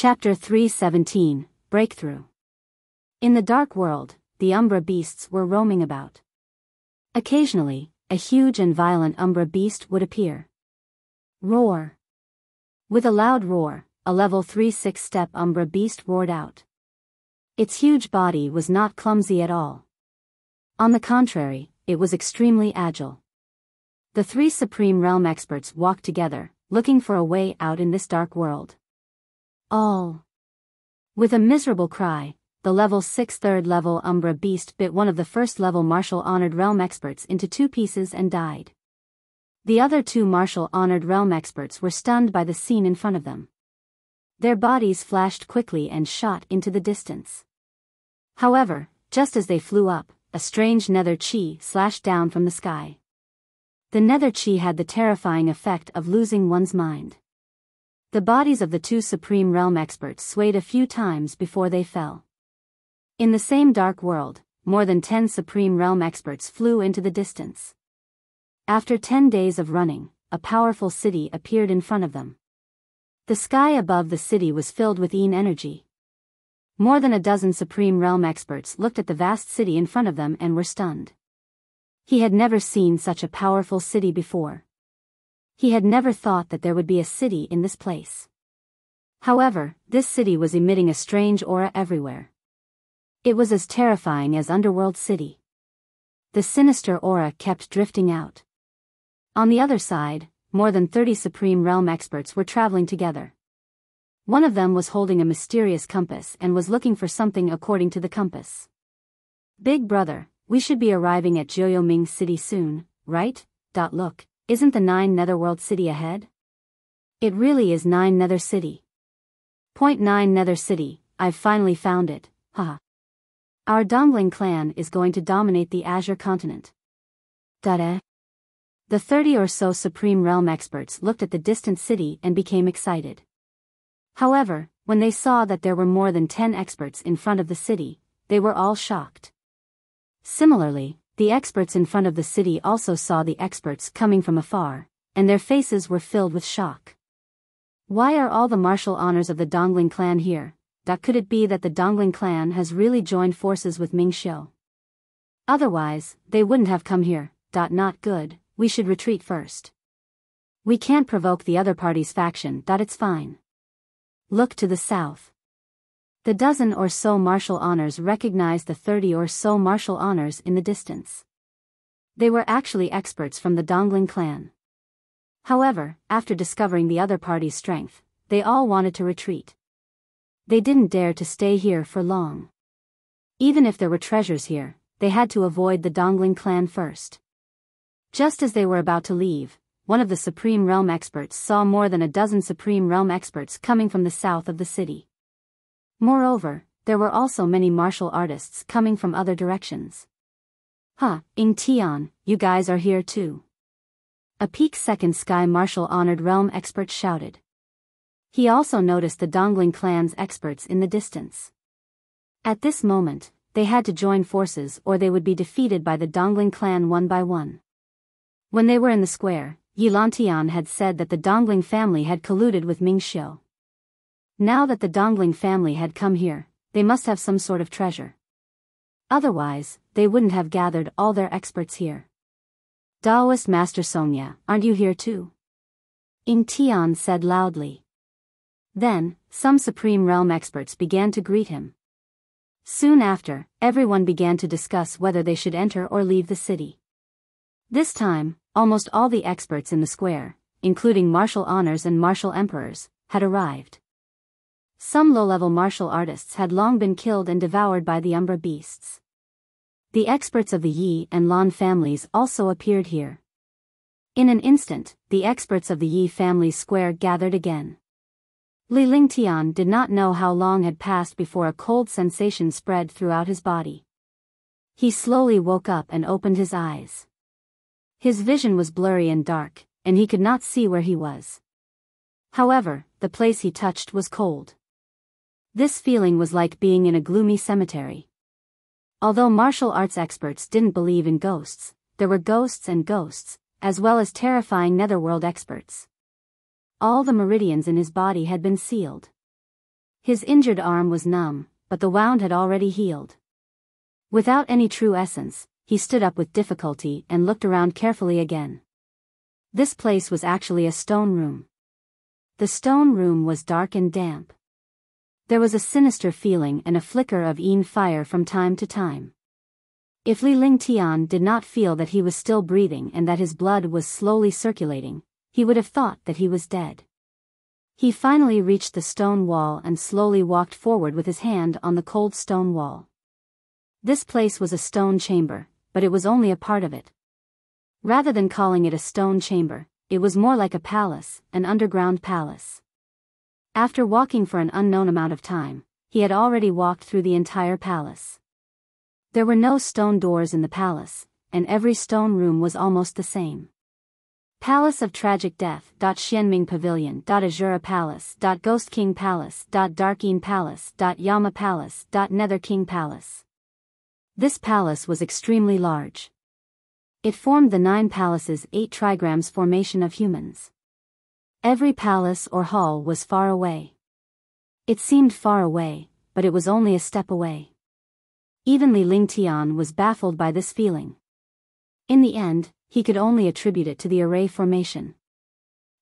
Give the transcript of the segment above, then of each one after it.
Chapter 317, Breakthrough. In the dark world, the Umbra beasts were roaming about. Occasionally, a huge and violent Umbra beast would appear. Roar. With a loud roar, a level 3 6-step Umbra beast roared out. Its huge body was not clumsy at all. On the contrary, it was extremely agile. The three Supreme Realm experts walked together, looking for a way out in this dark world. All. With a miserable cry, the level 6 third-level Umbra beast bit one of the first-level Martial Honored Realm experts into 2 pieces and died. The other 2 Martial Honored Realm experts were stunned by the scene in front of them. Their bodies flashed quickly and shot into the distance. However, just as they flew up, a strange nether chi slashed down from the sky. The nether chi had the terrifying effect of losing one's mind. The bodies of the 2 Supreme Realm experts swayed a few times before they fell. In the same dark world, more than 10 Supreme Realm experts flew into the distance. After 10 days of running, a powerful city appeared in front of them. The sky above the city was filled with energy. More than a dozen Supreme Realm experts looked at the vast city in front of them and were stunned. He had never seen such a powerful city before. He had never thought that there would be a city in this place. However, this city was emitting a strange aura everywhere. It was as terrifying as Underworld City. The sinister aura kept drifting out. On the other side, more than 30 Supreme Realm experts were traveling together. One of them was holding a mysterious compass and was looking for something according to the compass. Big brother, we should be arriving at Jiuyoming City soon, right? Look, isn't the 9 Netherworld City ahead? It really is 9 Nether City. 9 Nether City, I've finally found it, haha. Our Dongling clan is going to dominate the Azure continent. The 30 or so Supreme Realm experts looked at the distant city and became excited. However, when they saw that there were more than 10 experts in front of the city, they were all shocked. Similarly, the experts in front of the city also saw the experts coming from afar, and their faces were filled with shock. Why are all the martial honors of the Dongling clan here? Could it be that the Dongling clan has really joined forces with Mingxiu? Otherwise, they wouldn't have come here. Not good, we should retreat first. We can't provoke the other party's faction. It's fine. Look to the south. The dozen or so martial honors recognized the 30 or so martial honors in the distance. They were actually experts from the Dongling clan. However, after discovering the other party's strength, they all wanted to retreat. They didn't dare to stay here for long. Even if there were treasures here, they had to avoid the Dongling clan first. Just as they were about to leave, one of the Supreme Realm experts saw more than a dozen Supreme Realm experts coming from the south of the city. Moreover, there were also many martial artists coming from other directions. Ing Tian, you guys are here too. A peak second sky martial honored realm expert shouted. He also noticed the Dongling clan's experts in the distance. At this moment, they had to join forces or they would be defeated by the Dongling clan one by one. When they were in the square, Yilantian had said that the Dongling family had colluded with Mingxiu. Now that the Dongling family had come here, they must have some sort of treasure. Otherwise, they wouldn't have gathered all their experts here. Daoist Master Songya, aren't you here too? Ing Tian said loudly. Then, some Supreme Realm experts began to greet him. Soon after, everyone began to discuss whether they should enter or leave the city. This time, almost all the experts in the square, including martial honors and martial emperors, had arrived. Some low-level martial artists had long been killed and devoured by the Umbra beasts. The experts of the Yi and Lan families also appeared here. In an instant, the experts of the Yi family's square gathered again. Li Lingtian did not know how long had passed before a cold sensation spread throughout his body. He slowly woke up and opened his eyes. His vision was blurry and dark, and he could not see where he was. However, the place he touched was cold. This feeling was like being in a gloomy cemetery. Although martial arts experts didn't believe in ghosts, there were ghosts and ghosts, as well as terrifying netherworld experts. All the meridians in his body had been sealed. His injured arm was numb, but the wound had already healed. Without any true essence, he stood up with difficulty and looked around carefully again. This place was actually a stone room. The stone room was dark and damp. There was a sinister feeling and a flicker of yin fire from time to time. If Li Lingtian did not feel that he was still breathing and that his blood was slowly circulating, he would have thought that he was dead. He finally reached the stone wall and slowly walked forward with his hand on the cold stone wall. This place was a stone chamber, but it was only a part of it. Rather than calling it a stone chamber, it was more like a palace, an underground palace. After walking for an unknown amount of time, he had already walked through the entire palace. There were no stone doors in the palace, and every stone room was almost the same. Palace of Tragic Death, Xianming Pavilion, Azura Palace, Ghost King Palace, Darkeen Palace, Yama Palace, Nether King Palace. This palace was extremely large. It formed the 9 palaces' 8 trigrams formation of humans. Every palace or hall was far away. It seemed far away, but it was only a step away. Even Li Lingtian was baffled by this feeling. In the end, he could only attribute it to the array formation.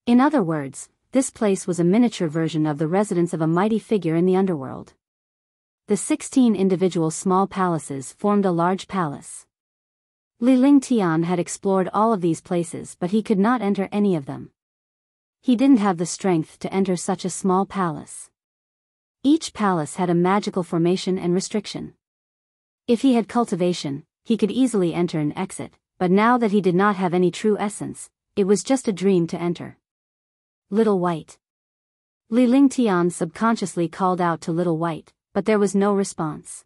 In other words, this place was a miniature version of the residence of a mighty figure in the underworld. The 16 individual small palaces formed a large palace. Li Lingtian had explored all of these places, but he could not enter any of them. He didn't have the strength to enter such a small palace. Each palace had a magical formation and restriction. If he had cultivation, he could easily enter and exit, but now that he did not have any true essence, it was just a dream to enter. Little White. Li Lingtian subconsciously called out to Little White, but there was no response.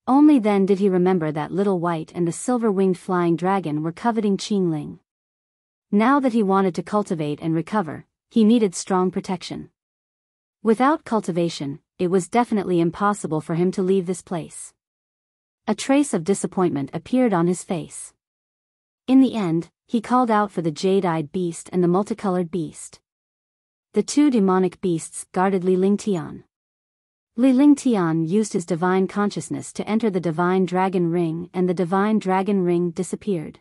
Only then did he remember that Little White and the silver-winged flying dragon were coveting Qingling. Now that he wanted to cultivate and recover, he needed strong protection. Without cultivation, it was definitely impossible for him to leave this place. A trace of disappointment appeared on his face. In the end, he called out for the jade-eyed beast and the multicolored beast. The 2 demonic beasts guarded Li Lingtian. Li Lingtian used his divine consciousness to enter the divine dragon ring, and the divine dragon ring disappeared.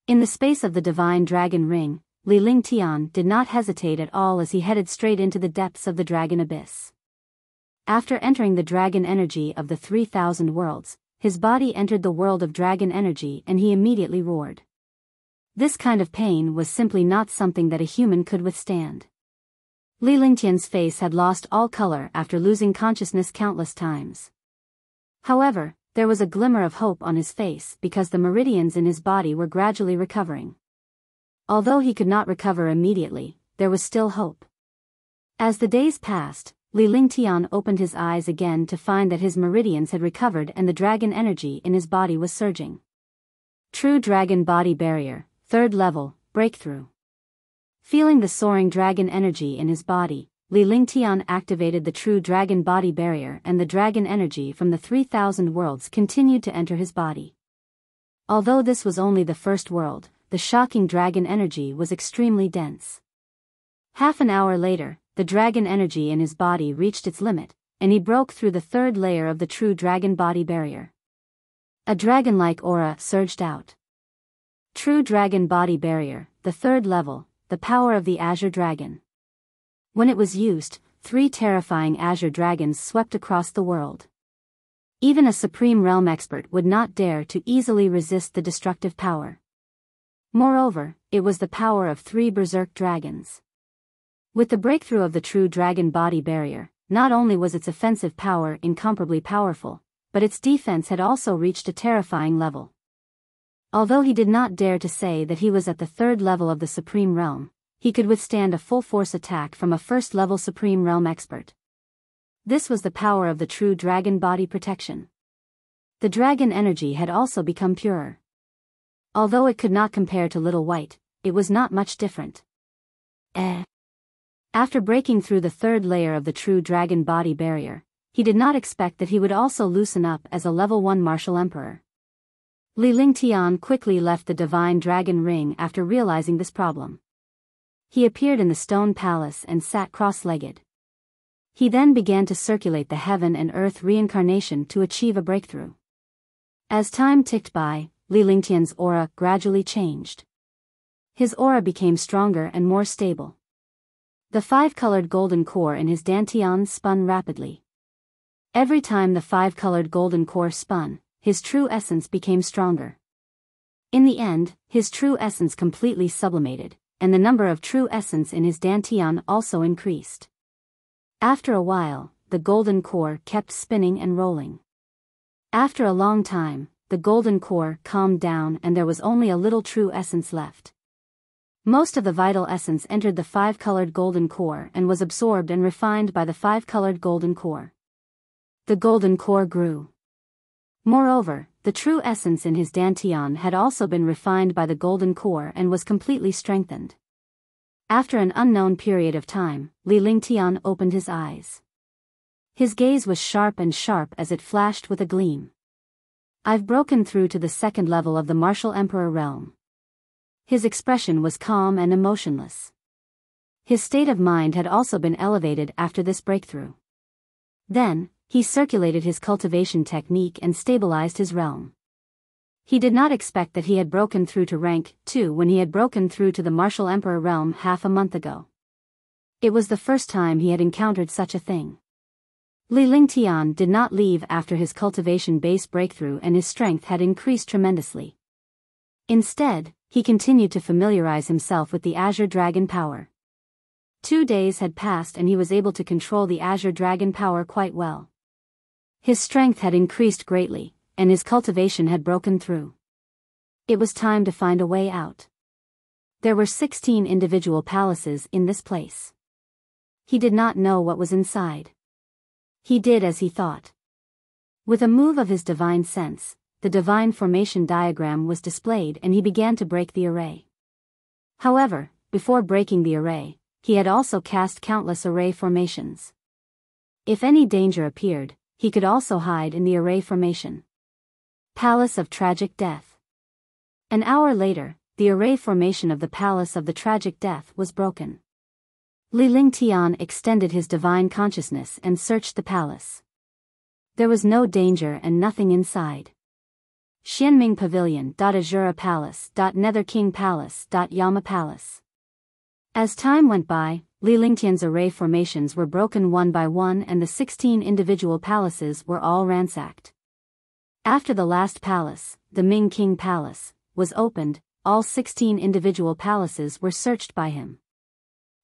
In the space of the divine dragon ring, Li Lingtian did not hesitate at all as he headed straight into the depths of the dragon abyss. After entering the dragon energy of the 3,000 worlds, his body entered the world of dragon energy and he immediately roared. This kind of pain was simply not something that a human could withstand. Li Lingtian's face had lost all color after losing consciousness countless times. However, there was a glimmer of hope on his face because the meridians in his body were gradually recovering. Although he could not recover immediately, there was still hope. As the days passed, Li Lingtian opened his eyes again to find that his meridians had recovered and the dragon energy in his body was surging. True Dragon Body Barrier, 3rd level, breakthrough. Feeling the soaring dragon energy in his body, Li Lingtian activated the True Dragon Body Barrier and the dragon energy from the 3,000 worlds continued to enter his body. Although this was only the first world, the shocking dragon energy was extremely dense. Half an hour later, the dragon energy in his body reached its limit, and he broke through the 3rd layer of the True Dragon Body Barrier. A dragon-like aura surged out. True Dragon Body Barrier, the 3rd level, the power of the Azure Dragon. When it was used, 3 terrifying Azure Dragons swept across the world. Even a Supreme Realm expert would not dare to easily resist the destructive power. Moreover, it was the power of 3 berserk dragons. With the breakthrough of the True Dragon Body Barrier, not only was its offensive power incomparably powerful, but its defense had also reached a terrifying level. Although he did not dare to say that he was at the 3rd level of the Supreme Realm, he could withstand a full-force attack from a 1st-level Supreme Realm expert. This was the power of the True Dragon Body Protection. The dragon energy had also become purer. Although it could not compare to Little White, it was not much different. After breaking through the 3rd layer of the True Dragon Body Barrier, he did not expect that he would also loosen up as a level 1 Martial Emperor. Li Lingtian quickly left the Divine Dragon Ring after realizing this problem. He appeared in the Stone Palace and sat cross-legged. He then began to circulate the heaven and earth reincarnation to achieve a breakthrough. As time ticked by, Li Lingtian's aura gradually changed. His aura became stronger and more stable. The five-colored golden core in his dantian spun rapidly. Every time the five-colored golden core spun, his true essence became stronger. In the end, his true essence completely sublimated, and the number of true essence in his dantian also increased. After a while, the golden core kept spinning and rolling. After a long time, the golden core calmed down and there was only a little true essence left. Most of the vital essence entered the five-colored golden core and was absorbed and refined by the five-colored golden core. The golden core grew. Moreover, the true essence in his dantian had also been refined by the golden core and was completely strengthened. After an unknown period of time, Li Lingtian opened his eyes. His gaze was sharp as it flashed with a gleam. I've broken through to the second level of the martial emperor realm. His expression was calm and emotionless. His state of mind had also been elevated after this breakthrough. Then, he circulated his cultivation technique and stabilized his realm. He did not expect that he had broken through to rank 2 when he had broken through to the martial emperor realm half a month ago. It was the first time he had encountered such a thing. Li Lingtian did not leave after his cultivation base breakthrough and his strength had increased tremendously. Instead, he continued to familiarize himself with the Azure Dragon power. 2 days had passed and he was able to control the Azure Dragon power quite well. His strength had increased greatly, and his cultivation had broken through. It was time to find a way out. There were 16 individual palaces in this place. He did not know what was inside. He did as he thought. With a move of his divine sense, the divine formation diagram was displayed and he began to break the array. However, before breaking the array, he had also cast countless array formations. If any danger appeared, he could also hide in the array formation. Palace of Tragic Death. An hour later, the array formation of the Palace of the Tragic Death was broken. Li Lingtian extended his divine consciousness and searched the palace. There was no danger and nothing inside. Xianming Pavilion. Azura Palace. Nether King Palace. Yama Palace. As time went by, Li Lingtian's array formations were broken one by one and the 16 individual palaces were all ransacked. After the last palace, the Ming King Palace, was opened, all 16 individual palaces were searched by him.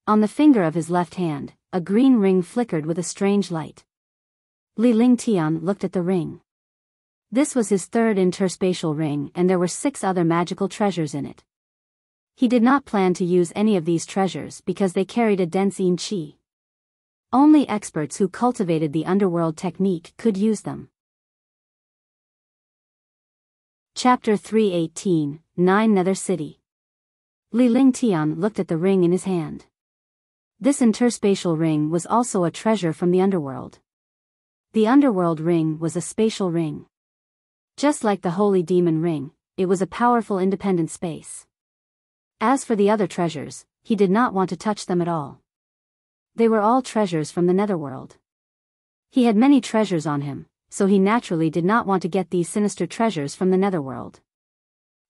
On the finger of his left hand, a green ring flickered with a strange light. Li Lingtian looked at the ring. This was his third interspatial ring and there were 6 other magical treasures in it. He did not plan to use any of these treasures because they carried a dense qi. Only experts who cultivated the underworld technique could use them. Chapter 318, 9 Nether City. Li Lingtian looked at the ring in his hand. This interspatial ring was also a treasure from the underworld. The underworld ring was a spatial ring. Just like the Holy Demon Ring, it was a powerful independent space. As for the other treasures, he did not want to touch them at all. They were all treasures from the netherworld. He had many treasures on him, so he naturally did not want to get these sinister treasures from the netherworld.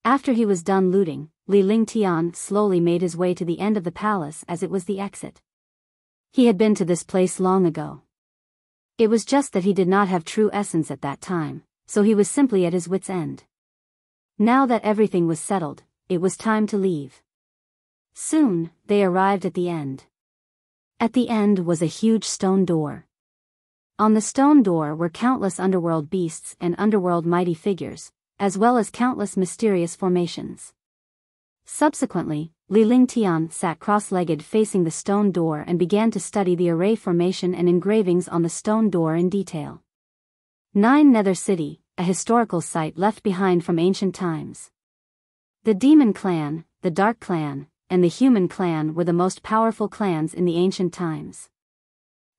After he was done looting, Li Lingtian slowly made his way to the end of the palace as it was the exit. He had been to this place long ago. It was just that he did not have true essence at that time, so he was simply at his wit's end. Now that everything was settled, it was time to leave. Soon, they arrived at the end. At the end was a huge stone door. On the stone door were countless underworld beasts and underworld mighty figures, as well as countless mysterious formations. Subsequently, Li Lingtian sat cross-legged facing the stone door and began to study the array formation and engravings on the stone door in detail. 9 Nether City, a historical site left behind from ancient times. The Demon Clan, the Dark Clan, and the Human Clan were the most powerful clans in the ancient times.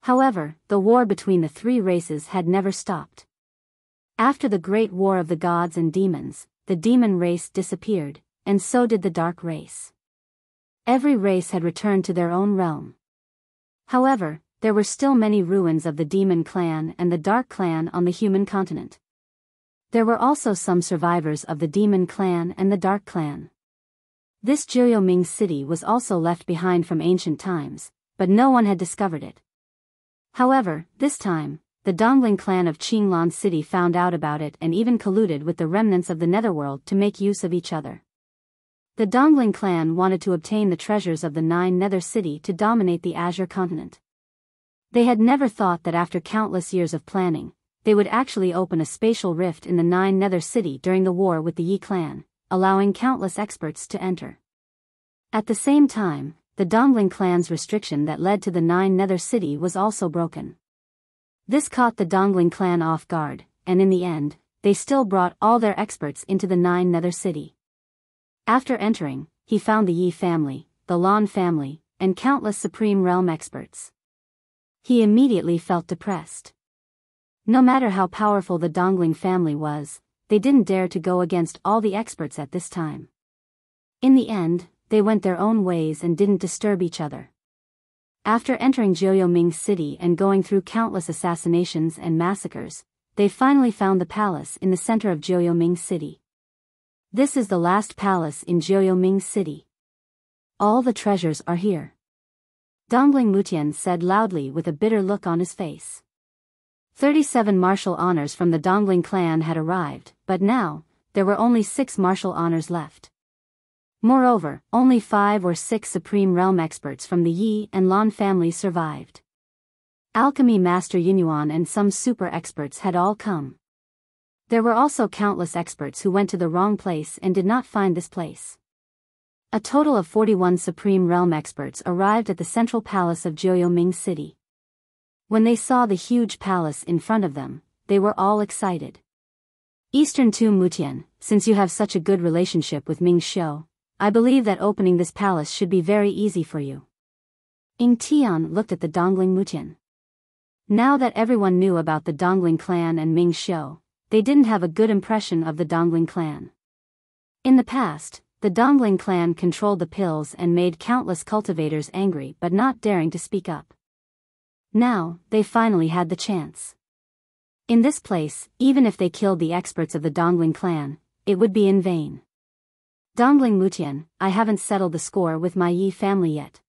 However, the war between the 3 races had never stopped. After the Great War of the Gods and Demons, the Demon race disappeared, and so did the Dark race. Every race had returned to their own realm. However, there were still many ruins of the Demon Clan and the Dark Clan on the human continent. There were also some survivors of the Demon Clan and the Dark Clan. This Jiuyoming city was also left behind from ancient times, but no one had discovered it. However, this time, the Dongling clan of Qinglan City found out about it and even colluded with the remnants of the Netherworld to make use of each other. The Dongling clan wanted to obtain the treasures of the Nine Nether City to dominate the Azure continent. They had never thought that after countless years of planning, they would actually open a spatial rift in the Nine Nether City during the war with the Yi clan, allowing countless experts to enter. At the same time, the Dongling clan's restriction that led to the Nine Nether City was also broken. This caught the Dongling clan off guard, and in the end, they still brought all their experts into the Nine Nether City. After entering, he found the Yi family, the Lan family, and countless Supreme Realm experts. He immediately felt depressed. No matter how powerful the Dongling family was, they didn't dare to go against all the experts at this time. In the end, they went their own ways and didn't disturb each other. After entering Jiuyoming City and going through countless assassinations and massacres, they finally found the palace in the center of Jiuyoming City. This is the last palace in Jiuyoming City. All the treasures are here. Dongling Mutian said loudly with a bitter look on his face. 37 martial honors from the Dongling clan had arrived, but now, there were only 6 martial honors left. Moreover, only 5 or 6 Supreme Realm experts from the Yi and Lan families survived. Alchemy Master Yunyuan and some super experts had all come. There were also countless experts who went to the wrong place and did not find this place. A total of 41 Supreme Realm experts arrived at the central palace of Jiuyoming City. When they saw the huge palace in front of them, they were all excited. Eastern Tu Mutian, since you have such a good relationship with Ming Xiu, I believe that opening this palace should be very easy for you. Ying Tian looked at the Dongling Mutian. Now that everyone knew about the Dongling clan and Ming Xiu, they didn't have a good impression of the Dongling clan. In the past, the Dongling clan controlled the pills and made countless cultivators angry but not daring to speak up. Now, they finally had the chance. In this place, even if they killed the experts of the Dongling clan, it would be in vain. Dongling Mutian, I haven't settled the score with my Yi family yet.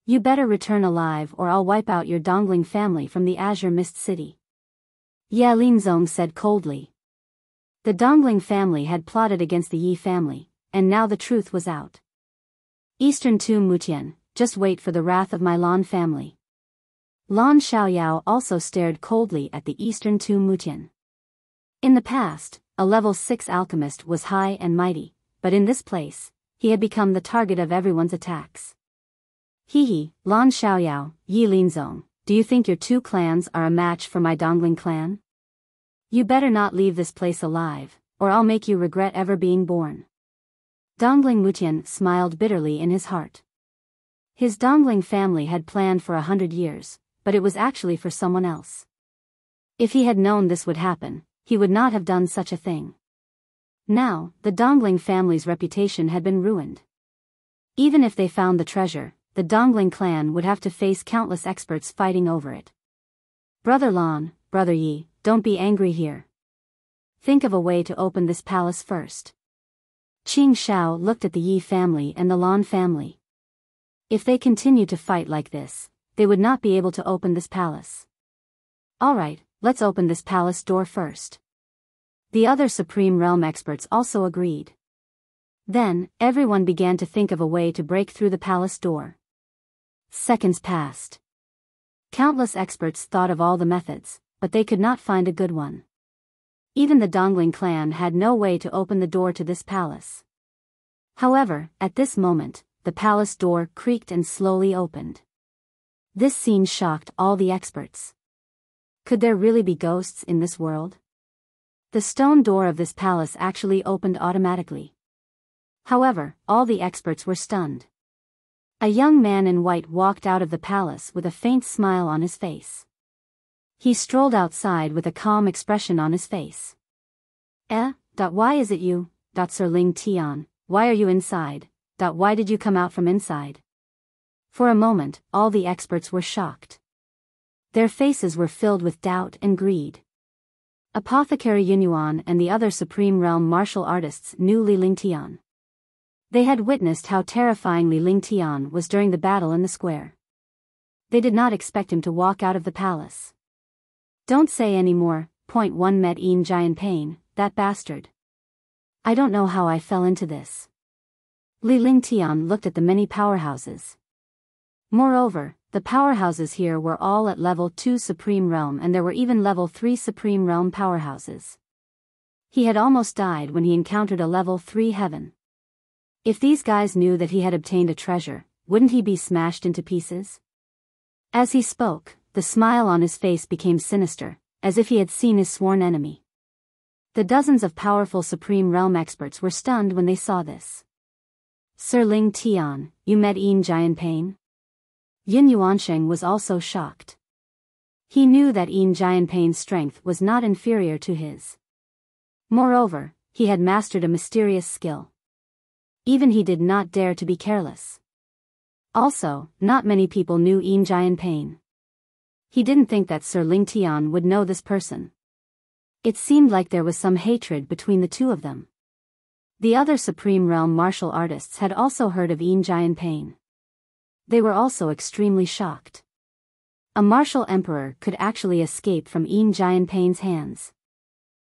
You better return alive or I'll wipe out your Dongling family from the Azure Mist City. Ye Linzong said coldly. The Dongling family had plotted against the Yi family, and now the truth was out. Eastern Tu Mutian, just wait for the wrath of my Lan family. Lan Xiaoyao also stared coldly at the Eastern Tu Mutian. In the past, a level 6 alchemist was high and mighty, but in this place, he had become the target of everyone's attacks. Hehe, Lan Xiaoyao, Yi Linzong, do you think your 2 clans are a match for my Dongling clan? You better not leave this place alive, or I'll make you regret ever being born. Dongling Mutian smiled bitterly in his heart. His Dongling family had planned for 100 years, but it was actually for someone else. If he had known this would happen, he would not have done such a thing. Now, the Dongling family's reputation had been ruined. Even if they found the treasure, the Dongling clan would have to face countless experts fighting over it. Brother Lan, Brother Yi, don't be angry here. Think of a way to open this palace first. Qing Shao looked at the Yi family and the Lan family. If they continue to fight like this, they would not be able to open this palace. Alright, let's open this palace door first. The other Supreme Realm experts also agreed. Then, everyone began to think of a way to break through the palace door. Seconds passed. Countless experts thought of all the methods, but they could not find a good one. Even the Dongling clan had no way to open the door to this palace. However, at this moment, the palace door creaked and slowly opened. This scene shocked all the experts. Could there really be ghosts in this world? The stone door of this palace actually opened automatically. However, all the experts were stunned. A young man in white walked out of the palace with a faint smile on his face. He strolled outside with a calm expression on his face. Why is it you, Sir Ling Tian, why are you inside, why did you come out from inside? For a moment, all the experts were shocked. Their faces were filled with doubt and greed. Apothecary Yunyuan and the other Supreme Realm martial artists knew Li Lingtian. They had witnessed how terrifying Li Lingtian was during the battle in the square. They did not expect him to walk out of the palace. Don't say any more. Point 1 Met in Giant Pain, that bastard. I don't know how I fell into this. Li Lingtian looked at the many powerhouses. Moreover, the powerhouses here were all at level 2 Supreme Realm, and there were even level 3 Supreme Realm powerhouses. He had almost died when he encountered a level 3 heaven. If these guys knew that he had obtained a treasure, wouldn't he be smashed into pieces? As he spoke, the smile on his face became sinister, as if he had seen his sworn enemy. The dozens of powerful Supreme Realm experts were stunned when they saw this. Sir Ling Tian, you met in Giant Pain? Yin Yuansheng was also shocked. He knew that In Giant Pain's strength was not inferior to his. Moreover, he had mastered a mysterious skill. Even he did not dare to be careless. Also, not many people knew In Giant Pain. He didn't think that Sir Ling Tian would know this person. It seemed like there was some hatred between the two of them. The other Supreme Realm martial artists had also heard of In Giant Pain. They were also extremely shocked. A martial emperor could actually escape from In Giant Pain's hands.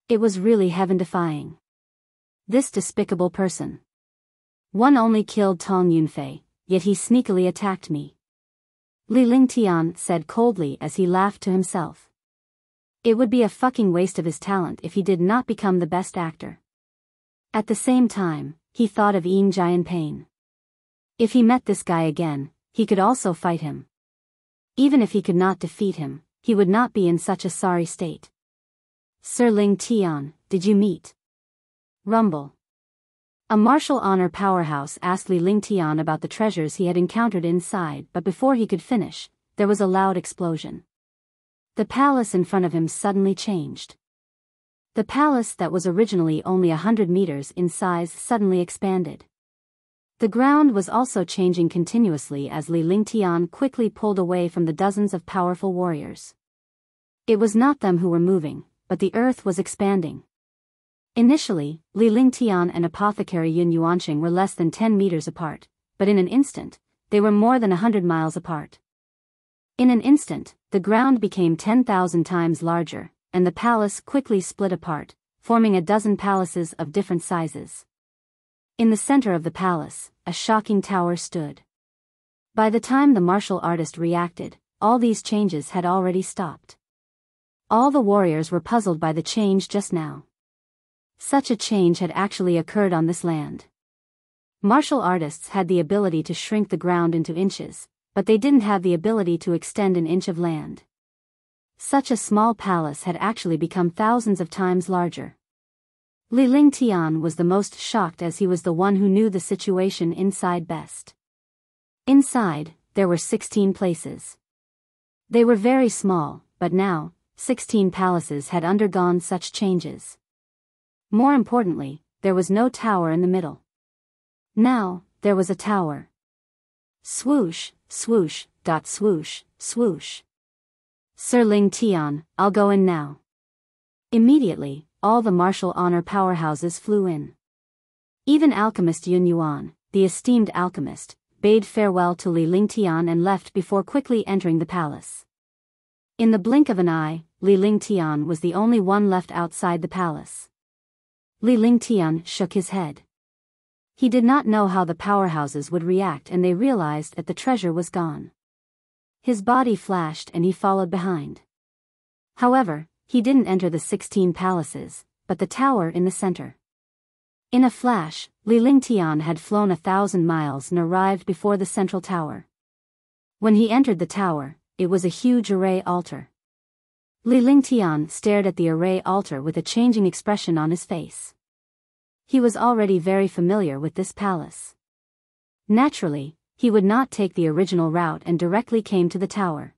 It was really heaven-defying. This despicable person. One only killed Tong Yunfei, yet he sneakily attacked me. Li Lingtian said coldly as he laughed to himself. It would be a fucking waste of his talent if he did not become the best actor. At the same time, he thought of In Giant Pain. If he met this guy again, he could also fight him. Even if he could not defeat him, he would not be in such a sorry state. Sir Ling Tian, did you meet? Rumble. A martial honor powerhouse asked Li Lingtian about the treasures he had encountered inside, but before he could finish, there was a loud explosion. The palace in front of him suddenly changed. The palace that was originally only 100 meters in size suddenly expanded. The ground was also changing continuously as Li Lingtian quickly pulled away from the dozens of powerful warriors. It was not them who were moving, but the earth was expanding. Initially, Li Lingtian and Apothecary Yun Yuanqing were less than 10 meters apart, but in an instant, they were more than 100 miles apart. In an instant, the ground became 10,000 times larger, and the palace quickly split apart, forming a dozen palaces of different sizes. In the center of the palace, a shocking tower stood. By the time the martial artist reacted, all these changes had already stopped. All the warriors were puzzled by the change just now. Such a change had actually occurred on this land. Martial artists had the ability to shrink the ground into inches, but they didn't have the ability to extend an inch of land. Such a small palace had actually become thousands of times larger. Li Lingtian was the most shocked as he was the one who knew the situation inside best. Inside, there were 16 places. They were very small, but now, 16 palaces had undergone such changes. More importantly, there was no tower in the middle. Now, there was a tower. Swoosh, swoosh, dot swoosh, swoosh. Sir Ling Tian, I'll go in now. Immediately, all the martial honor powerhouses flew in. Even alchemist Yun Yuan, the esteemed alchemist, bade farewell to Li Lingtian and left before quickly entering the palace. In the blink of an eye, Li Lingtian was the only one left outside the palace. Li Lingtian shook his head. He did not know how the powerhouses would react, and they realized that the treasure was gone. His body flashed and he followed behind. However, he didn't enter the 16 palaces, but the tower in the center. In a flash, Li Lingtian had flown 1,000 miles and arrived before the central tower. When he entered the tower, it was a huge array altar. Li Lingtian stared at the array altar with a changing expression on his face. He was already very familiar with this palace. Naturally, he would not take the original route and directly came to the tower.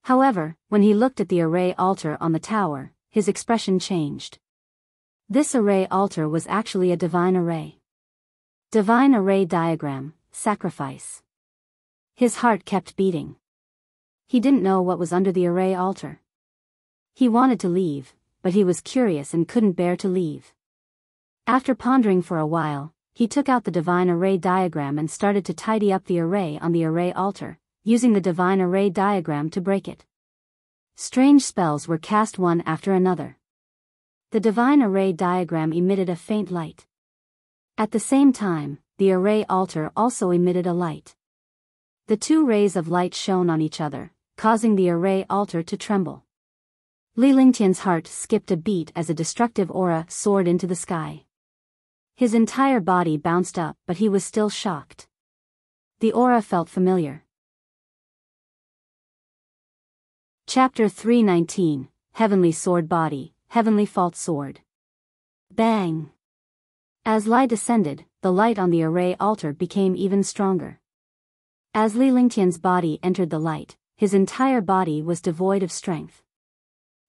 However, when he looked at the array altar on the tower, his expression changed. This array altar was actually a divine array. Divine array diagram, sacrifice. His heart kept beating. He didn't know what was under the array altar. He wanted to leave, but he was curious and couldn't bear to leave. After pondering for a while, he took out the divine array diagram and started to tidy up the array on the array altar, using the divine array diagram to break it. Strange spells were cast one after another. The divine array diagram emitted a faint light. At the same time, the array altar also emitted a light. The two rays of light shone on each other, causing the array altar to tremble. Li Lingtian's heart skipped a beat as a destructive aura soared into the sky. His entire body bounced up, but he was still shocked. The aura felt familiar. Chapter 319, Heavenly Sword Body, Heavenly Fault Sword. Bang! As light descended, the light on the array altar became even stronger. As Li Lingtian's body entered the light, his entire body was devoid of strength.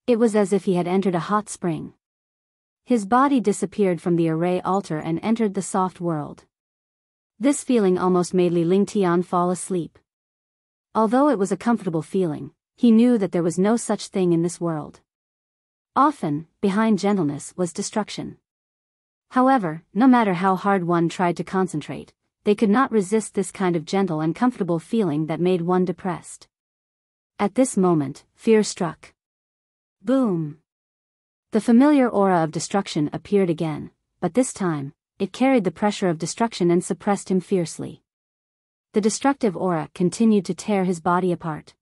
It was as if he had entered a hot spring. His body disappeared from the array altar and entered the soft world. This feeling almost made Li Lingtian fall asleep. Although it was a comfortable feeling, he knew that there was no such thing in this world. Often, behind gentleness was destruction. However, no matter how hard one tried to concentrate, they could not resist this kind of gentle and comfortable feeling that made one depressed. At this moment, fear struck. Boom! The familiar aura of destruction appeared again, but this time, it carried the pressure of destruction and suppressed him fiercely. The destructive aura continued to tear his body apart.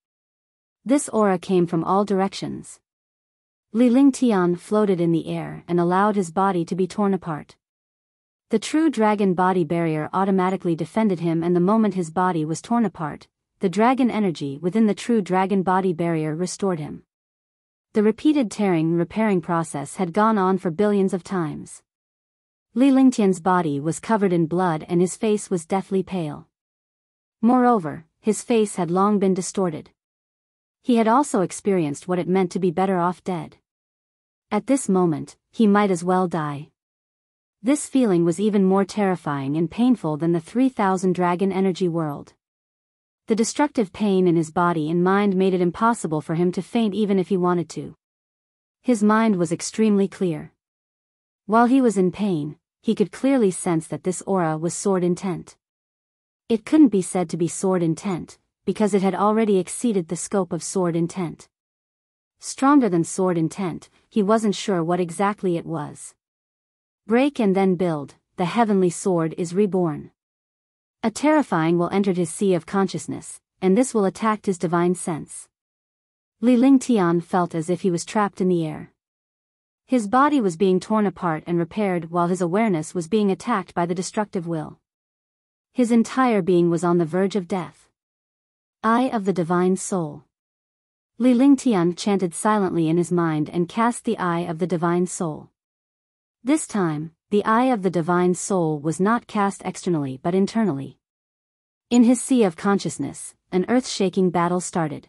This aura came from all directions. Li Lingtian floated in the air and allowed his body to be torn apart. The true dragon body barrier automatically defended him, and the moment his body was torn apart, the dragon energy within the true dragon body barrier restored him. The repeated tearing and repairing process had gone on for billions of times. Li Lingtian's body was covered in blood and his face was deathly pale. Moreover, his face had long been distorted. He had also experienced what it meant to be better off dead. At this moment, he might as well die. This feeling was even more terrifying and painful than the 3,000 dragon energy world. The destructive pain in his body and mind made it impossible for him to faint even if he wanted to. His mind was extremely clear. While he was in pain, he could clearly sense that this aura was sword intent. It couldn't be said to be sword intent, because it had already exceeded the scope of sword intent. Stronger than sword intent, he wasn't sure what exactly it was. Break and then build, the heavenly sword is reborn. A terrifying will entered his sea of consciousness, and this will attacked his divine sense. Li Lingtian felt as if he was trapped in the air. His body was being torn apart and repaired while his awareness was being attacked by the destructive will. His entire being was on the verge of death. Eye of the Divine Soul. Li Lingtian chanted silently in his mind and cast the Eye of the Divine Soul. This time, the Eye of the Divine Soul was not cast externally but internally. In his sea of consciousness, an earth-shaking battle started.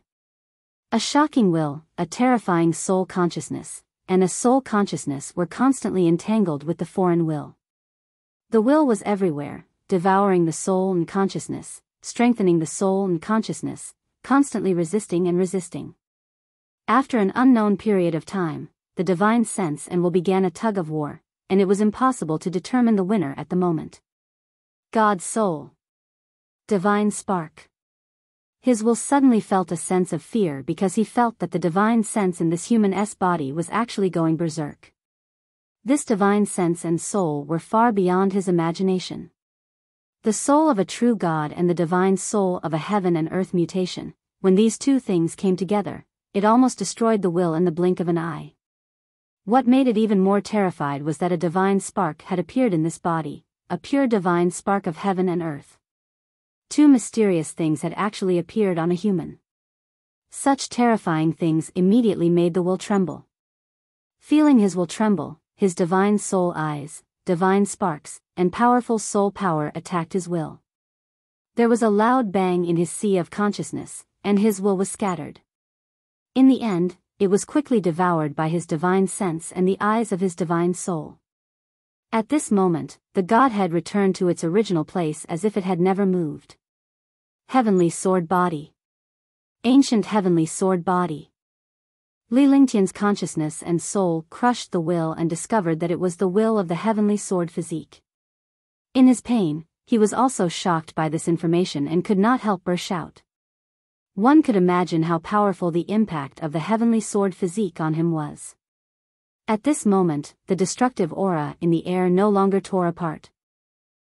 A shocking will, a terrifying soul consciousness, and a soul consciousness were constantly entangled with the foreign will. The will was everywhere, devouring the soul and consciousness, strengthening the soul and consciousness, constantly resisting and resisting. After an unknown period of time, the divine sense and will began a tug of war, and it was impossible to determine the winner at the moment. God's soul. Divine spark. His will suddenly felt a sense of fear because he felt that the divine sense in this human-s body was actually going berserk. This divine sense and soul were far beyond his imagination. The soul of a true God and the divine soul of a heaven and earth mutation, when these two things came together, it almost destroyed the will in the blink of an eye. What made it even more terrified was that a divine spark had appeared in this body, a pure divine spark of heaven and earth. Two mysterious things had actually appeared on a human. Such terrifying things immediately made the will tremble. Feeling his will tremble, his divine soul eyes, divine sparks, and powerful soul power attacked his will. There was a loud bang in his sea of consciousness, and his will was scattered. In the end, it was quickly devoured by his divine sense and the eyes of his divine soul. At this moment, the Godhead returned to its original place as if it had never moved. Heavenly sword body. Ancient heavenly sword body. Li Lingtian's consciousness and soul crushed the will and discovered that it was the will of the heavenly sword physique. In his pain, he was also shocked by this information and could not help burst out. One could imagine how powerful the impact of the heavenly sword physique on him was. At this moment, the destructive aura in the air no longer tore apart.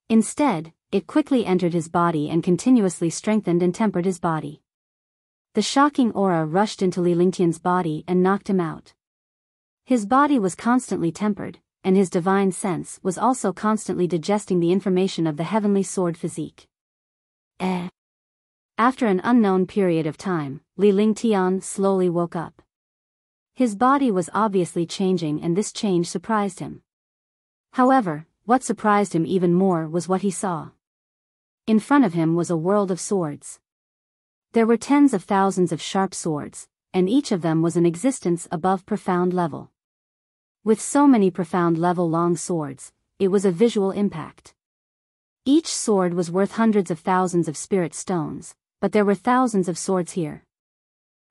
Instead, it quickly entered his body and continuously strengthened and tempered his body. The shocking aura rushed into Li Lingtian's body and knocked him out. His body was constantly tempered, and his divine sense was also constantly digesting the information of the heavenly sword physique. After an unknown period of time, Li Lingtian slowly woke up. His body was obviously changing and this change surprised him. However, what surprised him even more was what he saw. In front of him was a world of swords. There were tens of thousands of sharp swords, and each of them was an existence above profound level. With so many profound level long swords, it was a visual impact. Each sword was worth hundreds of thousands of spirit stones, but there were thousands of swords here.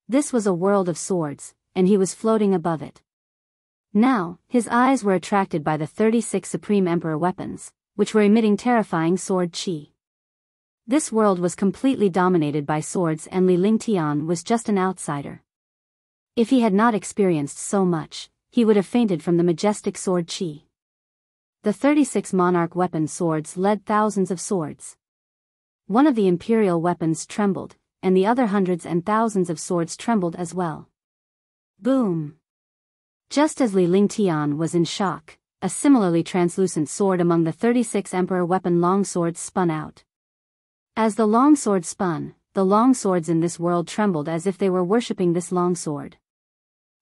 This was a world of swords, and he was floating above it. Now, his eyes were attracted by the 36 Supreme Emperor weapons, which were emitting terrifying sword chi. This world was completely dominated by swords and Li Lingtian was just an outsider. If he had not experienced so much, he would have fainted from the majestic sword chi. The 36 monarch weapon swords led thousands of swords. One of the imperial weapons trembled, and the other hundreds and thousands of swords trembled as well. Boom! Just as Li Lingtian was in shock, a similarly translucent sword among the 36 emperor weapon longswords spun out. As the longsword spun, the longswords in this world trembled as if they were worshipping this longsword.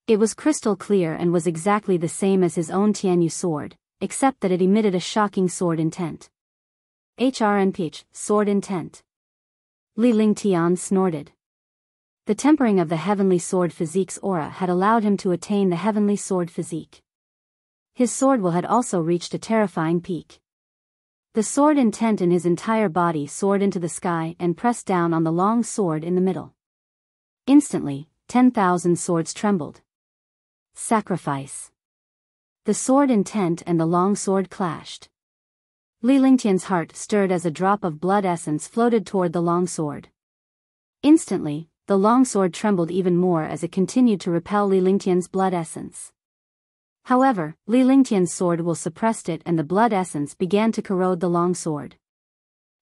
It was crystal clear and was exactly the same as his own Tianyu sword, except that it emitted a shocking sword intent. HRNPH, sword intent. Li Lingtian snorted. The tempering of the heavenly sword physique's aura had allowed him to attain the heavenly sword physique. His sword will had also reached a terrifying peak. The sword intent in his entire body soared into the sky and pressed down on the long sword in the middle. Instantly, 10,000 swords trembled. Sacrifice. The sword intent and the long sword clashed. Li Lingtian's heart stirred as a drop of blood essence floated toward the long sword. Instantly, the long sword trembled even more as it continued to repel Li Lingtian's blood essence. However, Li Lingtian's sword will suppressed it and the blood essence began to corrode the long sword.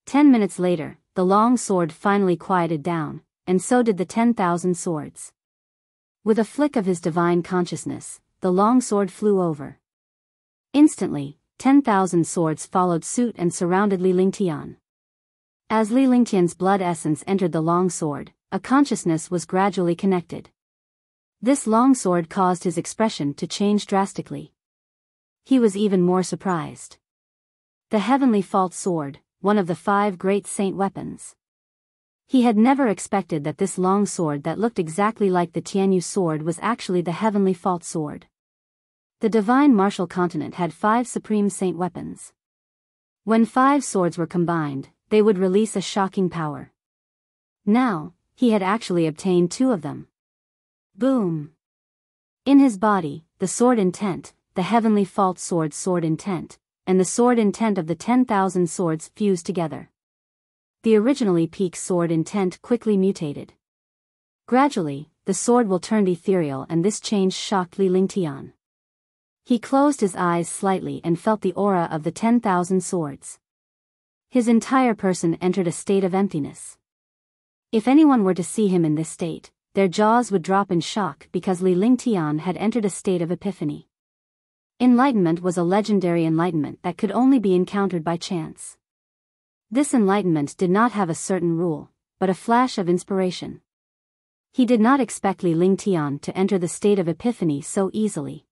10 minutes later, the long sword finally quieted down, and so did the 10,000 swords. With a flick of his divine consciousness, the long sword flew over. Instantly, 10,000 swords followed suit and surrounded Li Lingtian. As Li Lingtian's blood essence entered the long sword, a consciousness was gradually connected. This long sword caused his expression to change drastically. He was even more surprised. The heavenly fault sword, one of the 5 great saint weapons. He had never expected that this long sword that looked exactly like the Tianyu sword was actually the heavenly fault sword. The divine martial continent had 5 supreme saint weapons. When 5 swords were combined, they would release a shocking power. Now, he had actually obtained 2 of them. Boom! In his body, the sword intent, the heavenly fault sword intent, and the sword intent of the 10,000 swords fused together. The originally peak sword intent quickly mutated. Gradually, the sword will turn ethereal and this change shocked Li Lingtian. He closed his eyes slightly and felt the aura of the 10,000 swords. His entire person entered a state of emptiness. If anyone were to see him in this state, their jaws would drop in shock because Li Lingtian had entered a state of epiphany. Enlightenment was a legendary enlightenment that could only be encountered by chance. This enlightenment did not have a certain rule, but a flash of inspiration. He did not expect Li Lingtian to enter the state of epiphany so easily.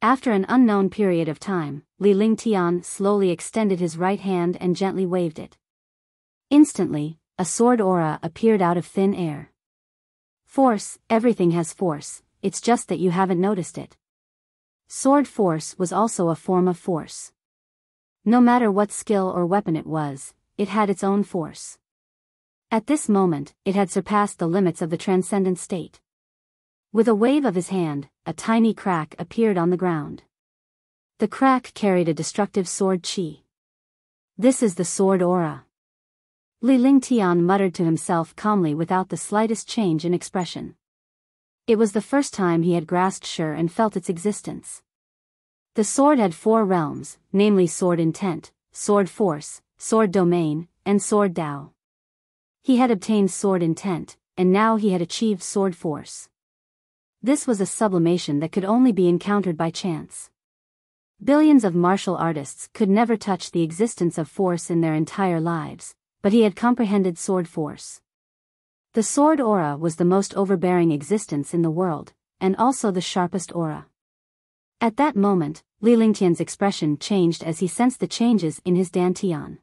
After an unknown period of time, Li Lingtian slowly extended his right hand and gently waved it. Instantly, a sword aura appeared out of thin air. Force, everything has force, it's just that you haven't noticed it. Sword force was also a form of force. No matter what skill or weapon it was, it had its own force. At this moment, it had surpassed the limits of the transcendent state. With a wave of his hand, a tiny crack appeared on the ground. The crack carried a destructive sword chi. This is the sword aura. Li Lingtian muttered to himself calmly without the slightest change in expression. It was the first time he had grasped sure and felt its existence. The sword had 4 realms, namely sword intent, sword force, sword domain, and sword Dao. He had obtained sword intent, and now he had achieved sword force. This was a sublimation that could only be encountered by chance. Billions of martial artists could never touch the existence of force in their entire lives, but he had comprehended sword force. The sword aura was the most overbearing existence in the world, and also the sharpest aura. At that moment, Li Lingtian's expression changed as he sensed the changes in his dantian.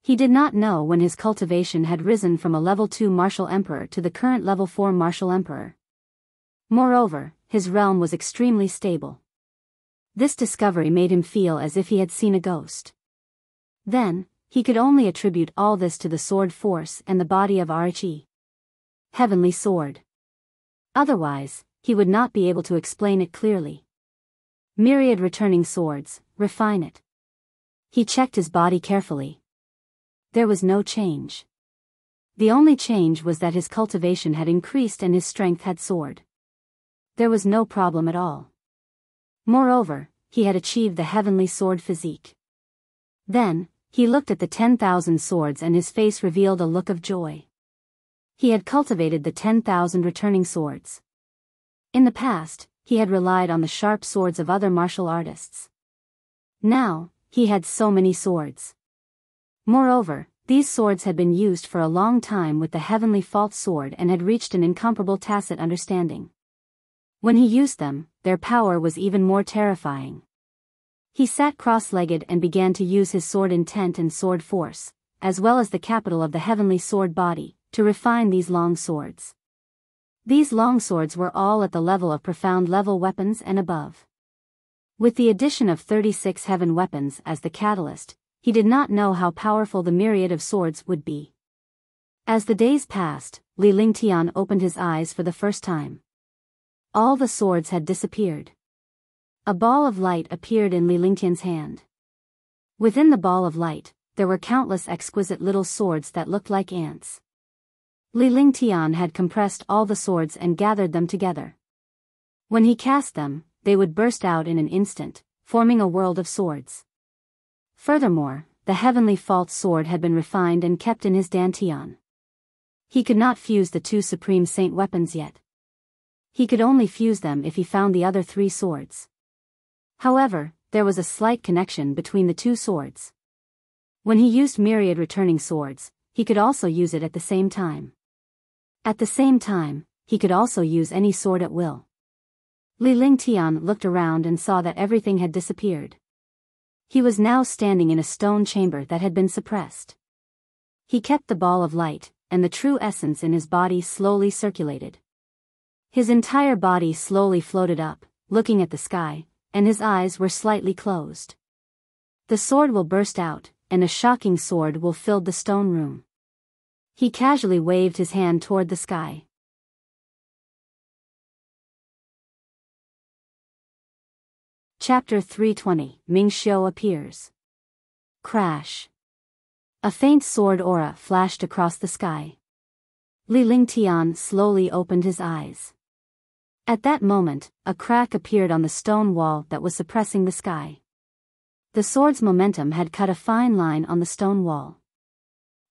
He did not know when his cultivation had risen from a level 2 martial emperor to the current level 4 martial emperor. Moreover, his realm was extremely stable. This discovery made him feel as if he had seen a ghost. Then, he could only attribute all this to the sword force and the body of Archi. Heavenly sword. Otherwise, he would not be able to explain it clearly. Myriad returning swords, refine it. He checked his body carefully. There was no change. The only change was that his cultivation had increased and his strength had soared. There was no problem at all. Moreover, he had achieved the heavenly sword physique. Then, he looked at the 10,000 swords and his face revealed a look of joy. He had cultivated the 10,000 returning swords. In the past, he had relied on the sharp swords of other martial artists. Now, he had so many swords. Moreover, these swords had been used for a long time with the heavenly fault sword and had reached an incomparable tacit understanding. When he used them, their power was even more terrifying. He sat cross-legged and began to use his sword intent and sword force, as well as the capital of the heavenly sword body, to refine these long swords. These long swords were all at the level of profound level weapons and above. With the addition of 36 heaven weapons as the catalyst, he did not know how powerful the myriad of swords would be. As the days passed, Li Lingtian opened his eyes for the first time. All the swords had disappeared. A ball of light appeared in Li Lingtian's hand. Within the ball of light, there were countless exquisite little swords that looked like ants. Li Lingtian had compressed all the swords and gathered them together. When he cast them, they would burst out in an instant, forming a world of swords. Furthermore, the heavenly fault sword had been refined and kept in his dantian. He could not fuse the 2 supreme saint weapons yet. He could only fuse them if he found the other 3 swords. However, there was a slight connection between the 2 swords. When he used myriad returning swords, he could also use it at the same time. At the same time, he could also use any sword at will. Li Lingtian looked around and saw that everything had disappeared. He was now standing in a stone chamber that had been suppressed. He kept the ball of light, and the true essence in his body slowly circulated. His entire body slowly floated up, looking at the sky, and his eyes were slightly closed. The sword will burst out, and a shocking sword will fill the stone room. He casually waved his hand toward the sky. Chapter 320, Ming Xiu appears. Crash. A faint sword aura flashed across the sky. Li Lingtian slowly opened his eyes. At that moment, a crack appeared on the stone wall that was suppressing the sky. The sword's momentum had cut a fine line on the stone wall.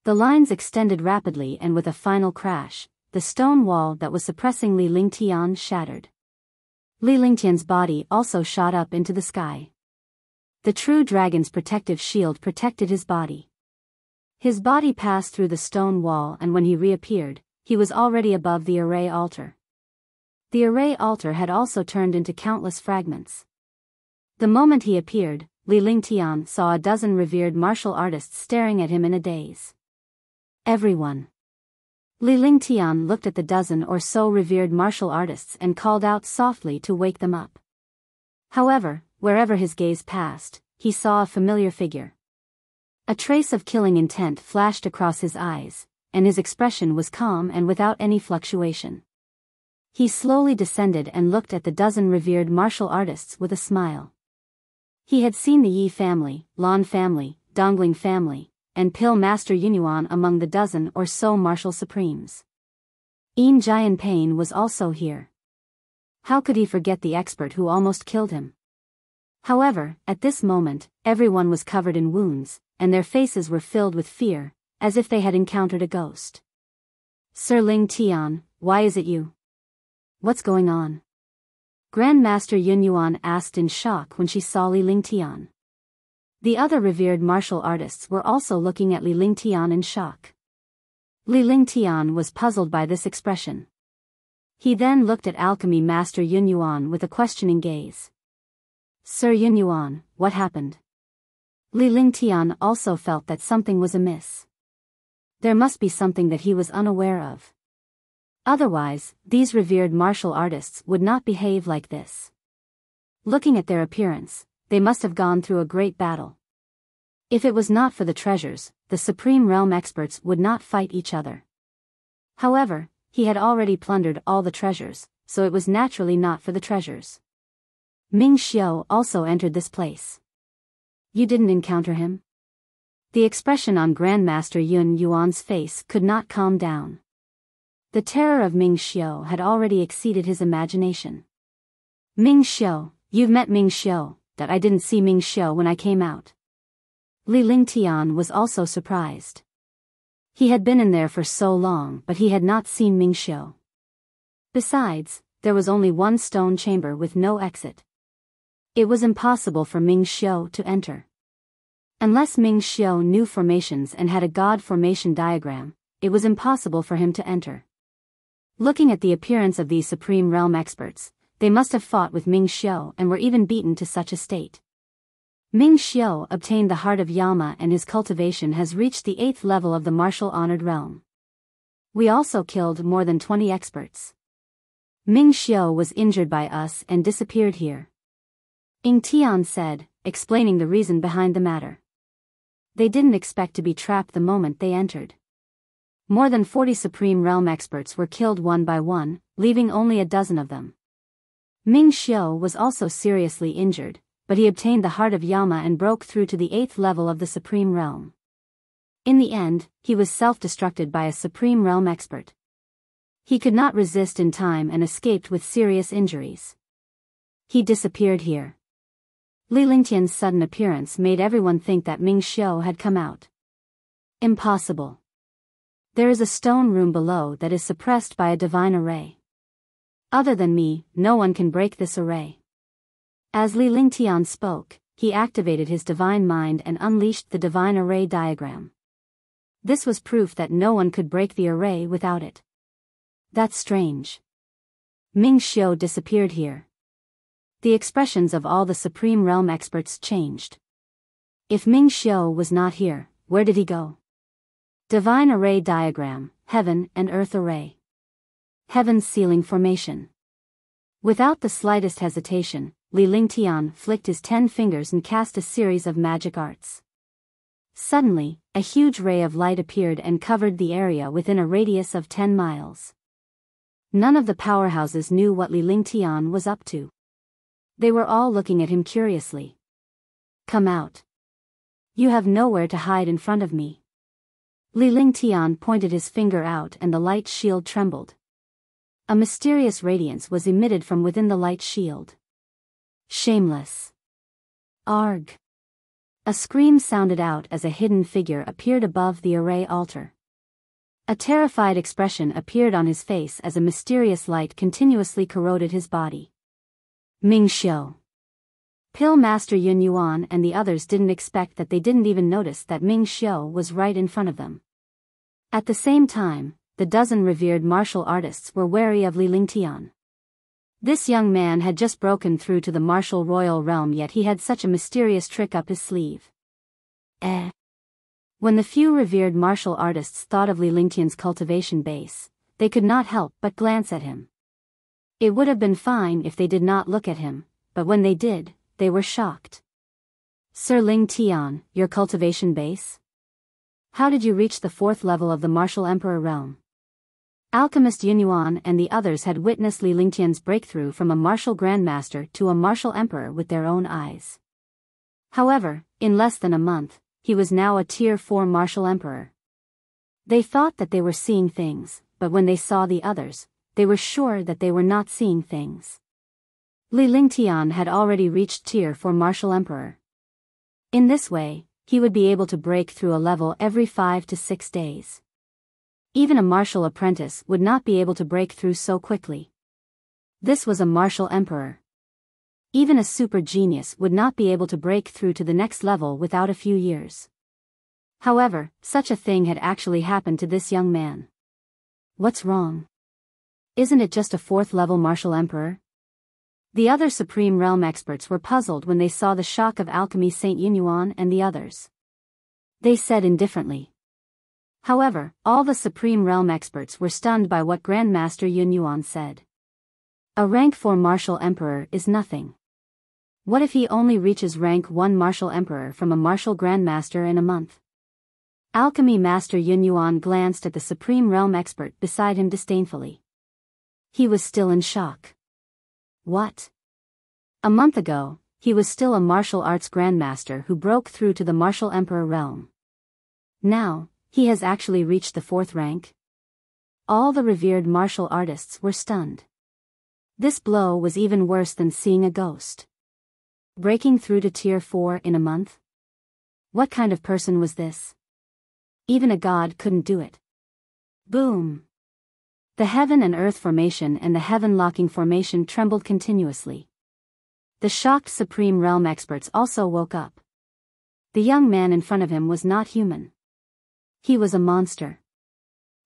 The lines extended rapidly and with a final crash, the stone wall that was suppressing Li Lingtian shattered. Li Lingtian's body also shot up into the sky. The true dragon's protective shield protected his body. His body passed through the stone wall and when he reappeared, he was already above the array altar. The array altar had also turned into countless fragments. The moment he appeared, Li Lingtian saw a dozen revered martial artists staring at him in a daze. Everyone. Li Lingtian looked at the dozen or so revered martial artists and called out softly to wake them up. However, wherever his gaze passed, he saw a familiar figure. A trace of killing intent flashed across his eyes, and his expression was calm and without any fluctuation. He slowly descended and looked at the dozen revered martial artists with a smile. He had seen the Yi family, Lan family, Dongling family, and Pill Master Yunyuan among the dozen or so martial supremes. Yin Jian Pain was also here. How could he forget the expert who almost killed him? However, at this moment, everyone was covered in wounds, and their faces were filled with fear, as if they had encountered a ghost. Sir Ling Tian, why is it you? What's going on? Grandmaster Yunyuan asked in shock when she saw Li Lingtian. The other revered martial artists were also looking at Li Lingtian in shock. Li Lingtian was puzzled by this expression. He then looked at alchemy master Yunyuan with a questioning gaze. Sir Yunyuan, what happened? Li Lingtian also felt that something was amiss. There must be something that he was unaware of. Otherwise, these revered martial artists would not behave like this. Looking at their appearance, they must have gone through a great battle. If it was not for the treasures, the Supreme Realm experts would not fight each other. However, he had already plundered all the treasures, so it was naturally not for the treasures. Ming Xiao also entered this place. You didn't encounter him? The expression on Grandmaster Yun Yuan's face could not calm down. The terror of Ming Xiao had already exceeded his imagination. Ming Xiao, you've met Ming Xiao, that I didn't see Ming Xiao when I came out. Li Lingtian was also surprised. He had been in there for so long but he had not seen Ming Xiao. Besides, there was only one stone chamber with no exit. It was impossible for Ming Xiao to enter. Unless Ming Xiao knew formations and had a god formation diagram, it was impossible for him to enter. Looking at the appearance of these Supreme Realm experts, they must have fought with Ming Xiao and were even beaten to such a state. Ming Xiao obtained the heart of Yama and his cultivation has reached the 8th level of the martial honored realm. We also killed more than 20 experts. Ming Xiao was injured by us and disappeared here. Ying Tian said, explaining the reason behind the matter. They didn't expect to be trapped the moment they entered. More than 40 Supreme Realm experts were killed one by one, leaving only a dozen of them. Ming Xiao was also seriously injured, but he obtained the heart of Yama and broke through to the 8th level of the Supreme Realm. In the end, he was self-destructed by a Supreme Realm expert. He could not resist in time and escaped with serious injuries. He disappeared here. Li Lingtian's sudden appearance made everyone think that Ming Xiao had come out. Impossible. There is a stone room below that is suppressed by a divine array. Other than me, no one can break this array. As Li Lingtian spoke, he activated his divine mind and unleashed the divine array diagram. This was proof that no one could break the array without it. That's strange. Ming Xiao disappeared here. The expressions of all the Supreme Realm experts changed. If Ming Xiao was not here, where did he go? Divine Array Diagram, Heaven and Earth Array. Heaven's Ceiling Formation. Without the slightest hesitation, Li Lingtian flicked his 10 fingers and cast a series of magic arts. Suddenly, a huge ray of light appeared and covered the area within a radius of 10 miles. None of the powerhouses knew what Li Lingtian was up to. They were all looking at him curiously. Come out. You have nowhere to hide in front of me. Li Lingtian pointed his finger out and the light shield trembled. A mysterious radiance was emitted from within the light shield. Shameless. Arg. A scream sounded out as a hidden figure appeared above the array altar. A terrified expression appeared on his face as a mysterious light continuously corroded his body. Ming Xiao. Pill Master Yun Yuan and the others didn't expect that they didn't even notice that Ming Xiao was right in front of them. At the same time, the dozen revered martial artists were wary of Li Lingtian. This young man had just broken through to the martial royal realm, yet he had such a mysterious trick up his sleeve. When the few revered martial artists thought of Li Lingtian's cultivation base, they could not help but glance at him. It would have been fine if they did not look at him, but when they did, they were shocked. Sir Ling Tian, your cultivation base? How did you reach the 4th level of the martial emperor realm? Alchemist Yunyuan and the others had witnessed Li Lingtian's breakthrough from a martial grandmaster to a martial emperor with their own eyes. However, in less than a month, he was now a Tier 4 martial emperor. They thought that they were seeing things, but when they saw the others, they were sure that they were not seeing things. Li Lingtian had already reached Tier 4 martial emperor. In this way, he would be able to break through a level every 5 to 6 days. Even a martial apprentice would not be able to break through so quickly. This was a martial emperor. Even a super genius would not be able to break through to the next level without a few years. However, such a thing had actually happened to this young man. What's wrong? Isn't it just a 4th level martial emperor? The other Supreme Realm experts were puzzled when they saw the shock of Alchemy Saint Yunyuan and the others. They said indifferently. However, all the Supreme Realm experts were stunned by what Grandmaster Yunyuan said. A rank 4 martial emperor is nothing. What if he only reaches rank 1 martial emperor from a martial grandmaster in a month? Alchemy Master Yunyuan glanced at the Supreme Realm expert beside him disdainfully. He was still in shock. What? A month ago, he was still a martial arts grandmaster who broke through to the martial emperor realm. Now, he has actually reached the 4th rank? All the revered martial artists were stunned. This blow was even worse than seeing a ghost. Breaking through to Tier 4 in a month? What kind of person was this? Even a god couldn't do it. Boom! The heaven and earth formation and the heaven-locking formation trembled continuously. The shocked Supreme Realm experts also woke up. The young man in front of him was not human. He was a monster.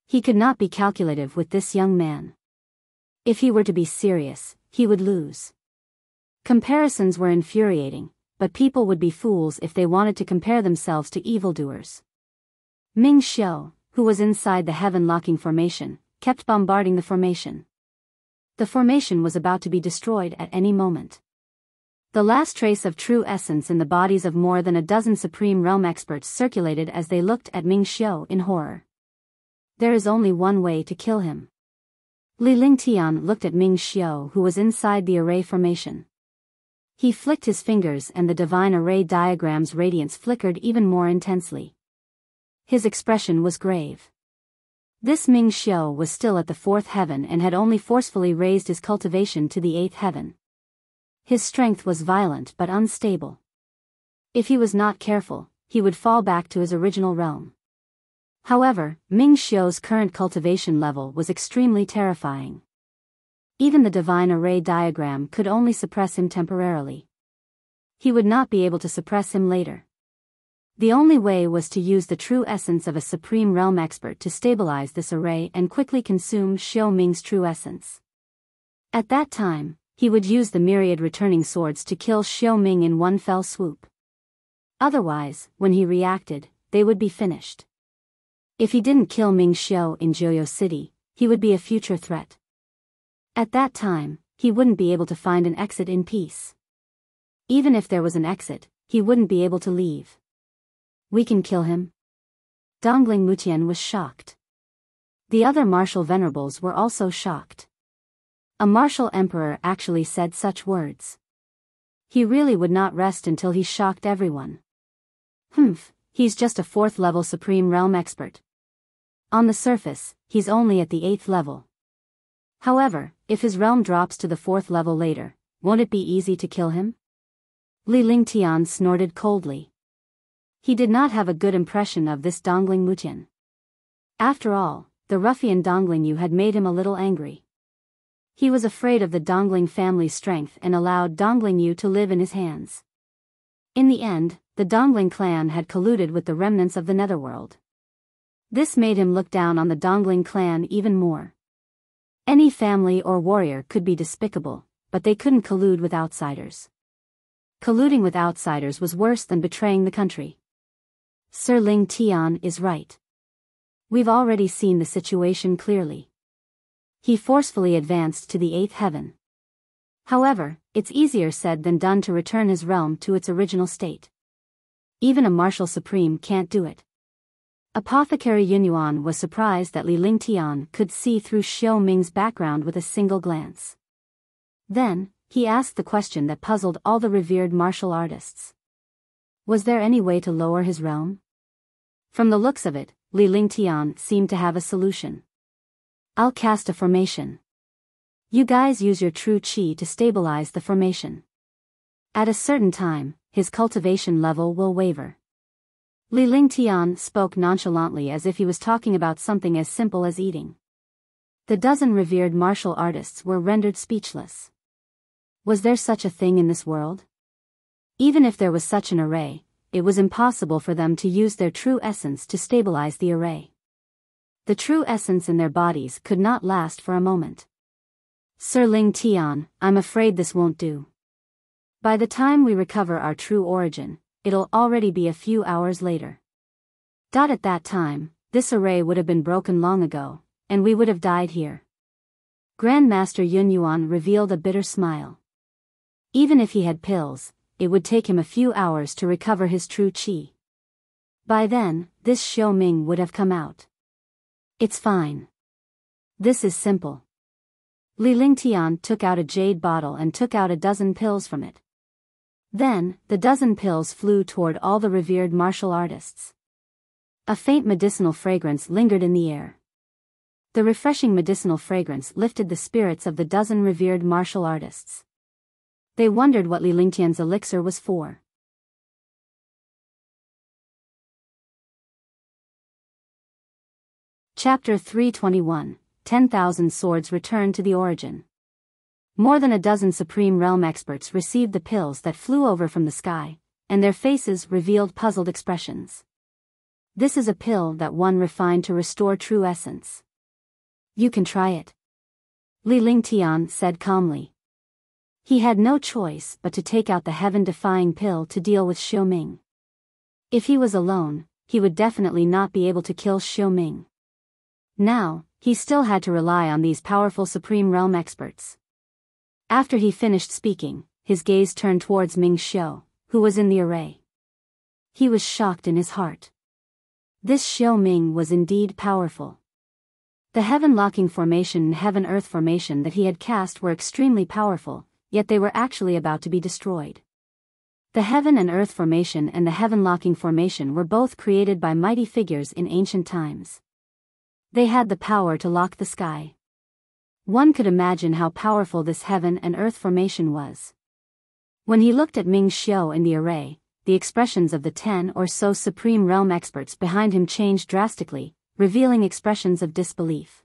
He could not be calculative with this young man. If he were to be serious, he would lose. Comparisons were infuriating, but people would be fools if they wanted to compare themselves to evildoers. Ming Xiao, who was inside the heaven-locking formation, kept bombarding the formation. The formation was about to be destroyed at any moment. The last trace of true essence in the bodies of more than a dozen Supreme Realm experts circulated as they looked at Ming Xiao in horror. There is only one way to kill him. Li Lingtian looked at Ming Xiao, who was inside the array formation. He flicked his fingers and the divine array diagram's radiance flickered even more intensely. His expression was grave. This Ming Xiao was still at the 4th heaven and had only forcefully raised his cultivation to the 8th heaven. His strength was violent but unstable. If he was not careful, he would fall back to his original realm. However, Ming Xiao's current cultivation level was extremely terrifying. Even the divine array diagram could only suppress him temporarily. He would not be able to suppress him later. The only way was to use the true essence of a Supreme Realm expert to stabilize this array and quickly consume Xiao Ming's true essence. At that time, he would use the myriad returning swords to kill Xiao Ming in one fell swoop. Otherwise, when he reacted, they would be finished. If he didn't kill Ming Xiao in Joyo City, he would be a future threat. At that time, he wouldn't be able to find an exit in peace. Even if there was an exit, he wouldn't be able to leave. We can kill him? Dongling Mutian was shocked. The other martial venerables were also shocked. A martial emperor actually said such words. He really would not rest until he shocked everyone. He's just a 4th level Supreme Realm expert. On the surface, he's only at the 8th level. However, if his realm drops to the 4th level later, won't it be easy to kill him? Li Lingtian snorted coldly. He did not have a good impression of this Dongling Mutian. After all, the ruffian Dongling Yu had made him a little angry. He was afraid of the Dongling family's strength and allowed Dongling Yu to live in his hands. In the end, the Dongling clan had colluded with the remnants of the Netherworld. This made him look down on the Dongling clan even more. Any family or warrior could be despicable, but they couldn't collude with outsiders. Colluding with outsiders was worse than betraying the country. Sir Ling Tian is right. We've already seen the situation clearly. He forcefully advanced to the 8th heaven. However, it's easier said than done to return his realm to its original state. Even a martial supreme can't do it. Apothecary Yunyuan was surprised that Li Lingtian could see through Xiao Ming's background with a single glance. Then, he asked the question that puzzled all the revered martial artists. Was there any way to lower his realm? From the looks of it, Li Lingtian seemed to have a solution. I'll cast a formation. You guys use your true qi to stabilize the formation. At a certain time, his cultivation level will waver. Li Lingtian spoke nonchalantly as if he was talking about something as simple as eating. The dozen revered martial artists were rendered speechless. Was there such a thing in this world? Even if there was such an array, it was impossible for them to use their true essence to stabilize the array. The true essence in their bodies could not last for a moment. Sir Lingtian, I'm afraid this won't do. By the time we recover our true origin, it'll already be a few hours later. At that time, this array would have been broken long ago, and we would have died here. Grandmaster Yunyuan revealed a bitter smile. Even if he had pills, it would take him a few hours to recover his true qi. By then, this Xiao Ming would have come out. It's fine. This is simple. Li Lingtian took out a jade bottle and took out a dozen pills from it. Then, the dozen pills flew toward all the revered martial artists. A faint medicinal fragrance lingered in the air. The refreshing medicinal fragrance lifted the spirits of the dozen revered martial artists. They wondered what Li Lingtian's elixir was for. Chapter 321, 10,000 Swords Return to the Origin. More than a dozen Supreme Realm experts received the pills that flew over from the sky, and their faces revealed puzzled expressions. This is a pill that one refined to restore true essence. You can try it. Li Lingtian said calmly. He had no choice but to take out the heaven-defying pill to deal with Xiao Ming. If he was alone, he would definitely not be able to kill Xiao Ming. Now, he still had to rely on these powerful Supreme Realm experts. After he finished speaking, his gaze turned towards Ming Xiao, who was in the array. He was shocked in his heart. This Xiao Ming was indeed powerful. The heaven-locking formation and heaven-earth formation that he had cast were extremely powerful, yet they were actually about to be destroyed. The heaven and earth formation and the heaven-locking formation were both created by mighty figures in ancient times. They had the power to lock the sky. One could imagine how powerful this heaven and earth formation was. When he looked at Ming Xiao in the array, the expressions of the 10 or so Supreme Realm experts behind him changed drastically, revealing expressions of disbelief.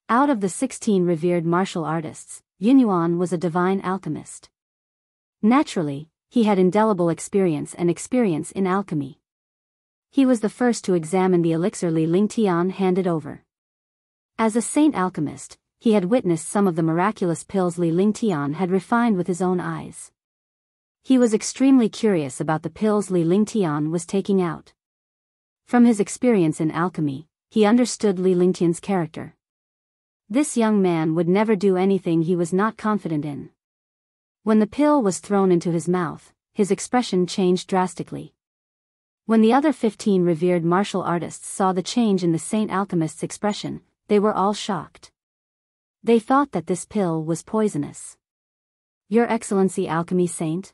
Out of the 16 revered martial artists, Yunyuan was a divine alchemist. Naturally, he had indelible experience in alchemy. He was the first to examine the elixir Li Lingtian handed over. As a saint alchemist, he had witnessed some of the miraculous pills Li Lingtian had refined with his own eyes. He was extremely curious about the pills Li Lingtian was taking out. From his experience in alchemy, he understood Li Lingtian's character. This young man would never do anything he was not confident in. When the pill was thrown into his mouth, his expression changed drastically. When the other 15 revered martial artists saw the change in the saint alchemist's expression, they were all shocked. They thought that this pill was poisonous. Your Excellency Alchemy Saint?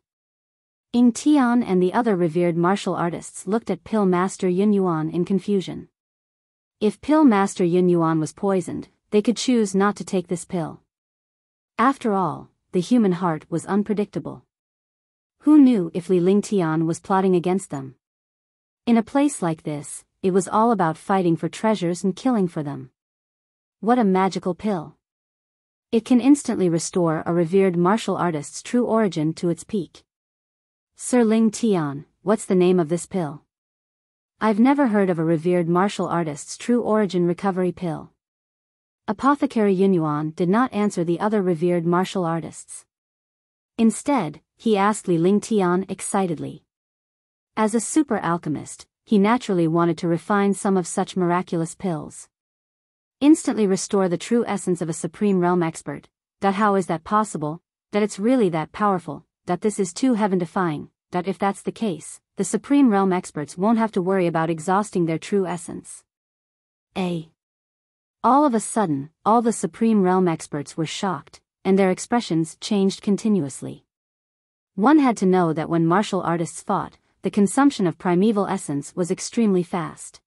Ying Tian and the other revered martial artists looked at Pill Master Yunyuan in confusion. If Pill Master Yunyuan was poisoned, they could choose not to take this pill. After all, the human heart was unpredictable. Who knew if Li Lingtian was plotting against them? In a place like this, it was all about fighting for treasures and killing for them. What a magical pill! It can instantly restore a revered martial artist's true origin to its peak. Sir Lingtian, what's the name of this pill? I've never heard of a revered martial artist's true origin recovery pill. Apothecary Yunyuan did not answer the other revered martial artists. Instead, he asked Li Lingtian excitedly. As a super alchemist, he naturally wanted to refine some of such miraculous pills. Instantly restore the true essence of a Supreme Realm expert. How is that possible? That it's really that powerful, that this is too heaven-defying, If that's the case, the Supreme Realm experts won't have to worry about exhausting their true essence. All of a sudden, all the Supreme Realm experts were shocked, and their expressions changed continuously. One had to know that when martial artists fought, the consumption of primeval essence was extremely fast.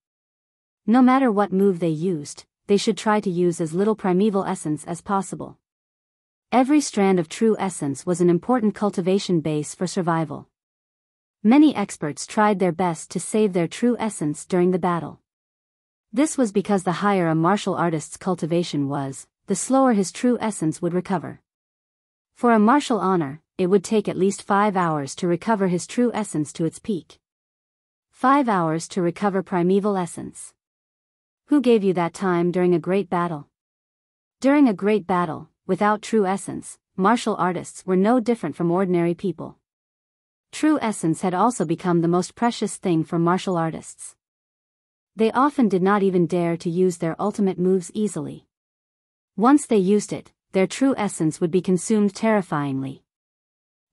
No matter what move they used, they should try to use as little primeval essence as possible. Every strand of true essence was an important cultivation base for survival. Many experts tried their best to save their true essence during the battle. This was because the higher a martial artist's cultivation was, the slower his true essence would recover. For a martial honor, it would take at least 5 hours to recover his true essence to its peak. 5 hours to recover primeval essence. Who gave you that time during a great battle? During a great battle, without true essence, martial artists were no different from ordinary people. True essence had also become the most precious thing for martial artists. They often did not even dare to use their ultimate moves easily. Once they used it, their true essence would be consumed terrifyingly.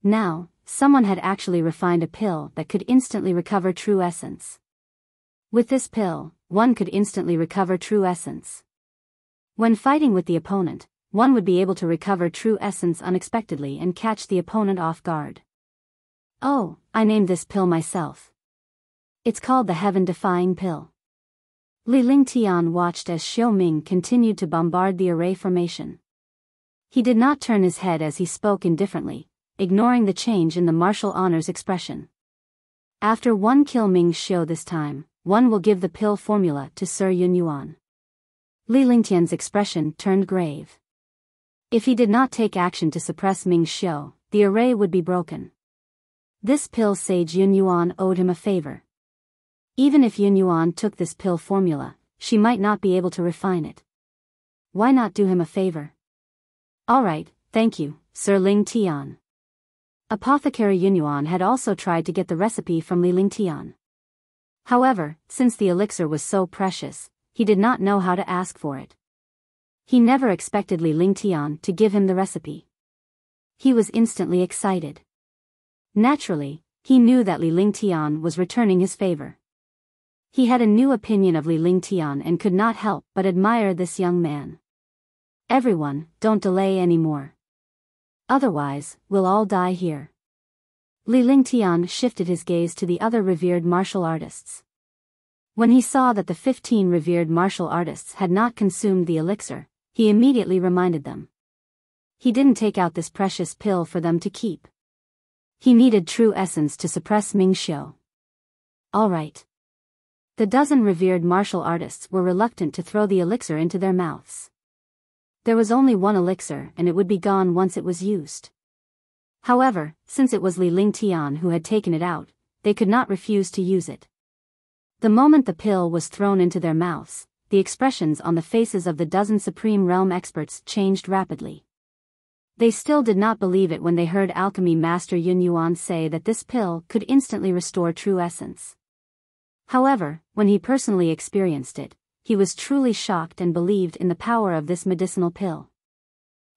Now, someone had actually refined a pill that could instantly recover true essence. With this pill, one could instantly recover true essence. When fighting with the opponent, one would be able to recover true essence unexpectedly and catch the opponent off guard. Oh, I named this pill myself. It's called the Heaven-Defying Pill. Li Lingtian watched as Xiao Ming continued to bombard the array formation. He did not turn his head as he spoke indifferently, ignoring the change in the martial honor's expression. After one kill Ming Xiao this time, one will give the pill formula to Sir Yun Yuan. Li Lingtian's expression turned grave. If he did not take action to suppress Ming Xiao, the array would be broken. This pill sage Yun Yuan owed him a favor. Even if Yun Yuan took this pill formula, she might not be able to refine it. Why not do him a favor? Alright, thank you, Sir Ling Tian. Apothecary Yun Yuan had also tried to get the recipe from Li Lingtian. However, since the elixir was so precious, he did not know how to ask for it. He never expected Li Lingtian to give him the recipe. He was instantly excited. Naturally, he knew that Li Lingtian was returning his favor. He had a new opinion of Li Lingtian and could not help but admire this young man. Everyone, don't delay anymore. Otherwise, we'll all die here. Li Lingtian shifted his gaze to the other revered martial artists. When he saw that the 15 revered martial artists had not consumed the elixir, he immediately reminded them. He didn't take out this precious pill for them to keep. He needed true essence to suppress Ming Xiao. Alright. The dozen revered martial artists were reluctant to throw the elixir into their mouths. There was only one elixir and it would be gone once it was used. However, since it was Li Lingtian who had taken it out, they could not refuse to use it. The moment the pill was thrown into their mouths, the expressions on the faces of the dozen Supreme Realm experts changed rapidly. They still did not believe it when they heard Alchemy Master Yun Yuan say that this pill could instantly restore true essence. However, when he personally experienced it, he was truly shocked and believed in the power of this medicinal pill.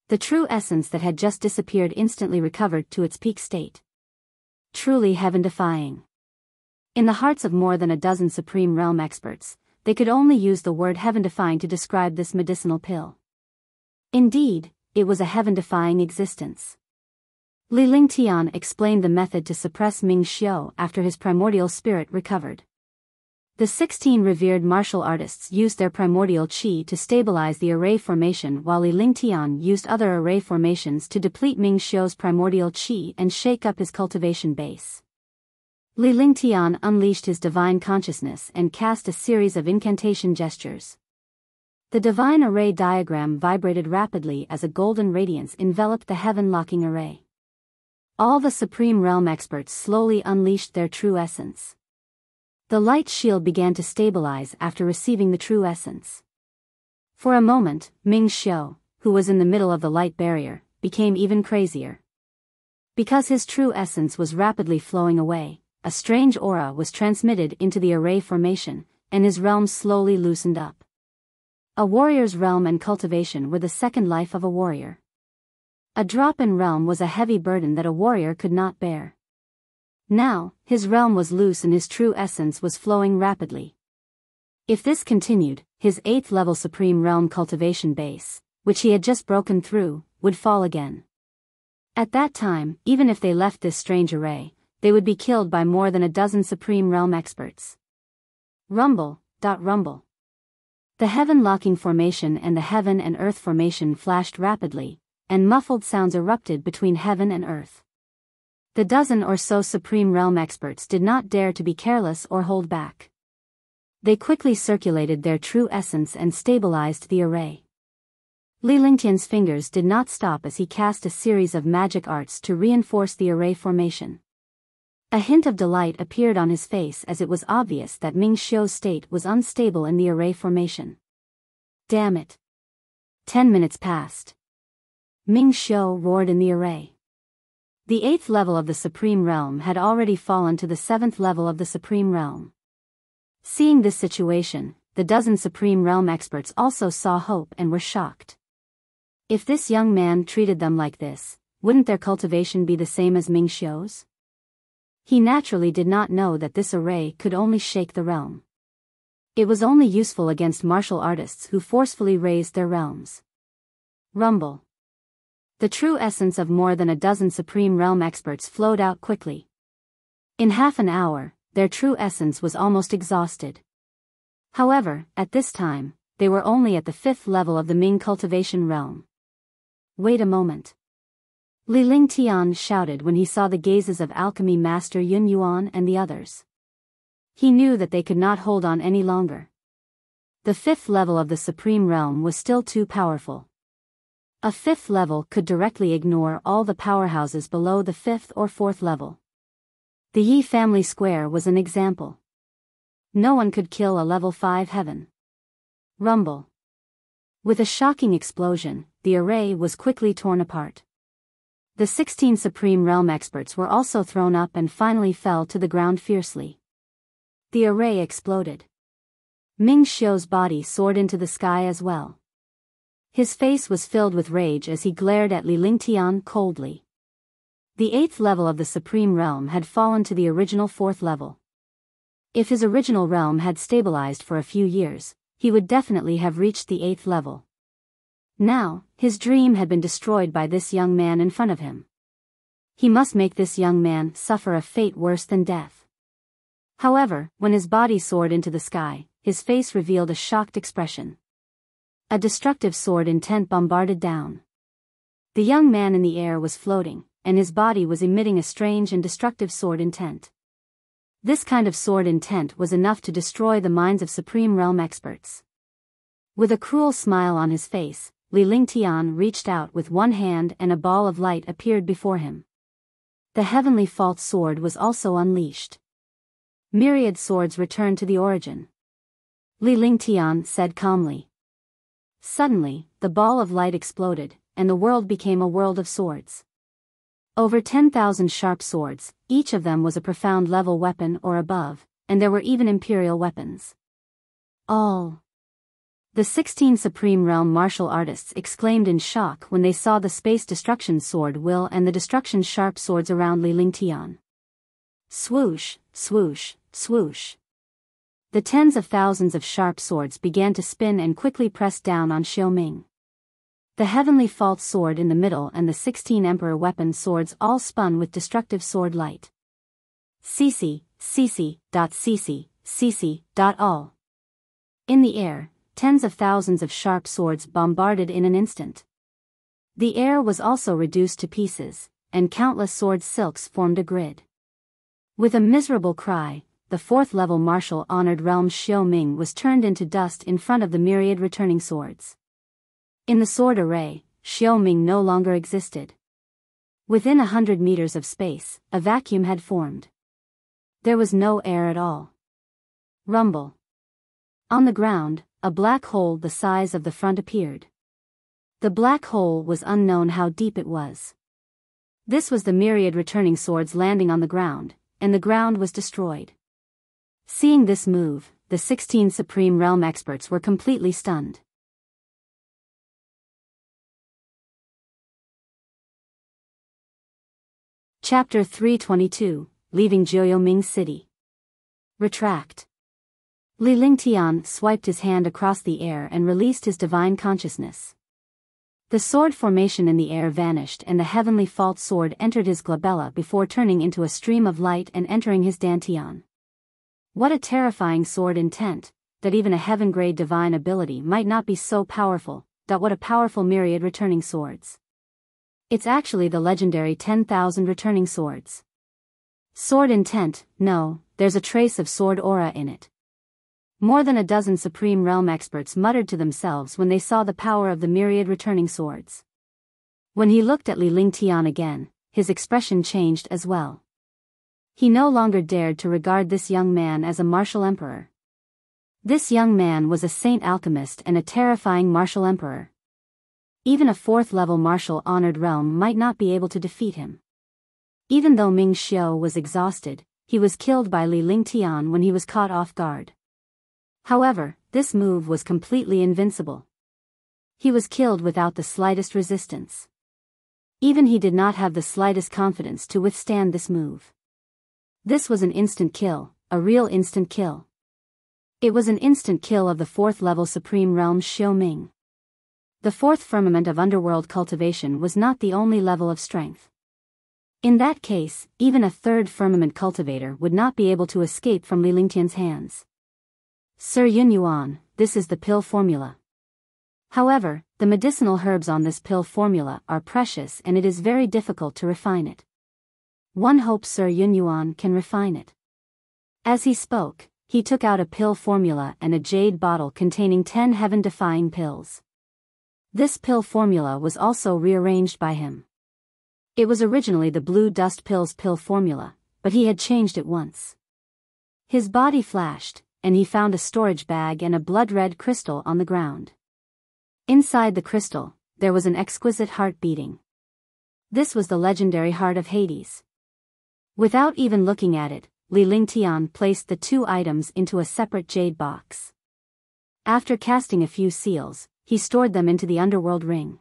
The true essence that had just disappeared instantly recovered to its peak state. Truly heaven-defying. In the hearts of more than a dozen Supreme Realm experts, they could only use the word heaven-defying to describe this medicinal pill. Indeed, it was a heaven-defying existence. Li Lingtian explained the method to suppress Ming Xiao after his primordial spirit recovered. The 16 revered martial artists used their primordial qi to stabilize the array formation while Li Lingtian used other array formations to deplete Ming Xiao's primordial qi and shake up his cultivation base. Li Lingtian unleashed his divine consciousness and cast a series of incantation gestures. The divine array diagram vibrated rapidly as a golden radiance enveloped the heaven-locking array. All the Supreme Realm experts slowly unleashed their true essence. The light shield began to stabilize after receiving the true essence. For a moment, Ming Xiao, who was in the middle of the light barrier, became even crazier. Because his true essence was rapidly flowing away, a strange aura was transmitted into the array formation, and his realm slowly loosened up. A warrior's realm and cultivation were the second life of a warrior. A drop in realm was a heavy burden that a warrior could not bear. Now, his realm was loose and his true essence was flowing rapidly. If this continued, his 8th level Supreme Realm cultivation base, which he had just broken through, would fall again. At that time, even if they left this strange array, they would be killed by more than a dozen Supreme Realm experts. Rumble. Rumble. The heaven-locking formation and the heaven and earth formation flashed rapidly, and muffled sounds erupted between heaven and earth. The dozen or so Supreme Realm experts did not dare to be careless or hold back. They quickly circulated their true essence and stabilized the array. Li Lingtian's fingers did not stop as he cast a series of magic arts to reinforce the array formation. A hint of delight appeared on his face as it was obvious that Ming Xiu's state was unstable in the array formation. Damn it. 10 minutes passed. Ming Xiu roared in the array. The 8th level of the Supreme Realm had already fallen to the 7th level of the Supreme Realm. Seeing this situation, the dozen Supreme Realm experts also saw hope and were shocked. If this young man treated them like this, wouldn't their cultivation be the same as Ming Xiu's? He naturally did not know that this array could only shake the realm. It was only useful against martial artists who forcefully raised their realms. Rumble. The true essence of more than a dozen Supreme Realm experts flowed out quickly. In half an hour, their true essence was almost exhausted. However, at this time, they were only at the 5th level of the Ming cultivation realm. Wait a moment. Li Lingtian shouted when he saw the gazes of alchemy master Yun Yuan and the others. He knew that they could not hold on any longer. The 5th level of the Supreme Realm was still too powerful. A 5th level could directly ignore all the powerhouses below the 5th or 4th level. The Yi family square was an example. No one could kill a level 5 heaven. Rumble. With a shocking explosion, the array was quickly torn apart. The 16 Supreme Realm experts were also thrown up and finally fell to the ground fiercely. The array exploded. Ming Xiu's body soared into the sky as well. His face was filled with rage as he glared at Li Lingtian coldly. The 8th level of the Supreme Realm had fallen to the original 4th level. If his original realm had stabilized for a few years, he would definitely have reached the 8th level. Now, his dream had been destroyed by this young man in front of him. He must make this young man suffer a fate worse than death. However, when his body soared into the sky, his face revealed a shocked expression. A destructive sword intent bombarded down. The young man in the air was floating, and his body was emitting a strange and destructive sword intent. This kind of sword intent was enough to destroy the minds of Supreme Realm experts. With a cruel smile on his face, Li Lingtian reached out with one hand and a ball of light appeared before him. The heavenly fault sword was also unleashed. Myriad swords returned to the origin. Li Lingtian said calmly. Suddenly, the ball of light exploded, and the world became a world of swords. Over 10,000 sharp swords, each of them was a profound level weapon or above, and there were even imperial weapons. All. The 16 Supreme Realm martial artists exclaimed in shock when they saw the Space Destruction Sword Will and the Destruction Sharp Swords around Li Lingtian. Swoosh, swoosh, swoosh. The tens of thousands of sharp swords began to spin and quickly press down on Xiaoming. The heavenly fault sword in the middle and the 16 emperor weapon swords all spun with destructive sword light. Cc. All. In the air, tens of thousands of sharp swords bombarded in an instant. The air was also reduced to pieces, and countless sword silks formed a grid. With a miserable cry, the 4th level martial honored realm Xiaoming was turned into dust in front of the myriad returning swords. In the sword array, Xiaoming no longer existed. Within 100 meters of space, a vacuum had formed. There was no air at all. Rumble. On the ground, a black hole the size of the front appeared. The black hole was unknown how deep it was. This was the myriad returning swords landing on the ground, and the ground was destroyed. Seeing this move, the 16 Supreme Realm experts were completely stunned. Chapter 322, leaving Jiuyoming City. Retract. Li Lingtian swiped his hand across the air and released his divine consciousness. The sword formation in the air vanished and the heavenly fault sword entered his glabella before turning into a stream of light and entering his dantian. What a terrifying sword intent, that even a heaven-grade divine ability might not be so powerful. What a powerful myriad returning swords. It's actually the legendary 10,000 returning swords. Sword intent, no, there's a trace of sword aura in it. More than a dozen Supreme Realm experts muttered to themselves when they saw the power of the myriad returning swords. When he looked at Li Lingtian again, his expression changed as well. He no longer dared to regard this young man as a martial emperor. This young man was a saint alchemist and a terrifying martial emperor. Even a 4th-level martial honored realm might not be able to defeat him. Even though Ming Xiao was exhausted, he was killed by Li Lingtian when he was caught off guard. However, this move was completely invincible. He was killed without the slightest resistance. Even he did not have the slightest confidence to withstand this move. This was an instant kill, a real instant kill. It was an instant kill of the 4th-level Supreme Realm Xiaoming. The 4th firmament of underworld cultivation was not the only level of strength. In that case, even a 3rd firmament cultivator would not be able to escape from Li Lingtian's hands. Sir Yunyuan, this is the pill formula. However, the medicinal herbs on this pill formula are precious and it is very difficult to refine it. One hopes Sir Yunyuan can refine it. As he spoke, he took out a pill formula and a jade bottle containing 10 heaven-defying pills. This pill formula was also rearranged by him. It was originally the blue dust pills pill formula, but he had changed it once. His body flashed, and he found a storage bag and a blood-red crystal on the ground. Inside the crystal, there was an exquisite heart beating. This was the legendary heart of Hades. Without even looking at it, Li Lingtian placed the 2 items into a separate jade box. After casting a few seals, he stored them into the underworld ring.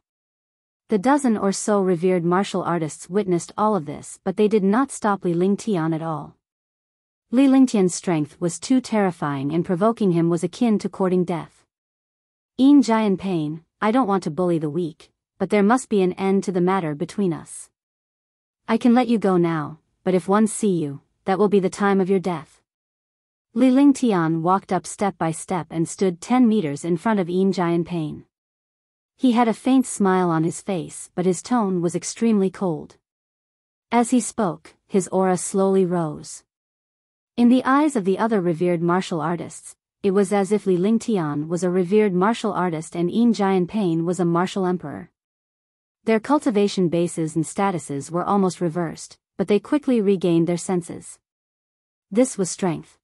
The dozen or so revered martial artists witnessed all of this, but they did not stop Li Lingtian at all. Li Lingtian's strength was too terrifying and provoking him was akin to courting death. In Jian Pain, I don't want to bully the weak, but there must be an end to the matter between us. I can let you go now, but if one see you, that will be the time of your death. Li Lingtian walked up step by step and stood 10 meters in front of Yin Jian Pain. He had a faint smile on his face, but his tone was extremely cold. As he spoke, his aura slowly rose. In the eyes of the other revered martial artists, it was as if Li Lingtian was a revered martial artist and Yin Jian Pain was a martial emperor. Their cultivation bases and statuses were almost reversed, but they quickly regained their senses. This was strength.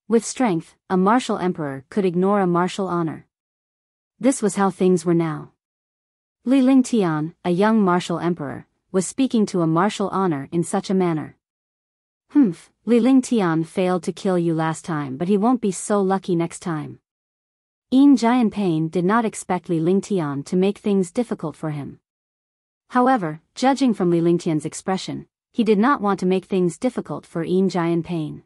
With strength, a martial emperor could ignore a martial honor. This was how things were now. Li Lingtian, a young martial emperor, was speaking to a martial honor in such a manner. Li Lingtian failed to kill you last time, but he won't be so lucky next time. Yin Jian Pain did not expect Li Lingtian to make things difficult for him. However, judging from Li Lingtian's expression, he did not want to make things difficult for Yin Jian Pain.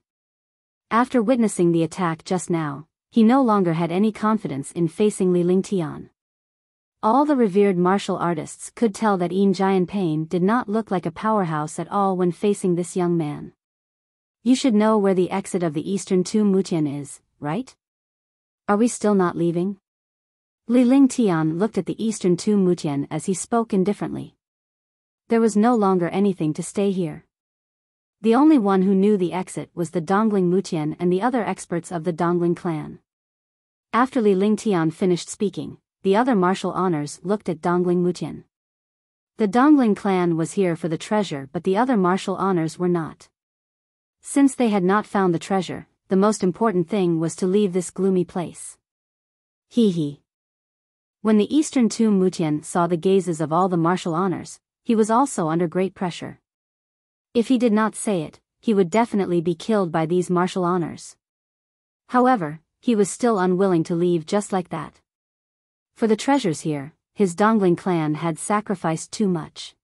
After witnessing the attack just now, he no longer had any confidence in facing Li Lingtian. All the revered martial artists could tell that Yin Jian Pain did not look like a powerhouse at all when facing this young man. You should know where the exit of the Eastern Tomb Mutian is, right? Are we still not leaving? Li Lingtian looked at the Eastern Tomb Mutian as he spoke indifferently. There was no longer anything to stay here. The only one who knew the exit was the Dongling Mutian and the other experts of the Dongling clan. After Li Lingtian finished speaking, the other martial honors looked at Dongling Mutian. The Dongling clan was here for the treasure, but the other martial honors were not. Since they had not found the treasure, the most important thing was to leave this gloomy place. He. When the Eastern Tomb Mutian saw the gazes of all the martial honors, he was also under great pressure. If he did not say it, he would definitely be killed by these martial honors. However, he was still unwilling to leave just like that. For the treasures here, his Dongling clan had sacrificed too much.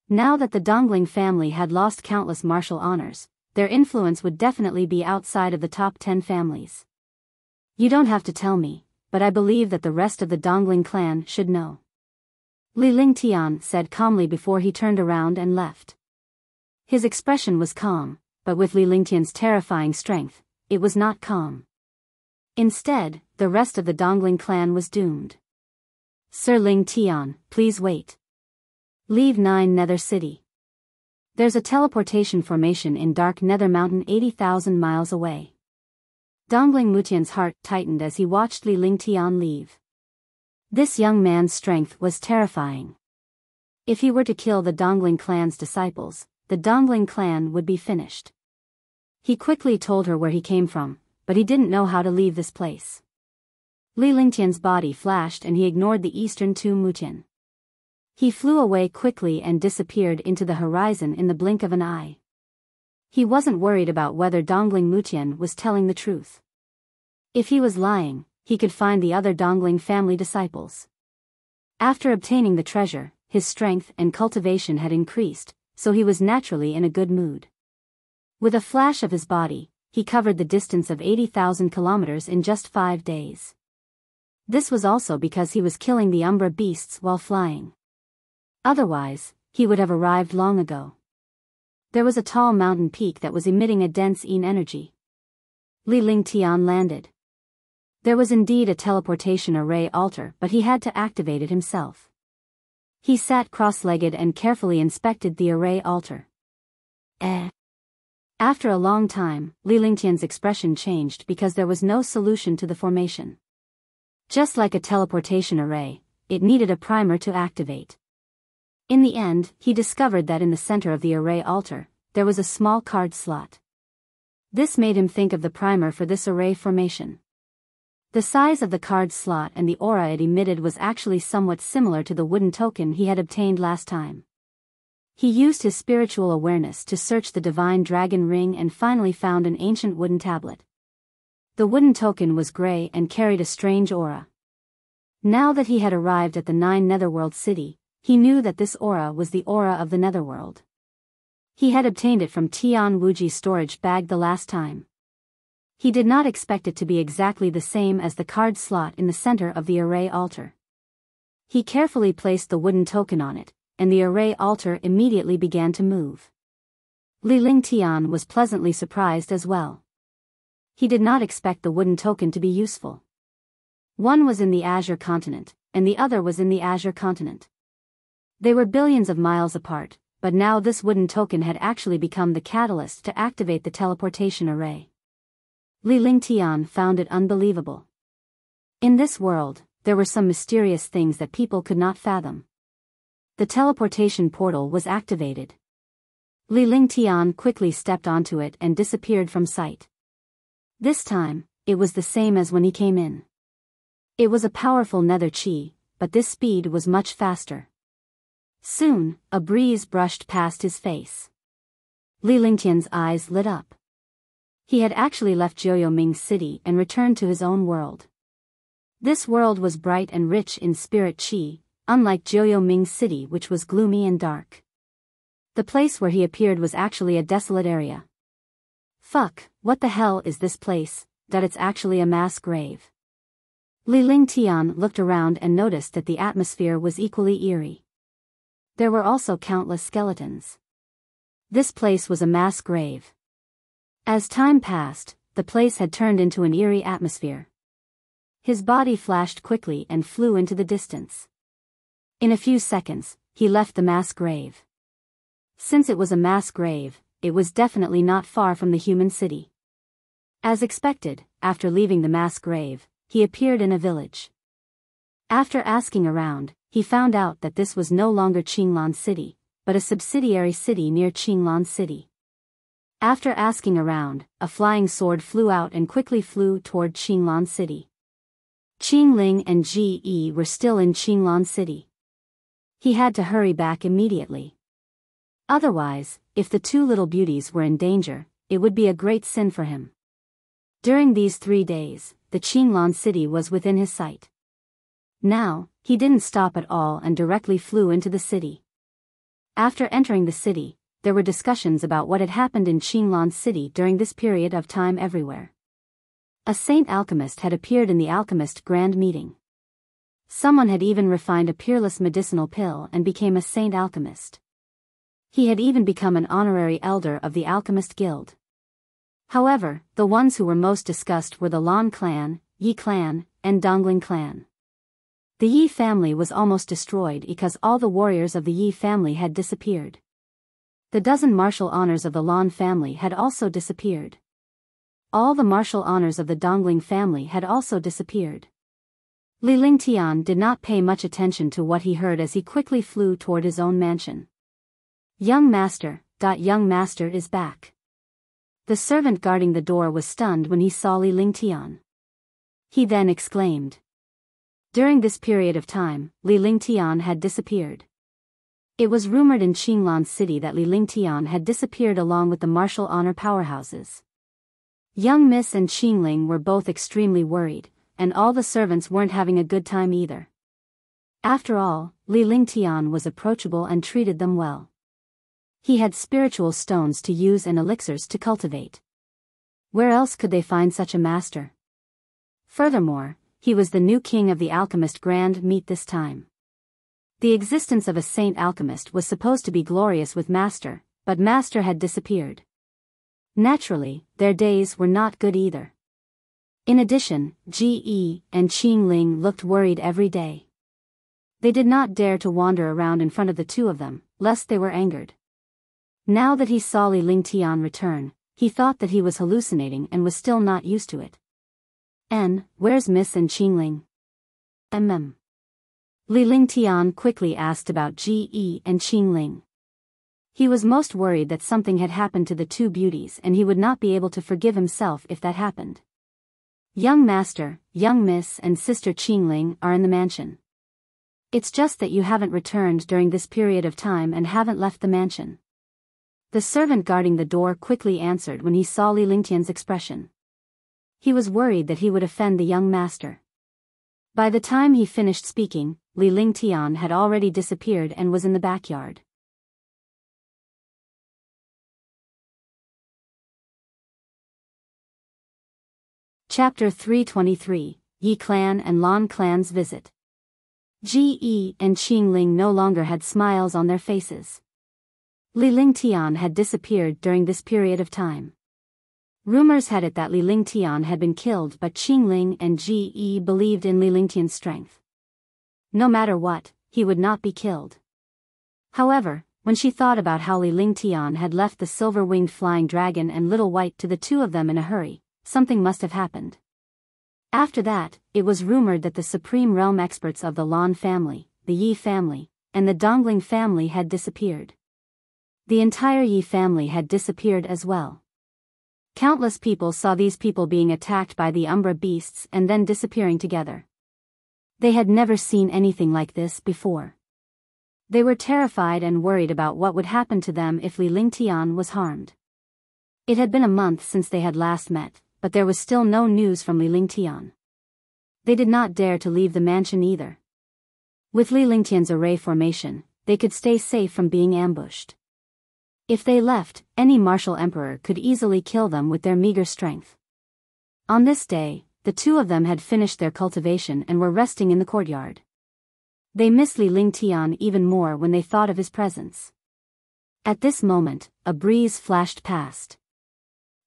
Now that the Dongling family had lost countless martial honors, their influence would definitely be outside of the top 10 families. You don't have to tell me, but I believe that the rest of the Dongling clan should know. Li Lingtian said calmly before he turned around and left. His expression was calm, but with Li Lingtian's terrifying strength, it was not calm. Instead, the rest of the Dongling clan was doomed. Sir Ling Tian, please wait. Leave 9 Nether City. There's a teleportation formation in Dark Nether Mountain 80,000 miles away. Dongling Mutian's heart tightened as he watched Li Lingtian leave. This young man's strength was terrifying. If he were to kill the Dongling clan's disciples, the Dongling clan would be finished. He quickly told her where he came from, but he didn't know how to leave this place. Li Lingtian's body flashed and he ignored the Eastern Tomb Mutian. He flew away quickly and disappeared into the horizon in the blink of an eye. He wasn't worried about whether Dongling Mutian was telling the truth. If he was lying, he could find the other Dongling family disciples. After obtaining the treasure, his strength and cultivation had increased, so he was naturally in a good mood. With a flash of his body, he covered the distance of 80,000 kilometers in just 5 days. This was also because he was killing the Umbra beasts while flying. Otherwise, he would have arrived long ago. There was a tall mountain peak that was emitting a dense Yin energy. Li Lingtian landed. There was indeed a teleportation array altar, but he had to activate it himself. He sat cross-legged and carefully inspected the array altar. After a long time, Li Lingtian's expression changed because there was no solution to the formation. Just like a teleportation array, it needed a primer to activate. In the end, he discovered that in the center of the array altar, there was a small card slot. This made him think of the primer for this array formation. The size of the card slot and the aura it emitted was actually somewhat similar to the wooden token he had obtained last time. He used his spiritual awareness to search the divine dragon ring and finally found an ancient wooden tablet. The wooden token was gray and carried a strange aura. Now that he had arrived at the 9 Netherworld city, he knew that this aura was the aura of the Netherworld. He had obtained it from Tian Wuji's storage bag the last time. He did not expect it to be exactly the same as the card slot in the center of the array altar. He carefully placed the wooden token on it, and the array altar immediately began to move. Li Lingtian was pleasantly surprised as well. He did not expect the wooden token to be useful. One was in the Azure continent, and the other was in the Azure continent. They were billions of miles apart, but now this wooden token had actually become the catalyst to activate the teleportation array. Li Lingtian found it unbelievable. In this world, there were some mysterious things that people could not fathom. The teleportation portal was activated. Li Lingtian quickly stepped onto it and disappeared from sight. This time, it was the same as when he came in. It was a powerful nether chi, but this speed was much faster. Soon, a breeze brushed past his face. Li Lingtian's eyes lit up. He had actually left Jiuyou Ming's city and returned to his own world. This world was bright and rich in spirit chi, unlike Jiuyou Ming's city which was gloomy and dark. The place where he appeared was actually a desolate area. Fuck, what the hell is this place, that it's actually a mass grave? Li Lingtian looked around and noticed that the atmosphere was equally eerie. There were also countless skeletons. This place was a mass grave. As time passed, the place had turned into an eerie atmosphere. His body flashed quickly and flew into the distance. In a few seconds, he left the mass grave. Since it was a mass grave, it was definitely not far from the human city. As expected, after leaving the mass grave, he appeared in a village. After asking around, he found out that this was no longer Qinglan City, but a subsidiary city near Qinglan City. After asking around, a flying sword flew out and quickly flew toward Qinglan City. Qingling and Ji were still in Qinglan City. He had to hurry back immediately. Otherwise, if the two little beauties were in danger, it would be a great sin for him. During these 3 days, the Qinglan City was within his sight. Now, he didn't stop at all and directly flew into the city. After entering the city, there were discussions about what had happened in Qinglan City during this period of time everywhere. A saint alchemist had appeared in the alchemist grand meeting. Someone had even refined a peerless medicinal pill and became a saint alchemist. He had even become an honorary elder of the Alchemist Guild. However, the ones who were most discussed were the Lan clan, Yi clan, and Dongling clan. The Yi family was almost destroyed because all the warriors of the Yi family had disappeared. The dozen martial honors of the Lan family had also disappeared. All the martial honors of the Dongling family had also disappeared. Li Lingtian did not pay much attention to what he heard as he quickly flew toward his own mansion. Young master is back. The servant guarding the door was stunned when he saw Li Lingtian. He then exclaimed. During this period of time, Li Lingtian had disappeared. It was rumored in Qinglan City that Li Lingtian had disappeared along with the martial honor powerhouses. Young Miss and Qingling were both extremely worried, and all the servants weren't having a good time either. After all, Li Lingtian was approachable and treated them well. He had spiritual stones to use and elixirs to cultivate. Where else could they find such a master? Furthermore, he was the new king of the alchemist grand meet this time. The existence of a saint alchemist was supposed to be glorious with master, but master had disappeared. Naturally, their days were not good either. In addition, Ji and Qingling looked worried every day. They did not dare to wander around in front of the two of them, lest they were angered. Now that he saw Li Lingtian return, he thought that he was hallucinating and was still not used to it. Where's Miss and Qingling? Li Lingtian quickly asked about Ji and Qingling. He was most worried that something had happened to the two beauties and he would not be able to forgive himself if that happened. Young master, young miss and sister Qingling are in the mansion. It's just that you haven't returned during this period of time and haven't left the mansion. The servant guarding the door quickly answered when he saw Li Lingtian's expression. He was worried that he would offend the young master. By the time he finished speaking, Li Lingtian had already disappeared and was in the backyard. Chapter 323, Yi Clan and Lan Clan's Visit. Ji and Qingling no longer had smiles on their faces. Li Lingtian had disappeared during this period of time. Rumors had it that Li Lingtian had been killed, but Qingling and Ji believed in Li Lingtian's strength. No matter what, he would not be killed. However, when she thought about how Li Lingtian had left the silver-winged flying dragon and Little White to the two of them in a hurry, something must have happened. After that, it was rumored that the supreme realm experts of the Lan family, the Yi family, and the Dongling family had disappeared. The entire Yi family had disappeared as well. Countless people saw these people being attacked by the Umbra beasts and then disappearing together. They had never seen anything like this before. They were terrified and worried about what would happen to them if Li Lingtian was harmed. It had been a month since they had last met, but there was still no news from Li Lingtian. They did not dare to leave the mansion either. With Li Lingtian's array formation, they could stay safe from being ambushed. If they left, any martial emperor could easily kill them with their meager strength. On this day, the two of them had finished their cultivation and were resting in the courtyard. They missed Li Lingtian even more when they thought of his presence. At this moment, a breeze flashed past.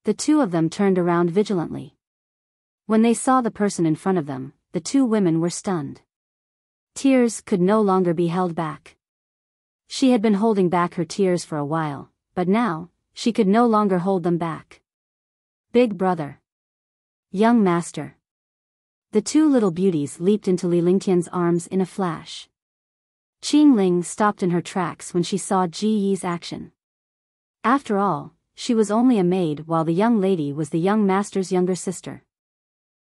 The two of them turned around vigilantly. When they saw the person in front of them, the two women were stunned. Tears could no longer be held back. She had been holding back her tears for a while, but now, she could no longer hold them back. Big brother. Young master. The two little beauties leaped into Li Lingtian's arms in a flash. Qingling stopped in her tracks when she saw Ji Yi's action. After all, she was only a maid while the young lady was the young master's younger sister.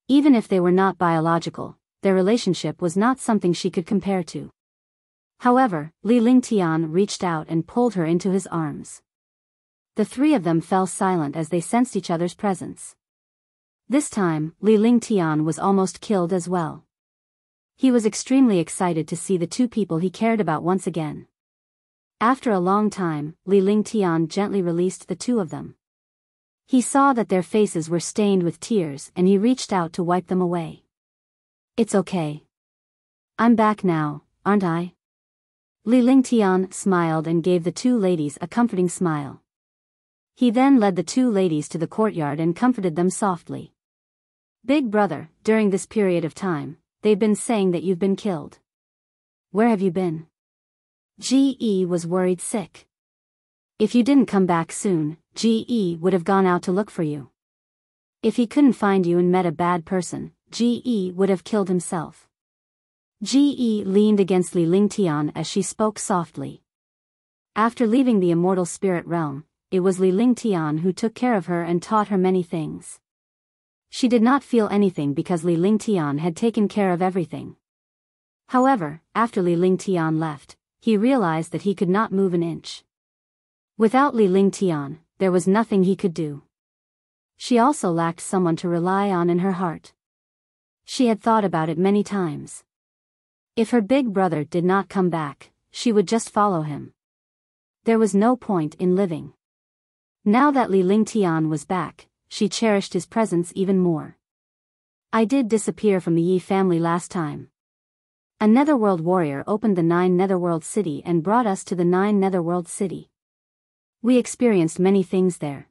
Even if they were not biological, their relationship was not something she could compare to. However, Li Lingtian reached out and pulled her into his arms. The three of them fell silent as they sensed each other's presence. This time, Li Lingtian was almost killed as well. He was extremely excited to see the two people he cared about once again. After a long time, Li Lingtian gently released the two of them. He saw that their faces were stained with tears and he reached out to wipe them away. It's okay. I'm back now, aren't I? Li Lingtian smiled and gave the two ladies a comforting smile. He then led the two ladies to the courtyard and comforted them softly. Big brother, during this period of time, they've been saying that you've been killed. Where have you been? GE was worried sick. If you didn't come back soon, GE would have gone out to look for you. If he couldn't find you and met a bad person, GE would have killed himself. GE leaned against Li Lingtian as she spoke softly. After leaving the immortal spirit realm, it was Li Lingtian who took care of her and taught her many things. She did not feel anything because Li Lingtian had taken care of everything. However, after Li Lingtian left, he realized that he could not move an inch. Without Li Lingtian, there was nothing he could do. She also lacked someone to rely on in her heart. She had thought about it many times. If her big brother did not come back, she would just follow him. There was no point in living. Now that Li Lingtian was back, she cherished his presence even more. I did disappear from the Yi family last time. A Netherworld warrior opened the 9 Netherworld city and brought us to the 9 Netherworld city. We experienced many things there.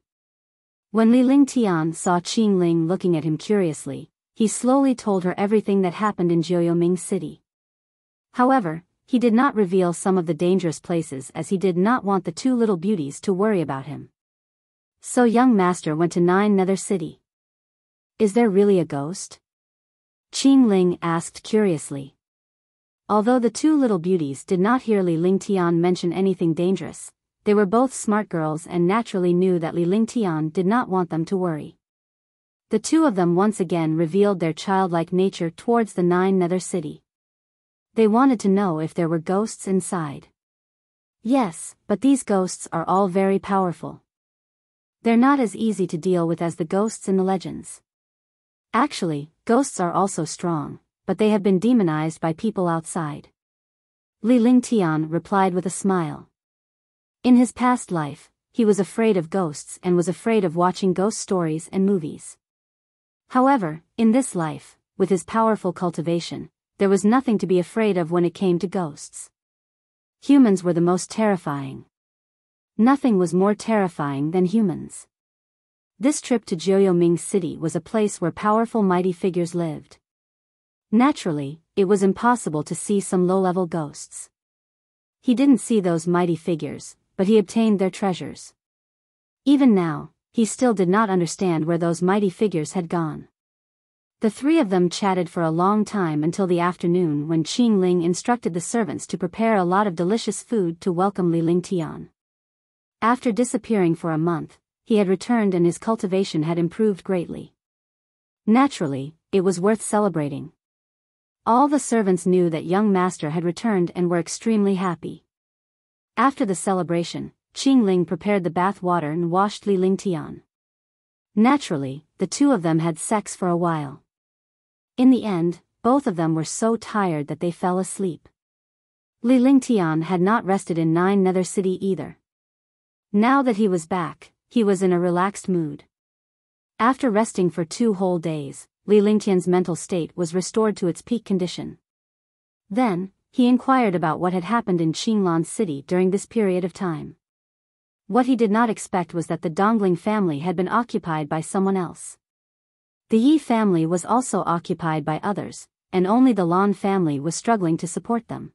When Li Lingtian saw Qingling looking at him curiously, he slowly told her everything that happened in Jiuyoming city. However, he did not reveal some of the dangerous places as he did not want the two little beauties to worry about him. So young master went to 9 Nether city. Is there really a ghost? Qingling asked curiously. Although the two little beauties did not hear Li Lingtian mention anything dangerous, they were both smart girls and naturally knew that Li Lingtian did not want them to worry. The two of them once again revealed their childlike nature towards the 9 Nether city. They wanted to know if there were ghosts inside. Yes, but these ghosts are all very powerful. They're not as easy to deal with as the ghosts in the legends. Actually, ghosts are also strong, but they have been demonized by people outside. Li Lingtian replied with a smile. In his past life, he was afraid of ghosts and was afraid of watching ghost stories and movies. However, in this life, with his powerful cultivation, there was nothing to be afraid of when it came to ghosts. Humans were the most terrifying. Nothing was more terrifying than humans. This trip to Jiuyoming City was a place where powerful mighty figures lived. Naturally, it was impossible to see some low-level ghosts. He didn't see those mighty figures, but he obtained their treasures. Even now, he still did not understand where those mighty figures had gone. The three of them chatted for a long time until the afternoon when Qingling instructed the servants to prepare a lot of delicious food to welcome Li Lingtian. After disappearing for a month, he had returned and his cultivation had improved greatly. Naturally, it was worth celebrating. All the servants knew that young master had returned and were extremely happy. After the celebration, Qingling prepared the bath water and washed Li Lingtian. Naturally, the two of them had sex for a while. In the end, both of them were so tired that they fell asleep. Li Lingtian had not rested in 9 Nether City either. Now that he was back, he was in a relaxed mood. After resting for 2 whole days, Li Lingtian's mental state was restored to its peak condition. Then, he inquired about what had happened in Qinglan City during this period of time. What he did not expect was that the Dongling family had been occupied by someone else. The Yi family was also occupied by others, and only the Lan family was struggling to support them.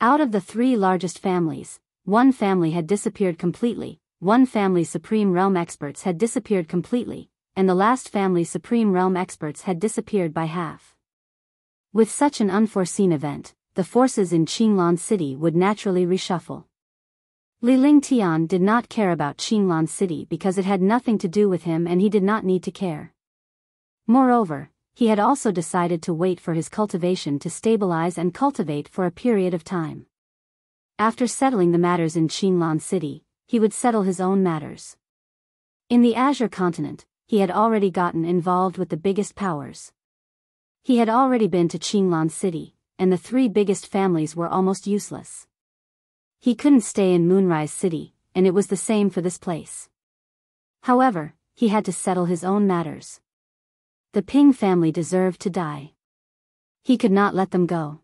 Out of the 3 largest families, 1 family had disappeared completely, 1 family's Supreme Realm experts had disappeared completely, and the last family's Supreme Realm experts had disappeared by half. With such an unforeseen event, the forces in Qinglan City would naturally reshuffle. Li Lingtian did not care about Qinglan City because it had nothing to do with him and he did not need to care. Moreover, he had also decided to wait for his cultivation to stabilize and cultivate for a period of time. After settling the matters in Qinglan City, he would settle his own matters. In the Azure continent, he had already gotten involved with the biggest powers. He had already been to Qinglan City, and the 3 biggest families were almost useless. He couldn't stay in Moonrise City, and it was the same for this place. However, he had to settle his own matters. The Ping family deserved to die. He could not let them go.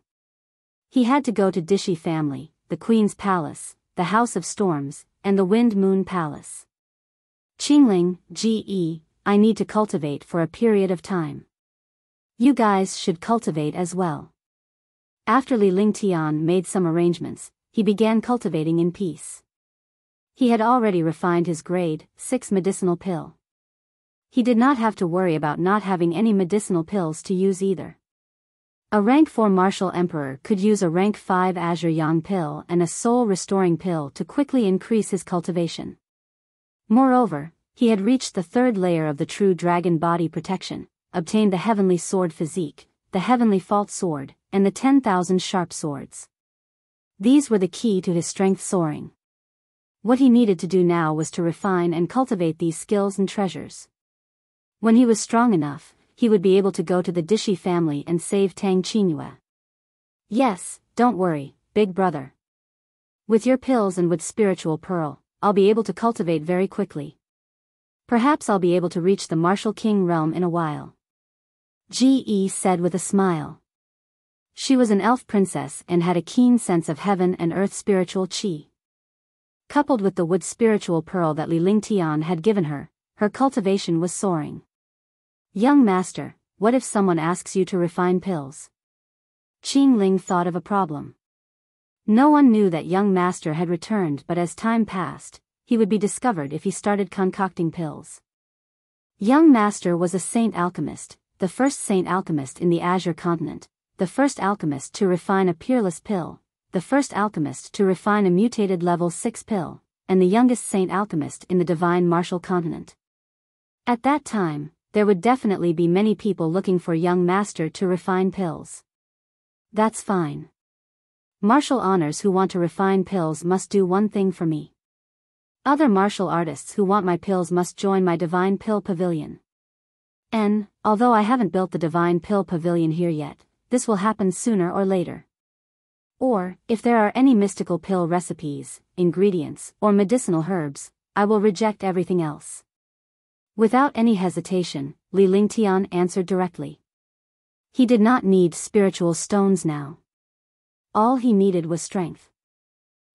He had to go to Dishi family, the Queen's Palace, the House of Storms, and the Wind Moon Palace. Qingling, Ge, I need to cultivate for a period of time. You guys should cultivate as well. After Li Lingtian made some arrangements, he began cultivating in peace. He had already refined his grade 6 medicinal pill. He did not have to worry about not having any medicinal pills to use either. A rank 4 martial emperor could use a rank 5 Azure Yang pill and a soul restoring pill to quickly increase his cultivation. Moreover, he had reached the 3rd layer of the true dragon body protection, obtained the heavenly sword physique, the heavenly fault sword, and the 10,000 sharp swords. These were the key to his strength soaring. What he needed to do now was to refine and cultivate these skills and treasures. When he was strong enough, he would be able to go to the Dishi family and save Tang Qingyue. Yes, don't worry, big brother. With your pills and with spiritual pearl, I'll be able to cultivate very quickly. Perhaps I'll be able to reach the Martial King realm in a while. Ge said with a smile. She was an elf princess and had a keen sense of heaven and earth spiritual qi. Coupled with the wood spiritual pearl that Li Lingtian had given her, her cultivation was soaring. Young master, what if someone asks you to refine pills? Qingling thought of a problem. No one knew that young master had returned, but as time passed, he would be discovered if he started concocting pills. Young master was a saint alchemist, the first saint alchemist in the Azure continent, the first alchemist to refine a peerless pill, the first alchemist to refine a mutated level 6 pill, and the youngest saint alchemist in the divine martial continent. At that time, there would definitely be many people looking for young master to refine pills. That's fine. Martial honors who want to refine pills must do one thing for me. Other martial artists who want my pills must join my divine pill pavilion. Although I haven't built the divine pill pavilion here yet, this will happen sooner or later. Or, if there are any mystical pill recipes, ingredients, or medicinal herbs, I will reject everything else. Without any hesitation, Li Lingtian answered directly. He did not need spiritual stones now. All he needed was strength.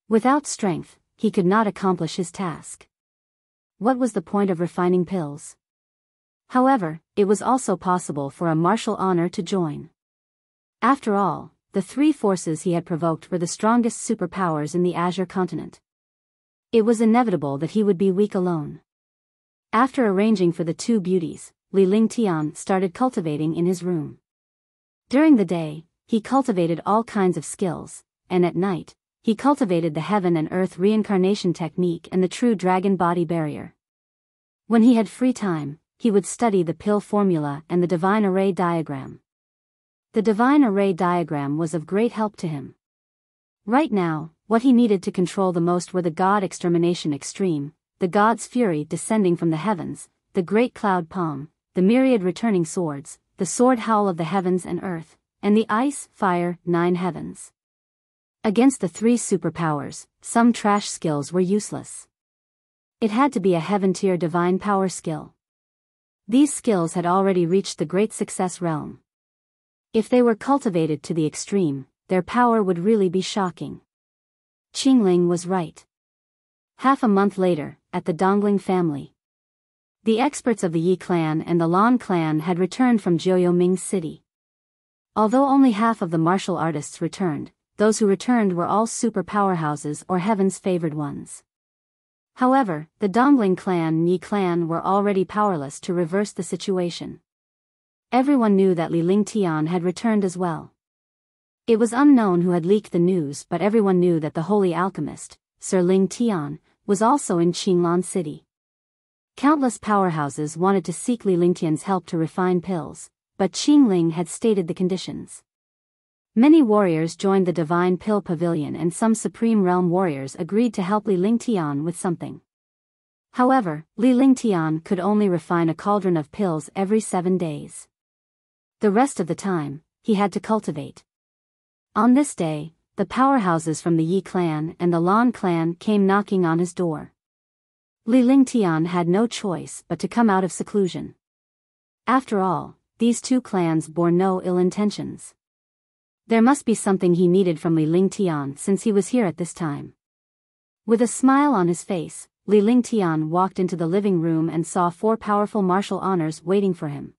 Without strength, he could not accomplish his task. What was the point of refining pills? However, it was also possible for a martial honor to join. After all, the 3 forces he had provoked were the strongest superpowers in the Azure continent. It was inevitable that he would be weak alone. After arranging for the 2 beauties, Li Lingtian started cultivating in his room. During the day, he cultivated all kinds of skills, and at night, he cultivated the heaven and earth reincarnation technique and the true dragon body barrier. When he had free time, he would study the pill formula and the divine array diagram. The divine array diagram was of great help to him. Right now, what he needed to control the most were the god extermination extreme, the god's fury descending from the heavens, the great cloud palm, the myriad returning swords, the sword howl of the heavens and earth, and the ice, fire, 9 heavens. Against the 3 superpowers, some trash skills were useless. It had to be a heaven-tier divine power skill. These skills had already reached the great success realm. If they were cultivated to the extreme, their power would really be shocking. Qingling was right. Half a month later, at the Dongling family, the experts of the Yi clan and the Lan clan had returned from Jiuyoming City. Although only half of the martial artists returned, those who returned were all super powerhouses or heaven's favored ones. However, the Dongling clan and Yi clan were already powerless to reverse the situation. Everyone knew that Li Lingtian had returned as well. It was unknown who had leaked the news, but everyone knew that the holy alchemist, Sir Lingtian, was also in Qinglan City. Countless powerhouses wanted to seek Li Lingtian's help to refine pills, but Qingling had stated the conditions. Many warriors joined the Divine Pill Pavilion and some Supreme Realm warriors agreed to help Li Lingtian with something. However, Li Lingtian could only refine a cauldron of pills every 7 days. The rest of the time, he had to cultivate. On this day, the powerhouses from the Yi clan and the Lan clan came knocking on his door. Li Lingtian had no choice but to come out of seclusion. After all, these two clans bore no ill intentions. There must be something he needed from Li Lingtian since he was here at this time. With a smile on his face, Li Lingtian walked into the living room and saw 4 powerful martial honors waiting for him.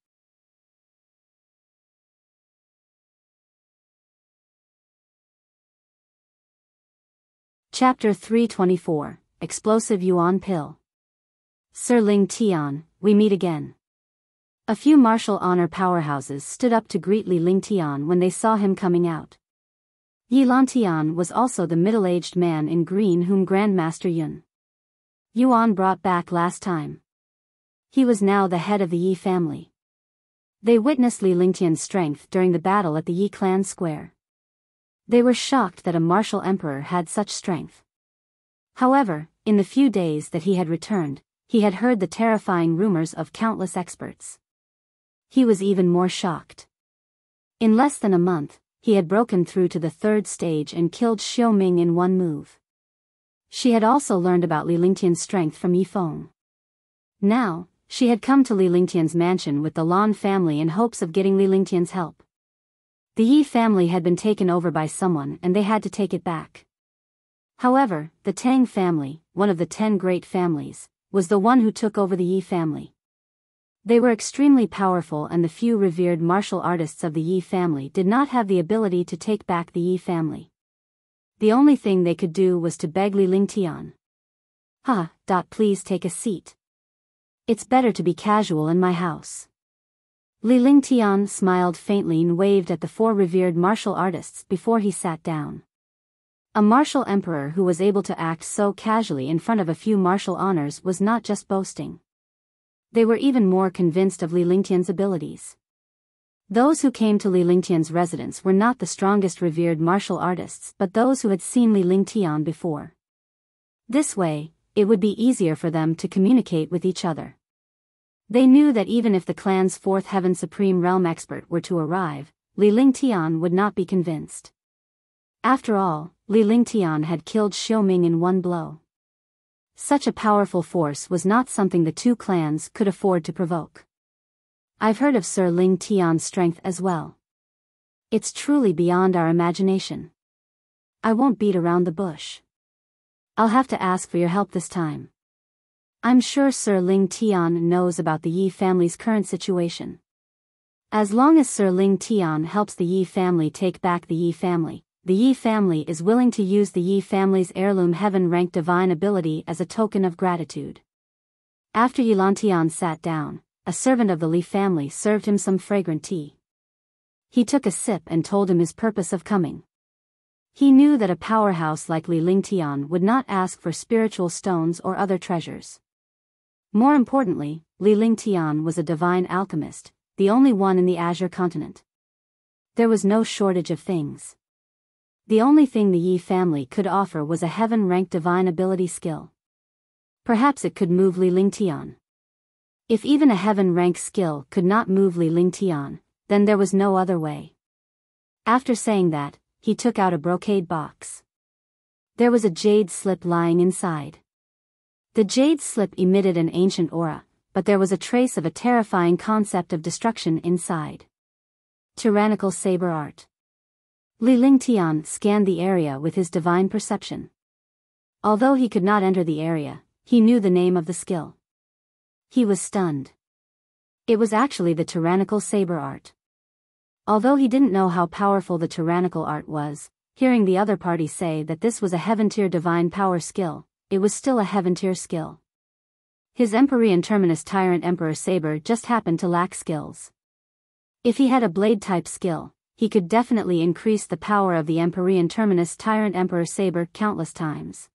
Chapter 324, Explosive Yuan Pill. Sir Ling Tian, we meet again. A few martial honor powerhouses stood up to greet Li Lingtian when they saw him coming out. Yi Lantian was also the middle-aged man in green whom Grandmaster Yun Yuan brought back last time. He was now the head of the Yi family. They witnessed Li Lingtian's strength during the battle at the Yi clan square. They were shocked that a martial emperor had such strength. However, in the few days that he had returned, he had heard the terrifying rumors of countless experts. He was even more shocked. In less than a month, he had broken through to the 3rd stage and killed Xiao Ming in one move. She had also learned about Li Lingtian's strength from Yi Feng. Now, she had come to Li Lingtian's mansion with the Lan family in hopes of getting Li Lingtian's help. The Yi family had been taken over by someone and they had to take it back. However, the Tang family, one of the 10 great families, was the one who took over the Yi family. They were extremely powerful and the few revered martial artists of the Yi family did not have the ability to take back the Yi family. The only thing they could do was to beg Li Lingtian. Please take a seat. It's better to be casual in my house. Li Lingtian smiled faintly and waved at the 4 revered martial artists before he sat down. A martial emperor who was able to act so casually in front of a few martial honors was not just boasting. They were even more convinced of Li Lingtian's abilities. Those who came to Li Lingtian's residence were not the strongest revered martial artists but those who had seen Li Lingtian before. This way, it would be easier for them to communicate with each other. They knew that even if the clan's 4th Heaven Supreme Realm expert were to arrive, Li Lingtian would not be convinced. After all, Li Lingtian had killed Xiao Ming in one blow. Such a powerful force was not something the 2 clans could afford to provoke. I've heard of Sir Ling Tian's strength as well. It's truly beyond our imagination. I won't beat around the bush. I'll have to ask for your help this time. I'm sure Sir Ling Tian knows about the Yi family's current situation. As long as Sir Ling Tian helps the Yi family take back the Yi family is willing to use the Yi family's heirloom heaven-ranked divine ability as a token of gratitude. After Yi Lantian sat down, a servant of the Li family served him some fragrant tea. He took a sip and told him his purpose of coming. He knew that a powerhouse like Li Lingtian would not ask for spiritual stones or other treasures. More importantly, Li Lingtian was a divine alchemist, the only one in the Azure continent. There was no shortage of things. The only thing the Yi family could offer was a heaven-ranked divine ability skill. Perhaps it could move Li Lingtian. If even a heaven-ranked skill could not move Li Lingtian, then there was no other way. After saying that, he took out a brocade box. There was a jade slip lying inside. The jade slip emitted an ancient aura, but there was a trace of a terrifying concept of destruction inside. Tyrannical saber art. Li Lingtian scanned the area with his divine perception. Although he could not enter the area, he knew the name of the skill. He was stunned. It was actually the tyrannical saber art. Although he didn't know how powerful the tyrannical art was, hearing the other party say that this was a heaven-tier divine power skill, it was still a heaven-tier skill. His Empyrean Terminus Tyrant Emperor Saber just happened to lack skills. If he had a blade-type skill, he could definitely increase the power of the Empyrean Terminus Tyrant Emperor Saber countless times.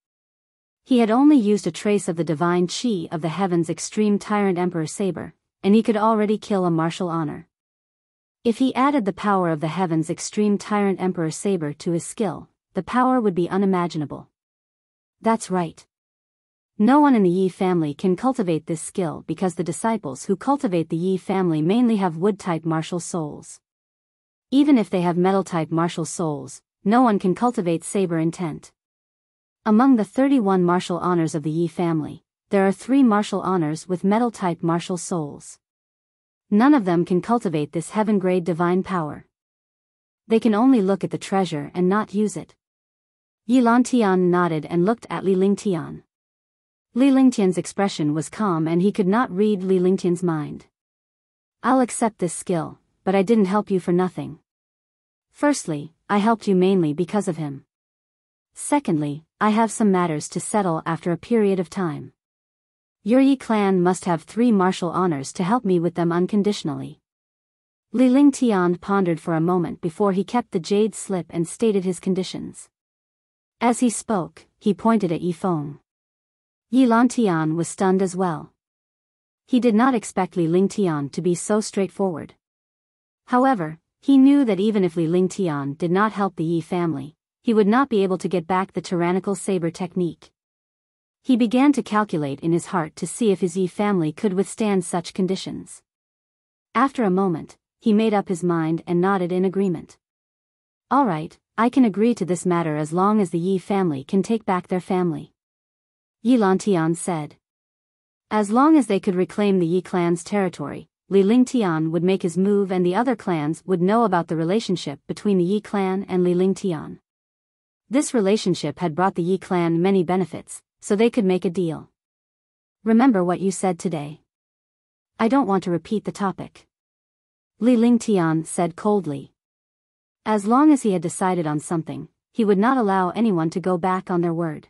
He had only used a trace of the divine chi of the heavens extreme Tyrant Emperor Saber, and he could already kill a martial honor. If he added the power of the heavens extreme Tyrant Emperor Saber to his skill, the power would be unimaginable. That's right. No one in the Yi family can cultivate this skill because the disciples who cultivate the Yi family mainly have wood-type martial souls. Even if they have metal-type martial souls, no one can cultivate saber intent. Among the 31 martial honors of the Yi family, there are 3 martial honors with metal-type martial souls. None of them can cultivate this heaven-grade divine power. They can only look at the treasure and not use it. Yi Lantian nodded and looked at Li Lingtian. Li Lingtian's expression was calm and he could not read Li Lingtian's mind. I'll accept this skill, but I didn't help you for nothing. Firstly, I helped you mainly because of him. Secondly, I have some matters to settle after a period of time. Your Yi clan must have 3 martial honors to help me with them unconditionally. Li Lingtian pondered for a moment before he kept the jade slip and stated his conditions. As he spoke, he pointed at Yi Feng. Yi Lantian was stunned as well. He did not expect Li Lingtian to be so straightforward. However, he knew that even if Li Lingtian did not help the Yi family, he would not be able to get back the tyrannical saber technique. He began to calculate in his heart to see if his Yi family could withstand such conditions. After a moment, he made up his mind and nodded in agreement. All right, I can agree to this matter as long as the Yi family can take back their family. Yi Lantian said. As long as they could reclaim the Yi clan's territory, Li Lingtian would make his move and the other clans would know about the relationship between the Yi clan and Li Lingtian. This relationship had brought the Yi clan many benefits, so they could make a deal. Remember what you said today. I don't want to repeat the topic. Li Lingtian said coldly. As long as he had decided on something, he would not allow anyone to go back on their word.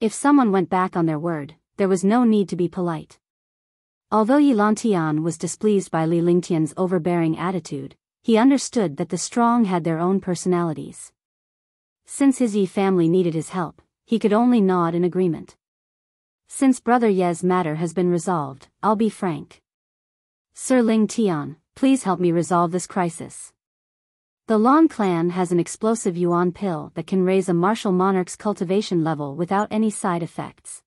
If someone went back on their word, there was no need to be polite. Although Yi Lantian was displeased by Li Lingtian's overbearing attitude, he understood that the strong had their own personalities. Since his Yi family needed his help, he could only nod in agreement. Since Brother Ye's matter has been resolved, I'll be frank. Sir Lingtian, please help me resolve this crisis. The Lan clan has an explosive yuan pill that can raise a martial monarch's cultivation level without any side effects.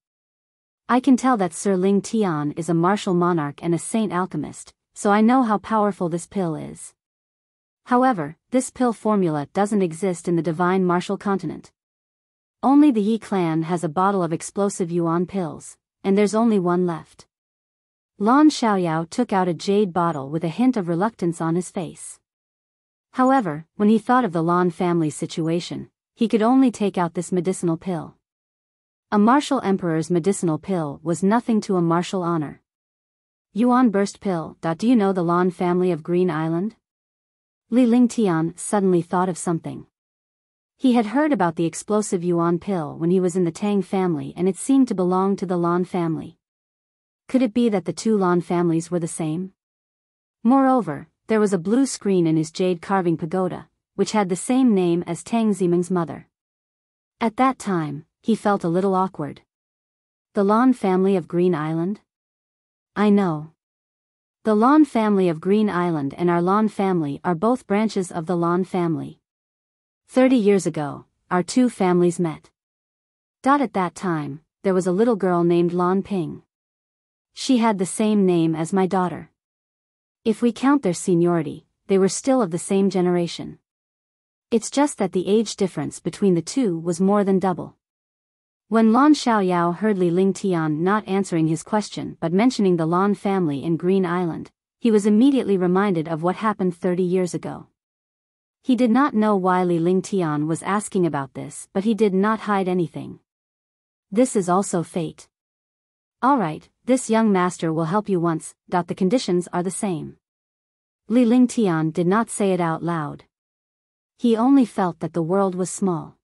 I can tell that Sir Lingtian is a martial monarch and a saint alchemist, so I know how powerful this pill is. However, this pill formula doesn't exist in the divine martial continent. Only the Yi clan has a bottle of explosive yuan pills, and there's only one left. Lan Xiaoyao took out a jade bottle with a hint of reluctance on his face. However, when he thought of the Lan family's situation, he could only take out this medicinal pill. A martial emperor's medicinal pill was nothing to a martial honor. Yuan burst pill. Do you know the Lan family of Green Island? Li Lingtian suddenly thought of something. He had heard about the explosive yuan pill when he was in the Tang family and it seemed to belong to the Lan family. Could it be that the 2 Lan families were the same? Moreover, there was a blue screen in his jade carving pagoda, which had the same name as Tang Ziming's mother. At that time, he felt a little awkward. The Lan family of Green Island? I know. The Lan family of Green Island and our Lan family are both branches of the Lan family. 30 years ago, our 2 families met. At that time, there was a little girl named Lan Ping. She had the same name as my daughter. If we count their seniority, they were still of the same generation. It's just that the age difference between the 2 was more than double. When Lan Xiaoyao heard Li Lingtian not answering his question but mentioning the Lan family in Green Island, he was immediately reminded of what happened 30 years ago. He did not know why Li Lingtian was asking about this, but he did not hide anything. This is also fate. Alright, this young master will help you once. The conditions are the same. Li Lingtian did not say it out loud. He only felt that the world was small.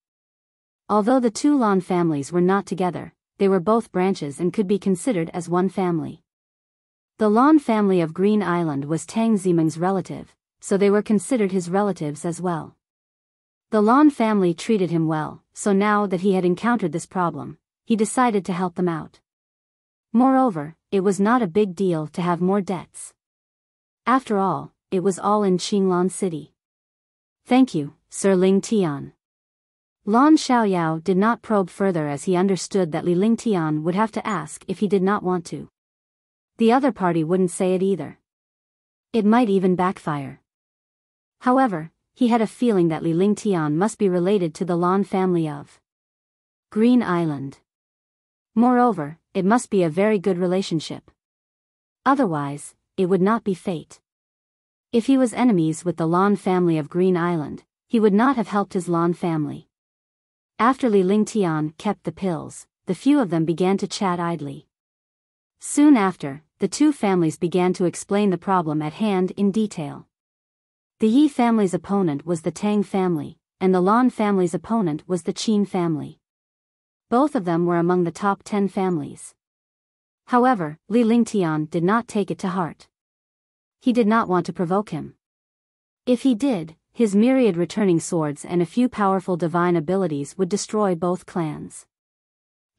Although the 2 Lan families were not together, they were both branches and could be considered as one family. The Lan family of Green Island was Tang Ziming's relative, so they were considered his relatives as well. The Lan family treated him well, so now that he had encountered this problem, he decided to help them out. Moreover, it was not a big deal to have more debts. After all, it was all in Qinglan City. Thank you, Sir Lingtian. Lan Xiaoyao did not probe further as he understood that Li Lingtian would have to ask if he did not want to. The other party wouldn't say it either. It might even backfire. However, he had a feeling that Li Lingtian must be related to the Lan family of Green Island. Moreover, it must be a very good relationship. Otherwise, it would not be fate. If he was enemies with the Lan family of Green Island, he would not have helped his Lan family. After Li Lingtian kept the pills, the few of them began to chat idly. Soon after, the two families began to explain the problem at hand in detail. The Yi family's opponent was the Tang family, and the Lan family's opponent was the Qin family. Both of them were among the top 10 families. However, Li Lingtian did not take it to heart. He did not want to provoke him. If he did, his myriad returning swords and a few powerful divine abilities would destroy both clans.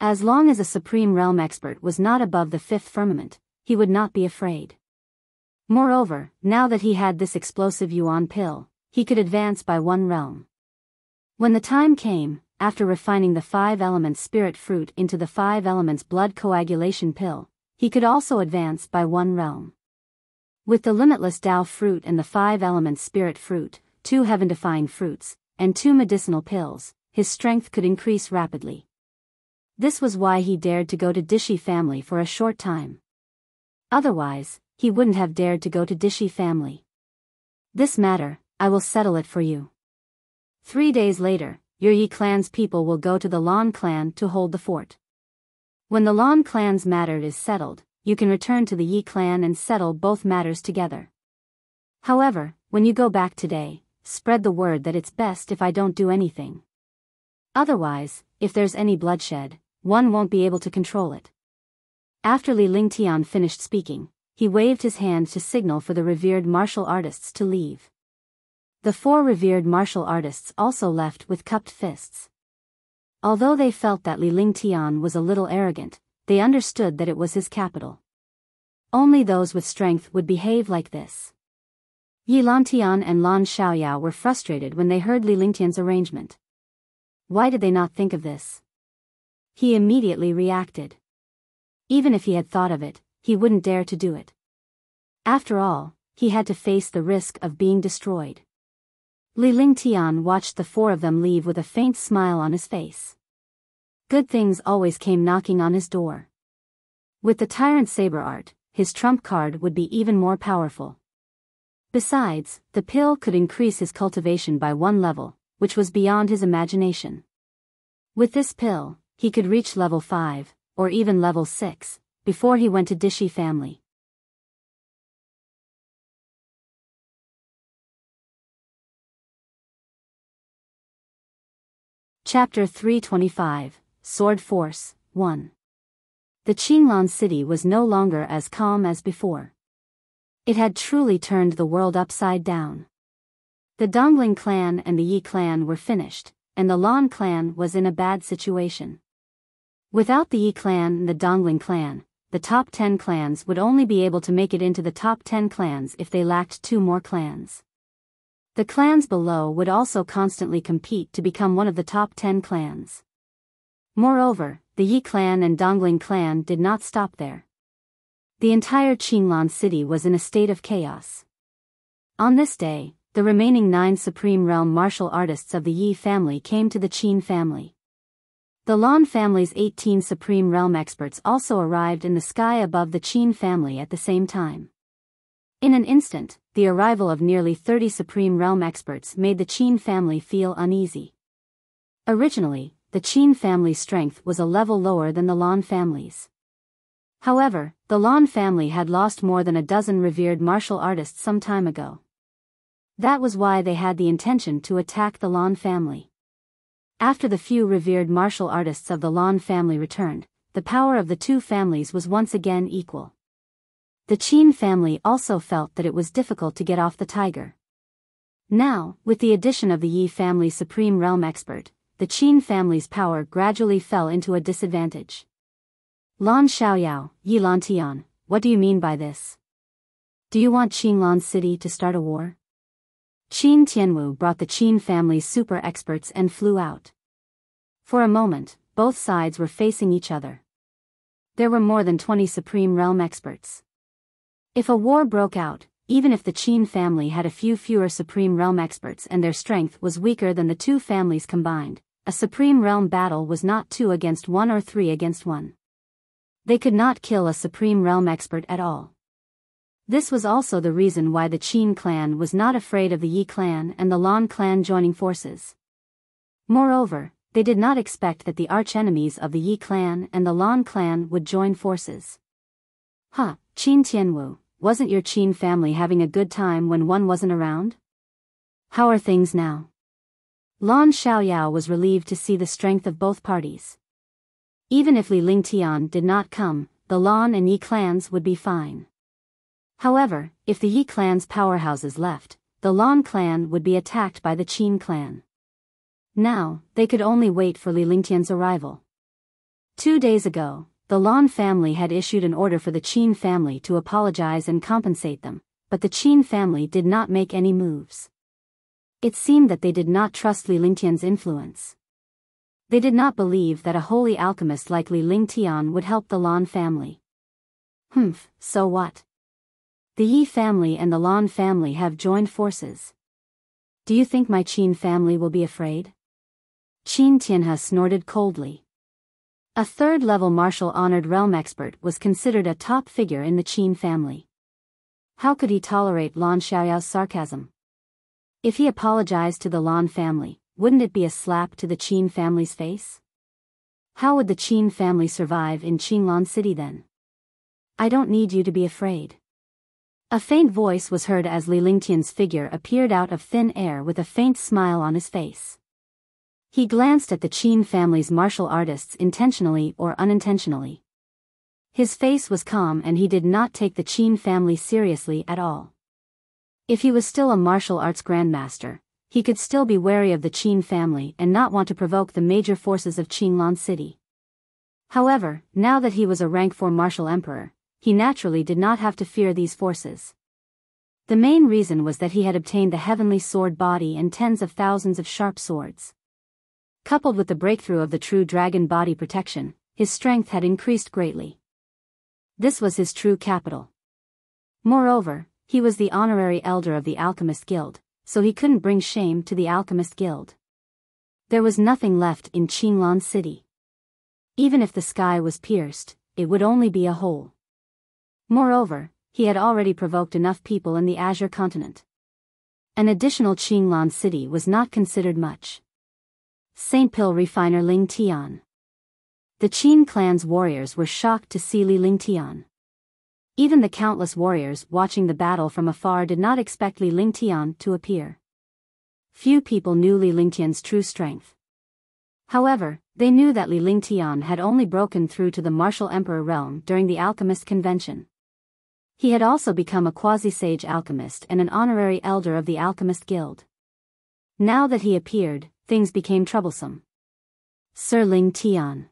As long as a supreme realm expert was not above the fifth firmament, he would not be afraid. Moreover, now that he had this explosive yuan pill, he could advance by one realm. When the time came, after refining the 5 elements spirit fruit into the 5 elements blood coagulation pill, he could also advance by one realm. With the limitless Tao fruit and the 5 elements spirit fruit, 2 heaven-defying fruits, and 2 medicinal pills, his strength could increase rapidly. This was why he dared to go to Dishi family for a short time. Otherwise, he wouldn't have dared to go to Dishi family. This matter, I will settle it for you. 3 days later, your Yi clan's people will go to the Lan clan to hold the fort. When the Lan clan's matter is settled, you can return to the Yi clan and settle both matters together. However, when you go back today, spread the word that it's best if I don't do anything. Otherwise, if there's any bloodshed, one won't be able to control it. After Li Lingtian finished speaking, he waved his hand to signal for the revered martial artists to leave. The 4 revered martial artists also left with cupped fists. Although they felt that Li Lingtian was a little arrogant, they understood that it was his capital. Only those with strength would behave like this. Yi Lantian and Lan Xiaoyao were frustrated when they heard Li Lingtian's arrangement. Why did they not think of this? He immediately reacted. Even if he had thought of it, he wouldn't dare to do it. After all, he had to face the risk of being destroyed. Li Lingtian watched the 4 of them leave with a faint smile on his face. Good things always came knocking on his door. With the Tyrant Saber art, his trump card would be even more powerful. Besides, the pill could increase his cultivation by 1 level, which was beyond his imagination. With this pill, he could reach level 5, or even level 6, before he went to Dishi family. Chapter 325, Sword Force, 1. The Qinglan city was no longer as calm as before. It had truly turned the world upside down. The Dongling clan and the Yi clan were finished, and the Lan clan was in a bad situation. Without the Yi clan and the Dongling clan, the top 10 clans would only be able to make it into the top 10 clans if they lacked 2 more clans. The clans below would also constantly compete to become one of the top 10 clans. Moreover, the Yi clan and Dongling clan did not stop there. The entire Qinglan city was in a state of chaos. On this day, the remaining 9 Supreme Realm martial artists of the Yi family came to the Qin family. The Lan family's 18 Supreme Realm experts also arrived in the sky above the Qin family at the same time. In an instant, the arrival of nearly 30 Supreme Realm experts made the Qin family feel uneasy. Originally, the Qin family's strength was a level lower than the Lan family's. However, the Lan family had lost more than a dozen revered martial artists some time ago. That was why they had the intention to attack the Lan family. After the few revered martial artists of the Lan family returned, the power of the 2 families was once again equal. The Qin family also felt that it was difficult to get off the tiger. Now, with the addition of the Yi family's Supreme Realm expert, the Qin family's power gradually fell into a disadvantage. Lan Xiaoyao, Yi Lantian, what do you mean by this? Do you want Qinglan City to start a war? Qin Tianwu brought the Qin family's super experts and flew out. For a moment, both sides were facing each other. There were more than 20 Supreme Realm experts. If a war broke out, even if the Qin family had a few fewer Supreme Realm experts and their strength was weaker than the two families combined, a Supreme Realm battle was not 2 against 1 or 3 against 1. They could not kill a Supreme Realm expert at all. This was also the reason why the Qin clan was not afraid of the Yi clan and the Lan clan joining forces. Moreover, they did not expect that the arch-enemies of the Yi clan and the Lan clan would join forces. Qin Tianwu, wasn't your Qin family having a good time when one wasn't around? How are things now? Lan Xiaoyao was relieved to see the strength of both parties. Even if Li Lingtian did not come, the Lan and Yi clans would be fine. However, if the Yi clan's powerhouses left, the Lan clan would be attacked by the Qin clan. Now, they could only wait for Li Lingtian's arrival. 2 days ago, the Lan family had issued an order for the Qin family to apologize and compensate them, but the Qin family did not make any moves. It seemed that they did not trust Li Lingtian's influence. They did not believe that a holy alchemist like Li Lingtian would help the Lan family. So what? The Yi family and the Lan family have joined forces. Do you think my Qin family will be afraid? Qin Tianhe snorted coldly. A third-level martial honored realm expert was considered a top figure in the Qin family. How could he tolerate Lan Xiaoyao's sarcasm? If he apologized to the Lan family, wouldn't it be a slap to the Qin family's face? How would the Qin family survive in Qinglan City then? I don't need you to be afraid. A faint voice was heard as Li Lingtian's figure appeared out of thin air with a faint smile on his face. He glanced at the Qin family's martial artists intentionally or unintentionally. His face was calm and he did not take the Qin family seriously at all. If he was still a martial arts grandmaster, he could still be wary of the Qin family and not want to provoke the major forces of Qinglan City. However, now that he was a rank 4 martial emperor, he naturally did not have to fear these forces. The main reason was that he had obtained the heavenly sword body and tens of thousands of sharp swords. Coupled with the breakthrough of the true dragon body protection, his strength had increased greatly. This was his true capital. Moreover, he was the honorary elder of the Alchemist Guild, so he couldn't bring shame to the Alchemist Guild. There was nothing left in Qinglan City. Even if the sky was pierced, it would only be a hole. Moreover, he had already provoked enough people in the Azure continent. An additional Qinglan City was not considered much. Saint Pill Refiner Ling Tian. The Qin clan's warriors were shocked to see Li Lingtian. Even the countless warriors watching the battle from afar did not expect Li Lingtian to appear. Few people knew Li Lingtian's true strength. However, they knew that Li Lingtian had only broken through to the martial emperor realm during the alchemist convention. He had also become a quasi-sage alchemist and an honorary elder of the Alchemist Guild. Now that he appeared, things became troublesome. Sir Ling Tian.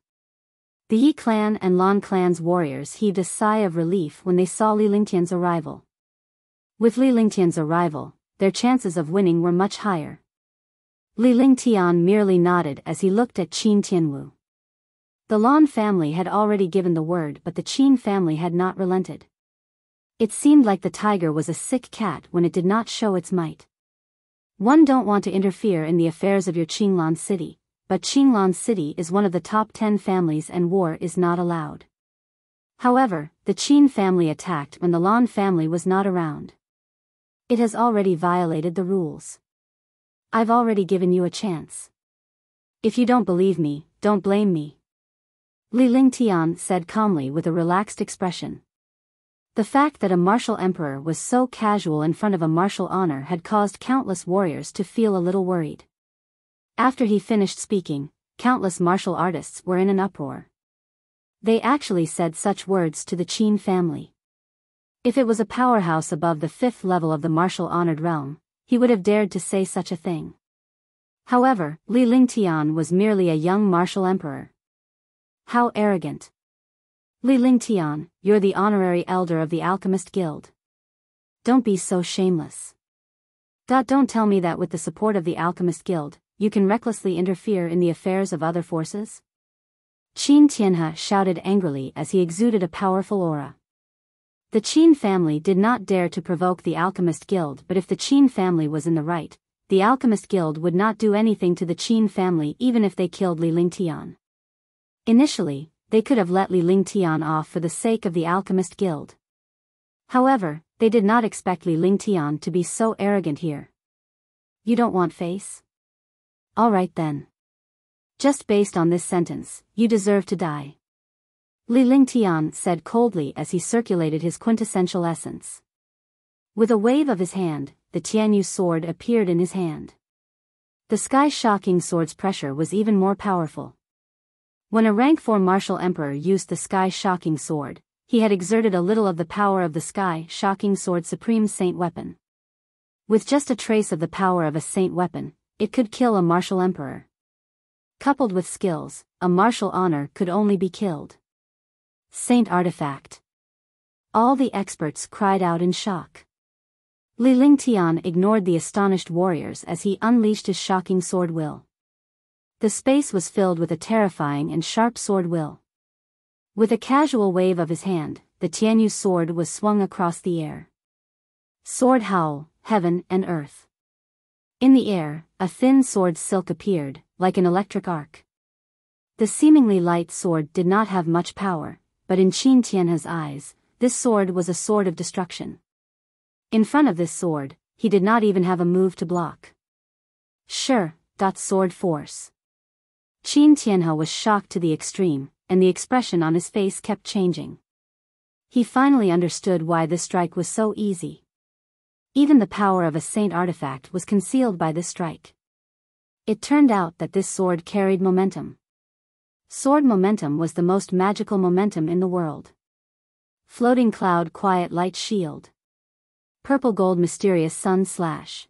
The Yi clan and Lan clan's warriors heaved a sigh of relief when they saw Li Lingtian's arrival. With Li Lingtian's arrival, their chances of winning were much higher. Li Lingtian merely nodded as he looked at Qin Tianwu. The Lan family had already given the word, but the Qin family had not relented. It seemed like the tiger was a sick cat when it did not show its might. One don't want to interfere in the affairs of your Qinglan City, but Qinglan City is one of the top 10 families and war is not allowed. However, the Qin family attacked when the Lan family was not around. It has already violated the rules. I've already given you a chance. If you don't believe me, don't blame me. Li Lingtian said calmly with a relaxed expression. The fact that a martial emperor was so casual in front of a martial honor had caused countless warriors to feel a little worried. After he finished speaking, countless martial artists were in an uproar. They actually said such words to the Qin family. If it was a powerhouse above the 5th level of the martial honored realm, he would have dared to say such a thing. However, Li Lingtian was merely a young martial emperor. How arrogant. Li Lingtian, you're the honorary elder of the Alchemist Guild. Don't be so shameless. Don't tell me that with the support of the Alchemist Guild, you can recklessly interfere in the affairs of other forces? Qin Tianhe shouted angrily as he exuded a powerful aura. The Qin family did not dare to provoke the Alchemist Guild, but if the Qin family was in the right, the Alchemist Guild would not do anything to the Qin family even if they killed Li Lingtian. Initially, they could have let Li Lingtian off for the sake of the Alchemist Guild. However, they did not expect Li Lingtian to be so arrogant here. You don't want face? All right then. Just based on this sentence, you deserve to die. Li Lingtian said coldly as he circulated his quintessential essence. With a wave of his hand, the Tianyu sword appeared in his hand. The sky-shocking sword's pressure was even more powerful. When a rank 4 martial emperor used the sky-shocking sword, he had exerted a little of the power of the sky-shocking sword's supreme saint weapon. With just a trace of the power of a saint weapon, it could kill a martial emperor. Coupled with skills, a martial honor could only be killed. Saint artifact. All the experts cried out in shock. Li Lingtian ignored the astonished warriors as he unleashed his shocking sword will. The space was filled with a terrifying and sharp sword will. With a casual wave of his hand, the Tianyu sword was swung across the air. Sword howl, heaven and earth. In the air, a thin sword silk appeared, like an electric arc. The seemingly light sword did not have much power, but in Qin Tianhe's eyes, this sword was a sword of destruction. In front of this sword, he did not even have a move to block. Sure, sword force. Qin Tianhe was shocked to the extreme, and the expression on his face kept changing. He finally understood why this strike was so easy. Even the power of a saint artifact was concealed by this strike. It turned out that this sword carried momentum. Sword momentum was the most magical momentum in the world. Floating cloud quiet light shield. Purple gold mysterious sun slash.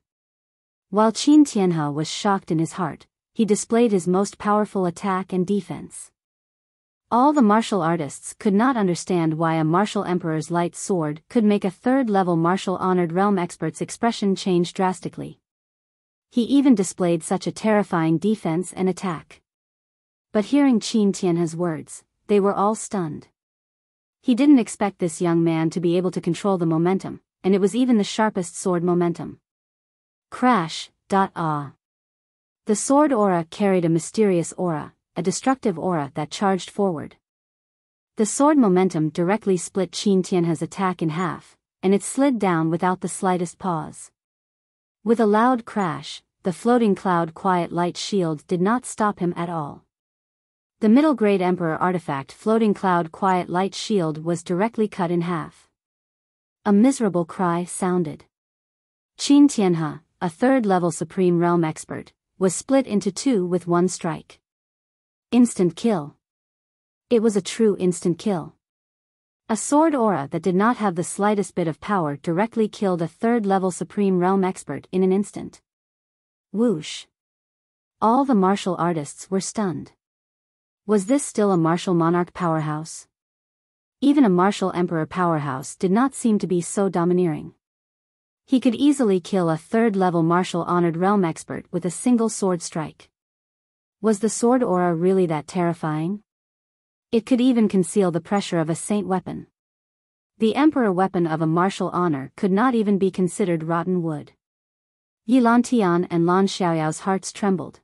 While Qin Tianhe was shocked in his heart, he displayed his most powerful attack and defense. All the martial artists could not understand why a martial emperor's light sword could make a third-level martial honored realm expert's expression change drastically. He even displayed such a terrifying defense and attack. But hearing Qin Tianhe's words, they were all stunned. He didn't expect this young man to be able to control the momentum, and it was even the sharpest sword momentum. Crash. Ah. The sword aura carried a mysterious aura, a destructive aura that charged forward. The sword momentum directly split Qin Tianhe's attack in half, and it slid down without the slightest pause. With a loud crash, the floating cloud quiet light shield did not stop him at all. The middle-grade Emperor artifact floating cloud quiet light shield was directly cut in half. A miserable cry sounded. Qin Tianhe, a third-level Supreme Realm expert, was split into two with one strike. Instant kill. It was a true instant kill. A sword aura that did not have the slightest bit of power directly killed a third-level Supreme Realm expert in an instant. Whoosh. All the martial artists were stunned. Was this still a martial monarch powerhouse? Even a martial emperor powerhouse did not seem to be so domineering. He could easily kill a third-level martial honored realm expert with a single sword strike. Was the sword aura really that terrifying? It could even conceal the pressure of a saint weapon. The emperor weapon of a martial honor could not even be considered rotten wood. Yi Lantian and Lan Xiaoyao's hearts trembled.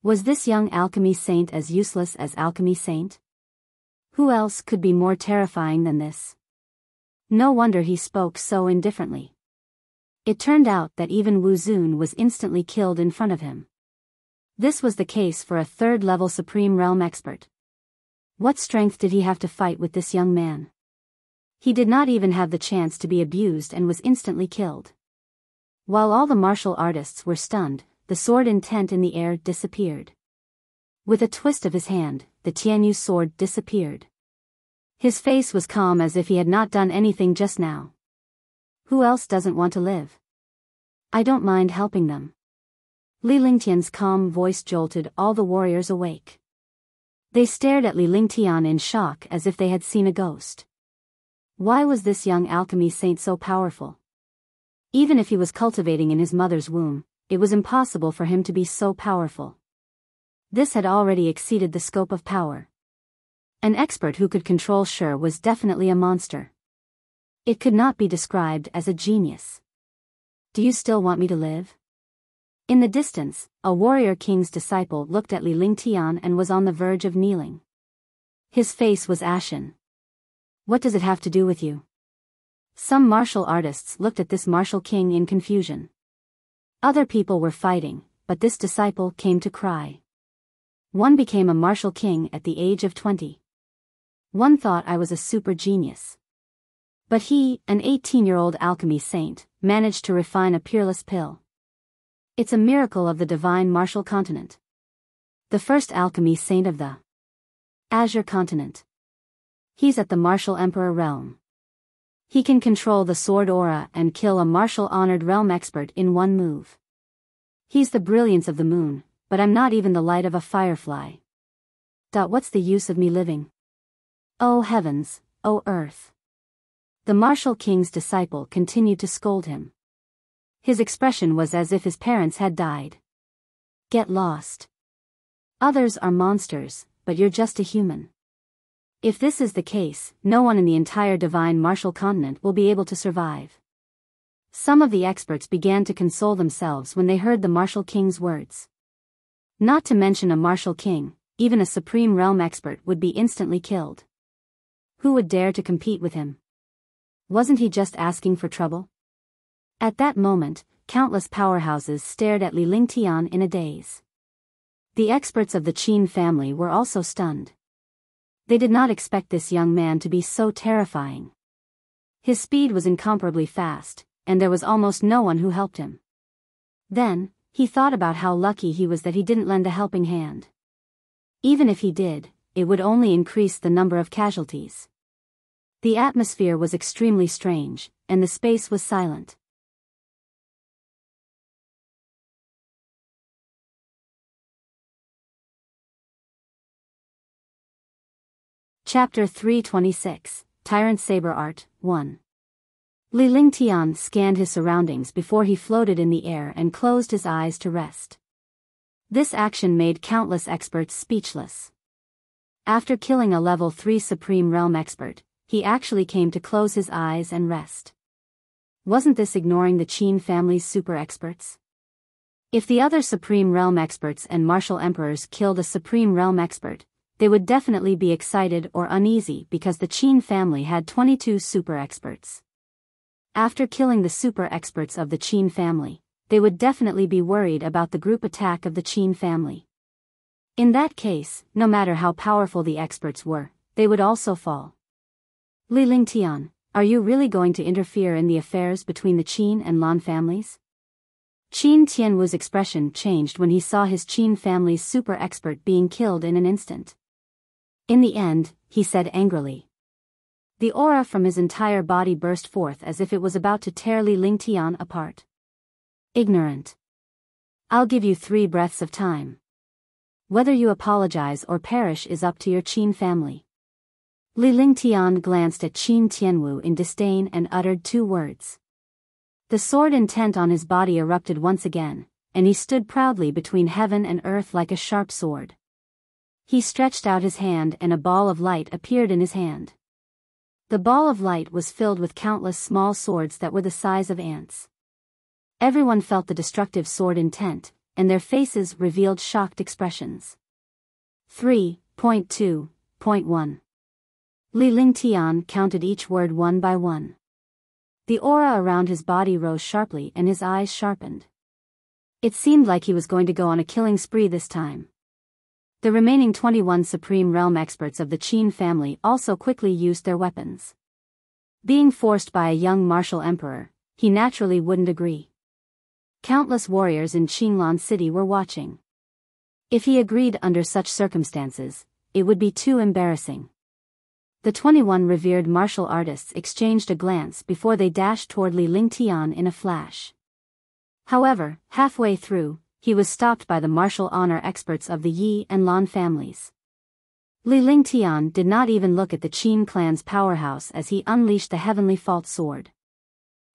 Was this young alchemy saint as useless as alchemy saint? Who else could be more terrifying than this? No wonder he spoke so indifferently. It turned out that even Wu Zun was instantly killed in front of him. This was the case for a third-level Supreme Realm expert. What strength did he have to fight with this young man? He did not even have the chance to be abused and was instantly killed. While all the martial artists were stunned, the sword intent in the air disappeared. With a twist of his hand, the Tianyu sword disappeared. His face was calm as if he had not done anything just now. Who else doesn't want to live? I don't mind helping them. Li Lingtian's calm voice jolted all the warriors awake. They stared at Li Lingtian in shock as if they had seen a ghost. Why was this young alchemy saint so powerful? Even if he was cultivating in his mother's womb, it was impossible for him to be so powerful. This had already exceeded the scope of power. An expert who could control Shi was definitely a monster. It could not be described as a genius. Do you still want me to live? In the distance, a warrior king's disciple looked at Li Lingtian and was on the verge of kneeling. His face was ashen. What does it have to do with you? Some martial artists looked at this martial king in confusion. Other people were fighting, but this disciple came to cry. One became a martial king at the age of 20. One thought I was a super genius. But he, an 18-year-old alchemy saint, managed to refine a peerless pill. It's a miracle of the divine martial continent. The first alchemy saint of the Azure continent. He's at the martial emperor realm. He can control the sword aura and kill a martial honored realm expert in one move. He's the brilliance of the moon, but I'm not even the light of a firefly. What's the use of me living? Oh heavens, oh earth. The martial king's disciple continued to scold him. His expression was as if his parents had died. Get lost. Others are monsters, but you're just a human. If this is the case, no one in the entire divine martial continent will be able to survive. Some of the experts began to console themselves when they heard the martial king's words. Not to mention a martial king, even a supreme realm expert would be instantly killed. Who would dare to compete with him? Wasn't he just asking for trouble? At that moment, countless powerhouses stared at Li Lingtian in a daze. The experts of the Qin family were also stunned. They did not expect this young man to be so terrifying. His speed was incomparably fast, and there was almost no one who helped him. Then, he thought about how lucky he was that he didn't lend a helping hand. Even if he did, it would only increase the number of casualties. The atmosphere was extremely strange, and the space was silent. Chapter 326, Tyrant Saber Art, 1. Li Lingtian scanned his surroundings before he floated in the air and closed his eyes to rest. This action made countless experts speechless. After killing a level 3 Supreme Realm expert, he actually came to close his eyes and rest. Wasn't this ignoring the Qin family's super experts? If the other Supreme Realm experts and martial emperors killed a Supreme Realm expert, they would definitely be excited or uneasy because the Qin family had 22 super experts. After killing the super experts of the Qin family, they would definitely be worried about the group attack of the Qin family. In that case, no matter how powerful the experts were, they would also fall. Li Lingtian, are you really going to interfere in the affairs between the Qin and Lan families? Qin Tianwu's expression changed when he saw his Qin family's super expert being killed in an instant. In the end, he said angrily. The aura from his entire body burst forth as if it was about to tear Li Lingtian apart. Ignorant. I'll give you 3 breaths of time. Whether you apologize or perish is up to your Qin family. Li Lingtian glanced at Qin Tianwu in disdain and uttered 2 words. The sword intent on his body erupted once again, and he stood proudly between heaven and earth like a sharp sword. He stretched out his hand and a ball of light appeared in his hand. The ball of light was filled with countless small swords that were the size of ants. Everyone felt the destructive sword intent, and their faces revealed shocked expressions. 3.2.1 Li Lingtian counted each word one by one. The aura around his body rose sharply and his eyes sharpened. It seemed like he was going to go on a killing spree this time. The remaining 21 Supreme Realm experts of the Qin family also quickly used their weapons. Being forced by a young martial emperor, he naturally wouldn't agree. Countless warriors in Qinglan City were watching. If he agreed under such circumstances, it would be too embarrassing. The 21 revered martial artists exchanged a glance before they dashed toward Li Lingtian in a flash. However, halfway through, he was stopped by the martial honor experts of the Yi and Lan families. Li Lingtian did not even look at the Qin clan's powerhouse as he unleashed the heavenly fault sword.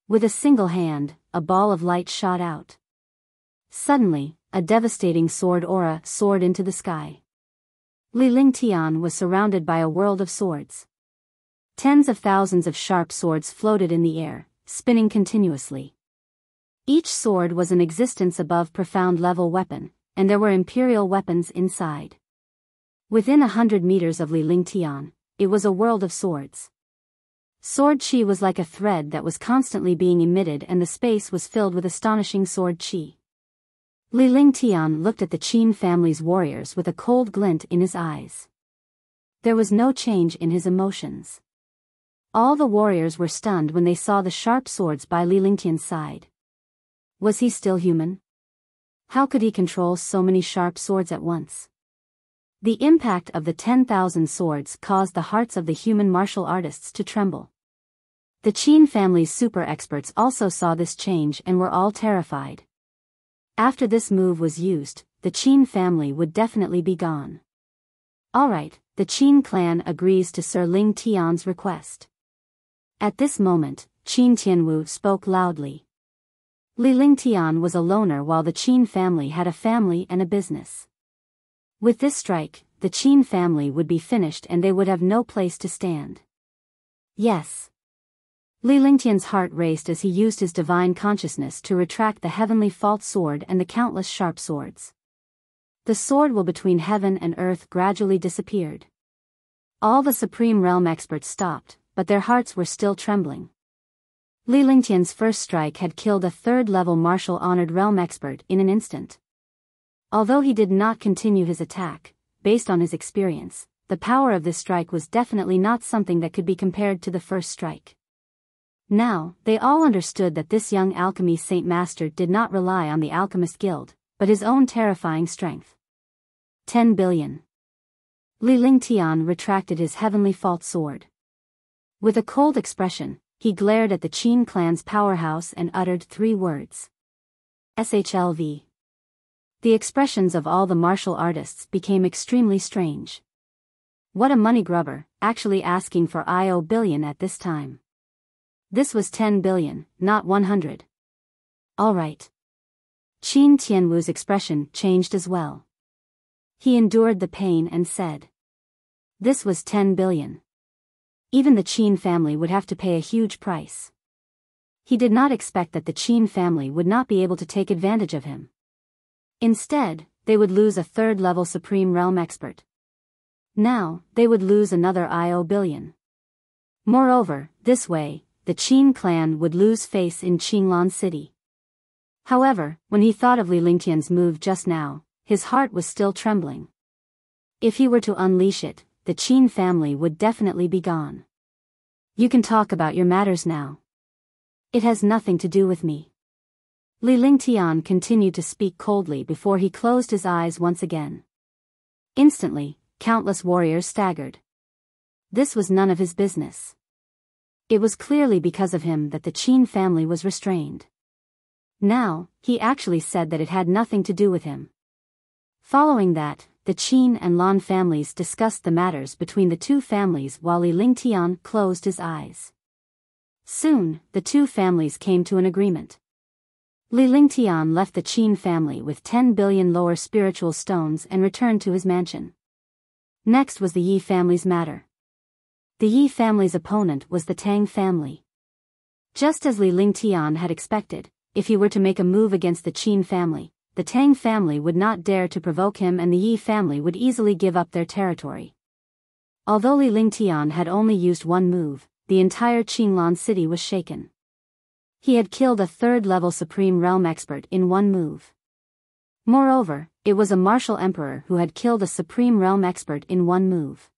With a single hand, a ball of light shot out. Suddenly, a devastating sword aura soared into the sky. Li Lingtian was surrounded by a world of swords. Tens of thousands of sharp swords floated in the air, spinning continuously. Each sword was an existence above profound-level weapon, and there were imperial weapons inside. Within 100 meters of Li Lingtian, it was a world of swords. Sword chi was like a thread that was constantly being emitted, and the space was filled with astonishing sword chi. Li Lingtian looked at the Qin family's warriors with a cold glint in his eyes. There was no change in his emotions. All the warriors were stunned when they saw the sharp swords by Li Lingtian's side. Was he still human? How could he control so many sharp swords at once? The impact of the 10,000 swords caused the hearts of the human martial artists to tremble. The Qin family's super experts also saw this change and were all terrified. After this move was used, the Qin family would definitely be gone. Alright, the Qin clan agrees to Sir Ling Tian's request. At this moment, Qin Tianwu spoke loudly. Li Lingtian was a loner while the Qin family had a family and a business. With this strike, the Qin family would be finished and they would have no place to stand. Yes. Li Lingtian's heart raced as he used his divine consciousness to retract the heavenly fault sword and the countless sharp swords. The sword will between heaven and earth gradually disappeared. All the Supreme Realm experts stopped, but their hearts were still trembling. Li Lingtian's first strike had killed a third-level martial honored realm expert in an instant. Although he did not continue his attack, based on his experience, the power of this strike was definitely not something that could be compared to the first strike. Now, they all understood that this young alchemy Saint Master did not rely on the Alchemist Guild, but his own terrifying strength. 10 billion. Li Lingtian retracted his heavenly fault sword. With a cold expression, he glared at the Qin clan's powerhouse and uttered 3 words. SHLV. The expressions of all the martial artists became extremely strange. What a money grubber, actually asking for IO billion at this time. This was 10 billion, not 100. Alright. Qin Tianwu's expression changed as well. He endured the pain and said. This was 10 billion. Even the Qin family would have to pay a huge price. He did not expect that the Qin family would not be able to take advantage of him. Instead, they would lose a third-level Supreme Realm expert. Now, they would lose another IO billion. Moreover, this way, the Qin clan would lose face in Qinglan City. However, when he thought of Li Lingtian's move just now, his heart was still trembling. If he were to unleash it, the Qin family would definitely be gone. You can talk about your matters now. It has nothing to do with me. Li Lingtian continued to speak coldly before he closed his eyes once again. Instantly, countless warriors staggered. This was none of his business. It was clearly because of him that the Qin family was restrained. Now, he actually said that it had nothing to do with him. Following that, the Qin and Lan families discussed the matters between the two families while Li Lingtian closed his eyes. Soon, the two families came to an agreement. Li Lingtian left the Qin family with 10 billion lower spiritual stones and returned to his mansion. Next was the Yi family's matter. The Yi family's opponent was the Tang family. Just as Li Lingtian had expected, if he were to make a move against the Qin family, the Tang family would not dare to provoke him and the Yi family would easily give up their territory. Although Li Lingtian had only used one move, the entire Qinglan city was shaken. He had killed a third-level Supreme Realm expert in one move. Moreover, it was a martial emperor who had killed a Supreme Realm expert in one move.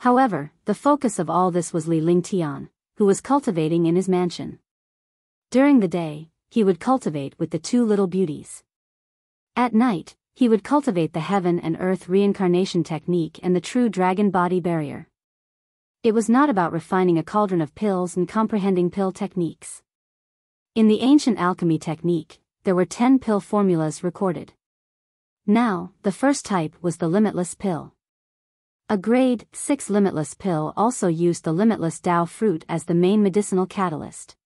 However, the focus of all this was Li Lingtian, who was cultivating in his mansion. During the day, he would cultivate with the two little beauties. At night, he would cultivate the heaven and earth reincarnation technique and the true dragon body barrier. It was not about refining a cauldron of pills and comprehending pill techniques. In the ancient alchemy technique, there were 10 pill formulas recorded. Now, the first type was the limitless pill. A grade 6 limitless pill also used the limitless Tao fruit as the main medicinal catalyst.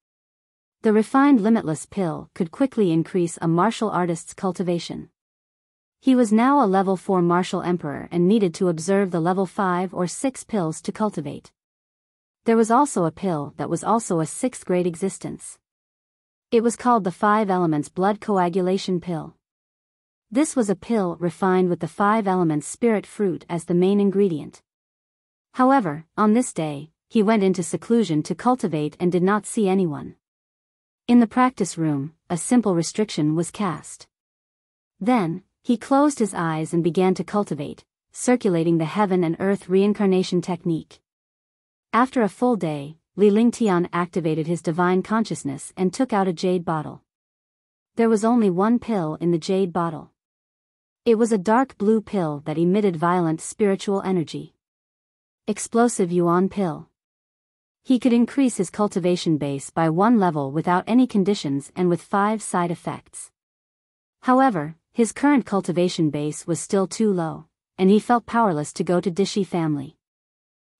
The refined limitless pill could quickly increase a martial artist's cultivation. He was now a level 4 martial emperor and needed to observe the level 5 or 6 pills to cultivate. There was also a pill that was also a 6th grade existence. It was called the 5 Elements Blood Coagulation Pill. This was a pill refined with the 5 elements spirit fruit as the main ingredient. However, on this day, he went into seclusion to cultivate and did not see anyone. In the practice room, a simple restriction was cast. Then, he closed his eyes and began to cultivate, circulating the heaven and earth reincarnation technique. After a full day, Li Lingtian activated his divine consciousness and took out a jade bottle. There was only one pill in the jade bottle. It was a dark blue pill that emitted violent spiritual energy. Explosive Yuan pill. He could increase his cultivation base by 1 level without any conditions and with 5 side effects. However, his current cultivation base was still too low, and he felt powerless to go to Dishi family.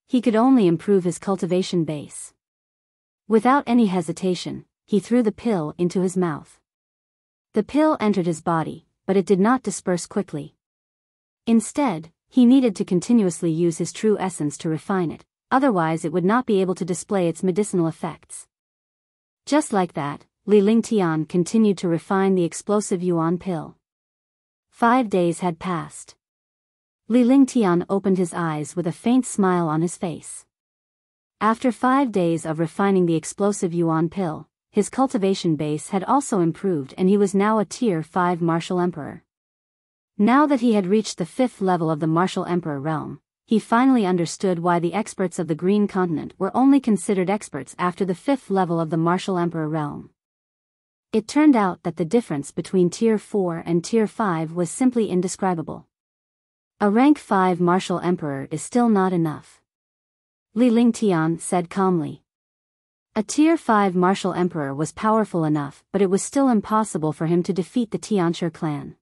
He could only improve his cultivation base. Without any hesitation, he threw the pill into his mouth. The pill entered his body, but it did not disperse quickly. Instead, he needed to continuously use his true essence to refine it, otherwise it would not be able to display its medicinal effects. Just like that, Li Lingtian continued to refine the explosive Yuan pill. 5 days had passed. Li Lingtian opened his eyes with a faint smile on his face. After 5 days of refining the explosive Yuan pill, his cultivation base had also improved and he was now a Tier 5 Martial Emperor. Now that he had reached the 5th level of the Martial Emperor realm, he finally understood why the experts of the Green Continent were only considered experts after the 5th level of the Martial Emperor realm. It turned out that the difference between Tier 4 and Tier 5 was simply indescribable. A rank 5 Martial Emperor is still not enough. Li Lingtian said calmly. A Tier 5 Martial Emperor was powerful enough, but it was still impossible for him to defeat the Tianshi clan.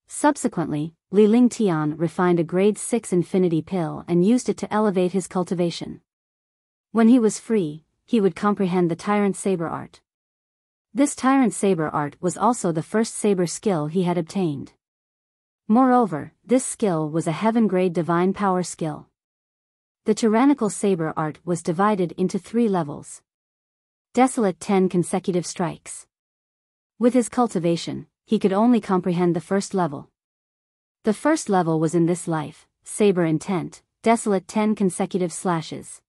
Subsequently, Li Lingtian refined a grade 6 infinity pill and used it to elevate his cultivation. When he was free, he would comprehend the Tyrant Saber art. This Tyrant Saber art was also the first saber skill he had obtained. Moreover, this skill was a heaven-grade divine power skill. The tyrannical saber art was divided into 3 levels. Desolate 10 consecutive strikes. With his cultivation, he could only comprehend the first level. The first level was in this life, saber intent, desolate 10 consecutive slashes.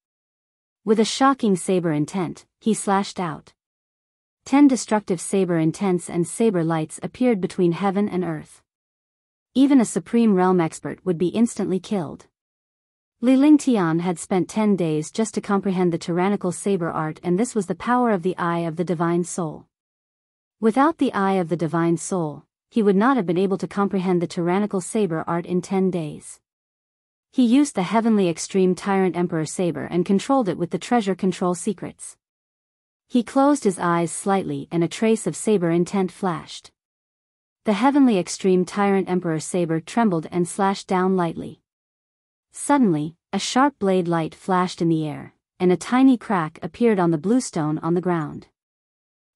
With a shocking saber intent, he slashed out. 10 destructive saber intents and saber lights appeared between heaven and earth. Even a Supreme Realm expert would be instantly killed. Li Lingtian had spent 10 days just to comprehend the tyrannical saber art, and this was the power of the Eye of the Divine Soul. Without the Eye of the Divine Soul, he would not have been able to comprehend the tyrannical saber art in 10 days. He used the heavenly extreme Tyrant Emperor saber and controlled it with the treasure control secrets. He closed his eyes slightly and a trace of saber intent flashed. The heavenly extreme Tyrant Emperor saber trembled and slashed down lightly. Suddenly, a sharp blade light flashed in the air, and a tiny crack appeared on the blue stone on the ground.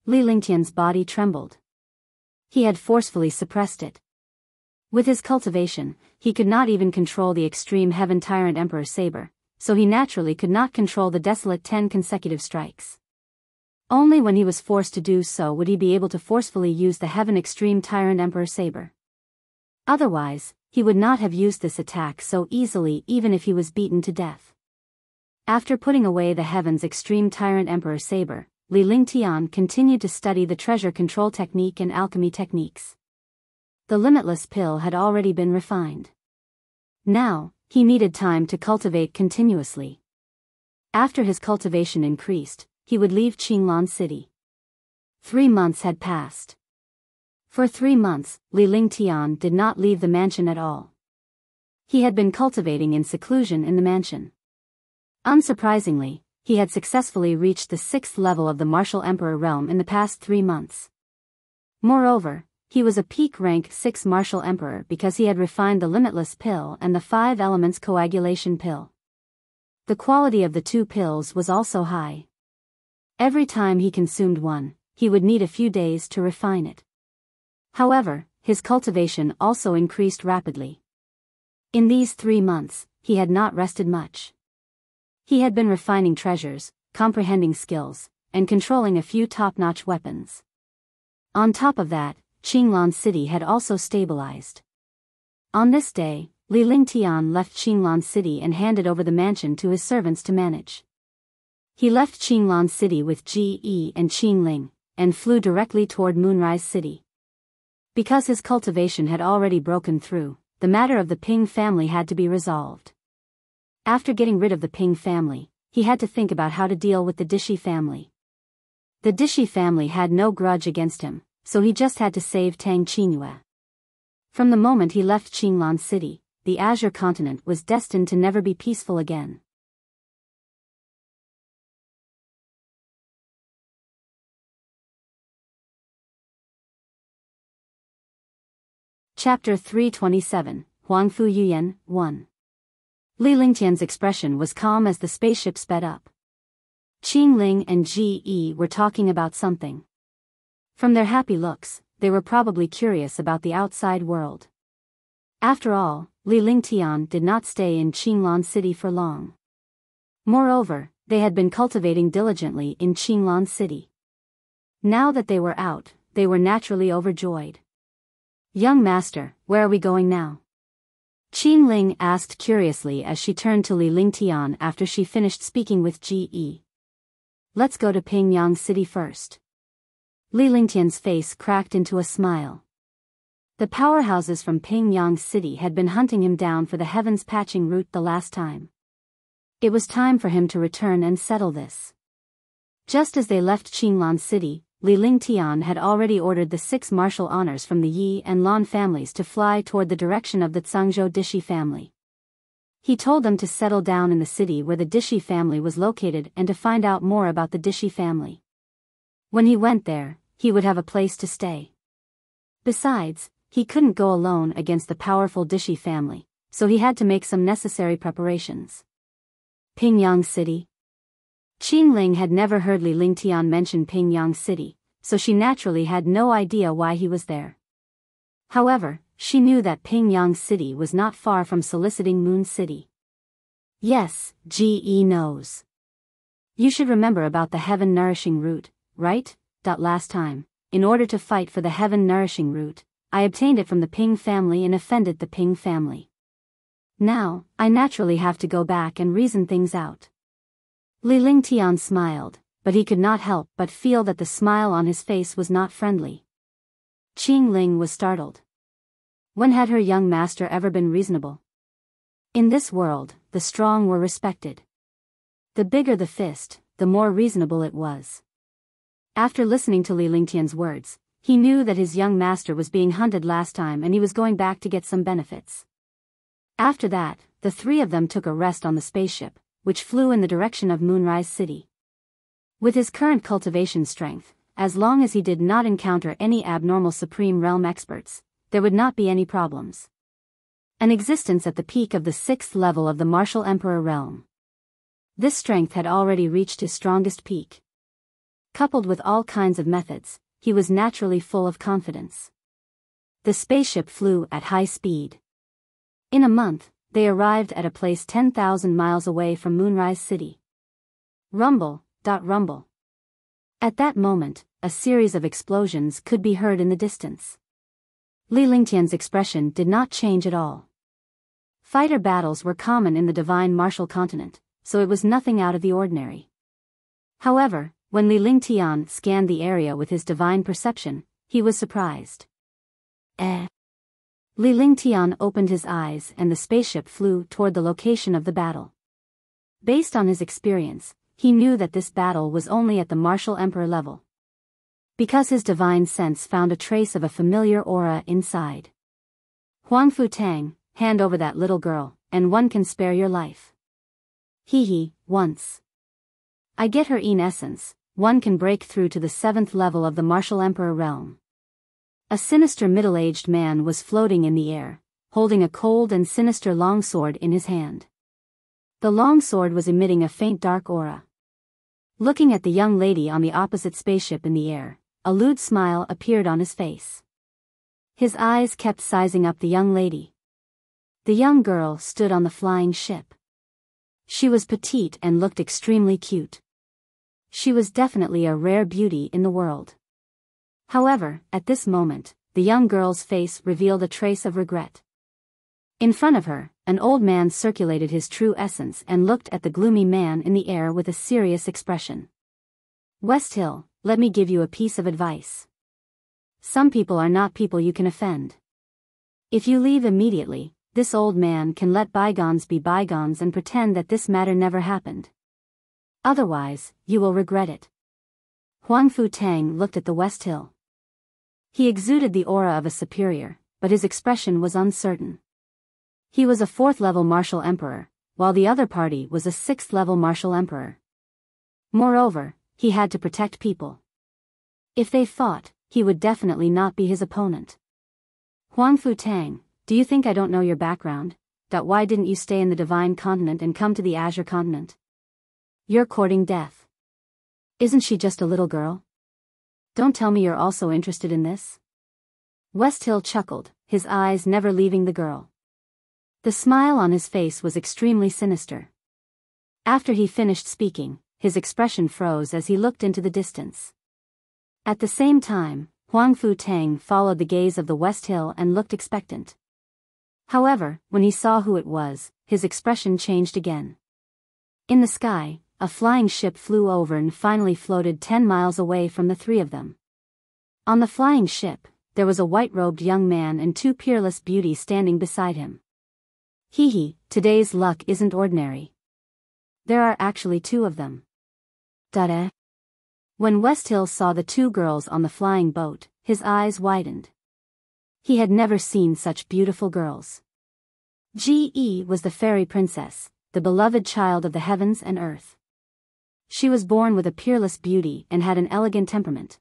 Li Lingtian's body trembled. He had forcefully suppressed it. With his cultivation, he could not even control the extreme Heaven Tyrant Emperor saber, so he naturally could not control the desolate 10 consecutive strikes. Only when he was forced to do so would he be able to forcefully use the Heaven Extreme Tyrant Emperor saber. Otherwise, he would not have used this attack so easily even if he was beaten to death. After putting away the Heaven's Extreme Tyrant Emperor saber, Li Lingtian continued to study the treasure control technique and alchemy techniques. The limitless pill had already been refined. Now, he needed time to cultivate continuously. After his cultivation increased, he would leave Qinglan City. 3 months had passed. For 3 months, Li Lingtian did not leave the mansion at all. He had been cultivating in seclusion in the mansion. Unsurprisingly, he had successfully reached the 6th level of the Martial Emperor realm in the past 3 months. Moreover, he was a peak rank 6 Martial Emperor because he had refined the limitless pill and the 5 elements coagulation pill. The quality of the 2 pills was also high. Every time he consumed one, he would need a few days to refine it. However, his cultivation also increased rapidly. In these 3 months, he had not rested much. He had been refining treasures, comprehending skills, and controlling a few top-notch weapons. On top of that, Qinglan City had also stabilized. On this day, Li Lingtian left Qinglan City and handed over the mansion to his servants to manage. He left Qinglan City with Ji and Qingling, and flew directly toward Moonrise City. Because his cultivation had already broken through, the matter of the Ping family had to be resolved. After getting rid of the Ping family, he had to think about how to deal with the Dishi family. The Dishi family had no grudge against him, so he just had to save Tang Qingyue. From the moment he left Qinglan City, the Azure Continent was destined to never be peaceful again. Chapter 327, Huangfu Yuyan, 1. Li Lingtian's expression was calm as the spaceship sped up. Qingling and Ji were talking about something. From their happy looks, they were probably curious about the outside world. After all, Li Lingtian did not stay in Qinglan City for long. Moreover, they had been cultivating diligently in Qinglan City. Now that they were out, they were naturally overjoyed. "Young master, where are we going now?" Qingling asked curiously as she turned to Li Lingtian after she finished speaking with Ji. "Let's go to Pingyang City first." Li Lingtian's face cracked into a smile. The powerhouses from Pingyang City had been hunting him down for the heavens patching route the last time. It was time for him to return and settle this. Just as they left Qinglan City, Li Lingtian had already ordered the 6 martial honors from the Yi and Lan families to fly toward the direction of the Zhangzhou Dishi family. He told them to settle down in the city where the Dishi family was located and to find out more about the Dishi family. When he went there, he would have a place to stay. Besides, he couldn't go alone against the powerful Dishi family, so he had to make some necessary preparations. Pingyang City. Qingling had never heard Li Lingtian mention Pingyang City, so she naturally had no idea why he was there. However, she knew that Pingyang City was not far from soliciting Moon City. "Yes, Ge knows. You should remember about the heaven-nourishing root, right? Last time, in order to fight for the heaven-nourishing root, I obtained it from the Ping family and offended the Ping family. Now, I naturally have to go back and reason things out." Li Lingtian smiled, but he could not help but feel that the smile on his face was not friendly. Qingling was startled. When had her young master ever been reasonable? In this world, the strong were respected. The bigger the fist, the more reasonable it was. After listening to Li Lingtian's words, he knew that his young master was being hunted last time and he was going back to get some benefits. After that, the 3 of them took a rest on the spaceship, which flew in the direction of Moonrise City. With his current cultivation strength, as long as he did not encounter any abnormal Supreme Realm experts, there would not be any problems. An existence at the peak of the 6th level of the Martial Emperor realm. This strength had already reached his strongest peak. Coupled with all kinds of methods, he was naturally full of confidence. The spaceship flew at high speed. In a month, they arrived at a place 10,000 miles away from Moonrise City. Rumble, rumble. At that moment, a series of explosions could be heard in the distance. Li Lingtian's expression did not change at all. Fighter battles were common in the divine martial continent, so it was nothing out of the ordinary. However, when Li Lingtian scanned the area with his divine perception, he was surprised. Li Lingtian opened his eyes and the spaceship flew toward the location of the battle. Based on his experience, he knew that this battle was only at the Martial Emperor level. Because his divine sense found a trace of a familiar aura inside. "Huangfu Tang, hand over that little girl, and one can spare your life." Once I get her in essence, one can break through to the 7th level of the Martial Emperor realm. A sinister middle-aged man was floating in the air, holding a cold and sinister longsword in his hand. The longsword was emitting a faint dark aura. Looking at the young lady on the opposite spaceship in the air, a lewd smile appeared on his face. His eyes kept sizing up the young lady. The young girl stood on the flying ship. She was petite and looked extremely cute. She was definitely a rare beauty in the world. However, at this moment, the young girl's face revealed a trace of regret. In front of her, an old man circulated his true essence and looked at the gloomy man in the air with a serious expression. Westhill, let me give you a piece of advice. Some people are not people you can offend. If you leave immediately, this old man can let bygones be bygones and pretend that this matter never happened. Otherwise, you will regret it. Huang Fu Tang looked at the Westhill. He exuded the aura of a superior, but his expression was uncertain. He was a 4th-level martial emperor, while the other party was a 6th-level martial emperor. Moreover, he had to protect people. If they fought, he would definitely not be his opponent. Huang Fu Tang, do you think I don't know your background? Why didn't you stay in the Divine Continent and come to the Azure Continent? You're courting death. Isn't she just a little girl? Don't tell me you're also interested in this? Westhill chuckled, his eyes never leaving the girl. The smile on his face was extremely sinister. After he finished speaking, his expression froze as he looked into the distance. At the same time, Huang Fu Tang followed the gaze of the Westhill and looked expectant. However, when he saw who it was, his expression changed again. In the sky, a flying ship flew over and finally floated 10 miles away from the three of them. On the flying ship, there was a white-robed young man and 2 peerless beauties standing beside him. Hee, today's luck isn't ordinary. There are actually 2 of them. When Westhill saw the 2 girls on the flying boat, his eyes widened. He had never seen such beautiful girls. Ge was the fairy princess, the beloved child of the heavens and earth. She was born with a peerless beauty and had an elegant temperament.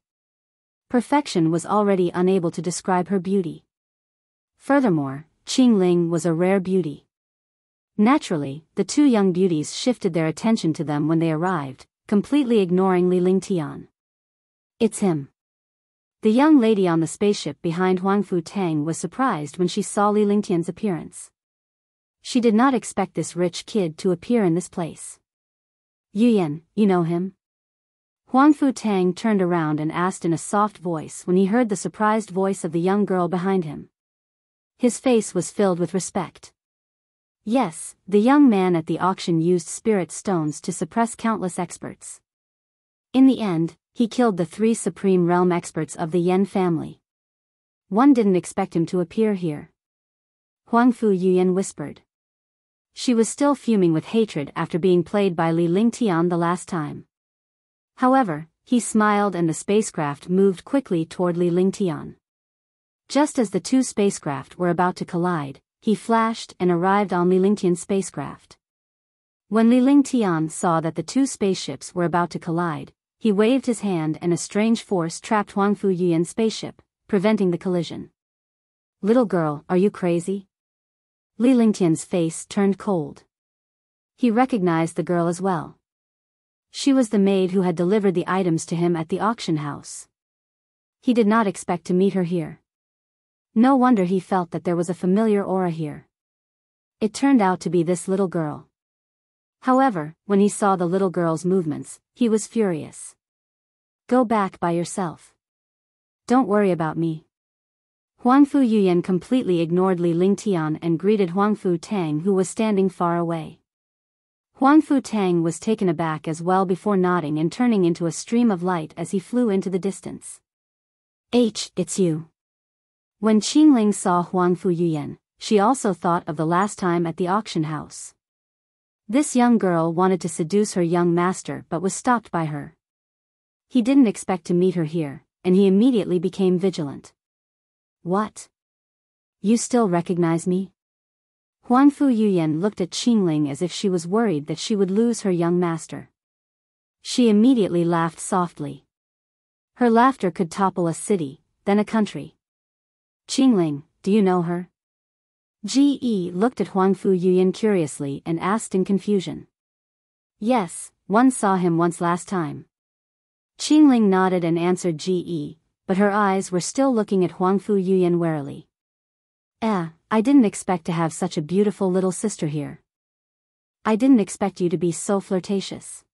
Perfection was already unable to describe her beauty. Furthermore, Qingling was a rare beauty. Naturally, the 2 young beauties shifted their attention to them when they arrived, completely ignoring Li Lingtian. It's him. The young lady on the spaceship behind Huang Fu Tang was surprised when she saw Li Lingtian's appearance. She did not expect this rich kid to appear in this place. Yuyan, you know him? Huang Fu Tang turned around and asked in a soft voice when he heard the surprised voice of the young girl behind him. His face was filled with respect. Yes, the young man at the auction used spirit stones to suppress countless experts. In the end, he killed the 3 supreme realm experts of the Yen family. One didn't expect him to appear here. Huang Fu Yuyan whispered. She was still fuming with hatred after being played by Li Lingtian the last time. However, he smiled and the spacecraft moved quickly toward Li Lingtian. Just as the 2 spacecraft were about to collide, he flashed and arrived on Li Lingtian's spacecraft. When Li Lingtian saw that the 2 spaceships were about to collide, he waved his hand and a strange force trapped Huang Fu Yuyan's spaceship, preventing the collision. Little girl, are you crazy? Li Lingtian's face turned cold. He recognized the girl as well. She was the maid who had delivered the items to him at the auction house. He did not expect to meet her here. No wonder he felt that there was a familiar aura here. It turned out to be this little girl. However, when he saw the little girl's movements, he was furious. Go back by yourself. Don't worry about me. Huang Fu Yuyan completely ignored Li Lingtian and greeted Huang Fu Tang, who was standing far away. Huang Fu Tang was taken aback as well before nodding and turning into a stream of light as he flew into the distance. It's you. When Qingling saw Huang Fu Yuyan, she also thought of the last time at the auction house. This young girl wanted to seduce her young master but was stopped by her. He didn't expect to meet her here, and he immediately became vigilant. What? You still recognize me? Huang Fu Yuyan looked at Qingling as if she was worried that she would lose her young master. She immediately laughed softly. Her laughter could topple a city, then a country. Qingling, do you know her? Ge looked at Huang Fu Yuyan curiously and asked in confusion. Yes, one saw him once last time. Qingling nodded and answered Ge, but her eyes were still looking at Huang Fu Yuyan warily. I didn't expect to have such a beautiful little sister here. I didn't expect you to be so flirtatious.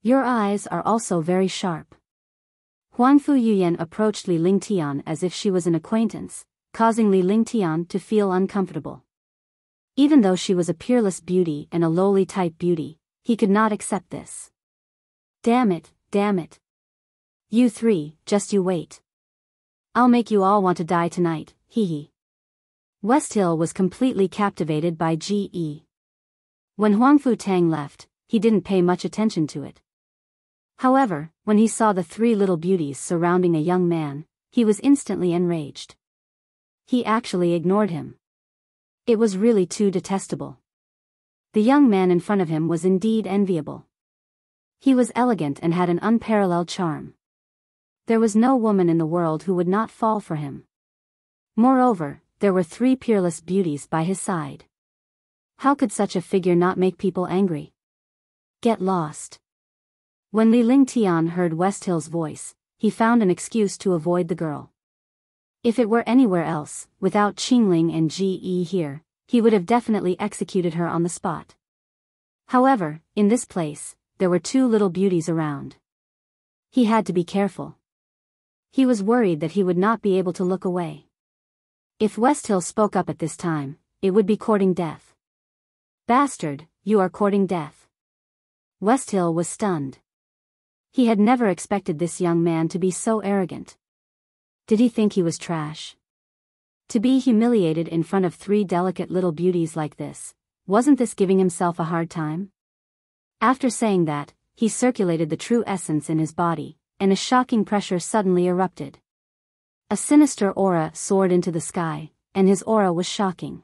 Your eyes are also very sharp. Huangfu Yuyan approached Li Lingtian as if she was an acquaintance, causing Li Lingtian to feel uncomfortable. Even though she was a peerless beauty and a lowly type beauty, he could not accept this. Damn it, damn it. You three, just you wait. I'll make you all want to die tonight, hee hee. Westhill was completely captivated by G.E. When Huangfu Tang left, he didn't pay much attention to it. However, when he saw the three little beauties surrounding a young man, he was instantly enraged. He actually ignored him. It was really too detestable. The young man in front of him was indeed enviable. He was elegant and had an unparalleled charm. There was no woman in the world who would not fall for him. Moreover, there were three peerless beauties by his side. How could such a figure not make people angry? Get lost. When Li Lingtian heard Westhill's voice, he found an excuse to avoid the girl. If it were anywhere else, without Qingling and G.E. here, he would have definitely executed her on the spot. However, in this place, there were two little beauties around. He had to be careful. He was worried that he would not be able to look away. If Westhill spoke up at this time, it would be courting death. Bastard, you are courting death. Westhill was stunned. He had never expected this young man to be so arrogant. Did he think he was trash? To be humiliated in front of three delicate little beauties like this, wasn't this giving himself a hard time? After saying that, he circulated the true essence in his body, and a shocking pressure suddenly erupted. A sinister aura soared into the sky, and his aura was shocking.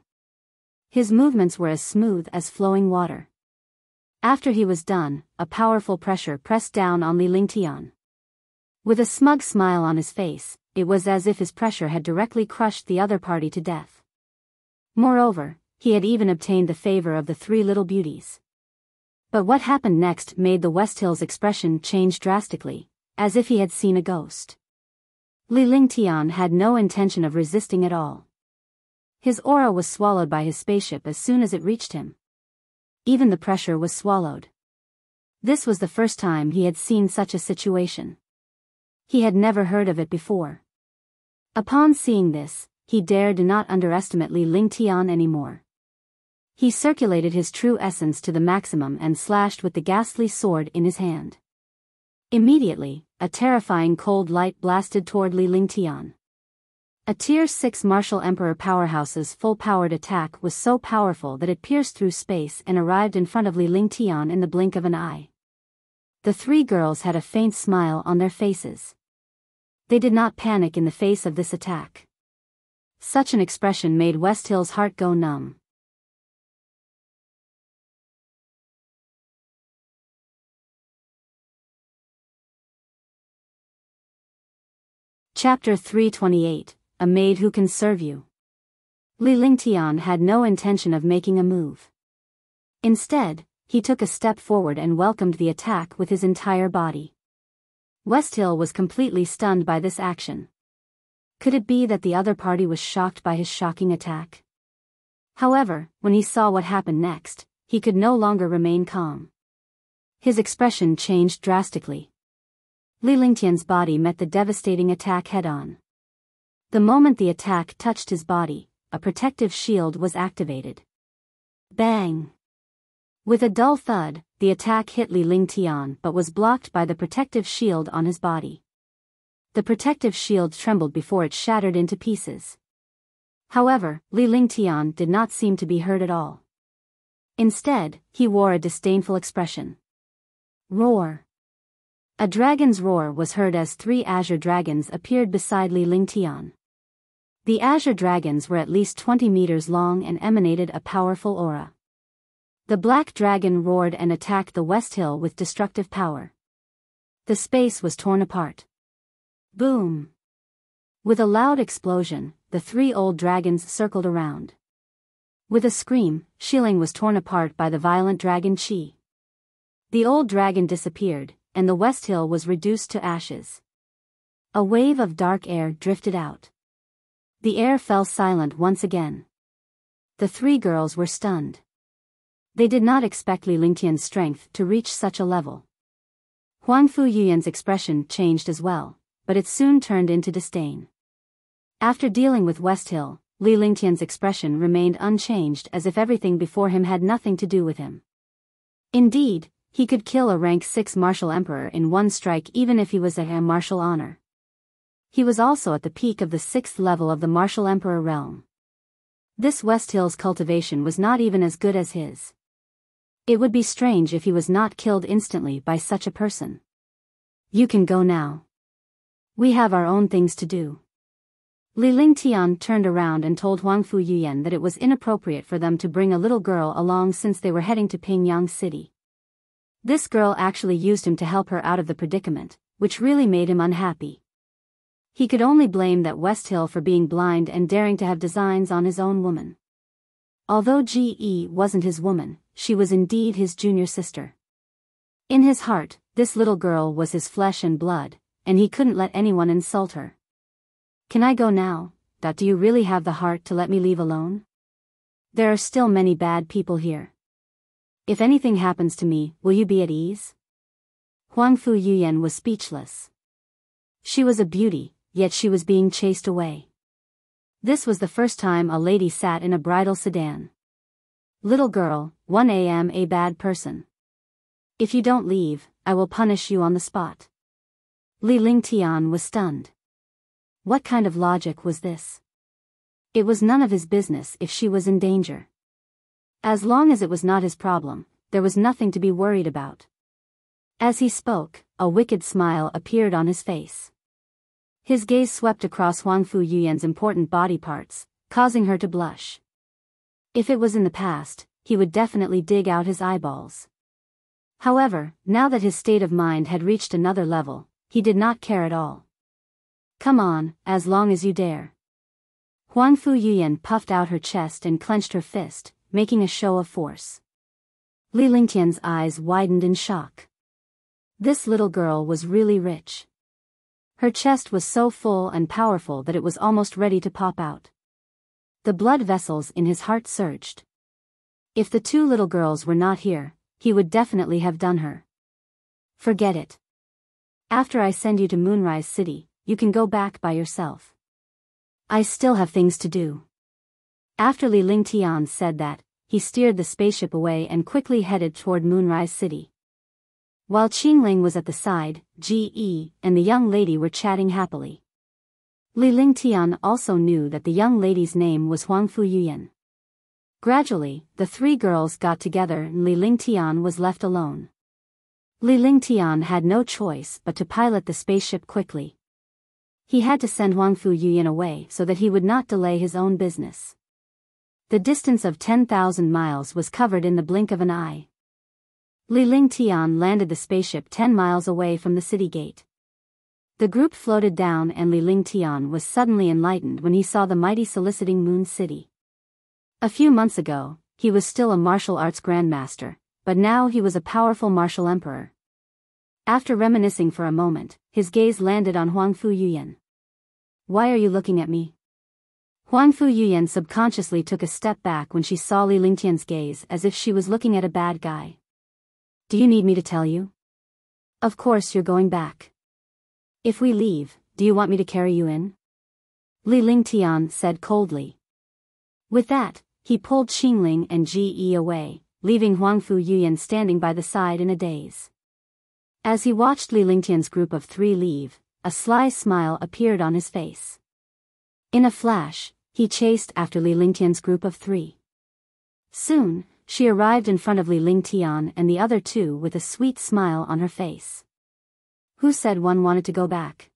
His movements were as smooth as flowing water. After he was done, a powerful pressure pressed down on Li Lingtian. With a smug smile on his face, it was as if his pressure had directly crushed the other party to death. Moreover, he had even obtained the favor of the three little beauties. But what happened next made the Westhill's expression change drastically, as if he had seen a ghost. Li Lingtian had no intention of resisting at all. His aura was swallowed by his spaceship as soon as it reached him. Even the pressure was swallowed. This was the first time he had seen such a situation. He had never heard of it before. Upon seeing this, he dared not underestimate Li Lingtian anymore. He circulated his true essence to the maximum and slashed with the ghastly sword in his hand. Immediately, a terrifying cold light blasted toward Li Lingtian. A Tier 6 Martial Emperor powerhouse's full-powered attack was so powerful that it pierced through space and arrived in front of Li Lingtian in the blink of an eye. The three girls had a faint smile on their faces. They did not panic in the face of this attack. Such an expression made Westhill's heart go numb. Chapter 328, A Maid Who Can Serve You. Li Lingtian had no intention of making a move. Instead, he took a step forward and welcomed the attack with his entire body. Westhill was completely stunned by this action. Could it be that the other party was shocked by his shocking attack? However, when he saw what happened next, he could no longer remain calm. His expression changed drastically. Li Lingtian's body met the devastating attack head-on. The moment the attack touched his body, a protective shield was activated. Bang! With a dull thud, the attack hit Li Lingtian but was blocked by the protective shield on his body. The protective shield trembled before it shattered into pieces. However, Li Lingtian did not seem to be hurt at all. Instead, he wore a disdainful expression. Roar! A dragon's roar was heard as three azure dragons appeared beside Li Lingtian. The azure dragons were at least 20 meters long and emanated a powerful aura. The black dragon roared and attacked the Westhill with destructive power. The space was torn apart. Boom! With a loud explosion, the three old dragons circled around. With a scream, Shilling was torn apart by the violent dragon Qi. The old dragon disappeared, and the Westhill was reduced to ashes. A wave of dark air drifted out. The air fell silent once again. The three girls were stunned. They did not expect Li Lingtian's strength to reach such a level. Huang Fu Yuyan's expression changed as well, but it soon turned into disdain. After dealing with West Hill, Li Lingtian's expression remained unchanged, as if everything before him had nothing to do with him. Indeed, he could kill a rank 6 martial emperor in one strike even if he was a martial honor. He was also at the peak of the 6th level of the martial emperor realm. This West Hill's cultivation was not even as good as his. It would be strange if he was not killed instantly by such a person. You can go now. We have our own things to do. Li Lingtian turned around and told Huang Fu Yuyan that it was inappropriate for them to bring a little girl along since they were heading to Pingyang City. This girl actually used him to help her out of the predicament, which really made him unhappy. He could only blame that West Hill for being blind and daring to have designs on his own woman. Although Ge wasn't his woman, she was indeed his junior sister. In his heart, this little girl was his flesh and blood, and he couldn't let anyone insult her. Can I go now? Do you really have the heart to let me leave alone? There are still many bad people here. If anything happens to me, will you be at ease? Huang Fu Yuyan was speechless. She was a beauty, yet she was being chased away. This was the first time a lady sat in a bridal sedan. Little girl, 1 am a bad person. If you don't leave, I will punish you on the spot. Li Lingtian was stunned. What kind of logic was this? It was none of his business if she was in danger. As long as it was not his problem, there was nothing to be worried about. As he spoke, a wicked smile appeared on his face. His gaze swept across Huang Fu Yuyan's important body parts, causing her to blush. If it was in the past, he would definitely dig out his eyeballs. However, now that his state of mind had reached another level, he did not care at all. Come on, as long as you dare. Huang Fu Yuyan puffed out her chest and clenched her fist, making a show of force. Li Lingtian's eyes widened in shock. This little girl was really rich. Her chest was so full and powerful that it was almost ready to pop out. The blood vessels in his heart surged. If the two little girls were not here, he would definitely have done her. Forget it. After I send you to Moonrise City, you can go back by yourself. I still have things to do. After Li Lingtian said that, he steered the spaceship away and quickly headed toward Moonrise City. While Qingling was at the side, Ge and the young lady were chatting happily. Li Lingtian also knew that the young lady's name was Huang Fu Yuyan. Gradually, the three girls got together and Li Lingtian was left alone. Li Lingtian had no choice but to pilot the spaceship quickly. He had to send Huang Fu Yuyan away so that he would not delay his own business. The distance of 10,000 miles was covered in the blink of an eye. Li Lingtian landed the spaceship 10 miles away from the city gate. The group floated down and Li Lingtian was suddenly enlightened when he saw the mighty soliciting Moon City. A few months ago, he was still a martial arts grandmaster, but now he was a powerful martial emperor. After reminiscing for a moment, his gaze landed on Huang Fu Yuyan. Why are you looking at me? Huang Fu Yuyan subconsciously took a step back when she saw Li Lingtian's gaze, as if she was looking at a bad guy. Do you need me to tell you? Of course you're going back. If we leave, do you want me to carry you in? Li Lingtian said coldly. With that, he pulled Qingling and Ge away, leaving Huang Fu Yuyan standing by the side in a daze. As he watched Li Lingtian's group of three leave, a sly smile appeared on his face. In a flash, he chased after Li Lingtian's group of three. Soon, she arrived in front of Li Lingtian and the other two with a sweet smile on her face. Who said one wanted to go back?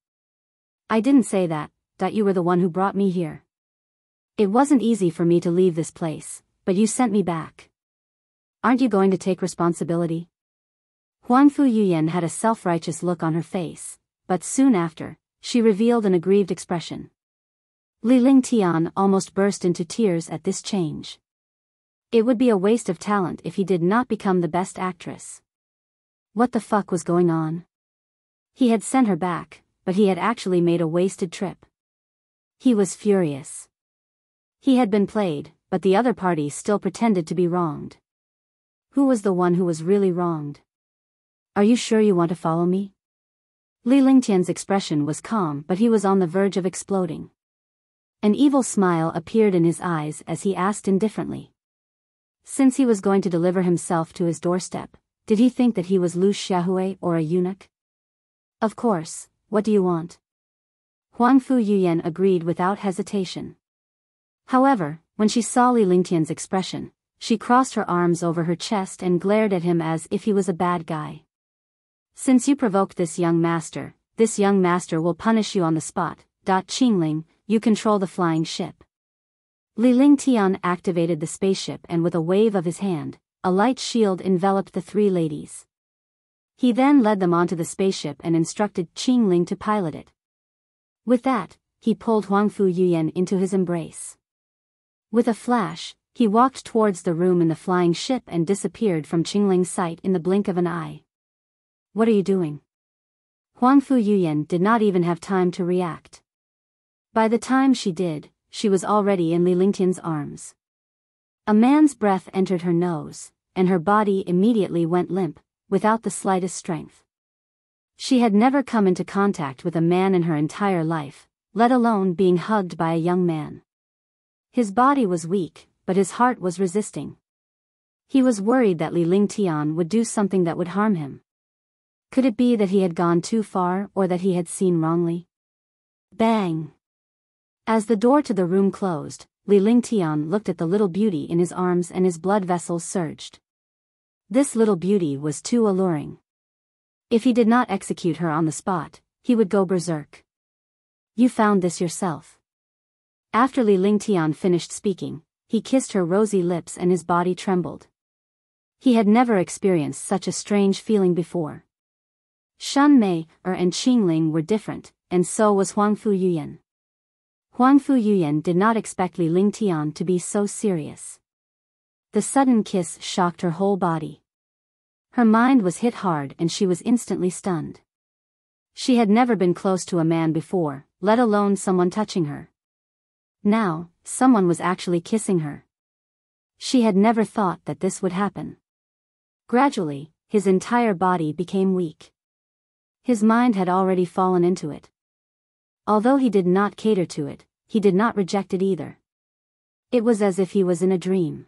I didn't say that you were the one who brought me here. It wasn't easy for me to leave this place, but you sent me back. Aren't you going to take responsibility? Huang Fu Yuyan had a self-righteous look on her face, but soon after, she revealed an aggrieved expression. Li Lingtian almost burst into tears at this change. It would be a waste of talent if he did not become the best actress. What the fuck was going on? He had sent her back, but he had actually made a wasted trip. He was furious. He had been played, but the other party still pretended to be wronged. Who was the one who was really wronged? Are you sure you want to follow me? Li Lingtian's expression was calm, but he was on the verge of exploding. An evil smile appeared in his eyes as he asked indifferently. Since he was going to deliver himself to his doorstep, did he think that he was Lu Xiaohui or a eunuch? Of course, what do you want? Huangfu Yuyan agreed without hesitation. However, when she saw Li Lingtian's expression, she crossed her arms over her chest and glared at him as if he was a bad guy. Since you provoked this young master will punish you on the spot. Qingling, you control the flying ship. Li Lingtian activated the spaceship and with a wave of his hand, a light shield enveloped the three ladies. He then led them onto the spaceship and instructed Qingling to pilot it. With that, he pulled Huangfu Yuyan into his embrace. With a flash, he walked towards the room in the flying ship and disappeared from Qingling's sight in the blink of an eye. What are you doing? Huangfu Yuyan did not even have time to react. By the time she did, she was already in Li Lingtian's arms. A man's breath entered her nose, and her body immediately went limp, without the slightest strength. She had never come into contact with a man in her entire life, let alone being hugged by a young man. His body was weak, but his heart was resisting. He was worried that Li Lingtian would do something that would harm him. Could it be that he had gone too far or that he had seen wrongly? Bang! As the door to the room closed, Li Lingtian looked at the little beauty in his arms and his blood vessels surged. This little beauty was too alluring. If he did not execute her on the spot, he would go berserk. You found this yourself. After Li Lingtian finished speaking, he kissed her rosy lips and his body trembled. He had never experienced such a strange feeling before. Shan Mei and Qingling were different, and so was Huangfu Yuyan. Huangfu Yuyan did not expect Li Lingtian to be so serious. The sudden kiss shocked her whole body. Her mind was hit hard and she was instantly stunned. She had never been close to a man before, let alone someone touching her. Now, someone was actually kissing her. She had never thought that this would happen. Gradually, his entire body became weak. His mind had already fallen into it. Although he did not cater to it, he did not reject it either. It was as if he was in a dream.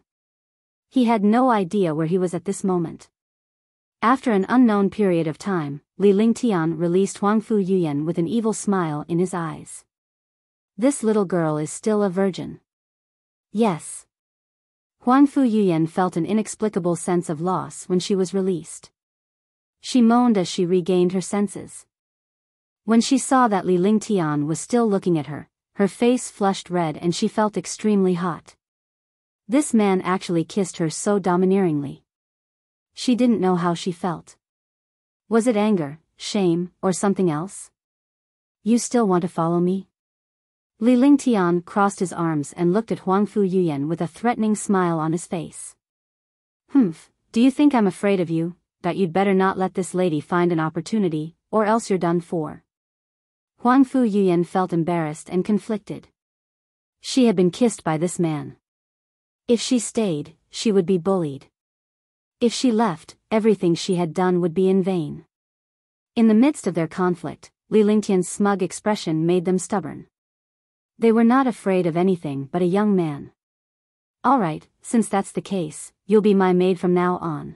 He had no idea where he was at this moment. After an unknown period of time, Li Lingtian released Huangfu Yuyan with an evil smile in his eyes. This little girl is still a virgin. Yes. Huangfu Yuyan felt an inexplicable sense of loss when she was released. She moaned as she regained her senses. When she saw that Li Lingtian was still looking at her, her face flushed red and she felt extremely hot. This man actually kissed her so domineeringly. She didn't know how she felt. Was it anger, shame, or something else? You still want to follow me? Li Lingtian crossed his arms and looked at Huangfu Yuyan with a threatening smile on his face. Do you think I'm afraid of you, that you'd better not let this lady find an opportunity, or else you're done for? Huangfu Yuyan felt embarrassed and conflicted. She had been kissed by this man. If she stayed, she would be bullied. If she left, everything she had done would be in vain. In the midst of their conflict, Li Lingtian's smug expression made them stubborn. They were not afraid of anything but a young man. All right, since that's the case, you'll be my maid from now on.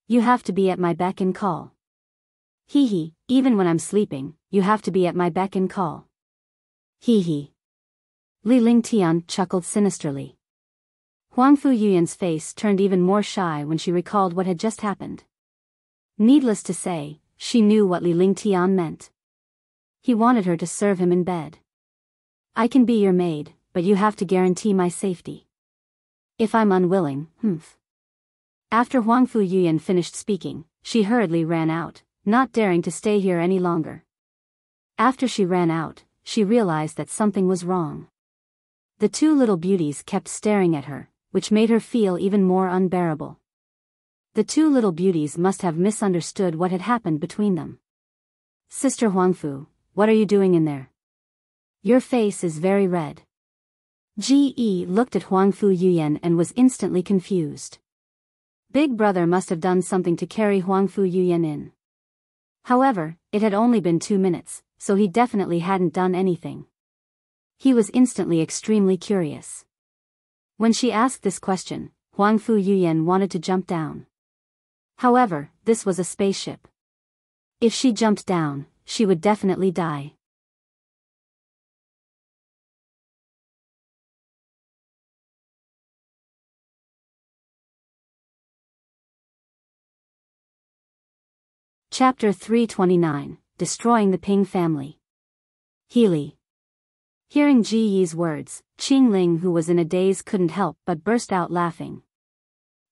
You have to be at my beck and call. Hee, even when I'm sleeping, you have to be at my beck and call. Hee. Li Lingtian chuckled sinisterly. Huangfu Yuyan's face turned even more shy when she recalled what had just happened. Needless to say, she knew what Li Lingtian meant. He wanted her to serve him in bed. I can be your maid, but you have to guarantee my safety. If I'm unwilling, After Huangfu Yuyan finished speaking, she hurriedly ran out, not daring to stay here any longer. After she ran out, she realized that something was wrong. The two little beauties kept staring at her, which made her feel even more unbearable. The two little beauties must have misunderstood what had happened between them. Sister Huangfu, what are you doing in there? Your face is very red. Ge looked at Huangfu Yuyan and was instantly confused. Big Brother must have done something to carry Huangfu Yuyan in. However, it had only been 2 minutes, so he definitely hadn't done anything. He was instantly extremely curious. When she asked this question, Huangfu Yuyan wanted to jump down. However, this was a spaceship. If she jumped down, she would definitely die. Chapter 329, Destroying the Ping Family. Healy. Hearing Ji Yi's words, Qing Ling, who was in a daze, couldn't help but burst out laughing.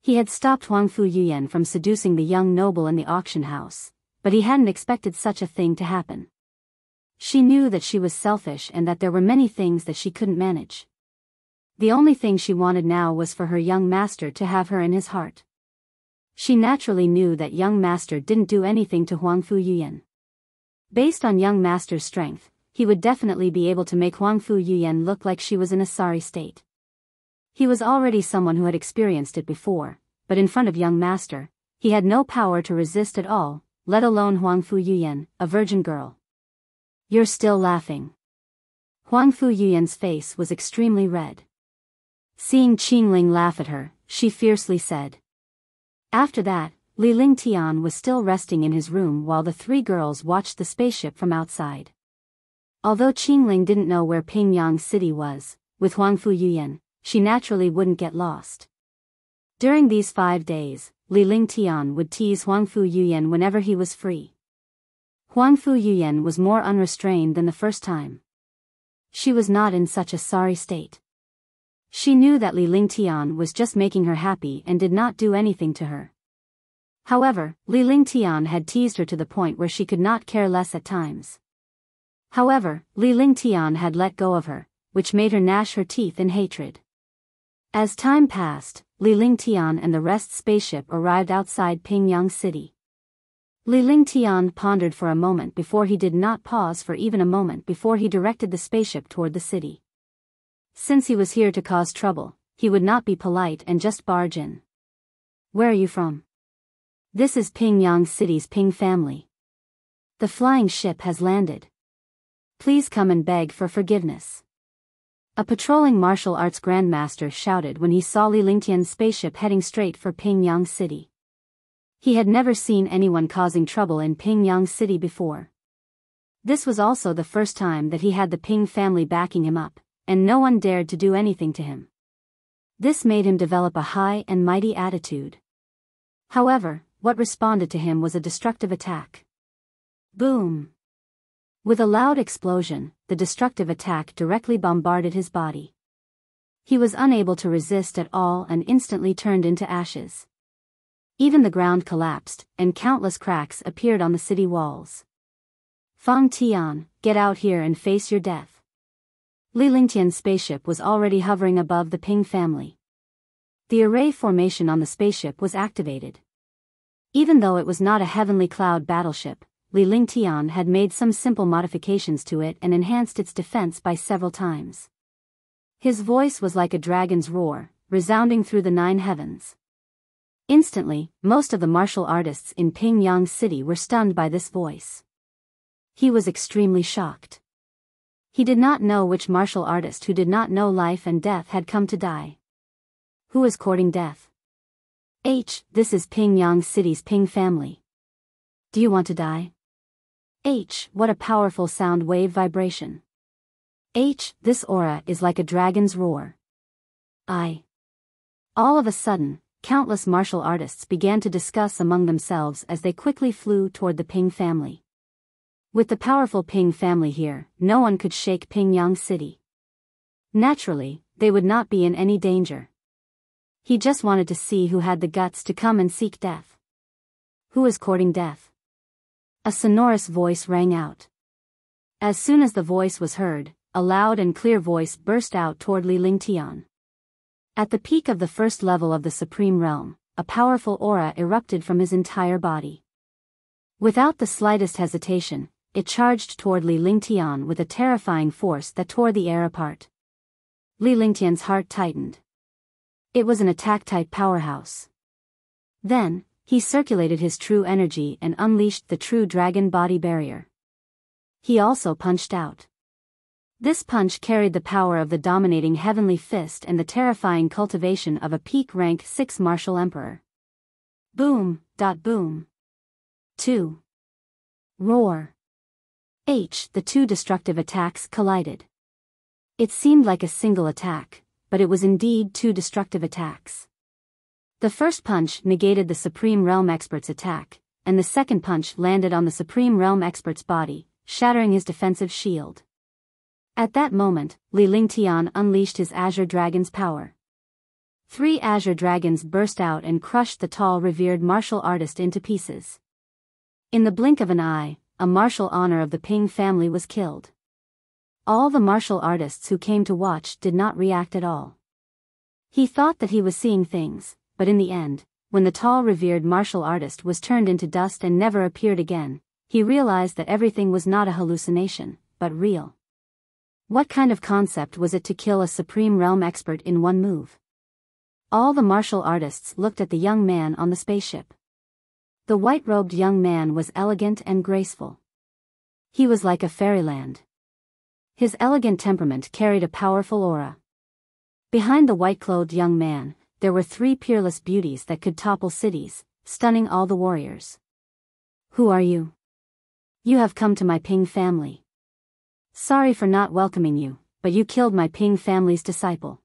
He had stopped Huangfu Yuyan from seducing the young noble in the auction house, but he hadn't expected such a thing to happen. She knew that she was selfish and that there were many things that she couldn't manage. The only thing she wanted now was for her young master to have her in his heart. She naturally knew that young master didn't do anything to Huangfu Yuyan. Based on young master's strength, he would definitely be able to make Huangfu Yuyan look like she was in a sorry state. He was already someone who had experienced it before, but in front of young master, he had no power to resist at all, let alone Huangfu Yuyan, a virgin girl. You're still laughing. Huangfu Yuyan's face was extremely red. Seeing Qingling laugh at her, she fiercely said. After that, Li Lingtian was still resting in his room while the 3 girls watched the spaceship from outside. Although Qingling didn't know where Pingyang City was, with Huangfu Yuyan, she naturally wouldn't get lost. During these 5 days, Li Lingtian would tease Huangfu Yuyan whenever he was free. Huangfu Yuyan was more unrestrained than the first time. She was not in such a sorry state. She knew that Li Lingtian was just making her happy and did not do anything to her. However, Li Lingtian had teased her to the point where she could not care less at times. However, Li Lingtian had let go of her, which made her gnash her teeth in hatred. As time passed, Li Lingtian and the rest spaceship arrived outside Pingyang City. Li Lingtian pondered for a moment before he did not pause for even a moment before he directed the spaceship toward the city. Since he was here to cause trouble, he would not be polite and just barge in. Where are you from? This is Pingyang City's Ping family. The flying ship has landed. Please come and beg for forgiveness. A patrolling martial arts grandmaster shouted when he saw Li Lingtian's spaceship heading straight for Pingyang City. He had never seen anyone causing trouble in Pingyang City before. This was also the first time that he had the Ping family backing him up, and no one dared to do anything to him. This made him develop a high and mighty attitude. However, what responded to him was a destructive attack. Boom! With a loud explosion, the destructive attack directly bombarded his body. He was unable to resist at all and instantly turned into ashes. Even the ground collapsed, and countless cracks appeared on the city walls. Fang Tian, get out here and face your death. Li Lingtian's spaceship was already hovering above the Ping family. The array formation on the spaceship was activated. Even though it was not a heavenly cloud battleship, Li Lingtian had made some simple modifications to it and enhanced its defense by several times. His voice was like a dragon's roar, resounding through the 9 heavens. Instantly, most of the martial artists in Pingyang City were stunned by this voice. He was extremely shocked. He did not know which martial artist who did not know life and death had come to die. Who is courting death? This is Pingyang City's Ping family. Do you want to die? What a powerful sound wave vibration. This aura is like a dragon's roar. All of a sudden, countless martial artists began to discuss among themselves as they quickly flew toward the Ping family. With the powerful Ping family here, no one could shake Pingyang City. Naturally, they would not be in any danger. He just wanted to see who had the guts to come and seek death. Who is courting death? A sonorous voice rang out. As soon as the voice was heard, a loud and clear voice burst out toward Li Lingtian. At the peak of the first level of the Supreme Realm, a powerful aura erupted from his entire body. Without the slightest hesitation, it charged toward Li Lingtian with a terrifying force that tore the air apart. Li Lingtian's heart tightened. It was an attack-type powerhouse. Then, he circulated his true energy and unleashed the true dragon body barrier. He also punched out. This punch carried the power of the dominating heavenly fist and the terrifying cultivation of a peak rank 6 martial emperor. Boom, boom. 2. Roar. The two destructive attacks collided. It seemed like a single attack, but it was indeed two destructive attacks. The first punch negated the Supreme Realm Expert's attack, and the second punch landed on the Supreme Realm Expert's body, shattering his defensive shield. At that moment, Li Lingtian unleashed his Azure Dragon's power. 3 Azure Dragons burst out and crushed the tall revered martial artist into pieces. In the blink of an eye, a martial honor of the Ping family was killed. All the martial artists who came to watch did not react at all. He thought that he was seeing things, but in the end, when the tall revered martial artist was turned into dust and never appeared again, he realized that everything was not a hallucination, but real. What kind of concept was it to kill a Supreme Realm Expert in one move? All the martial artists looked at the young man on the spaceship. The white-robed young man was elegant and graceful. He was like a fairyland. His elegant temperament carried a powerful aura. Behind the white-clothed young man, there were 3 peerless beauties that could topple cities, stunning all the warriors. Who are you? You have come to my Ping family. Sorry for not welcoming you, but you killed my Ping family's disciple.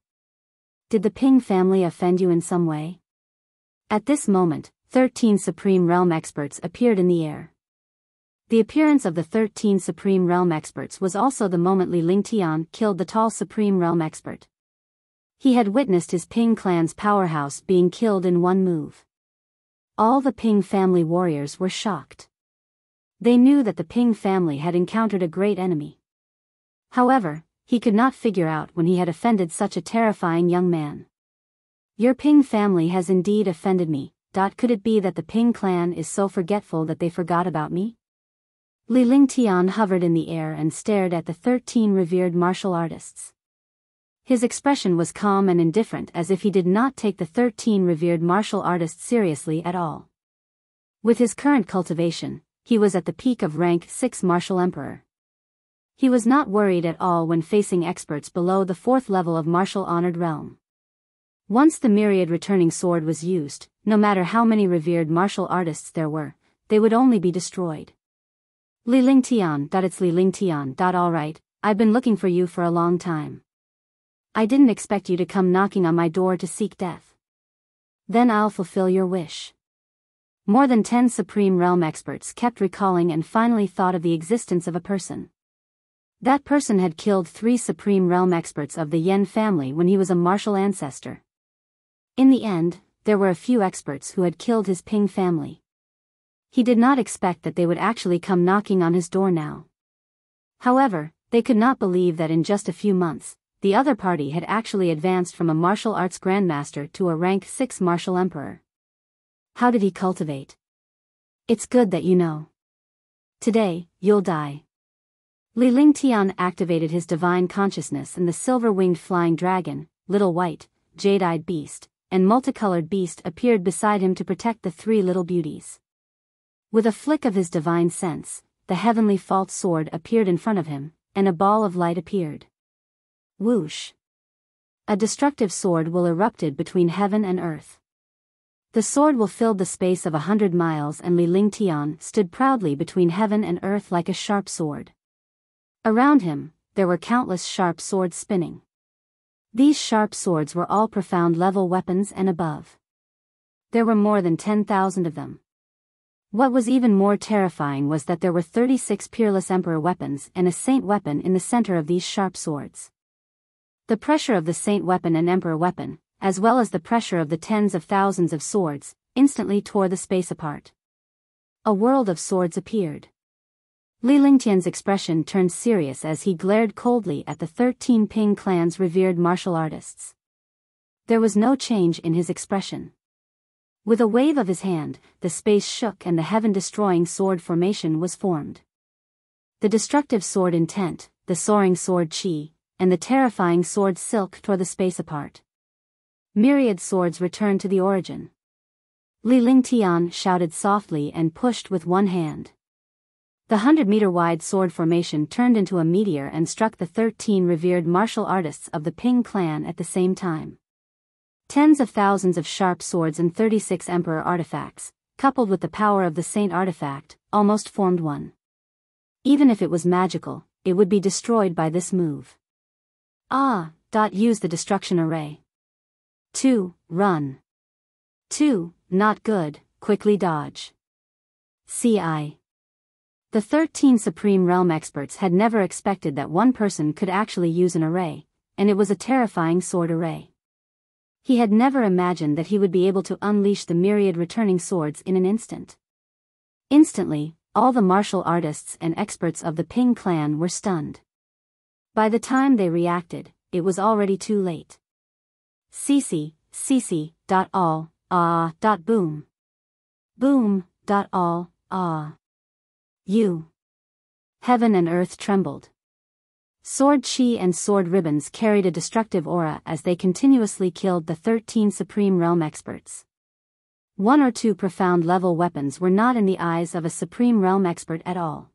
Did the Ping family offend you in some way? At this moment, 13 Supreme Realm Experts appeared in the air. The appearance of the 13 Supreme Realm Experts was also the moment Li Lingtian killed the tall Supreme Realm Expert. He had witnessed his Ping clan's powerhouse being killed in one move. All the Ping family warriors were shocked. They knew that the Ping family had encountered a great enemy. However, he could not figure out when he had offended such a terrifying young man. Your Ping family has indeed offended me. Could it be that the Ping clan is so forgetful that they forgot about me? Li Lingtian hovered in the air and stared at the 13 revered martial artists. His expression was calm and indifferent, as if he did not take the 13 revered martial artists seriously at all. With his current cultivation, he was at the peak of rank 6 martial emperor. He was not worried at all when facing experts below the 4th level of martial honored realm. Once the myriad returning sword was used, no matter how many revered martial artists there were, they would only be destroyed. Li Lingtian. It's Li Lingtian. Alright, I've been looking for you for a long time. I didn't expect you to come knocking on my door to seek death. Then I'll fulfill your wish. More than 10 Supreme Realm Experts kept recalling and finally thought of the existence of a person. That person had killed 3 Supreme Realm Experts of the Yen family when he was a martial ancestor. In the end, there were a few experts who had killed his Ping family. He did not expect that they would actually come knocking on his door now. However, they could not believe that in just a few months, the other party had actually advanced from a martial arts grandmaster to a rank 6 martial emperor. How did he cultivate? It's good that you know. Today, you'll die. Li Lingtian activated his divine consciousness, and the silver-winged flying dragon, little white, jade-eyed beast, and multicolored beast appeared beside him to protect the 3 little beauties. With a flick of his divine sense, the heavenly fault sword appeared in front of him, and a ball of light appeared. Whoosh! A destructive sword will erupted between heaven and earth. The sword will fill the space of 100 miles, and Li Lingtian stood proudly between heaven and earth like a sharp sword. Around him, there were countless sharp swords spinning. These sharp swords were all profound level weapons and above. There were more than 10,000 of them. What was even more terrifying was that there were 36 peerless emperor weapons and a saint weapon in the center of these sharp swords. The pressure of the saint weapon and emperor weapon, as well as the pressure of the tens of thousands of swords, instantly tore the space apart. A world of swords appeared. Li Lingtian's expression turned serious as he glared coldly at the 13 Ping clan's revered martial artists. There was no change in his expression. With a wave of his hand, the space shook and the heaven-destroying sword formation was formed. The destructive sword intent, the soaring sword chi, and the terrifying sword silk tore the space apart. Myriad swords returned to the origin. Li Lingtian shouted softly and pushed with one hand. The 100-meter-wide sword formation turned into a meteor and struck the 13 revered martial artists of the Ping clan at the same time. Tens of thousands of sharp swords and 36 emperor artifacts, coupled with the power of the saint artifact, almost formed one. Even if it was magical, it would be destroyed by this move. Use the destruction array. 2. Run. 2. Not good, quickly dodge. CI. The 13 Supreme Realm experts had never expected that one person could actually use an array, and it was a terrifying sword array. He had never imagined that he would be able to unleash the myriad returning swords in an instant. Instantly, all the martial artists and experts of the Ping clan were stunned. By the time they reacted, it was already too late. Boom. Boom. Heaven and earth trembled. Sword chi and sword ribbons carried a destructive aura as they continuously killed the 13 Supreme Realm experts. 1 or 2 profound level weapons were not in the eyes of a Supreme Realm expert at all.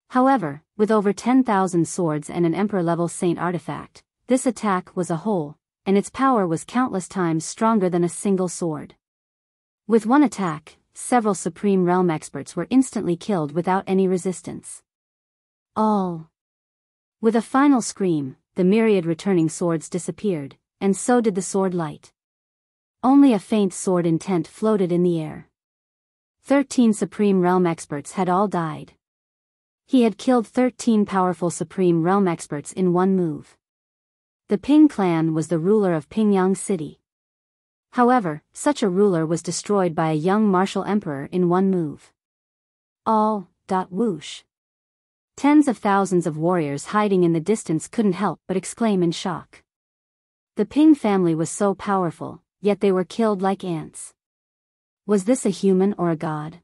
However, with over 10,000 swords and an Emperor-level Saint artifact, this attack was a whole, and its power was countless times stronger than a single sword. With one attack, several Supreme Realm experts were instantly killed without any resistance. All. With a final scream, the myriad returning swords disappeared, and so did the sword light. Only a faint sword intent floated in the air. 13 Supreme Realm experts had all died. He had killed 13 powerful Supreme Realm experts in one move. The Ping clan was the ruler of Pingyang City. However, such a ruler was destroyed by a young martial emperor in one move. Whoosh. Tens of thousands of warriors hiding in the distance couldn't help but exclaim in shock. The Ping family was so powerful, yet they were killed like ants. Was this a human or a god?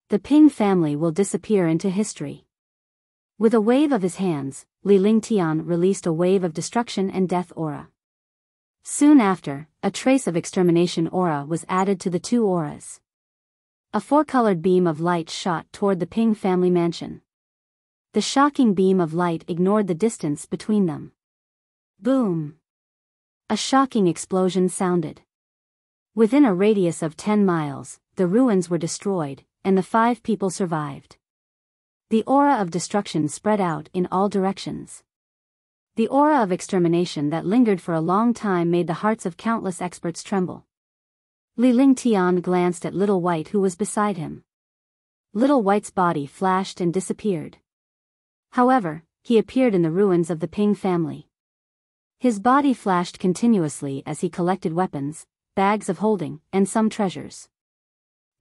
The Ping family will disappear into history. With a wave of his hands, Li Lingtian released a wave of destruction and death aura. Soon after, a trace of extermination aura was added to the 2 auras. A 4-colored beam of light shot toward the Ping family mansion. The shocking beam of light ignored the distance between them. Boom! A shocking explosion sounded. Within a radius of 10 miles, the ruins were destroyed, and the 5 people survived. The aura of destruction spread out in all directions. The aura of extermination that lingered for a long time made the hearts of countless experts tremble. Li Lingtian glanced at Little White who was beside him. Little White's body flashed and disappeared. However, he appeared in the ruins of the Ping family. His body flashed continuously as he collected weapons, bags of holding, and some treasures.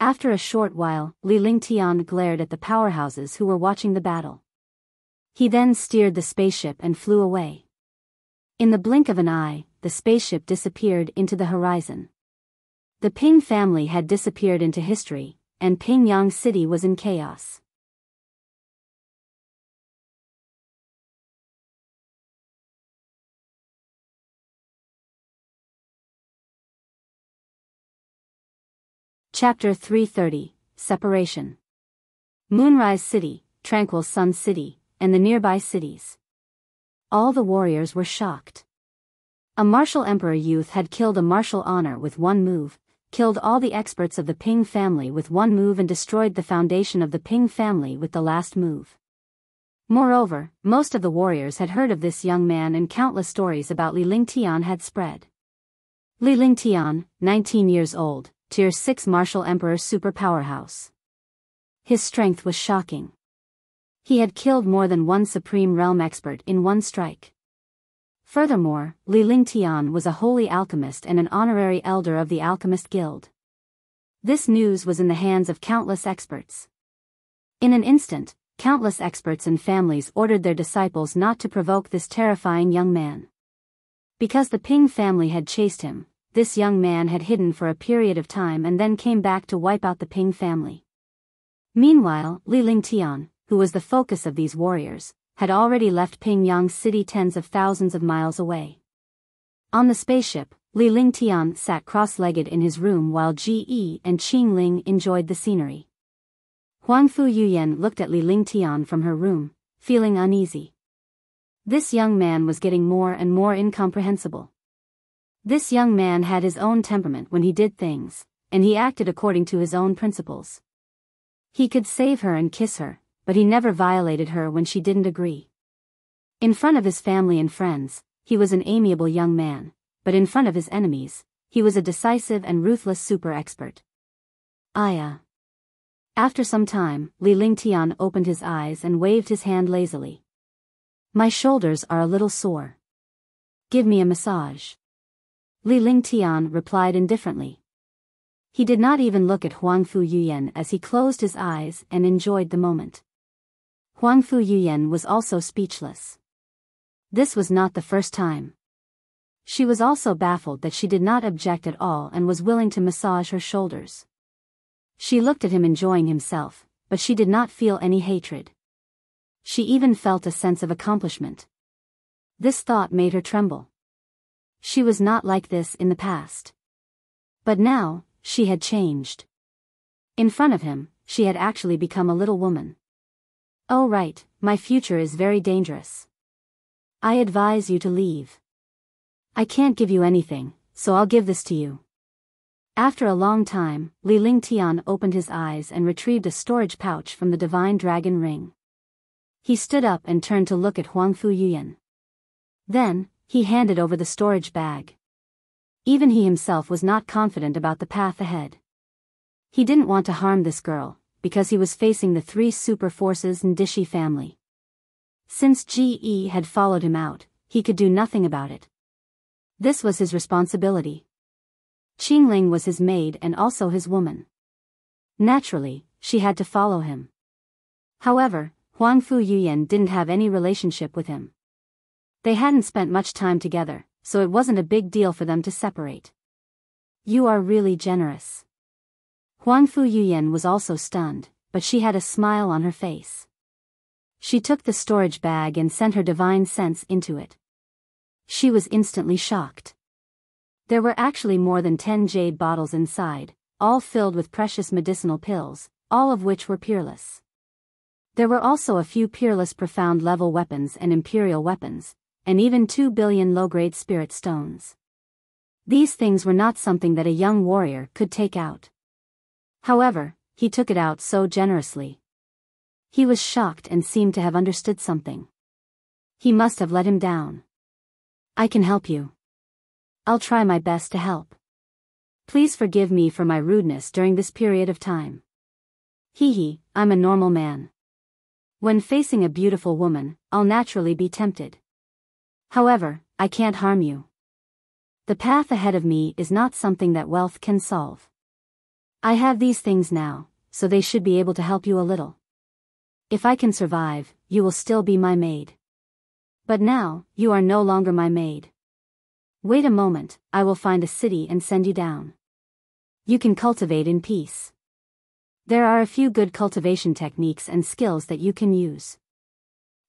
After a short while, Li Lingtian glared at the powerhouses who were watching the battle. He then steered the spaceship and flew away. In the blink of an eye, the spaceship disappeared into the horizon. The Ping family had disappeared into history, and Pingyang City was in chaos. Chapter 330, Separation. Moonrise City, Tranquil Sun City, and the nearby cities. All the warriors were shocked. A martial emperor youth had killed a martial honor with one move, killed all the experts of the Ping family with one move and destroyed the foundation of the Ping family with the last move. Moreover, most of the warriors had heard of this young man and countless stories about Li Lingtian had spread. Li Lingtian, 19 years old, Tier 6 Martial Emperor Super Powerhouse. His strength was shocking. He had killed more than one Supreme Realm expert in one strike. Furthermore, Li Lingtian was a holy alchemist and an honorary elder of the Alchemist Guild. This news was in the hands of countless experts. In an instant, countless experts and families ordered their disciples not to provoke this terrifying young man. Because the Ping family had chased him, this young man had hidden for a period of time and then came back to wipe out the Ping family. Meanwhile, Li Lingtian, who was the focus of these warriors, had already left Pingyang City tens of thousands of miles away. On the spaceship, Li Lingtian sat cross-legged in his room while Ji and Qing Ling enjoyed the scenery. Huang Fu Yuyan looked at Li Lingtian from her room, feeling uneasy. This young man was getting more and more incomprehensible. This young man had his own temperament when he did things, and he acted according to his own principles. He could save her and kiss her, but he never violated her when she didn't agree. In front of his family and friends, he was an amiable young man, but in front of his enemies, he was a decisive and ruthless super expert. Aya. After some time, Li Lingtian opened his eyes and waved his hand lazily. My shoulders are a little sore. Give me a massage. Li Lingtian replied indifferently. He did not even look at Huang Fu Yuyan as he closed his eyes and enjoyed the moment. Huang Fu Yuyan was also speechless. This was not the first time. She was also baffled that she did not object at all and was willing to massage her shoulders. She looked at him enjoying himself, but she did not feel any hatred. She even felt a sense of accomplishment. This thought made her tremble. She was not like this in the past. But now, she had changed. In front of him, she had actually become a little woman. Oh right, my future is very dangerous. I advise you to leave. I can't give you anything, so I'll give this to you. After a long time, Li Lingtian opened his eyes and retrieved a storage pouch from the divine dragon ring. He stood up and turned to look at Huang Fu Yuyan. Then, he handed over the storage bag. Even he himself was not confident about the path ahead. He didn't want to harm this girl, because he was facing the 3 super forces Ndishi family. Since Ge had followed him out, he could do nothing about it. This was his responsibility. Qingling was his maid and also his woman. Naturally, she had to follow him. However, Huang Fu Yuyan didn't have any relationship with him. They hadn't spent much time together, so it wasn't a big deal for them to separate. You are really generous. Huang Fu Yuyan was also stunned, but she had a smile on her face. She took the storage bag and sent her divine sense into it. She was instantly shocked. There were actually more than 10 jade bottles inside, all filled with precious medicinal pills, all of which were peerless. There were also a few peerless profound level weapons and imperial weapons, and even 2 billion low-grade spirit stones. These things were not something that a young warrior could take out. However, he took it out so generously. He was shocked and seemed to have understood something. He must have let him down. I can help you. I'll try my best to help. Please forgive me for my rudeness during this period of time. Hee, I'm a normal man. When facing a beautiful woman, I'll naturally be tempted. However, I can't harm you. The path ahead of me is not something that wealth can solve. I have these things now, so they should be able to help you a little. If I can survive, you will still be my maid. But now, you are no longer my maid. Wait a moment, I will find a city and send you down. You can cultivate in peace. There are a few good cultivation techniques and skills that you can use.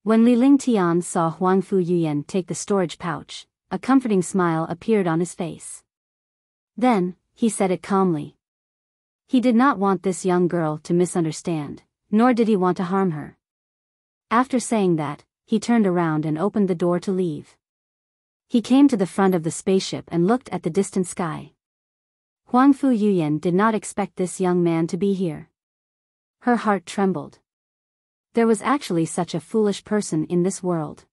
When Li Lingtian saw Huang Fu Yuyan take the storage pouch, a comforting smile appeared on his face. Then, he said it calmly. He did not want this young girl to misunderstand, nor did he want to harm her. After saying that, he turned around and opened the door to leave. He came to the front of the spaceship and looked at the distant sky. Huang Fu Yuyan did not expect this young man to be here. Her heart trembled. There was actually such a foolish person in this world.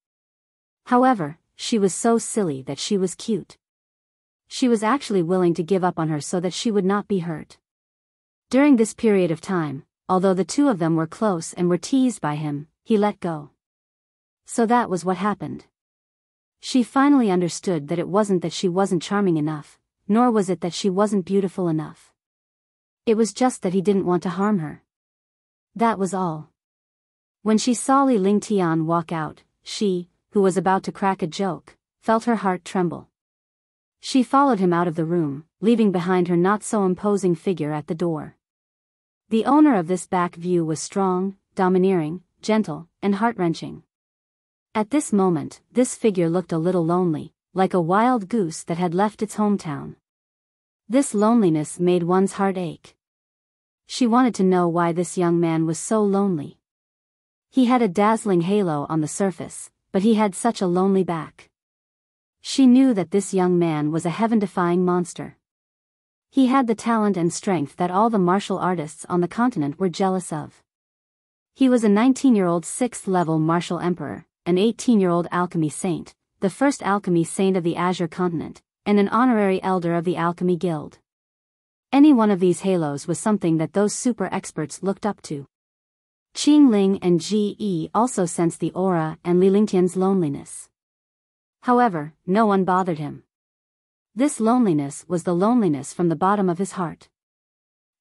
However, she was so silly that she was cute. She was actually willing to give up on her so that she would not be hurt. During this period of time, although the two of them were close and were teased by him, he let go. So that was what happened. She finally understood that it wasn't that she wasn't charming enough, nor was it that she wasn't beautiful enough. It was just that he didn't want to harm her. That was all. When she saw Li Lingtian walk out, she, who was about to crack a joke, felt her heart tremble. She followed him out of the room, leaving behind her not so imposing figure at the door. The owner of this back view was strong, domineering, gentle, and heart-wrenching. At this moment, this figure looked a little lonely, like a wild goose that had left its hometown. This loneliness made one's heart ache. She wanted to know why this young man was so lonely. He had a dazzling halo on the surface, but he had such a lonely back. She knew that this young man was a heaven-defying monster. He had the talent and strength that all the martial artists on the continent were jealous of. He was a 19-year-old 6th-level martial emperor, an 18-year-old alchemy saint, the first alchemy saint of the Azure continent, and an honorary elder of the Alchemy Guild. Any one of these halos was something that those super experts looked up to. Qing Ling and Ji Yi also sensed the aura and Li Lingtian's loneliness. However, no one bothered him. This loneliness was the loneliness from the bottom of his heart.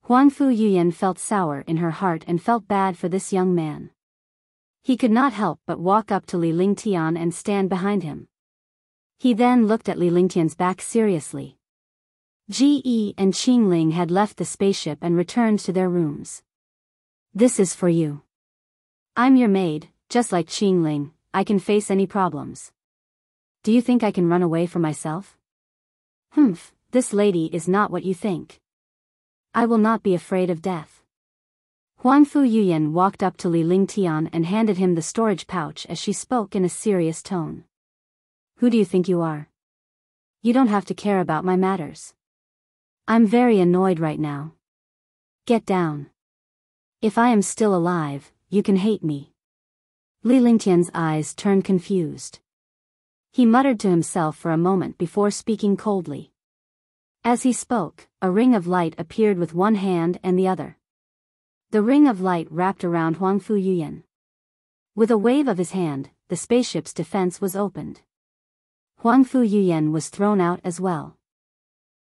Huangfu Yuyan felt sour in her heart and felt bad for this young man. He could not help but walk up to Li Lingtian and stand behind him. He then looked at Li Lingtian's back seriously. Ji Yi and Qing Ling had left the spaceship and returned to their rooms. "This is for you. I'm your maid, just like Qing Ling, I can face any problems. Do you think I can run away from myself?" "Humph, this lady is not what you think. I will not be afraid of death." Huangfu Yuyan walked up to Li Lingtian and handed him the storage pouch as she spoke in a serious tone. "Who do you think you are? You don't have to care about my matters. I'm very annoyed right now. Get down. If I am still alive, you can hate me." Li Lingtian's eyes turned confused. He muttered to himself for a moment before speaking coldly. As he spoke, a ring of light appeared with one hand and the other. The ring of light wrapped around Huangfu Yuyan. With a wave of his hand, the spaceship's defense was opened. Huangfu Yuyan was thrown out as well.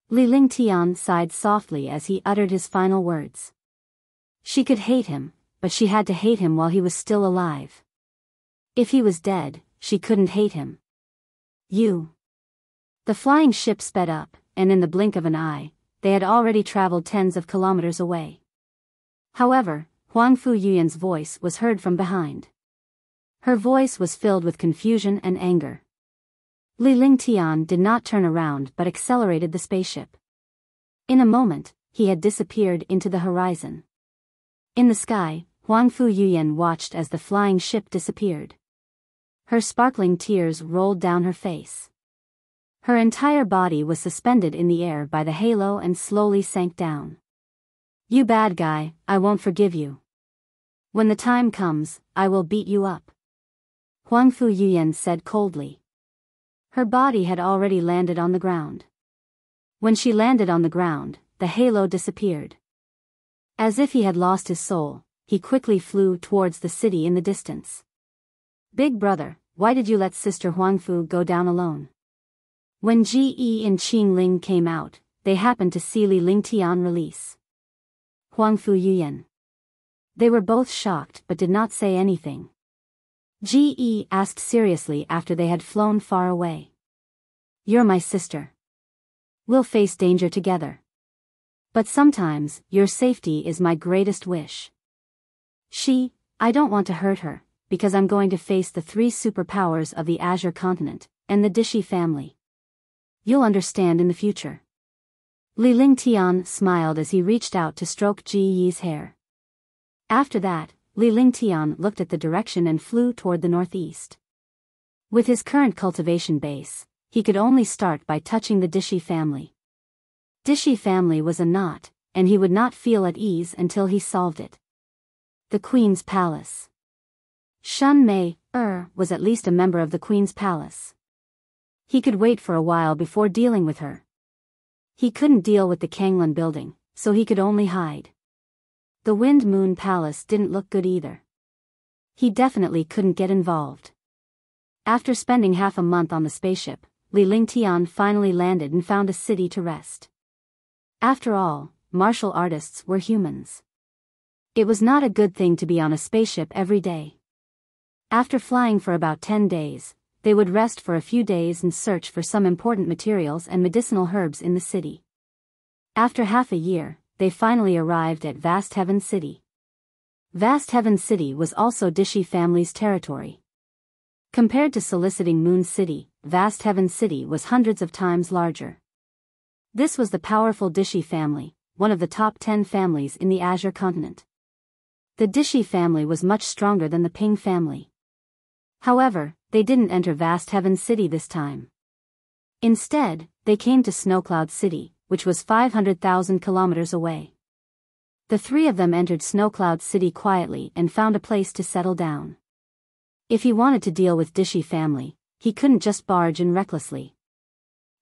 Li Lingtian sighed softly as he uttered his final words. She could hate him, but she had to hate him while he was still alive. If he was dead, she couldn't hate him. "You." The flying ship sped up, and in the blink of an eye, they had already traveled tens of kilometers away. However, Huangfu Yuyan's voice was heard from behind. Her voice was filled with confusion and anger. Li Lingtian did not turn around but accelerated the spaceship. In a moment, he had disappeared into the horizon. In the sky, Huangfu Yuyan watched as the flying ship disappeared. Her sparkling tears rolled down her face. Her entire body was suspended in the air by the halo and slowly sank down. "You bad guy, I won't forgive you. When the time comes, I will beat you up," Huangfu Yuyan said coldly. Her body had already landed on the ground. When she landed on the ground, the halo disappeared. As if he had lost his soul, he quickly flew towards the city in the distance. "Big brother, why did you let Sister Huangfu go down alone?" When Ji Yi and Qing Ling came out, they happened to see Li Lingtian release Huangfu Yuyan. They were both shocked but did not say anything. Ji Yi asked seriously after they had flown far away. "You're my sister. We'll face danger together. But sometimes, your safety is my greatest wish." I don't want to hurt her, because I'm going to face the 3 superpowers of the Azure continent, and the Dishi family. You'll understand in the future." Li Lingtian smiled as he reached out to stroke Ji Yi's hair. After that, Li Lingtian looked at the direction and flew toward the northeast. With his current cultivation base, he could only start by touching the Dishi family. Dishi family was a knot, and he would not feel at ease until he solved it. The Queen's Palace. Shun Mei was at least a member of the Queen's Palace. He could wait for a while before dealing with her. He couldn't deal with the Kanglan building, so he could only hide. The Wind Moon Palace didn't look good either. He definitely couldn't get involved. After spending half a month on the spaceship, Li Lingtian finally landed and found a city to rest. After all, martial artists were humans. It was not a good thing to be on a spaceship every day. After flying for about 10 days, they would rest for a few days and search for some important materials and medicinal herbs in the city. After half a year, they finally arrived at Vast Heaven City. Vast Heaven City was also Dishi family's territory. Compared to soliciting Moon City, vast Heaven City was hundreds of times larger. This was the powerful Dishi family, one of the top 10 families in the Azure continent. The Dishi family was much stronger than the Ping family. However, they didn't enter vast Heaven City this time. Instead, they came to Snowcloud City, which was 500,000 kilometers away. The three of them entered Snowcloud City quietly and found a place to settle down. If he wanted to deal with Dishi family, he couldn't just barge in recklessly.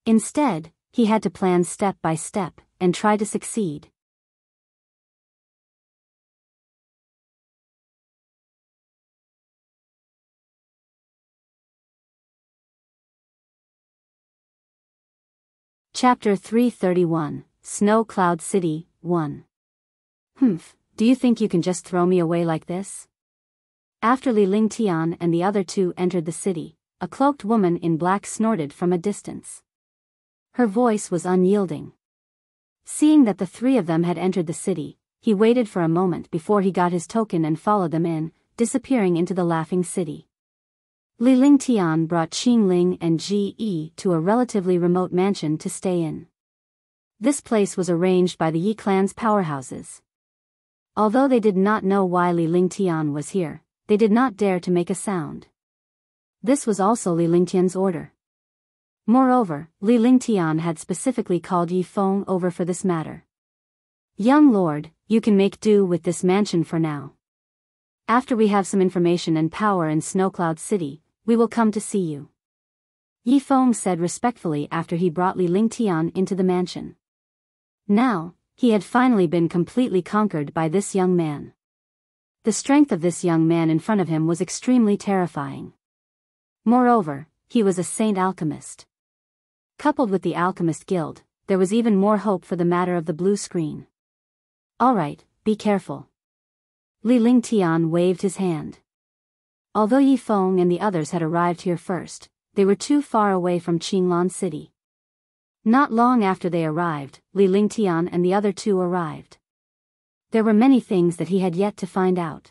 Instead, he had to plan step by step and try to succeed. Chapter 331, Snow Cloud City, 1. Do you think you can just throw me away like this? After Li Lingtian and the other two entered the city, a cloaked woman in black snorted from a distance. Her voice was unyielding. Seeing that the three of them had entered the city, he waited for a moment before he got his token and followed them in, disappearing into the laughing city. Li Lingtian brought Qing Ling and Ji Yi to a relatively remote mansion to stay in. This place was arranged by the Yi clan's powerhouses. Although they did not know why Li Lingtian was here, they did not dare to make a sound. This was also Li Lingtian's order. Moreover, Li Lingtian had specifically called Yi Feng over for this matter. Young lord, you can make do with this mansion for now. After we have some information and power in Snowcloud City, we will come to see you. Yi Feng said respectfully after he brought Li Lingtian into the mansion. Now, he had finally been completely conquered by this young man. The strength of this young man in front of him was extremely terrifying. Moreover, he was a saint alchemist. Coupled with the Alchemist Guild, there was even more hope for the matter of the blue screen. Alright, be careful. Li Lingtian waved his hand. Although Yi Feng and the others had arrived here first, they were too far away from Qinglan City. Not long after they arrived, Li Lingtian and the other two arrived. There were many things that he had yet to find out.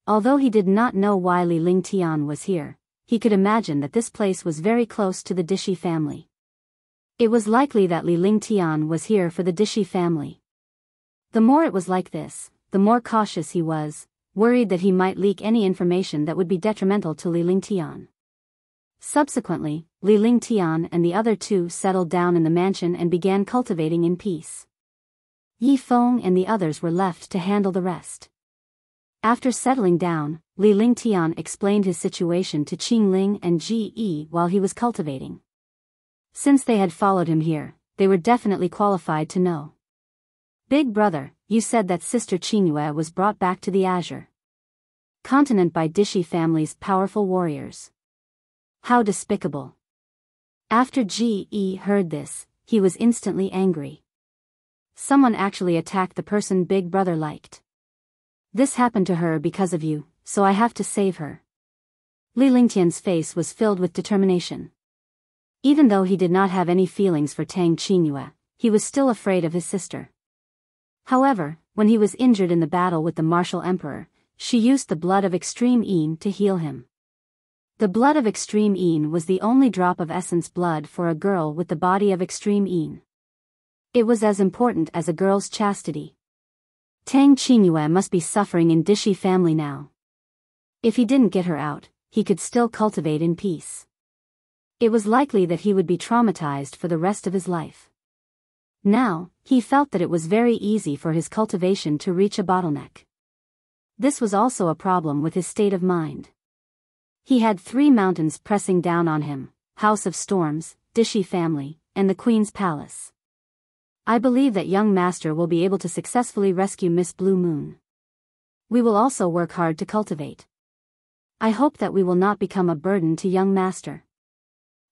Although he did not know why Li Lingtian was here, he could imagine that this place was very close to the Dishi family. It was likely that Li Lingtian was here for the Dishi family. The more it was like this, the more cautious he was, worried that he might leak any information that would be detrimental to Li Lingtian. Subsequently, Li Lingtian and the other two settled down in the mansion and began cultivating in peace. Yi Feng and the others were left to handle the rest. After settling down, Li Lingtian explained his situation to Qing Ling and Ji Yi while he was cultivating. Since they had followed him here, they were definitely qualified to know. Big brother, you said that Sister Qingyue was brought back to the Azure continent by Dishi family's powerful warriors. How despicable. After Ji Yi heard this, he was instantly angry. Someone actually attacked the person Big Brother liked. This happened to her because of you, so I have to save her. Li Lingtian's face was filled with determination. Even though he did not have any feelings for Tang Qingyue, he was still afraid of his sister. However, when he was injured in the battle with the martial emperor, she used the blood of Extreme Yin to heal him. The blood of Extreme Yin was the only drop of essence blood for a girl with the body of Extreme Yin. It was as important as a girl's chastity. Tang Qingyue must be suffering in Dishi family now. If he didn't get her out, he could still cultivate in peace. It was likely that he would be traumatized for the rest of his life. Now, he felt that it was very easy for his cultivation to reach a bottleneck. This was also a problem with his state of mind. He had 3 mountains pressing down on him: House of Storms, Dishi family, and the Queen's Palace. I believe that young master will be able to successfully rescue Miss Blue Moon. We will also work hard to cultivate. I hope that we will not become a burden to young master.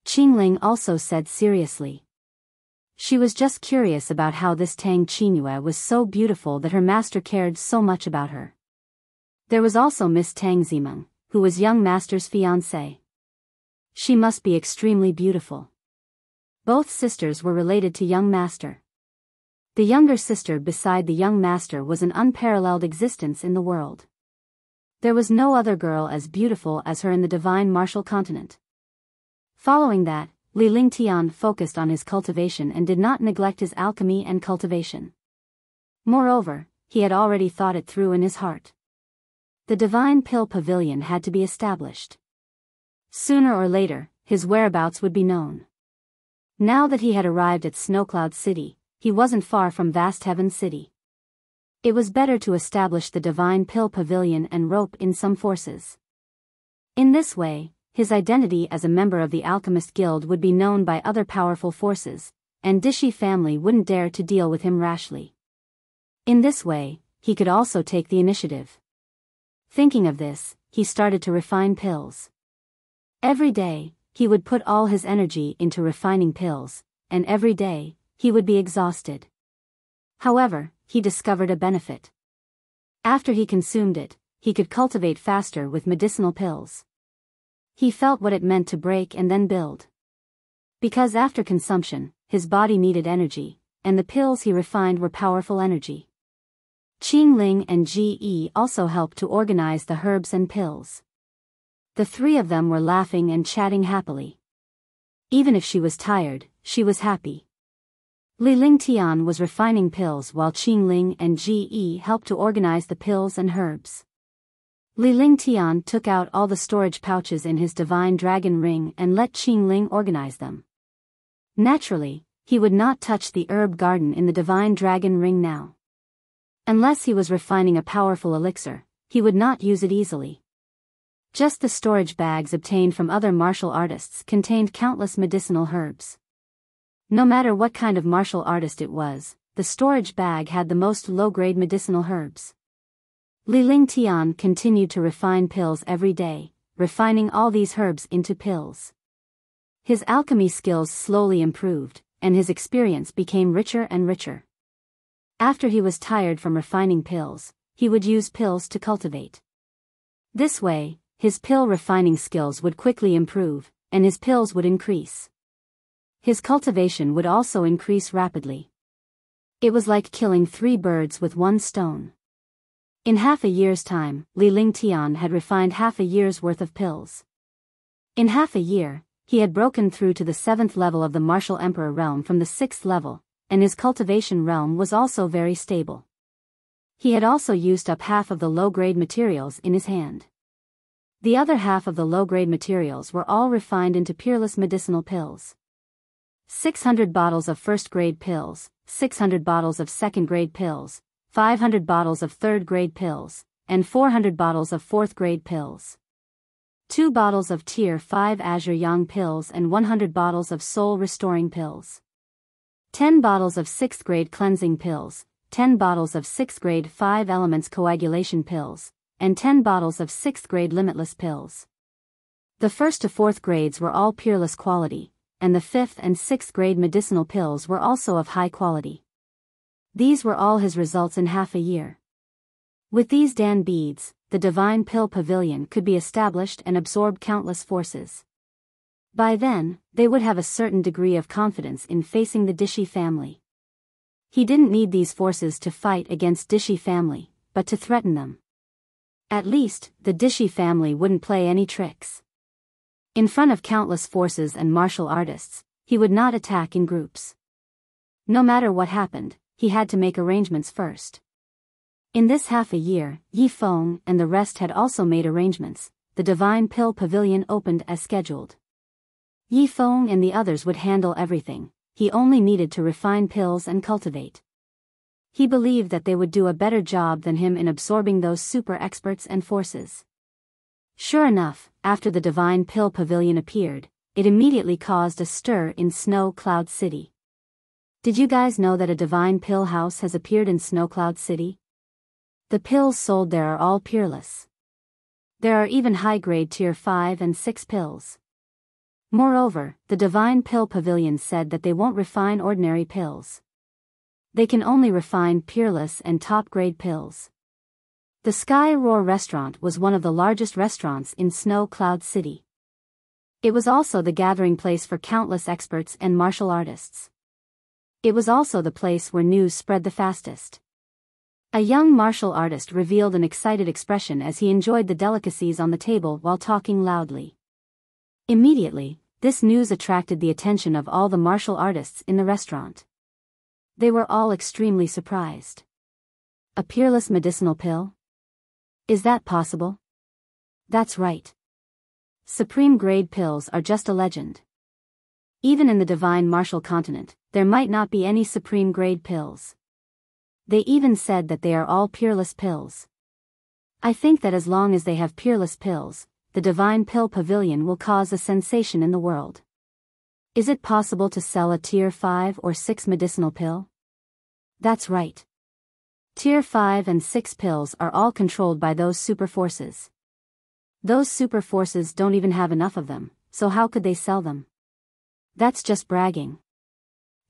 Qingling also said seriously. She was just curious about how this Tang Qingyue was so beautiful that her master cared so much about her. There was also Miss Tang Zimeng, who was young master's fiancée. She must be extremely beautiful. Both sisters were related to young master. The younger sister beside the young master was an unparalleled existence in the world. There was no other girl as beautiful as her in the divine martial continent. Following that, Li Lingtian focused on his cultivation and did not neglect his alchemy and cultivation. Moreover, he had already thought it through in his heart. The divine pill pavilion had to be established. Sooner or later, his whereabouts would be known. Now that he had arrived at Snowcloud City, he wasn't far from Vast Heaven City. It was better to establish the divine pill pavilion and rope in some forces. In this way, his identity as a member of the Alchemist Guild would be known by other powerful forces, and Dishi family wouldn't dare to deal with him rashly. In this way, he could also take the initiative. Thinking of this, he started to refine pills. Every day, he would put all his energy into refining pills, and every day, he would be exhausted. However, he discovered a benefit. After he consumed it, he could cultivate faster with medicinal pills. He felt what it meant to break and then build. Because after consumption, his body needed energy, and the pills he refined were powerful energy. Qing Ling and Ji Yi also helped to organize the herbs and pills. The three of them were laughing and chatting happily. Even if she was tired, she was happy. Li Lingtian was refining pills while Qing Ling and Ji Yi helped to organize the pills and herbs. Li Lingtian took out all the storage pouches in his divine dragon ring and let Qing Ling organize them. Naturally, he would not touch the herb garden in the divine dragon ring now. Unless he was refining a powerful elixir, he would not use it easily. Just the storage bags obtained from other martial artists contained countless medicinal herbs. No matter what kind of martial artist it was, the storage bag had the most low-grade medicinal herbs. Li Lingtian continued to refine pills every day, refining all these herbs into pills. His alchemy skills slowly improved, and his experience became richer and richer. After he was tired from refining pills, he would use pills to cultivate. This way, his pill refining skills would quickly improve, and his pills would increase. His cultivation would also increase rapidly. It was like killing 3 birds with 1 stone. In half a year's time, Li Lingtian had refined half a year's worth of pills. In half a year, he had broken through to the 7th level of the Martial Emperor realm from the 6th level, and his cultivation realm was also very stable. He had also used up half of the low-grade materials in his hand. The other half of the low-grade materials were all refined into peerless medicinal pills. 600 bottles of first-grade pills, 600 bottles of second-grade pills, 500 bottles of third-grade pills, and 400 bottles of fourth-grade pills. 2 bottles of Tier 5 Azure Yang pills and 100 bottles of soul-restoring pills. 10 bottles of 6th-grade cleansing pills, 10 bottles of 6th-grade 5 elements coagulation pills, and 10 bottles of 6th-grade limitless pills. The 1st to 4th grades were all peerless quality, and the 5th and 6th grade medicinal pills were also of high quality. These were all his results in half a year. With these Dan beads, the divine pill pavilion could be established and absorb countless forces. By then, they would have a certain degree of confidence in facing the Dishi family. He didn't need these forces to fight against Dishi family, but to threaten them. At least, the Dishi family wouldn't play any tricks. In front of countless forces and martial artists, he would not attack in groups. No matter what happened, he had to make arrangements first. In this half a year, Yi Feng and the rest had also made arrangements. The divine pill pavilion opened as scheduled. Yi Feng and the others would handle everything. He only needed to refine pills and cultivate. He believed that they would do a better job than him in absorbing those super experts and forces. Sure enough, after the divine pill pavilion appeared, it immediately caused a stir in Snow Cloud City. Did you guys know that a divine pill house has appeared in Snow Cloud City? The pills sold there are all peerless. There are even high-grade tier 5 and 6 pills. Moreover, the divine pill pavilion said that they won't refine ordinary pills. They can only refine peerless and top-grade pills. The Sky Roar restaurant was one of the largest restaurants in Snow Cloud City. It was also the gathering place for countless experts and martial artists. It was also the place where news spread the fastest. A young martial artist revealed an excited expression as he enjoyed the delicacies on the table while talking loudly. Immediately, this news attracted the attention of all the martial artists in the restaurant. They were all extremely surprised. A peerless medicinal pill? Is that possible? That's right. Supreme grade pills are just a legend. Even in the divine martial continent, there might not be any supreme grade pills. They even said that they are all peerless pills. I think that as long as they have peerless pills, the divine pill pavilion will cause a sensation in the world. Is it possible to sell a tier 5 or 6 medicinal pill? That's right. Tier 5 and 6 pills are all controlled by those super forces. Those super forces don't even have enough of them, so how could they sell them? That's just bragging.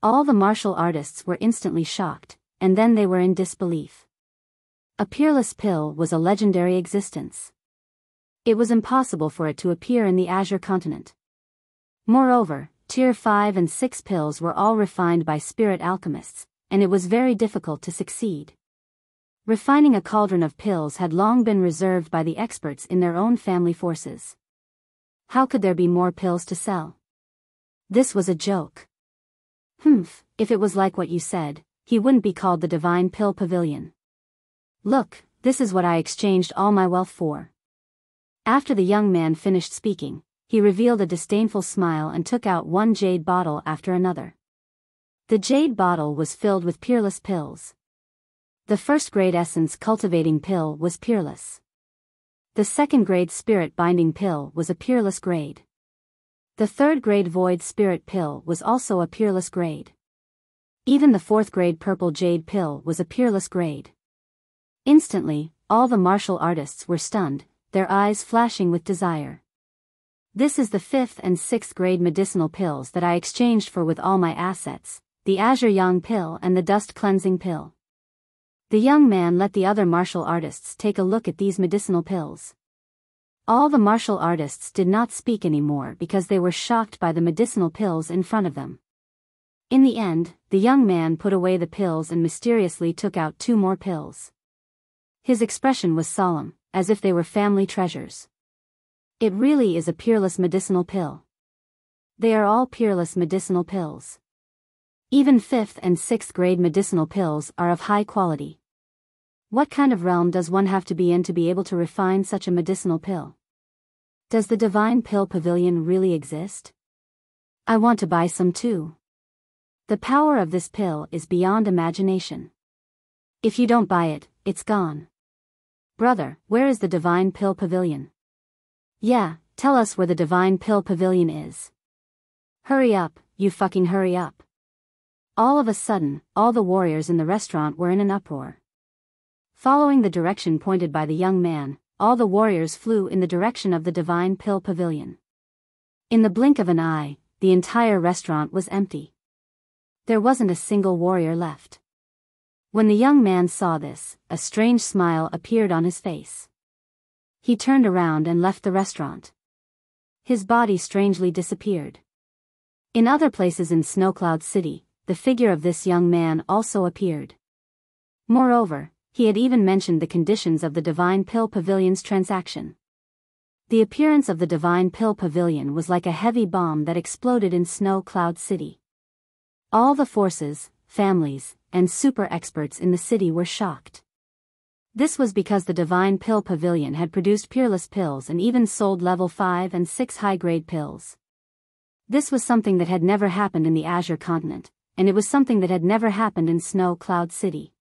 All the martial artists were instantly shocked, and then they were in disbelief. A peerless pill was a legendary existence. It was impossible for it to appear in the Azure continent. Moreover, tier 5 and 6 pills were all refined by spirit alchemists, and it was very difficult to succeed. Refining a cauldron of pills had long been reserved by the experts in their own family forces. How could there be more pills to sell? This was a joke. If it was like what you said, he wouldn't be called the Divine Pill Pavilion. Look, this is what I exchanged all my wealth for. After the young man finished speaking, he revealed a disdainful smile and took out one jade bottle after another. The jade bottle was filled with peerless pills. The first grade essence cultivating pill was peerless. The second grade spirit binding pill was a peerless grade. The third grade void spirit pill was also a peerless grade. Even the fourth grade purple jade pill was a peerless grade. Instantly, all the martial artists were stunned, their eyes flashing with desire. This is the 5th and 6th grade medicinal pills that I exchanged for with all my assets, the Azure Yang pill and the dust cleansing pill. The young man let the other martial artists take a look at these medicinal pills. All the martial artists did not speak anymore because they were shocked by the medicinal pills in front of them. In the end, the young man put away the pills and mysteriously took out 2 more pills. His expression was solemn, as if they were family treasures. It really is a peerless medicinal pill. They are all peerless medicinal pills. Even 5th and 6th grade medicinal pills are of high quality. What kind of realm does one have to be in to be able to refine such a medicinal pill? Does the Divine Pill Pavilion really exist? I want to buy some too. The power of this pill is beyond imagination. If you don't buy it, it's gone. Brother, where is the Divine Pill Pavilion? Yeah, tell us where the Divine Pill Pavilion is. Hurry up, you fucking hurry up. All of a sudden, all the warriors in the restaurant were in an uproar. Following the direction pointed by the young man, all the warriors flew in the direction of the Divine Pill Pavilion. In the blink of an eye, the entire restaurant was empty. There wasn't a single warrior left. When the young man saw this, a strange smile appeared on his face. He turned around and left the restaurant. His body strangely disappeared. In other places in Snowcloud City, the figure of this young man also appeared. Moreover, he had even mentioned the conditions of the Divine Pill Pavilion's transaction. The appearance of the Divine Pill Pavilion was like a heavy bomb that exploded in Snow Cloud City. All the forces, families, and super experts in the city were shocked. This was because the Divine Pill Pavilion had produced peerless pills and even sold level 5 and 6 high-grade pills. This was something that had never happened in the Azure continent, and it was something that had never happened in Snow Cloud City.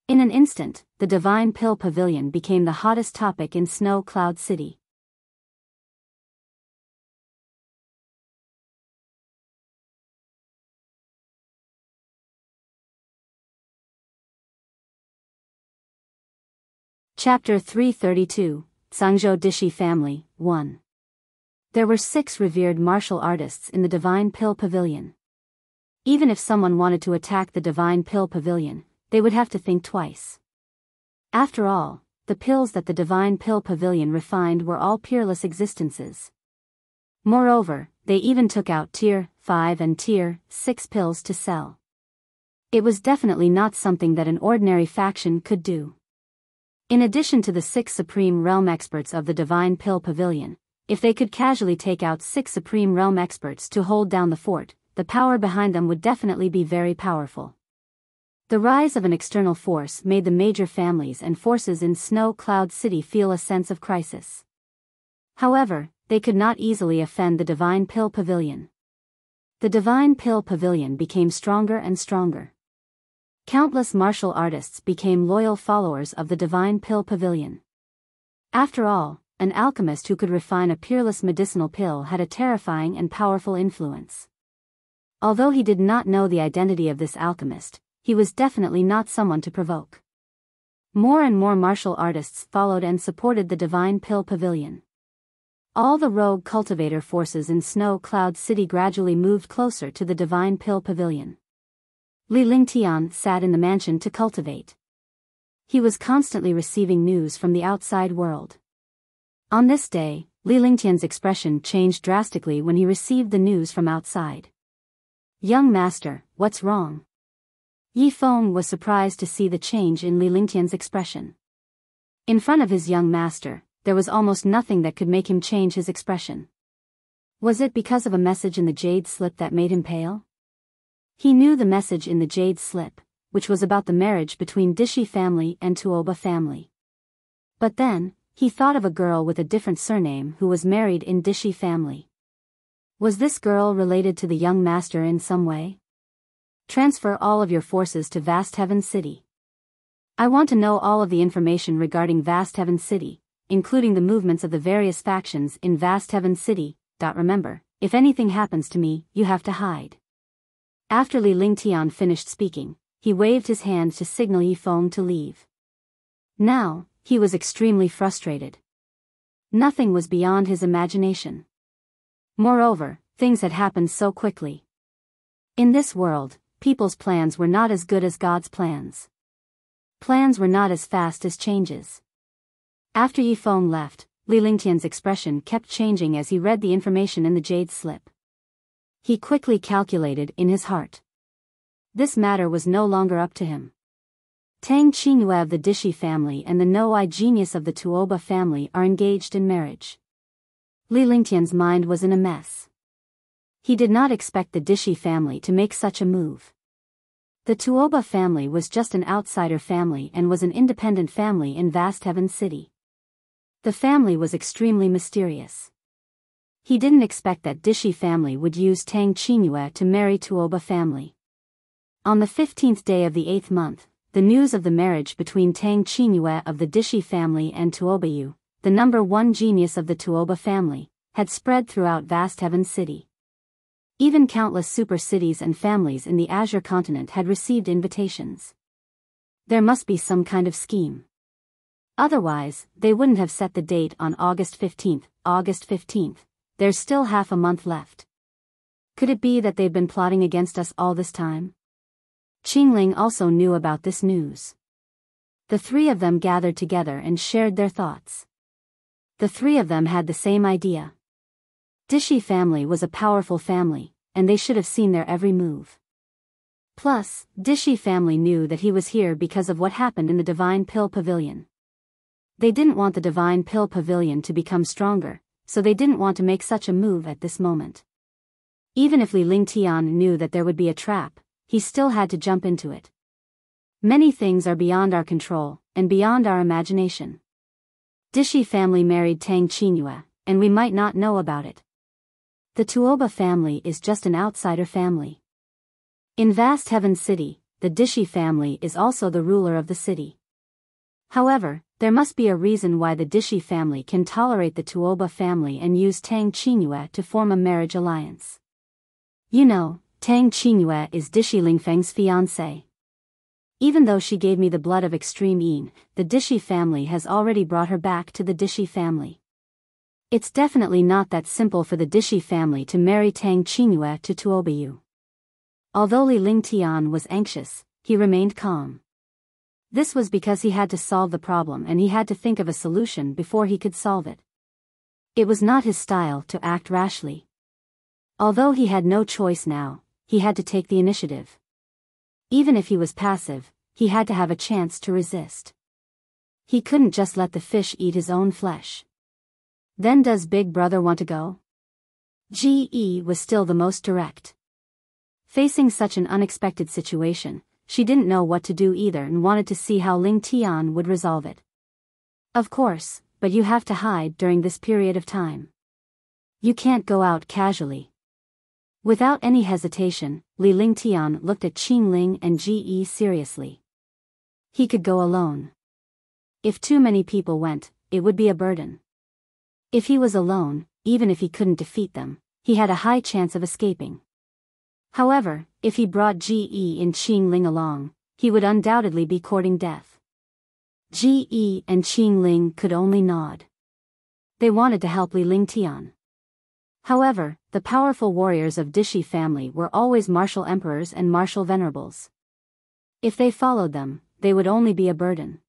In an instant, the Divine Pill Pavilion became the hottest topic in Snow Cloud City. Chapter 332, Sangzhou Dishi Family, 1. There were 6 revered martial artists in the Divine Pill Pavilion. Even if someone wanted to attack the Divine Pill Pavilion, they would have to think twice. After all, the pills that the Divine Pill Pavilion refined were all peerless existences. Moreover, they even took out Tier 5 and Tier 6 pills to sell. It was definitely not something that an ordinary faction could do. In addition to the 6 Supreme Realm experts of the Divine Pill Pavilion, if they could casually take out 6 Supreme Realm experts to hold down the fort, the power behind them would definitely be very powerful. The rise of an external force made the major families and forces in Snow Cloud City feel a sense of crisis. However, they could not easily offend the Divine Pill Pavilion. The Divine Pill Pavilion became stronger and stronger. Countless martial artists became loyal followers of the Divine Pill Pavilion. After all, an alchemist who could refine a peerless medicinal pill had a terrifying and powerful influence. Although he did not know the identity of this alchemist, he was definitely not someone to provoke. More and more martial artists followed and supported the Divine Pill Pavilion. All the rogue cultivator forces in Snow Cloud City gradually moved closer to the Divine Pill Pavilion. Li Lingtian sat in the mansion to cultivate. He was constantly receiving news from the outside world. On this day, Li Lingtian's expression changed drastically when he received the news from outside. "Young master, what's wrong?" Yi Feng was surprised to see the change in Li Lingtian's expression. In front of his young master, there was almost nothing that could make him change his expression. Was it because of a message in the jade slip that made him pale? He knew the message in the jade slip, which was about the marriage between Dishi family and Tuoba family. But then, he thought of a girl with a different surname who was married in Dishi family. Was this girl related to the young master in some way? Transfer all of your forces to Vast Heaven City. I want to know all of the information regarding Vast Heaven City, including the movements of the various factions in Vast Heaven City. Remember, if anything happens to me, you have to hide. After Li Lingtian finished speaking, he waved his hand to signal Yi Feng to leave. Now, he was extremely frustrated. Nothing was beyond his imagination. Moreover, things had happened so quickly. In this world, people's plans were not as good as God's plans. Plans were not as fast as changes. After Yi Feng left, Li Lingtian's expression kept changing as he read the information in the jade slip. He quickly calculated in his heart. This matter was no longer up to him. Tang Qingyue of the Dishi family and the No-I genius of the Tuoba family are engaged in marriage. Li Lingtian's mind was in a mess. He did not expect the Dishi family to make such a move. The Tuoba family was just an outsider family and was an independent family in Vast Heaven City. The family was extremely mysterious. He didn't expect that Dishi family would use Tang Qingyue to marry Tuoba family. On the 15th day of the 8th month, the news of the marriage between Tang Qingyue of the Dishi family and Tuobayu, the number 1 genius of the Tuoba family, had spread throughout Vast Heaven City. Even countless super cities and families in the Azure continent had received invitations. There must be some kind of scheme. Otherwise, they wouldn't have set the date on August 15th. August 15th. There's still half a month left. Could it be that they've been plotting against us all this time? Qingling also knew about this news. The 3 of them gathered together and shared their thoughts. The 3 of them had the same idea. Dishi family was a powerful family, and they should have seen their every move. Plus, Dishi family knew that he was here because of what happened in the Divine Pill Pavilion. They didn't want the Divine Pill Pavilion to become stronger, so they didn't want to make such a move at this moment. Even if Li Lingtian knew that there would be a trap, he still had to jump into it. Many things are beyond our control, and beyond our imagination. Dishi family married Tang Qingyue, and we might not know about it. The Tuoba family is just an outsider family. In Vast Heaven City, the Dishi family is also the ruler of the city. However, there must be a reason why the Dishi family can tolerate the Tuoba family and use Tang Qingyue to form a marriage alliance. You know, Tang Qingyue is Dishi Lingfeng's fiancé. Even though she gave me the blood of extreme Yin, the Dishi family has already brought her back to the Dishi family. It's definitely not that simple for the Dishi family to marry Tang Qingyue to Tuobayu. Although Li Lingtian was anxious, he remained calm. This was because he had to solve the problem and he had to think of a solution before he could solve it. It was not his style to act rashly. Although he had no choice now, he had to take the initiative. Even if he was passive, he had to have a chance to resist. He couldn't just let the fish eat his own flesh. Then does Big Brother want to go? Ge was still the most direct. Facing such an unexpected situation, she didn't know what to do either and wanted to see how Ling Tian would resolve it. Of course, but you have to hide during this period of time. You can't go out casually. Without any hesitation, Li Lingtian looked at Qing Ling and Ge seriously. He could go alone. If too many people went, it would be a burden. If he was alone, even if he couldn't defeat them, he had a high chance of escaping. However, if he brought Ge and Qing Ling along, he would undoubtedly be courting death. Ge and Qing Ling could only nod. They wanted to help Li Lingtian. However, the powerful warriors of Dishi family were always martial emperors and martial venerables. If they followed them, they would only be a burden.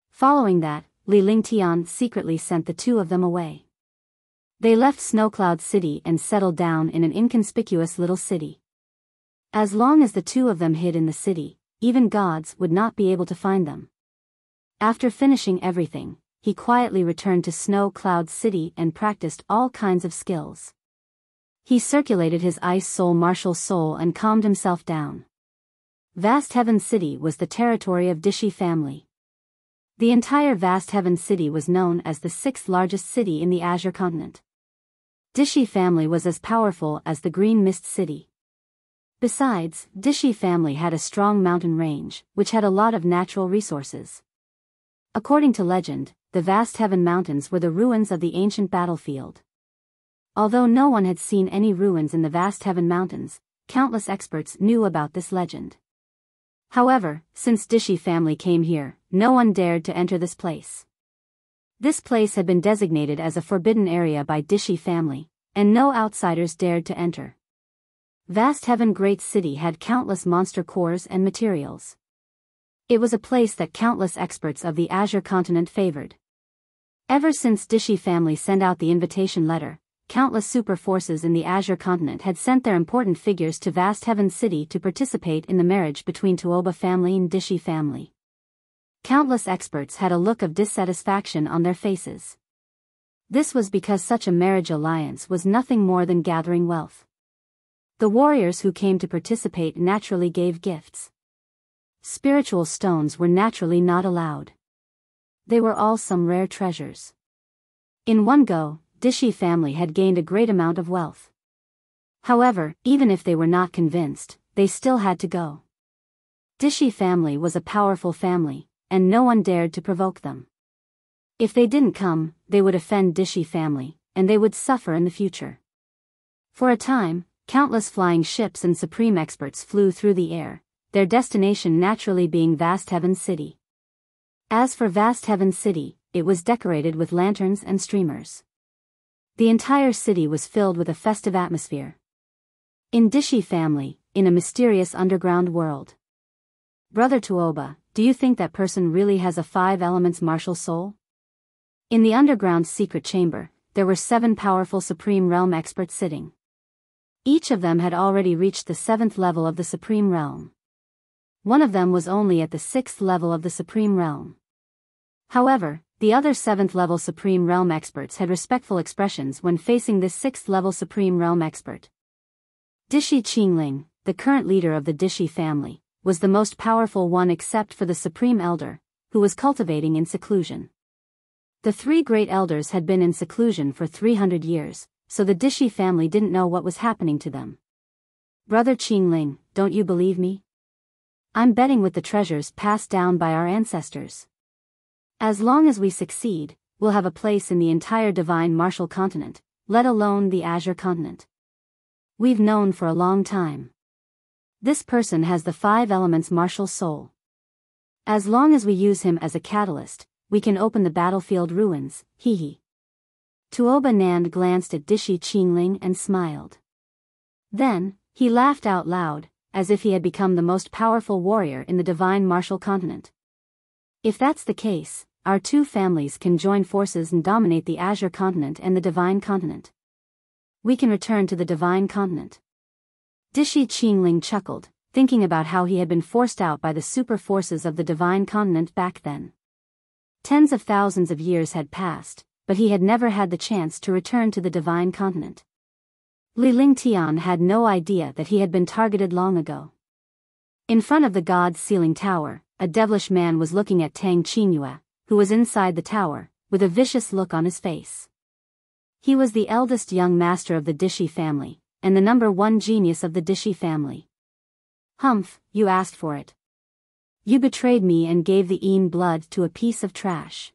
Following that, Li Lingtian secretly sent the two of them away. They left Snowcloud City and settled down in an inconspicuous little city. As long as the two of them hid in the city, even gods would not be able to find them. After finishing everything, he quietly returned to Snow Cloud City and practiced all kinds of skills. He circulated his ice soul martial soul and calmed himself down. Vast Heaven City was the territory of Dishi family. The entire Vast Heaven City was known as the sixth largest city in the Azure continent. Dishi family was as powerful as the Green Mist City. Besides, Dishi family had a strong mountain range, which had a lot of natural resources. According to legend, the Vast Heaven Mountains were the ruins of the ancient battlefield. Although no one had seen any ruins in the Vast Heaven Mountains, countless experts knew about this legend. However, since Dishi family came here, no one dared to enter this place. This place had been designated as a forbidden area by Dishi family, and no outsiders dared to enter. Vast Heaven Great City had countless monster cores and materials. It was a place that countless experts of the Azure continent favored. Ever since Dishi family sent out the invitation letter, countless super forces in the Azure continent had sent their important figures to Vast Heaven City to participate in the marriage between Tuoba family and Dishi family. Countless experts had a look of dissatisfaction on their faces. This was because such a marriage alliance was nothing more than gathering wealth. The warriors who came to participate naturally gave gifts. Spiritual stones were naturally not allowed. They were all some rare treasures. In one go, Dishi family had gained a great amount of wealth. However, even if they were not convinced, they still had to go. Dishi family was a powerful family, and no one dared to provoke them. If they didn't come, they would offend Dishi family, and they would suffer in the future. For a time, countless flying ships and supreme experts flew through the air, their destination naturally being Vast Heaven City. As for Vast Heaven City, it was decorated with lanterns and streamers. The entire city was filled with a festive atmosphere. In Dishi family, in a mysterious underground world. Brother Tuoba, do you think that person really has a 5 elements martial soul? In the underground secret chamber, there were 7 powerful Supreme Realm experts sitting. Each of them had already reached the 7th level of the Supreme Realm. One of them was only at the 6th level of the Supreme Realm. However, the other 7th level Supreme Realm experts had respectful expressions when facing this 6th level Supreme Realm expert. Dishi Qingling, the current leader of the Dishi family, was the most powerful one except for the Supreme Elder, who was cultivating in seclusion. The 3 great elders had been in seclusion for 300 years, so the Dishi family didn't know what was happening to them. Brother Qingling, don't you believe me? I'm betting with the treasures passed down by our ancestors. As long as we succeed, we'll have a place in the entire divine martial continent, let alone the Azure continent. We've known for a long time. This person has the 5 elements martial soul. As long as we use him as a catalyst, we can open the battlefield ruins, hee. Tuoba Nand glanced at Dishi Qingling and smiled. Then, he laughed out loud, as if he had become the most powerful warrior in the divine martial continent. If that's the case, our 2 families can join forces and dominate the Azure continent and the divine continent. We can return to the divine continent. Dishi Qingling chuckled, thinking about how he had been forced out by the super forces of the divine continent back then. Tens of thousands of years had passed, but he had never had the chance to return to the divine continent. Li Lingtian had no idea that he had been targeted long ago. In front of the god's sealing tower, a devilish man was looking at Tang Qingyue, who was inside the tower, with a vicious look on his face. He was the eldest young master of the Dishi family, and the number one genius of the Dishi family. Humph, you asked for it. You betrayed me and gave the Een blood to a piece of trash.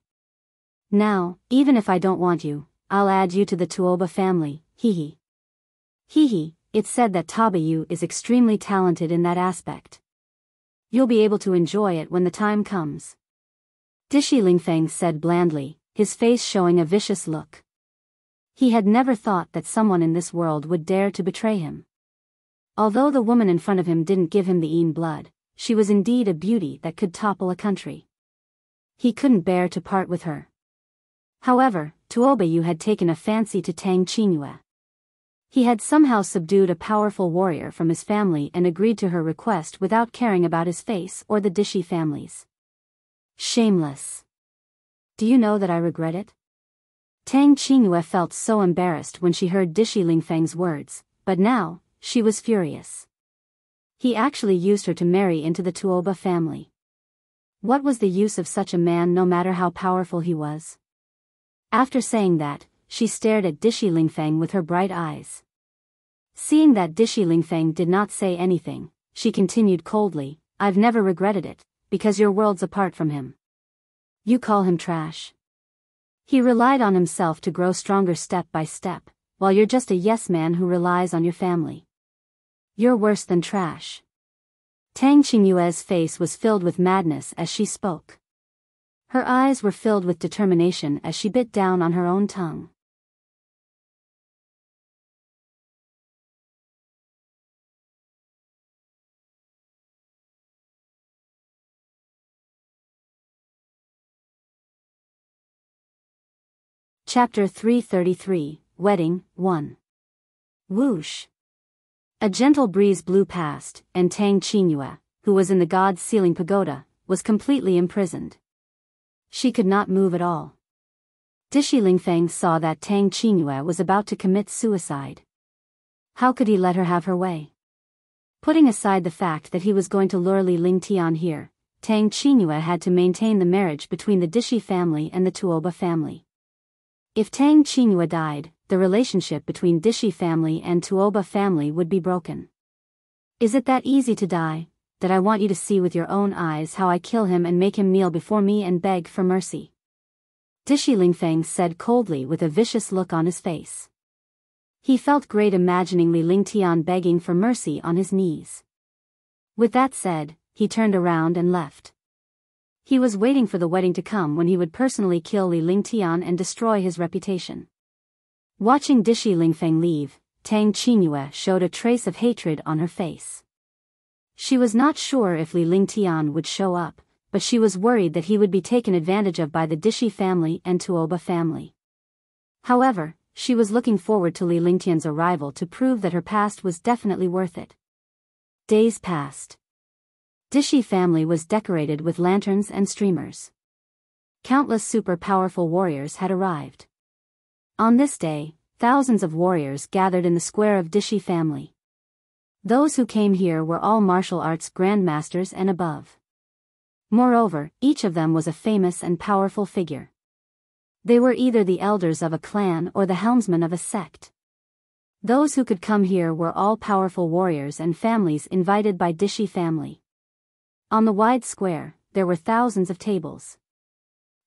Now, even if I don't want you, I'll add you to the Tuoba family, hee. Hee, it's said that Tabayu is extremely talented in that aspect. You'll be able to enjoy it when the time comes. Dishi Lingfeng said blandly, his face showing a vicious look. He had never thought that someone in this world would dare to betray him. Although the woman in front of him didn't give him the Een blood, she was indeed a beauty that could topple a country. He couldn't bear to part with her. However, Tuobayu had taken a fancy to Tang Qingyue. He had somehow subdued a powerful warrior from his family and agreed to her request without caring about his face or the Dishi families. Shameless. Do you know that I regret it? Tang Qingyue felt so embarrassed when she heard Dishi Lingfeng's words, but now, she was furious. He actually used her to marry into the Tuoba family. What was the use of such a man no matter how powerful he was? After saying that, she stared at Dishi Lingfeng with her bright eyes. Seeing that Dishi Lingfeng did not say anything, she continued coldly, I've never regretted it, because you're worlds apart from him. You call him trash. He relied on himself to grow stronger step by step, while you're just a yes man who relies on your family. You're worse than trash. Tang Qingyue's face was filled with madness as she spoke. Her eyes were filled with determination as she bit down on her own tongue. Chapter 333, Wedding, 1. Whoosh. A gentle breeze blew past, and Tang Qingyue, who was in the god's sealing pagoda, was completely imprisoned. She could not move at all. Dishi Lingfeng saw that Tang Qingyue was about to commit suicide. How could he let her have her way? Putting aside the fact that he was going to lure Li Lingtian here, Tang Qingyue had to maintain the marriage between the Dishi family and the Tuoba family. If Tang Qingyue died, the relationship between Dishi family and Tuoba family would be broken. Is it that easy to die, that I want you to see with your own eyes how I kill him and make him kneel before me and beg for mercy? Dishi Lingfeng said coldly with a vicious look on his face. He felt great imagining Li Lingtian begging for mercy on his knees. With that said, he turned around and left. He was waiting for the wedding to come when he would personally kill Li Lingtian and destroy his reputation. Watching Dishi Lingfeng leave, Tang Qingyue showed a trace of hatred on her face. She was not sure if Li Lingtian would show up, but she was worried that he would be taken advantage of by the Dishi family and Tuoba family. However, she was looking forward to Li Lingtian's arrival to prove that her past was definitely worth it. Days passed. Dishi family was decorated with lanterns and streamers. Countless super powerful warriors had arrived. On this day, thousands of warriors gathered in the square of Dishi family. Those who came here were all martial arts grandmasters and above. Moreover, each of them was a famous and powerful figure. They were either the elders of a clan or the helmsman of a sect. Those who could come here were all powerful warriors and families invited by Dishi family. On the wide square, there were thousands of tables.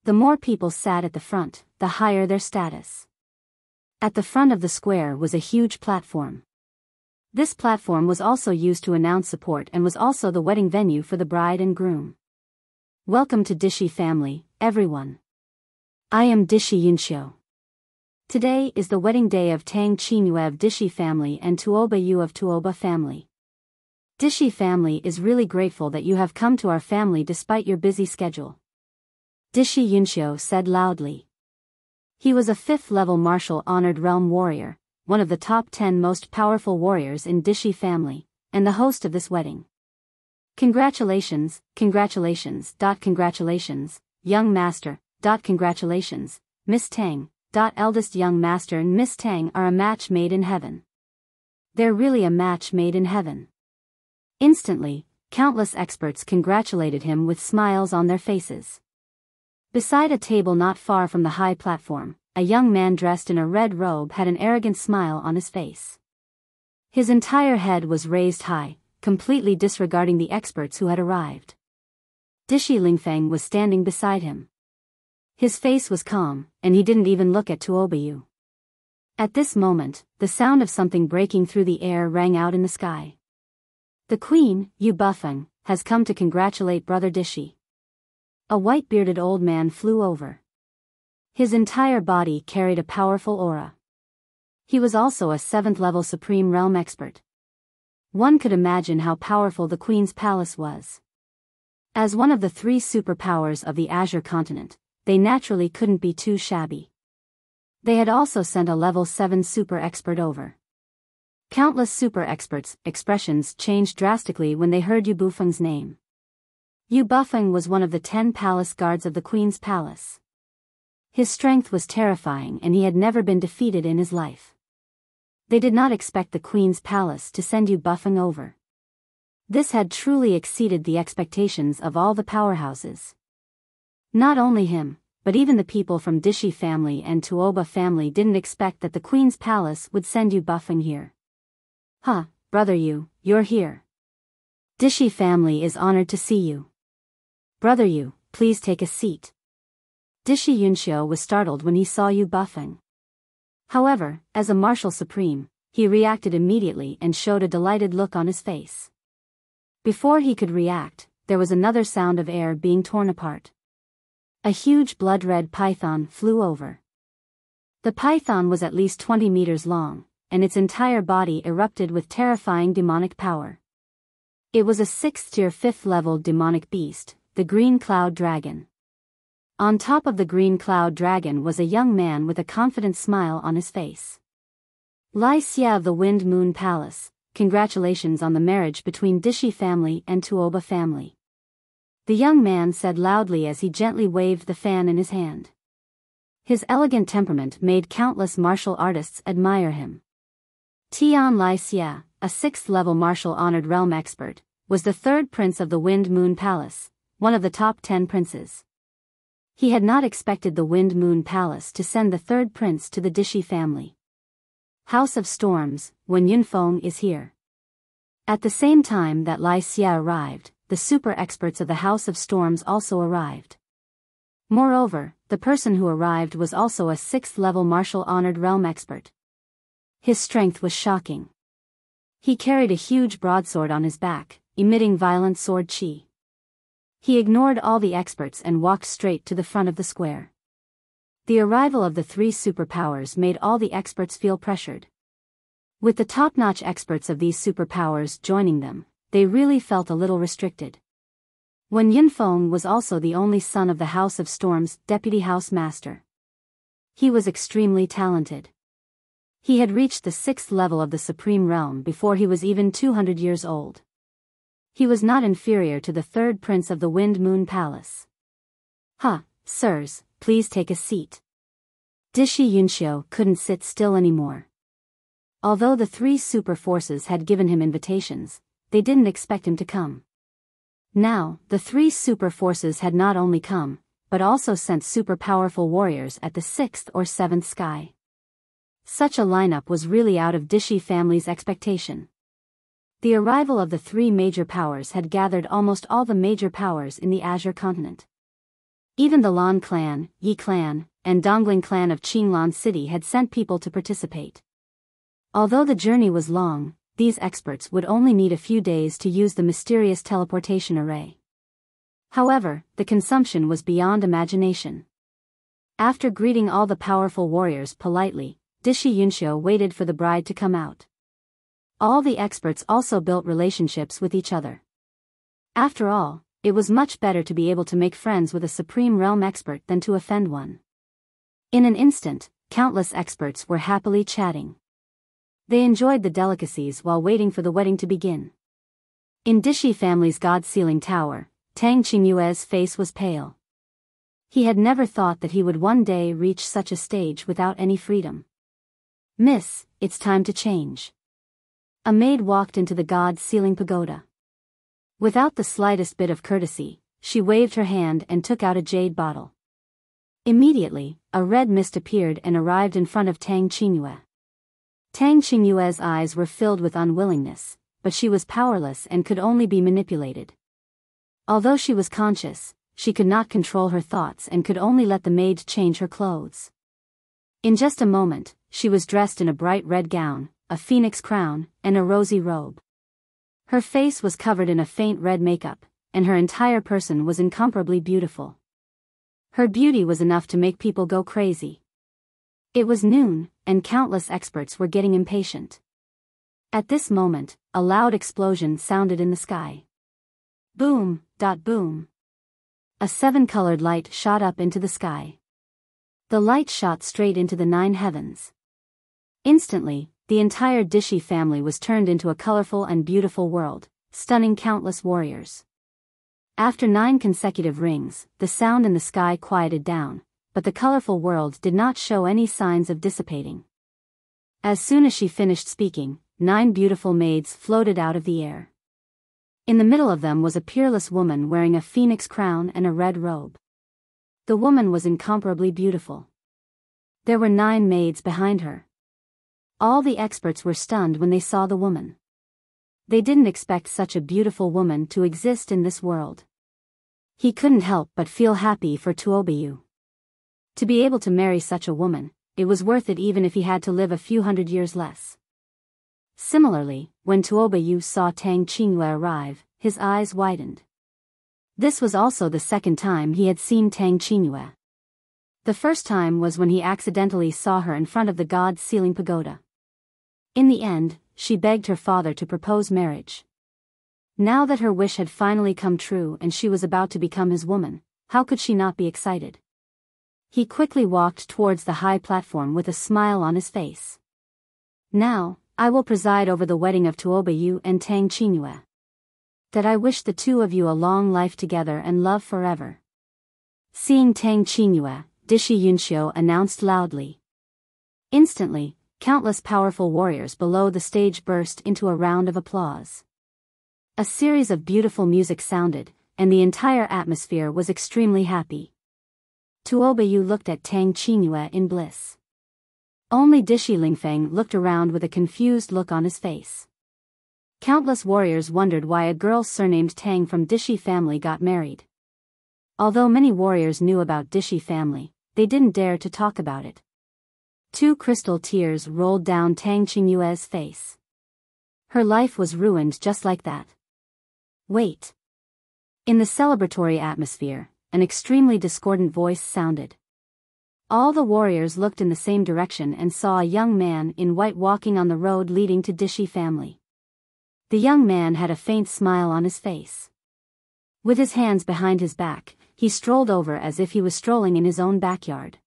The more people sat at the front, the higher their status. At the front of the square was a huge platform. This platform was also used to announce support and was also the wedding venue for the bride and groom. Welcome to Dishi family, everyone. I am Dishi Yunxiu. Today is the wedding day of Tang Qingyue of Dishi family and Tuoba Yu of Tuoba family. Dishi family is really grateful that you have come to our family despite your busy schedule. Dishi Yunxiu said loudly. He was a 5th-level martial honored realm warrior, one of the top 10 most powerful warriors in Dishi family, and the host of this wedding. Congratulations, congratulations. Congratulations, young master. Congratulations, Miss Tang. Eldest young master and Miss Tang are a match made in heaven. They're really a match made in heaven. Instantly, countless experts congratulated him with smiles on their faces. Beside a table not far from the high platform, a young man dressed in a red robe had an arrogant smile on his face. His entire head was raised high, completely disregarding the experts who had arrived. Dishi Lingfeng was standing beside him. His face was calm, and he didn't even look at Tuobayu. At this moment, the sound of something breaking through the air rang out in the sky. The queen, Yu Bufeng, has come to congratulate brother Dishi. A white-bearded old man flew over. His entire body carried a powerful aura. He was also a 7th-level Supreme Realm expert. One could imagine how powerful the Queen's palace was. As one of the 3 superpowers of the Azure continent, they naturally couldn't be too shabby. They had also sent a level 7 super expert over. Countless super experts' expressions changed drastically when they heard Yu Bufeng's name. Yu Bufeng was one of the 10 palace guards of the Queen's palace. His strength was terrifying and he had never been defeated in his life. They did not expect the Queen's palace to send Yu Bufeng over. This had truly exceeded the expectations of all the powerhouses. Not only him, but even the people from Dishi family and Tuoba family didn't expect that the Queen's palace would send Yu Bufeng here. Huh, brother Yu, you're here. Dishi family is honored to see you. Brother Yu, please take a seat. Dishi Yunxiu was startled when he saw Yu Bufeng. However, as a martial supreme, he reacted immediately and showed a delighted look on his face. Before he could react, there was another sound of air being torn apart. A huge blood-red python flew over. The python was at least 20 meters long, and its entire body erupted with terrifying demonic power. It was a 6th-tier 5th-level demonic beast, the Green Cloud Dragon. On top of the Green Cloud Dragon was a young man with a confident smile on his face. Lai Xia of the Wind Moon Palace, congratulations on the marriage between Dishi family and Tuoba family. The young man said loudly as he gently waved the fan in his hand. His elegant temperament made countless martial artists admire him. Tian Lai Xia, a 6th-level martial honored realm expert, was the 3rd prince of the Wind Moon Palace, one of the top 10 princes. He had not expected the Wind Moon Palace to send the 3rd prince to the Dishi family. House of Storms, Wen Yunfeng is here. At the same time that Lai Xia arrived, the super experts of the House of Storms also arrived. Moreover, the person who arrived was also a 6th-level martial honored realm expert. His strength was shocking. He carried a huge broadsword on his back, emitting violent sword chi. He ignored all the experts and walked straight to the front of the square. The arrival of the 3 superpowers made all the experts feel pressured. With the top-notch experts of these superpowers joining them, they really felt a little restricted. Wen Yunfeng was also the only son of the House of Storm's deputy house master. He was extremely talented. He had reached the 6th level of the Supreme Realm before he was even 200 years old. He was not inferior to the 3rd prince of the Wind Moon Palace. Sirs, please take a seat. Dishi Yunxiu couldn't sit still anymore. Although the 3 super forces had given him invitations, they didn't expect him to come. Now, the 3 super forces had not only come, but also sent super powerful warriors at the 6th or 7th sky. Such a lineup was really out of Dishi family's expectation. The arrival of the 3 major powers had gathered almost all the major powers in the Azure continent. Even the Lan clan, Yi clan, and Dongling clan of Qinglan City had sent people to participate. Although the journey was long, these experts would only need a few days to use the mysterious teleportation array. However, the consumption was beyond imagination. After greeting all the powerful warriors politely, Dishi Yunxiu waited for the bride to come out. All the experts also built relationships with each other. After all, it was much better to be able to make friends with a Supreme Realm expert than to offend one. In an instant, countless experts were happily chatting. They enjoyed the delicacies while waiting for the wedding to begin. In Dishi family's God-sealing tower, Tang Qingyue's face was pale. He had never thought that he would one day reach such a stage without any freedom. "Miss, it's time to change." A maid walked into the God-sealing pagoda. Without the slightest bit of courtesy, she waved her hand and took out a jade bottle. Immediately, a red mist appeared and arrived in front of Tang Qingyue. Tang Qingyue's eyes were filled with unwillingness, but she was powerless and could only be manipulated. Although she was conscious, she could not control her thoughts and could only let the maid change her clothes. In just a moment, she was dressed in a bright red gown, a phoenix crown, and a rosy robe. Her face was covered in a faint red makeup, and her entire person was incomparably beautiful. Her beauty was enough to make people go crazy. It was noon, and countless experts were getting impatient. At this moment, a loud explosion sounded in the sky. Boom, boom. A seven-colored light shot up into the sky. The light shot straight into the 9 heavens. Instantly, the entire Dishi family was turned into a colorful and beautiful world, stunning countless warriors. After 9 consecutive rings, the sound in the sky quieted down, but the colorful world did not show any signs of dissipating. As soon as she finished speaking, 9 beautiful maids floated out of the air. In the middle of them was a peerless woman wearing a phoenix crown and a red robe. The woman was incomparably beautiful. There were 9 maids behind her. All the experts were stunned when they saw the woman. They didn't expect such a beautiful woman to exist in this world. He couldn't help but feel happy for Tuobayu. To be able to marry such a woman, it was worth it even if he had to live a few hundred years less. Similarly, when Tuobayu saw Tang Qingyue arrive, his eyes widened. This was also the second time he had seen Tang Qingyue. The first time was when he accidentally saw her in front of the God-sealing pagoda. In the end, she begged her father to propose marriage. Now that her wish had finally come true and she was about to become his woman, how could she not be excited? He quickly walked towards the high platform with a smile on his face. "Now, I will preside over the wedding of Tuobayu and Tang Qingyue. That I wish the two of you a long life together and love forever." Seeing Tang Qingyue, Dishi Yunxiu announced loudly. Instantly, countless powerful warriors below the stage burst into a round of applause. A series of beautiful music sounded, and the entire atmosphere was extremely happy. Tuobayu looked at Tang Qingyue in bliss. Only Dishi Lingfeng looked around with a confused look on his face. Countless warriors wondered why a girl surnamed Tang from Dishi family got married. Although many warriors knew about Dishi family, they didn't dare to talk about it. 2 crystal tears rolled down Tang Qingyue's face. Her life was ruined just like that. Wait. In the celebratory atmosphere, an extremely discordant voice sounded. All the warriors looked in the same direction and saw a young man in white walking on the road leading to Dishi family. The young man had a faint smile on his face. With his hands behind his back, he strolled over as if he was strolling in his own backyard.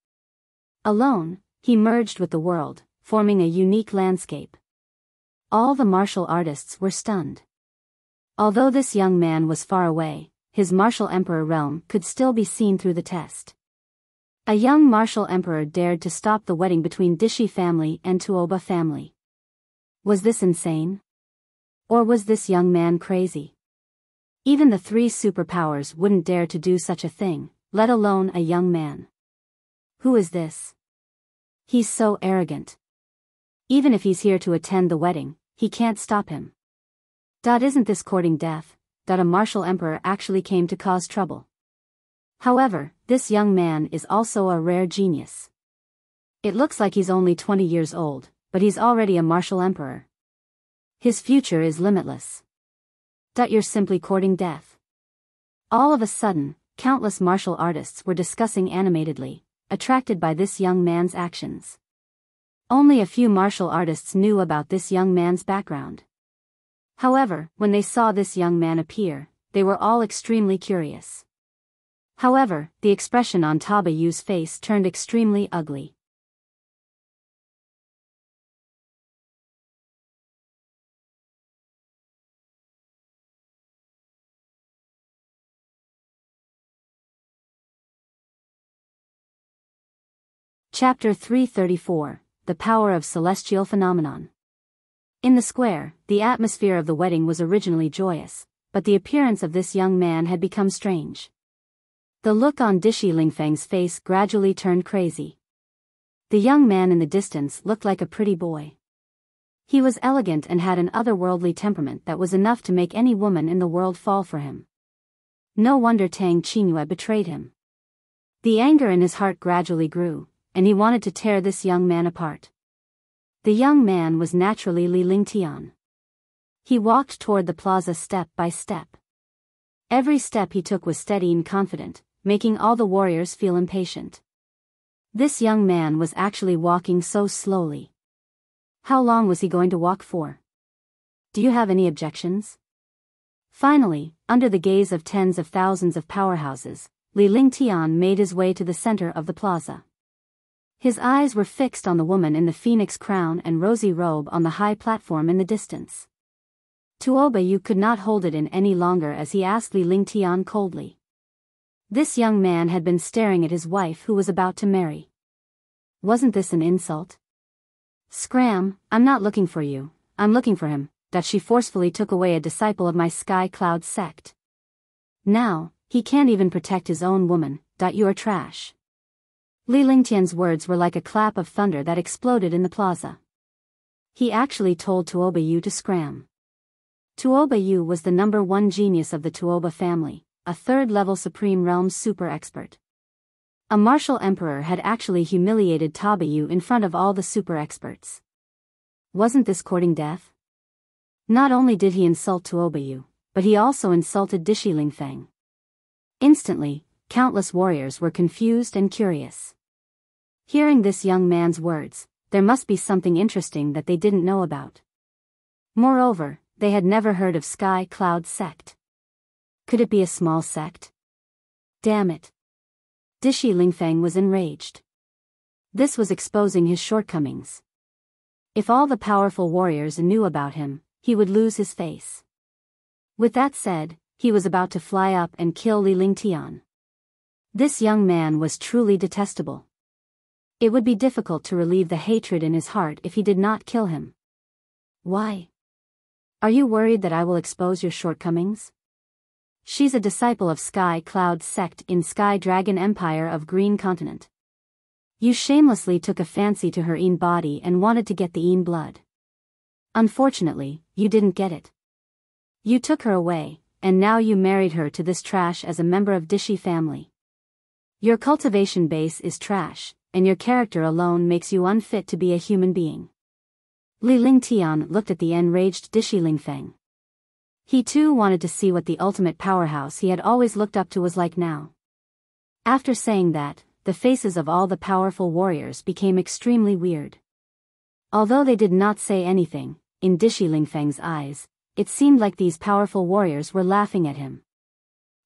Alone, he merged with the world, forming a unique landscape. All the martial artists were stunned. Although this young man was far away, his martial emperor realm could still be seen through the test. A young martial emperor dared to stop the wedding between Dishi family and Tuoba family. Was this insane? Or was this young man crazy? Even the 3 superpowers wouldn't dare to do such a thing, let alone a young man. Who is this? He's so arrogant. Even if he's here to attend the wedding, he can't stop him. Isn't this courting death? A martial emperor actually came to cause trouble. However, this young man is also a rare genius. It looks like he's only 20 years old, but he's already a martial emperor. His future is limitless. You're simply courting death. All of a sudden, countless martial artists were discussing animatedly, attracted by this young man's actions. Only a few martial artists knew about this young man's background. However, when they saw this young man appear, they were all extremely curious. However, the expression on Tuobayu's face turned extremely ugly. Chapter 334, The Power of Celestial Phenomenon. In the square, the atmosphere of the wedding was originally joyous, but the appearance of this young man had become strange. The look on Dishi Lingfeng's face gradually turned crazy. The young man in the distance looked like a pretty boy. He was elegant and had an otherworldly temperament that was enough to make any woman in the world fall for him. No wonder Tang Qingyue betrayed him. The anger in his heart gradually grew, and he wanted to tear this young man apart. The young man was naturally Li Lingtian. He walked toward the plaza step by step. Every step he took was steady and confident, making all the warriors feel impatient. This young man was actually walking so slowly. How long was he going to walk for? Do you have any objections? Finally, under the gaze of tens of thousands of powerhouses, Li Lingtian made his way to the center of the plaza. His eyes were fixed on the woman in the phoenix crown and rosy robe on the high platform in the distance. Tuo Biyao could not hold it in any longer as he asked Li Lingtian coldly. This young man had been staring at his wife who was about to marry. Wasn't this an insult? Scram, I'm not looking for you, I'm looking for him, that she forcefully took away a disciple of my Sky Cloud sect. Now, he can't even protect his own woman, you are trash. Li Lingtian's words were like a clap of thunder that exploded in the plaza. He actually told Tuo Biyao to scram. Tuo Biyao was the number one genius of the Tuoba family, a third-level Supreme Realm super expert. A martial emperor had actually humiliated Tuo Biyao in front of all the super experts. Wasn't this courting death? Not only did he insult Tuo Biyao, but he also insulted Dishi Lingfeng. Instantly, countless warriors were confused and curious. Hearing this young man's words, there must be something interesting that they didn't know about. Moreover, they had never heard of Sky Cloud sect. Could it be a small sect? Damn it. Dishi Lingfeng was enraged. This was exposing his shortcomings. If all the powerful warriors knew about him, he would lose his face. With that said, he was about to fly up and kill Li Lingtian. This young man was truly detestable. It would be difficult to relieve the hatred in his heart if he did not kill him. Why? Are you worried that I will expose your shortcomings? She's a disciple of Sky Cloud sect in Sky Dragon Empire of Green Continent. You shamelessly took a fancy to her Een body and wanted to get the Een blood. Unfortunately, you didn't get it. You took her away, and now you married her to this trash as a member of Dishi family. Your cultivation base is trash, and your character alone makes you unfit to be a human being. Li Lingtian looked at the enraged Dishi Lingfeng. He too wanted to see what the ultimate powerhouse he had always looked up to was like now. After saying that, the faces of all the powerful warriors became extremely weird. Although they did not say anything, in Dishi Lingfeng's eyes, it seemed like these powerful warriors were laughing at him.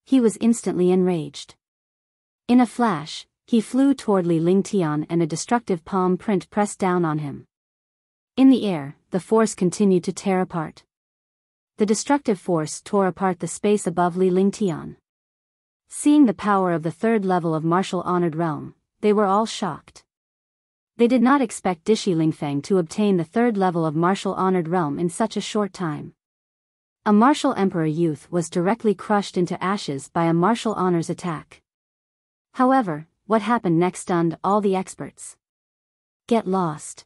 He was instantly enraged. In a flash, he flew toward Li Lingtian and a destructive palm print pressed down on him. In the air, the force continued to tear apart. The destructive force tore apart the space above Li Lingtian. Seeing the power of the third level of martial honored realm, they were all shocked. They did not expect Dishi Lingfeng to obtain the third level of martial honored realm in such a short time. A martial emperor youth was directly crushed into ashes by a martial honors attack. However, what happened next stunned all the experts. Get lost.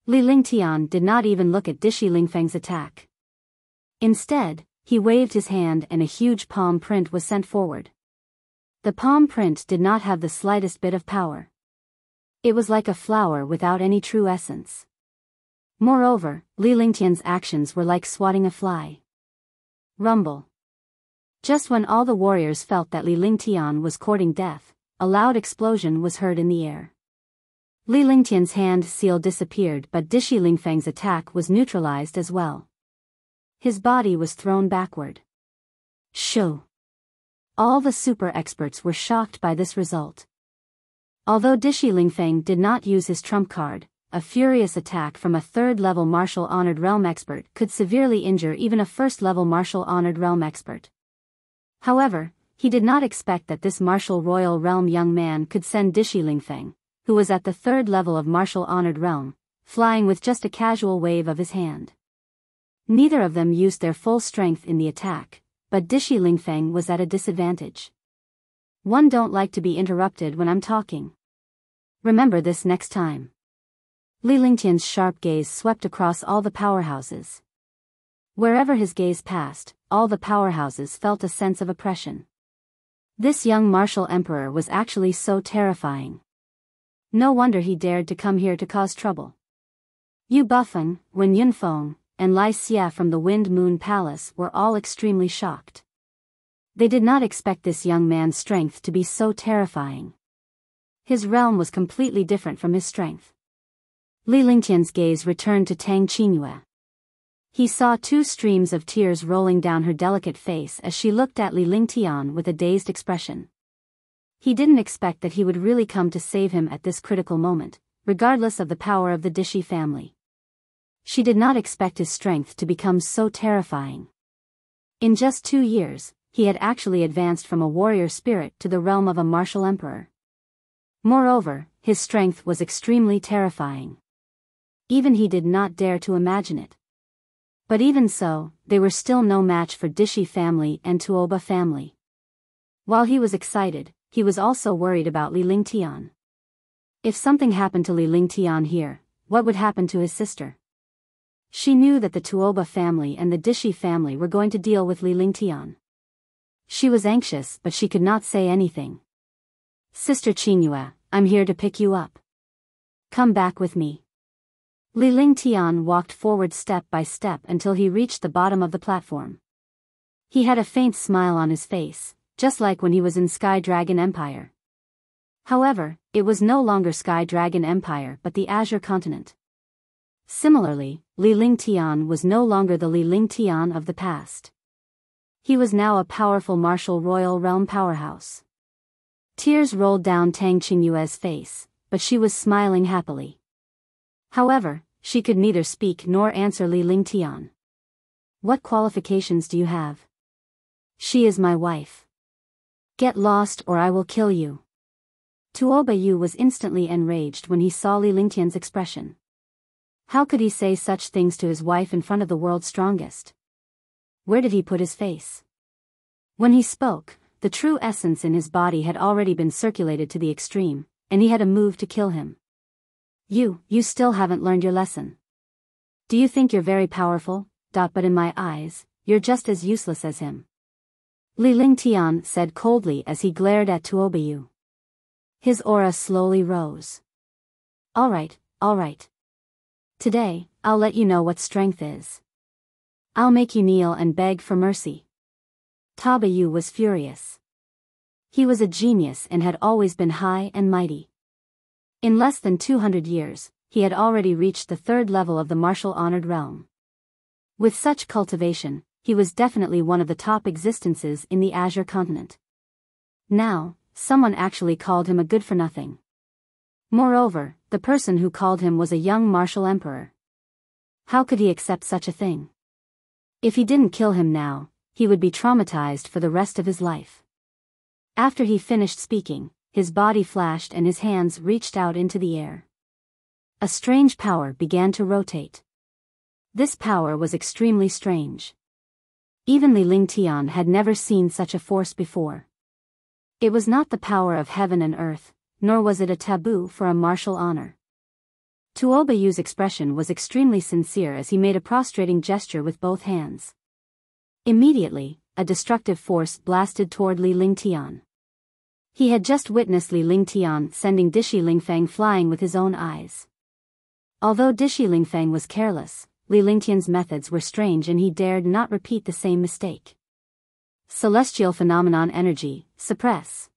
Li Lingtian did not even look at Dishi Lingfeng's attack. Instead, he waved his hand and a huge palm print was sent forward. The palm print did not have the slightest bit of power. It was like a flower without any true essence. Moreover, Li Lingtian's actions were like swatting a fly. Rumble. Just when all the warriors felt that Li Lingtian was courting death, a loud explosion was heard in the air. Li Lingtian's hand seal disappeared, but Dishi Lingfeng's attack was neutralized as well. His body was thrown backward. Shoo! All the super experts were shocked by this result. Although Dishi Lingfeng did not use his trump card, a furious attack from a third-level martial honored realm expert could severely injure even a first-level martial honored realm expert. However, he did not expect that this martial royal realm young man could send Dishi Lingfeng, who was at the third level of martial honored realm, flying with just a casual wave of his hand. Neither of them used their full strength in the attack, but Dishi Lingfeng was at a disadvantage. One don't like to be interrupted when I'm talking. Remember this next time. Li Lingtian's sharp gaze swept across all the powerhouses. Wherever his gaze passed, all the powerhouses felt a sense of oppression. This young martial emperor was actually so terrifying. No wonder he dared to come here to cause trouble. Yu Bufeng, Wen Yunfeng, and Lai Xia from the Wind Moon Palace were all extremely shocked. They did not expect this young man's strength to be so terrifying. His realm was completely different from his strength. Li Lingtian's gaze returned to Tang Qingyue. He saw two streams of tears rolling down her delicate face as she looked at Li Lingtian with a dazed expression. He didn't expect that he would really come to save him at this critical moment, regardless of the power of the Dishi family. She did not expect his strength to become so terrifying. In just 2 years, he had actually advanced from a warrior spirit to the realm of a martial emperor. Moreover, his strength was extremely terrifying. Even he did not dare to imagine it. But even so, they were still no match for Dishi family and Tuoba family. While he was excited, he was also worried about Li Lingtian. If something happened to Li Lingtian here, what would happen to his sister? She knew that the Tuoba family and the Dishi family were going to deal with Li Lingtian. She was anxious, but she could not say anything. Sister Qingyue, I'm here to pick you up. Come back with me. Li Lingtian walked forward step by step until he reached the bottom of the platform. He had a faint smile on his face, just like when he was in Sky Dragon Empire. However, it was no longer Sky Dragon Empire but the Azure Continent. Similarly, Li Lingtian was no longer the Li Lingtian of the past. He was now a powerful martial royal realm powerhouse. Tears rolled down Tang Qingyue's face, but she was smiling happily. However, she could neither speak nor answer Li Lingtian. What qualifications do you have? She is my wife. Get lost or I will kill you. Tuoba Yu was instantly enraged when he saw Li Lingtian's expression. How could he say such things to his wife in front of the world's strongest? Where did he put his face? When he spoke, the true essence in his body had already been circulated to the extreme, and he had a move to kill him. You still haven't learned your lesson. Do you think you're very powerful? But in my eyes, you're just as useless as him. Li Lingtian said coldly as he glared at Tuoba Yu. His aura slowly rose. All right. Today, I'll let you know what strength is. I'll make you kneel and beg for mercy. Tuoba Yu was furious. He was a genius and had always been high and mighty. In less than 200 years, he had already reached the third level of the martial honored realm. With such cultivation, he was definitely one of the top existences in the Azure Continent. Now, someone actually called him a good-for-nothing. Moreover, the person who called him was a young martial emperor. How could he accept such a thing? If he didn't kill him now, he would be traumatized for the rest of his life. After he finished speaking, his body flashed and his hands reached out into the air. A strange power began to rotate. This power was extremely strange. Even Li Lingtian had never seen such a force before. It was not the power of heaven and earth, nor was it a taboo for a martial honor. Tuoba Yu's expression was extremely sincere as he made a prostrating gesture with both hands. Immediately, a destructive force blasted toward Li Lingtian. He had just witnessed Li Lingtian sending Dishi Lingfeng flying with his own eyes. Although Dishi Lingfeng was careless, Li Lingtian's methods were strange and he dared not repeat the same mistake. Celestial phenomenon energy, suppress.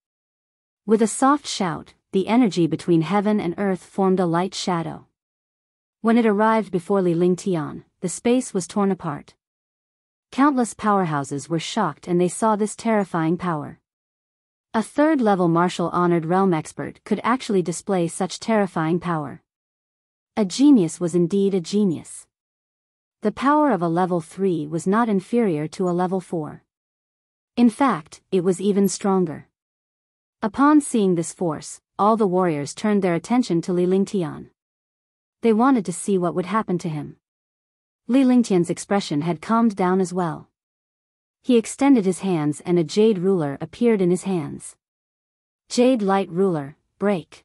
With a soft shout, the energy between heaven and earth formed a light shadow. When it arrived before Li Lingtian, the space was torn apart. Countless powerhouses were shocked and they saw this terrifying power. A third-level martial honored realm expert could actually display such terrifying power. A genius was indeed a genius. The power of a level 3 was not inferior to a level 4. In fact, it was even stronger. Upon seeing this force, all the warriors turned their attention to Li Lingtian. They wanted to see what would happen to him. Li Lingtian's expression had calmed down as well. He extended his hands and a jade ruler appeared in his hands. Jade light ruler, break.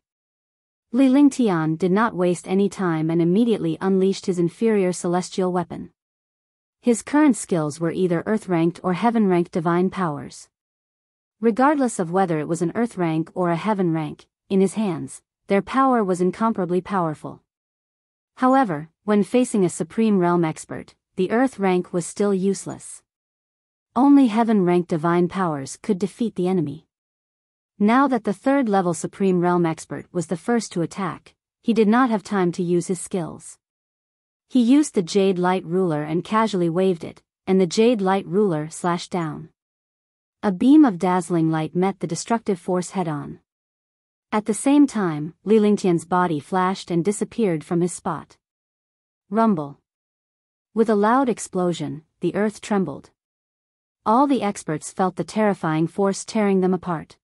Li Lingtian did not waste any time and immediately unleashed his inferior celestial weapon. His current skills were either earth-ranked or heaven-ranked divine powers. Regardless of whether it was an earth rank or a heaven rank, in his hands, their power was incomparably powerful. However, when facing a supreme realm expert, the earth rank was still useless. Only heaven-ranked divine powers could defeat the enemy. Now that the third-level supreme realm expert was the first to attack, he did not have time to use his skills. He used the jade light ruler and casually waved it, and the jade light ruler slashed down. A beam of dazzling light met the destructive force head-on. At the same time, Li Lingtian's body flashed and disappeared from his spot. Rumble. With a loud explosion, the earth trembled. All the experts felt the terrifying force tearing them apart.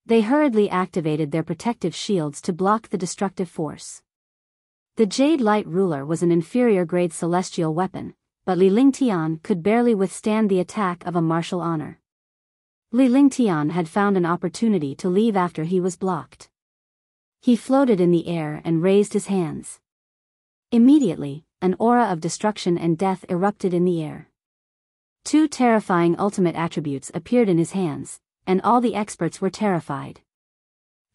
They hurriedly activated their protective shields to block the destructive force. The Jade Light Ruler was an inferior-grade celestial weapon, but Li Lingtian could barely withstand the attack of a martial honor. Li Lingtian had found an opportunity to leave after he was blocked. He floated in the air and raised his hands. Immediately, an aura of destruction and death erupted in the air. Two terrifying ultimate attributes appeared in his hands, and all the experts were terrified.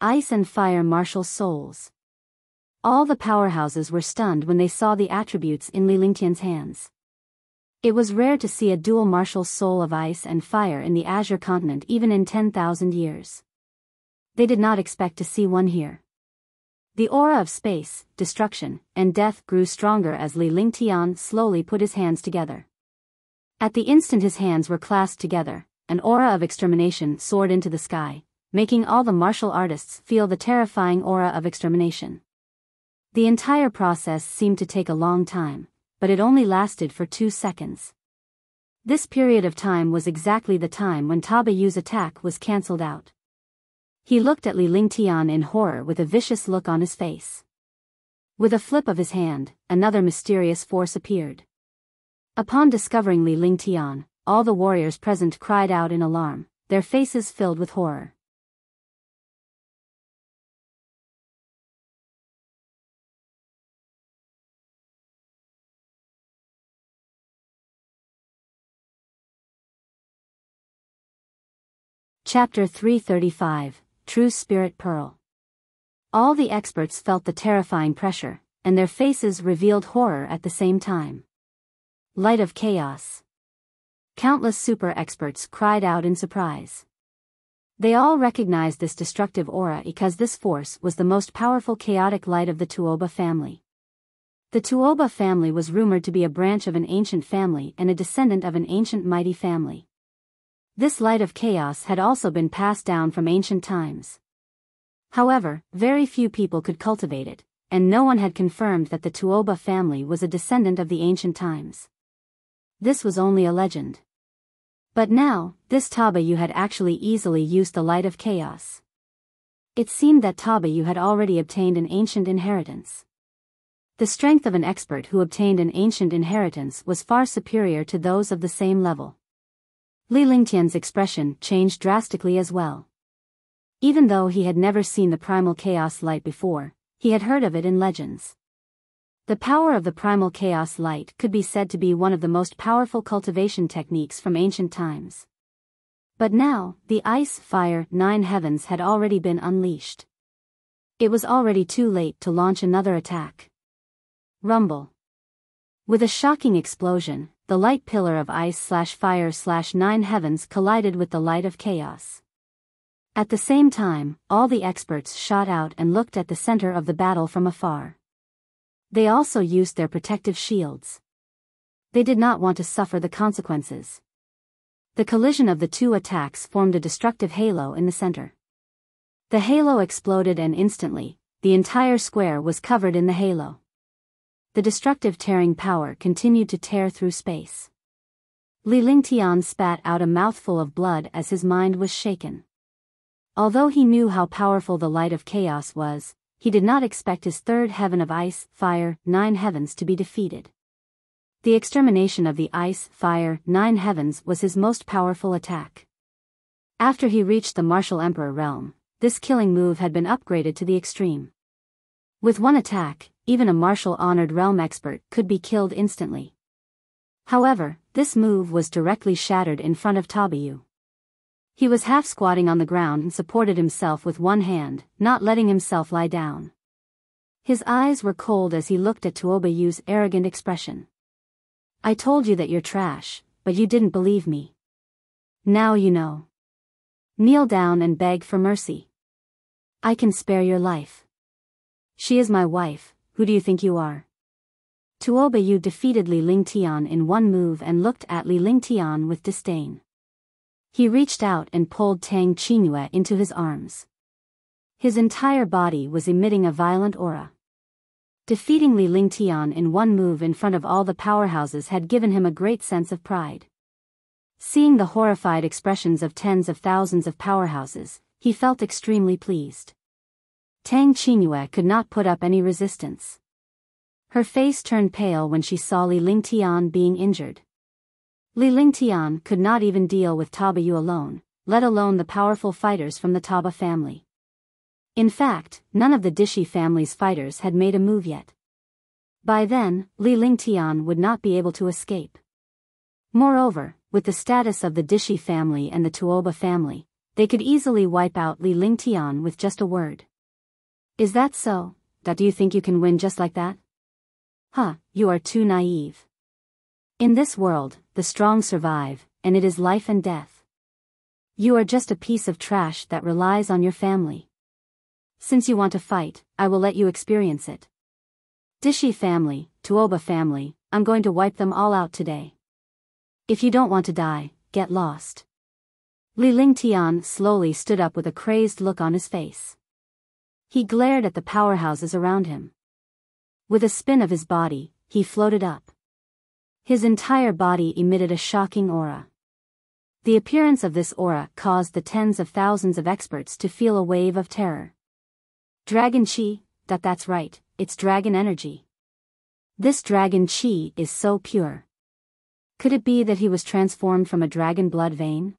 Ice and fire martial souls. All the powerhouses were stunned when they saw the attributes in Li Lingtian's hands. It was rare to see a dual martial soul of ice and fire in the Azure continent even in 10,000 years. They did not expect to see one here. The aura of space, destruction, and death grew stronger as Li Lingtian slowly put his hands together. At the instant his hands were clasped together, an aura of extermination soared into the sky, making all the martial artists feel the terrifying aura of extermination. The entire process seemed to take a long time, but it only lasted for 2 seconds. This period of time was exactly the time when Tabayu's attack was cancelled out. He looked at Li Lingtian in horror with a vicious look on his face. With a flip of his hand, another mysterious force appeared. Upon discovering Li Lingtian, all the warriors present cried out in alarm, their faces filled with horror. Chapter 335, True Spirit Pearl. All the experts felt the terrifying pressure, and their faces revealed horror at the same time. Light of chaos. Countless super experts cried out in surprise. They all recognized this destructive aura because this force was the most powerful chaotic light of the Tuoba family. The Tuoba family was rumored to be a branch of an ancient family and a descendant of an ancient mighty family. This light of chaos had also been passed down from ancient times. However, very few people could cultivate it, and no one had confirmed that the Tuoba family was a descendant of the ancient times. This was only a legend. But now, this Tabayu had actually easily used the light of chaos. It seemed that Tabayu had already obtained an ancient inheritance. The strength of an expert who obtained an ancient inheritance was far superior to those of the same level. Li Lingtian's expression changed drastically as well. Even though he had never seen the primal chaos light before, he had heard of it in legends. The power of the primal chaos light could be said to be one of the most powerful cultivation techniques from ancient times. But now, the ice, fire, 9 heavens had already been unleashed. It was already too late to launch another attack. Rumble. With a shocking explosion, the light pillar of ice/fire/9 heavens collided with the light of chaos. At the same time, all the experts shot out and looked at the center of the battle from afar. They also used their protective shields. They did not want to suffer the consequences. The collision of the two attacks formed a destructive halo in the center. The halo exploded and instantly, the entire square was covered in the halo. The destructive tearing power continued to tear through space. Li Lingtian spat out a mouthful of blood as his mind was shaken. Although he knew how powerful the light of chaos was, he did not expect his third heaven of ice, fire, 9 heavens to be defeated. The extermination of the ice, fire, 9 heavens was his most powerful attack. After he reached the martial emperor realm, this killing move had been upgraded to the extreme. With one attack, even a martial honored realm expert could be killed instantly. However, this move was directly shattered in front of Tabayu. He was half squatting on the ground and supported himself with one hand, not letting himself lie down. His eyes were cold as he looked at Tuobayu's arrogant expression. I told you that you're trash, but you didn't believe me. Now you know. Kneel down and beg for mercy. I can spare your life. She is my wife, who do you think you are? Tuobayu defeated Li Lingtian in one move and looked at Li Lingtian with disdain. He reached out and pulled Tang Qingyue into his arms. His entire body was emitting a violent aura. Defeating Li Lingtian in one move in front of all the powerhouses had given him a great sense of pride. Seeing the horrified expressions of tens of thousands of powerhouses, he felt extremely pleased. Tang Qingyue could not put up any resistance. Her face turned pale when she saw Li Lingtian being injured. Li Lingtian could not even deal with Tabayu alone, let alone the powerful fighters from the Taba family. In fact, none of the Dishi family's fighters had made a move yet. By then, Li Lingtian would not be able to escape. Moreover, with the status of the Dishi family and the Tuoba family, they could easily wipe out Li Lingtian with just a word. Is that so? Do you think you can win just like that? Huh, you are too naive. In this world, the strong survive, and it is life and death. You are just a piece of trash that relies on your family. Since you want to fight, I will let you experience it. Dishi family, Tuoba family, I'm going to wipe them all out today. If you don't want to die, get lost. Li Lingtian slowly stood up with a crazed look on his face. He glared at the powerhouses around him. With a spin of his body, he floated up. His entire body emitted a shocking aura. The appearance of this aura caused the tens of thousands of experts to feel a wave of terror. Dragon Chi, that's right, it's dragon energy. This dragon Chi is so pure. Could it be that he was transformed from a dragon blood vein?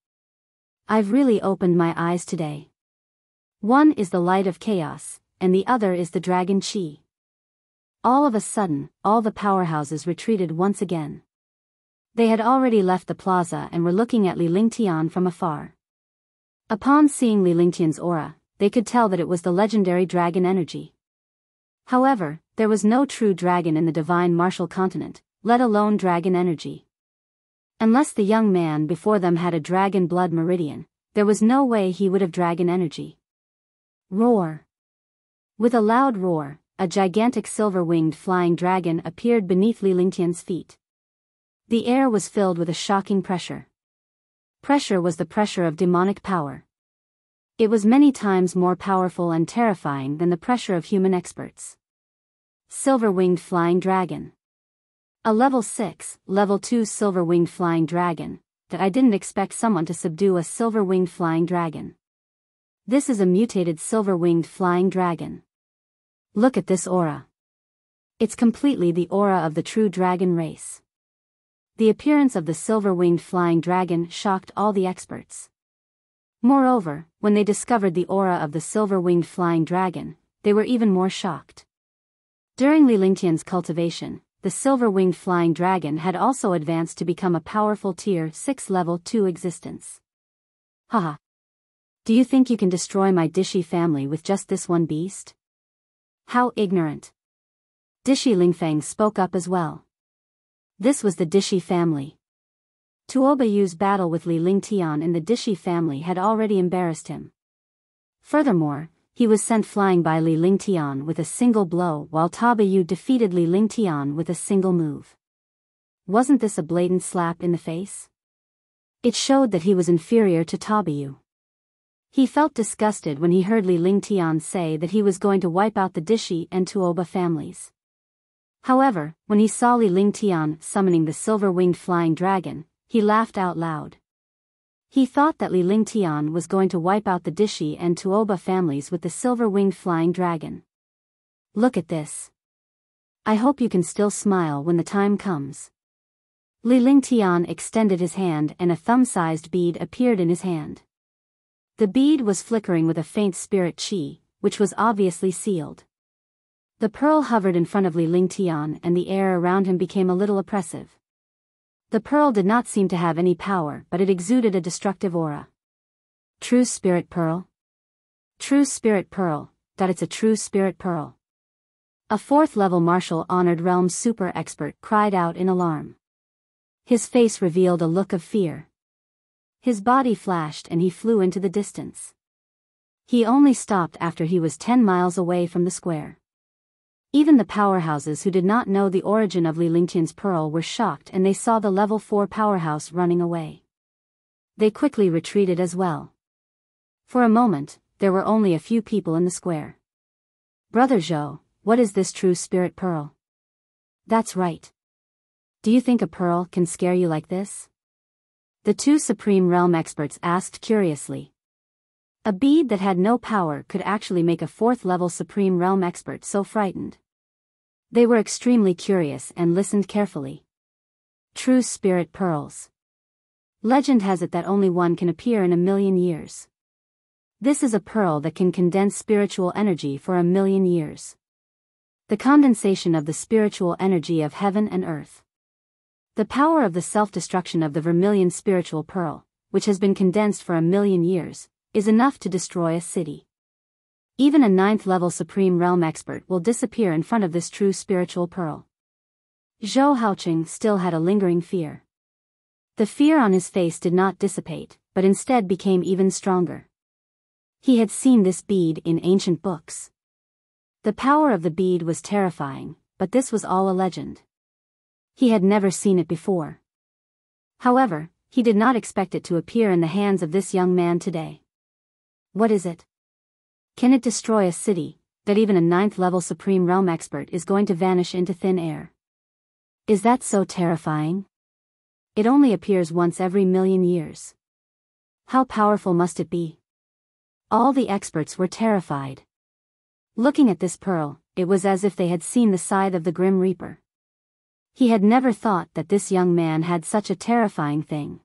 I've really opened my eyes today. One is the light of chaos, and the other is the dragon Chi. All of a sudden, all the powerhouses retreated once again. They had already left the plaza and were looking at Li Lingtian from afar. Upon seeing Li Lingtian's aura, they could tell that it was the legendary dragon energy. However, there was no true dragon in the divine martial continent, let alone dragon energy. Unless the young man before them had a dragon blood meridian, there was no way he would have dragon energy. Roar! With a loud roar, a gigantic silver-winged flying dragon appeared beneath Li Lingtian's feet. The air was filled with a shocking pressure. Pressure was the pressure of demonic power. It was many times more powerful and terrifying than the pressure of human experts. Silver-winged flying dragon. A level 6, level 2 silver-winged flying dragon. That I didn't expect someone to subdue a silver-winged flying dragon. This is a mutated silver-winged flying dragon. Look at this aura. It's completely the aura of the true dragon race. The appearance of the silver-winged flying dragon shocked all the experts. Moreover, when they discovered the aura of the silver-winged flying dragon, they were even more shocked. During Li Lingtian's cultivation, the silver-winged flying dragon had also advanced to become a powerful tier 6 level 2 existence. Haha. Do you think you can destroy my Dishi family with just this one beast? How ignorant. Dishi Lingfeng spoke up as well. This was the Dishi family. Tuobayu's battle with Li Lingtian in the Dishi family had already embarrassed him. Furthermore, he was sent flying by Li Lingtian with a single blow while Tabayu defeated Li Lingtian with a single move. Wasn't this a blatant slap in the face? It showed that he was inferior to Tabayu. He felt disgusted when he heard Li Lingtian say that he was going to wipe out the Dishi and Tuoba families. However, when he saw Li Lingtian summoning the silver-winged flying dragon, he laughed out loud. He thought that Li Lingtian was going to wipe out the Dishi and Tuoba families with the silver-winged flying dragon. Look at this. I hope you can still smile when the time comes. Li Lingtian extended his hand and a thumb-sized bead appeared in his hand. The bead was flickering with a faint spirit qi, which was obviously sealed. The pearl hovered in front of Li Lingtian and the air around him became a little oppressive. The pearl did not seem to have any power, but it exuded a destructive aura. True spirit pearl? True spirit pearl, that it's a true spirit pearl. A 4th-level martial honored realm super expert cried out in alarm. His face revealed a look of fear. His body flashed and he flew into the distance. He only stopped after he was 10 miles away from the square. Even the powerhouses who did not know the origin of Li Lingtian's pearl were shocked and they saw the level 4 powerhouse running away. They quickly retreated as well. For a moment, there were only a few people in the square. Brother Zhou, what is this true spirit pearl? That's right. Do you think a pearl can scare you like this? The 2 Supreme Realm experts asked curiously. A bead that had no power could actually make a 4th-level Supreme Realm expert so frightened. They were extremely curious and listened carefully. True spirit pearls. Legend has it that only one can appear in 1,000,000 years. This is a pearl that can condense spiritual energy for 1,000,000 years. The condensation of the spiritual energy of heaven and earth. The power of the self-destruction of the vermilion spiritual pearl, which has been condensed for 1,000,000 years, is enough to destroy a city. Even a 9th-level Supreme Realm expert will disappear in front of this true spiritual pearl. Zhou Haoqing still had a lingering fear. The fear on his face did not dissipate, but instead became even stronger. He had seen this bead in ancient books. The power of the bead was terrifying, but this was all a legend. He had never seen it before. However, he did not expect it to appear in the hands of this young man today. What is it? Can it destroy a city, that even a 9th-level Supreme Realm expert is going to vanish into thin air? Is that so terrifying? It only appears once every 1,000,000 years. How powerful must it be? All the experts were terrified. Looking at this pearl, it was as if they had seen the scythe of the Grim Reaper. He had never thought that this young man had such a terrifying thing.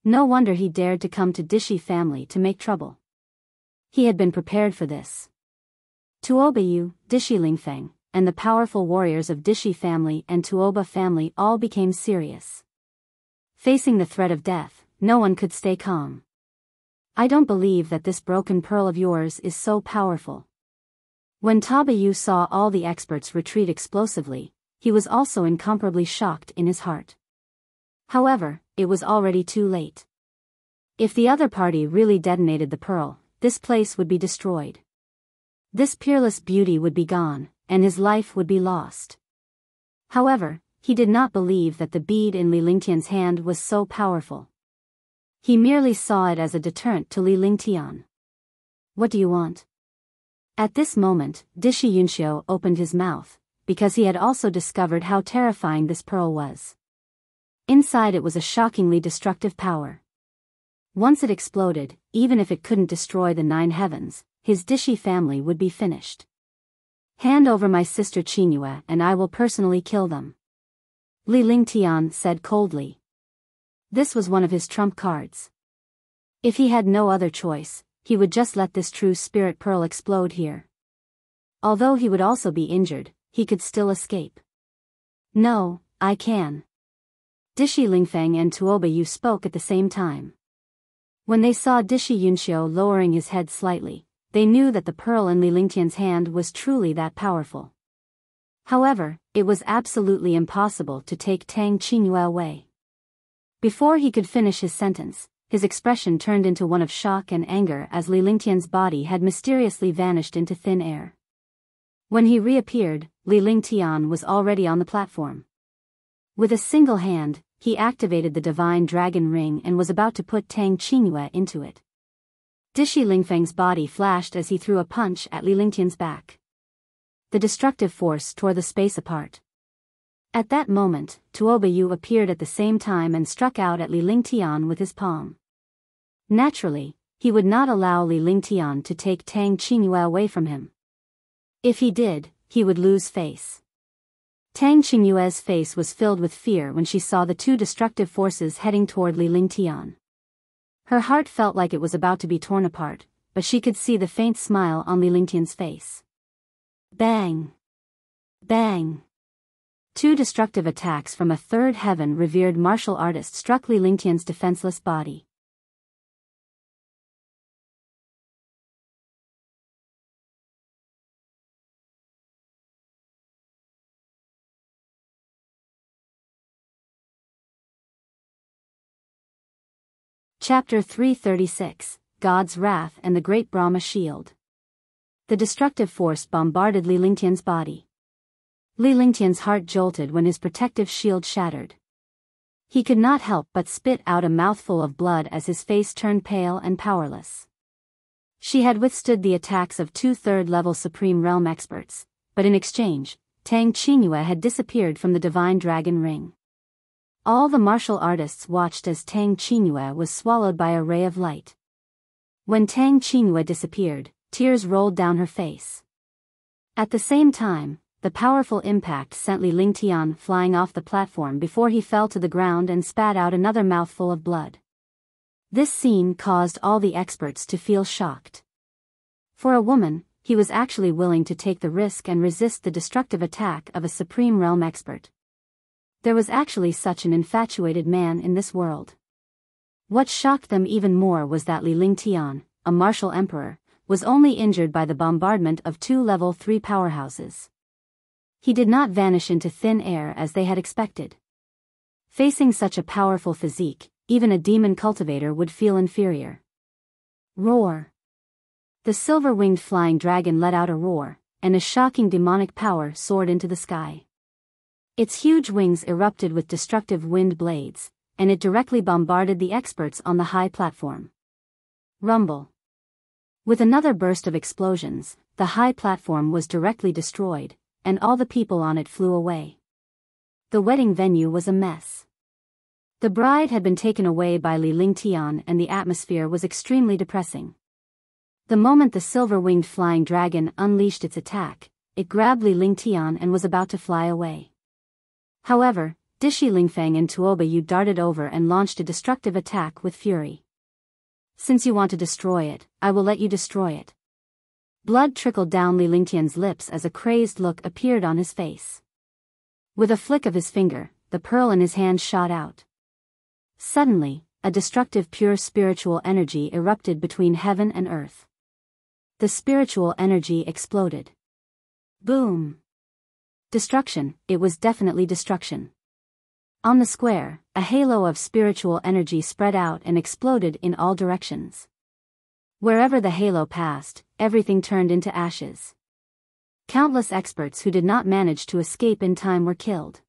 No wonder he dared to come to Dishi family to make trouble. He had been prepared for this. Tuobayu, Dishi Lingfeng, and the powerful warriors of Dishi family and Tuoba family all became serious. Facing the threat of death, no one could stay calm. I don't believe that this broken pearl of yours is so powerful. When Tabayu saw all the experts retreat explosively, he was also incomparably shocked in his heart. However, it was already too late. If the other party really detonated the pearl, this place would be destroyed. This peerless beauty would be gone, and his life would be lost. However, he did not believe that the bead in Li Lingtian's hand was so powerful. He merely saw it as a deterrent to Li Lingtian. What do you want? At this moment, Dishi Yunxiu opened his mouth, because he had also discovered how terrifying this pearl was. Inside it was a shockingly destructive power. Once it exploded, even if it couldn't destroy the 9 heavens, his Dishi family would be finished. Hand over my sister Qingyue and I will personally kill them. Li Lingtian said coldly. This was one of his trump cards. If he had no other choice, he would just let this true spirit pearl explode here. Although he would also be injured, he could still escape. No, I can. Dishi Lingfeng and Tuobayu spoke at the same time. When they saw Dishi Yunxiu lowering his head slightly, they knew that the pearl in Li Lingtian's hand was truly that powerful. However, it was absolutely impossible to take Tang Qingyue away. Before he could finish his sentence, his expression turned into one of shock and anger as Li Lingtian's body had mysteriously vanished into thin air. When he reappeared, Li Lingtian was already on the platform. With a single hand, he activated the divine dragon ring and was about to put Tang Qingyue into it. Dishi Lingfeng's body flashed as he threw a punch at Li Lingtian's back. The destructive force tore the space apart. At that moment, Tuobayu appeared at the same time and struck out at Li Lingtian with his palm. Naturally, he would not allow Li Lingtian to take Tang Qingyue away from him. If he did, he would lose face. Tang Qingyue's face was filled with fear when she saw the two destructive forces heading toward Li Lingtian. Her heart felt like it was about to be torn apart, but she could see the faint smile on Li Lingtian's face. Bang! Bang! Two destructive attacks from a third heaven revered martial artist struck Li Lingtian's defenseless body. Chapter 336, God's Wrath and the Great Brahma Shield. The destructive force bombarded Li Lingtian's body. Li Lingtian's heart jolted when his protective shield shattered. He could not help but spit out a mouthful of blood as his face turned pale and powerless. She had withstood the attacks of two third-level Supreme Realm experts, but in exchange, Tang Qingyue had disappeared from the Divine Dragon Ring. All the martial artists watched as Tang Qingyue was swallowed by a ray of light. When Tang Qingyue disappeared, tears rolled down her face. At the same time, the powerful impact sent Li Lingtian flying off the platform before he fell to the ground and spat out another mouthful of blood. This scene caused all the experts to feel shocked. For a woman, he was actually willing to take the risk and resist the destructive attack of a Supreme Realm expert. There was actually such an infatuated man in this world. What shocked them even more was that Li Lingtian, a martial emperor, was only injured by the bombardment of two level 3 powerhouses. He did not vanish into thin air as they had expected. Facing such a powerful physique, even a demon cultivator would feel inferior. Roar! The silver-winged flying dragon let out a roar, and a shocking demonic power soared into the sky. Its huge wings erupted with destructive wind blades, and it directly bombarded the experts on the high platform. Rumble! With another burst of explosions, the high platform was directly destroyed, and all the people on it flew away. The wedding venue was a mess. The bride had been taken away by Li Lingtian and the atmosphere was extremely depressing. The moment the silver-winged flying dragon unleashed its attack, it grabbed Li Lingtian and was about to fly away. However, Dishi Lingfeng and Tuoba Yu darted over and launched a destructive attack with fury. Since you want to destroy it, I will let you destroy it. Blood trickled down Li Lingtian's lips as a crazed look appeared on his face. With a flick of his finger, the pearl in his hand shot out. Suddenly, a destructive pure spiritual energy erupted between heaven and earth. The spiritual energy exploded. Boom! Destruction, it was definitely destruction. On the square, a halo of spiritual energy spread out and exploded in all directions. Wherever the halo passed, everything turned into ashes. Countless experts who did not manage to escape in time were killed.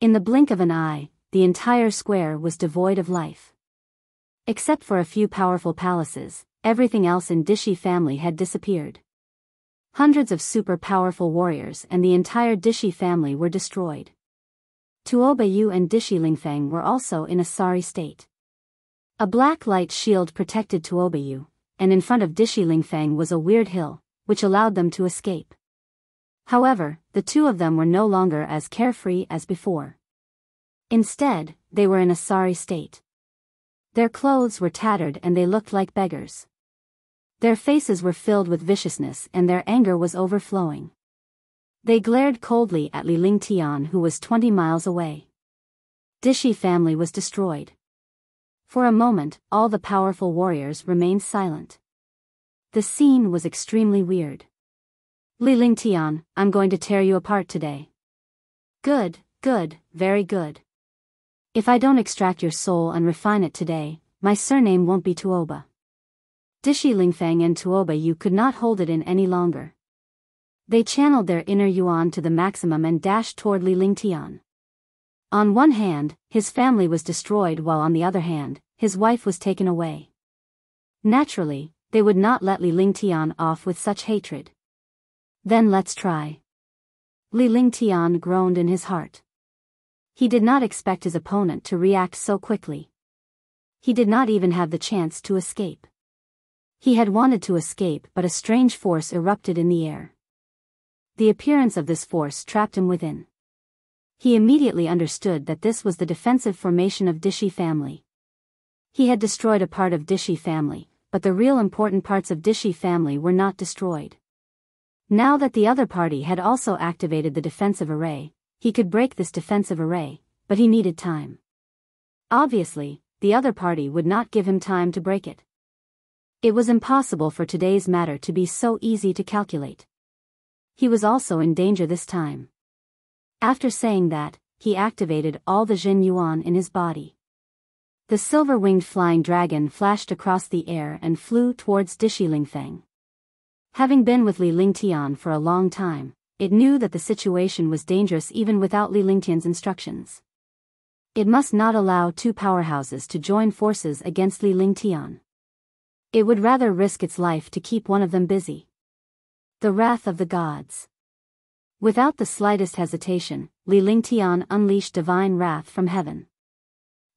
In the blink of an eye, the entire square was devoid of life. Except for a few powerful palaces, everything else in Dishi family had disappeared. Hundreds of super-powerful warriors and the entire Dishi family were destroyed. Tuoba Yu and Dishi Lingfeng were also in a sorry state. A black light shield protected Tuoba Yu, and in front of Dishi Lingfeng was a weird hill, which allowed them to escape. However, the two of them were no longer as carefree as before. Instead, they were in a sorry state. Their clothes were tattered and they looked like beggars. Their faces were filled with viciousness and their anger was overflowing. They glared coldly at Li Lingtian who was 20 miles away. Dishi family was destroyed. For a moment, all the powerful warriors remained silent. The scene was extremely weird. Li Lingtian, I'm going to tear you apart today. Good, good, very good. If I don't extract your soul and refine it today, my surname won't be Tuoba. Dishi Lingfeng and Tuoba Yu could not hold it in any longer. They channeled their inner yuan to the maximum and dashed toward Li Lingtian. On one hand, his family was destroyed while on the other hand, his wife was taken away. Naturally, they would not let Li Lingtian off with such hatred. Then let's try. Li Lingtian groaned in his heart. He did not expect his opponent to react so quickly. He did not even have the chance to escape. He had wanted to escape, but a strange force erupted in the air. The appearance of this force trapped him within. He immediately understood that this was the defensive formation of Dishi family. He had destroyed a part of Dishi family, but the real important parts of Dishi family were not destroyed. Now that the other party had also activated the defensive array, he could break this defensive array, but he needed time. Obviously, the other party would not give him time to break it. It was impossible for today's matter to be so easy to calculate. He was also in danger this time. After saying that, he activated all the Jin Yuan in his body. The silver-winged flying dragon flashed across the air and flew towards Dishi Lingfeng. Having been with Li Lingtian for a long time, it knew that the situation was dangerous even without Li Lingtian's instructions. It must not allow two powerhouses to join forces against Li Lingtian. It would rather risk its life to keep one of them busy. The wrath of the gods. Without the slightest hesitation, Li Lingtian unleashed divine wrath from heaven.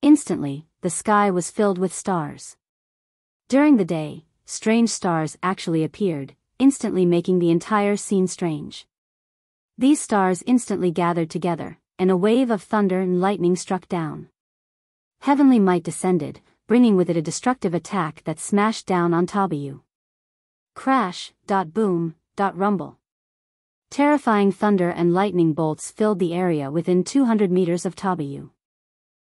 Instantly, the sky was filled with stars. During the day, strange stars actually appeared, instantly making the entire scene strange. These stars instantly gathered together, and a wave of thunder and lightning struck down. Heavenly might descended, bringing with it a destructive attack that smashed down on Tabiyu. Crash, boom, rumble. Terrifying thunder and lightning bolts filled the area within 200 meters of Tabiyu.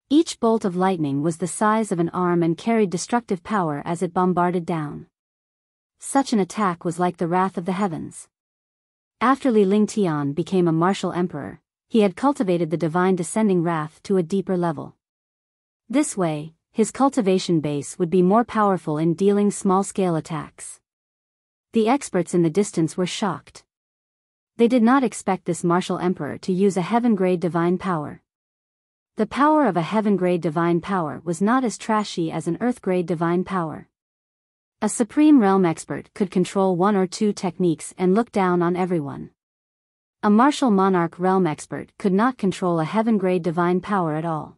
Each bolt of lightning was the size of an arm and carried destructive power as it bombarded down. Such an attack was like the wrath of the heavens. After Li Lingtian became a martial emperor, he had cultivated the divine descending wrath to a deeper level. This way, his cultivation base would be more powerful in dealing small-scale attacks. The experts in the distance were shocked. They did not expect this martial emperor to use a heaven-grade divine power. The power of a heaven-grade divine power was not as trashy as an earth-grade divine power. A supreme realm expert could control one or two techniques and look down on everyone. A martial monarch realm expert could not control a heaven-grade divine power at all.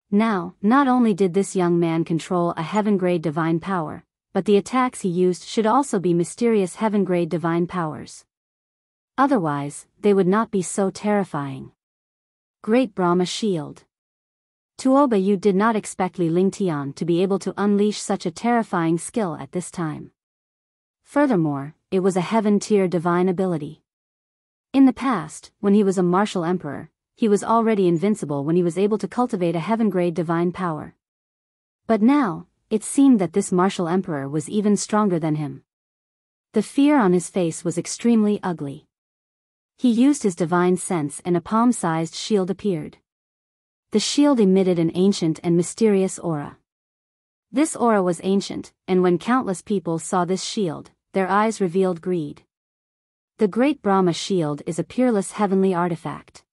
Now, not only did this young man control a heaven-grade divine power, but the attacks he used should also be mysterious heaven-grade divine powers. Otherwise, they would not be so terrifying. Great Brahma Shield. Tuobayu did not expect Li Lingtian to be able to unleash such a terrifying skill at this time. Furthermore, it was a heaven-tier divine ability. In the past, when he was a martial emperor, he was already invincible when he was able to cultivate a heaven-grade divine power. But now, it seemed that this martial emperor was even stronger than him. The fear on his face was extremely ugly. He used his divine sense and a palm-sized shield appeared. The shield emitted an ancient and mysterious aura. This aura was ancient, and when countless people saw this shield, their eyes revealed greed. The Great Brahma Shield is a peerless heavenly artifact.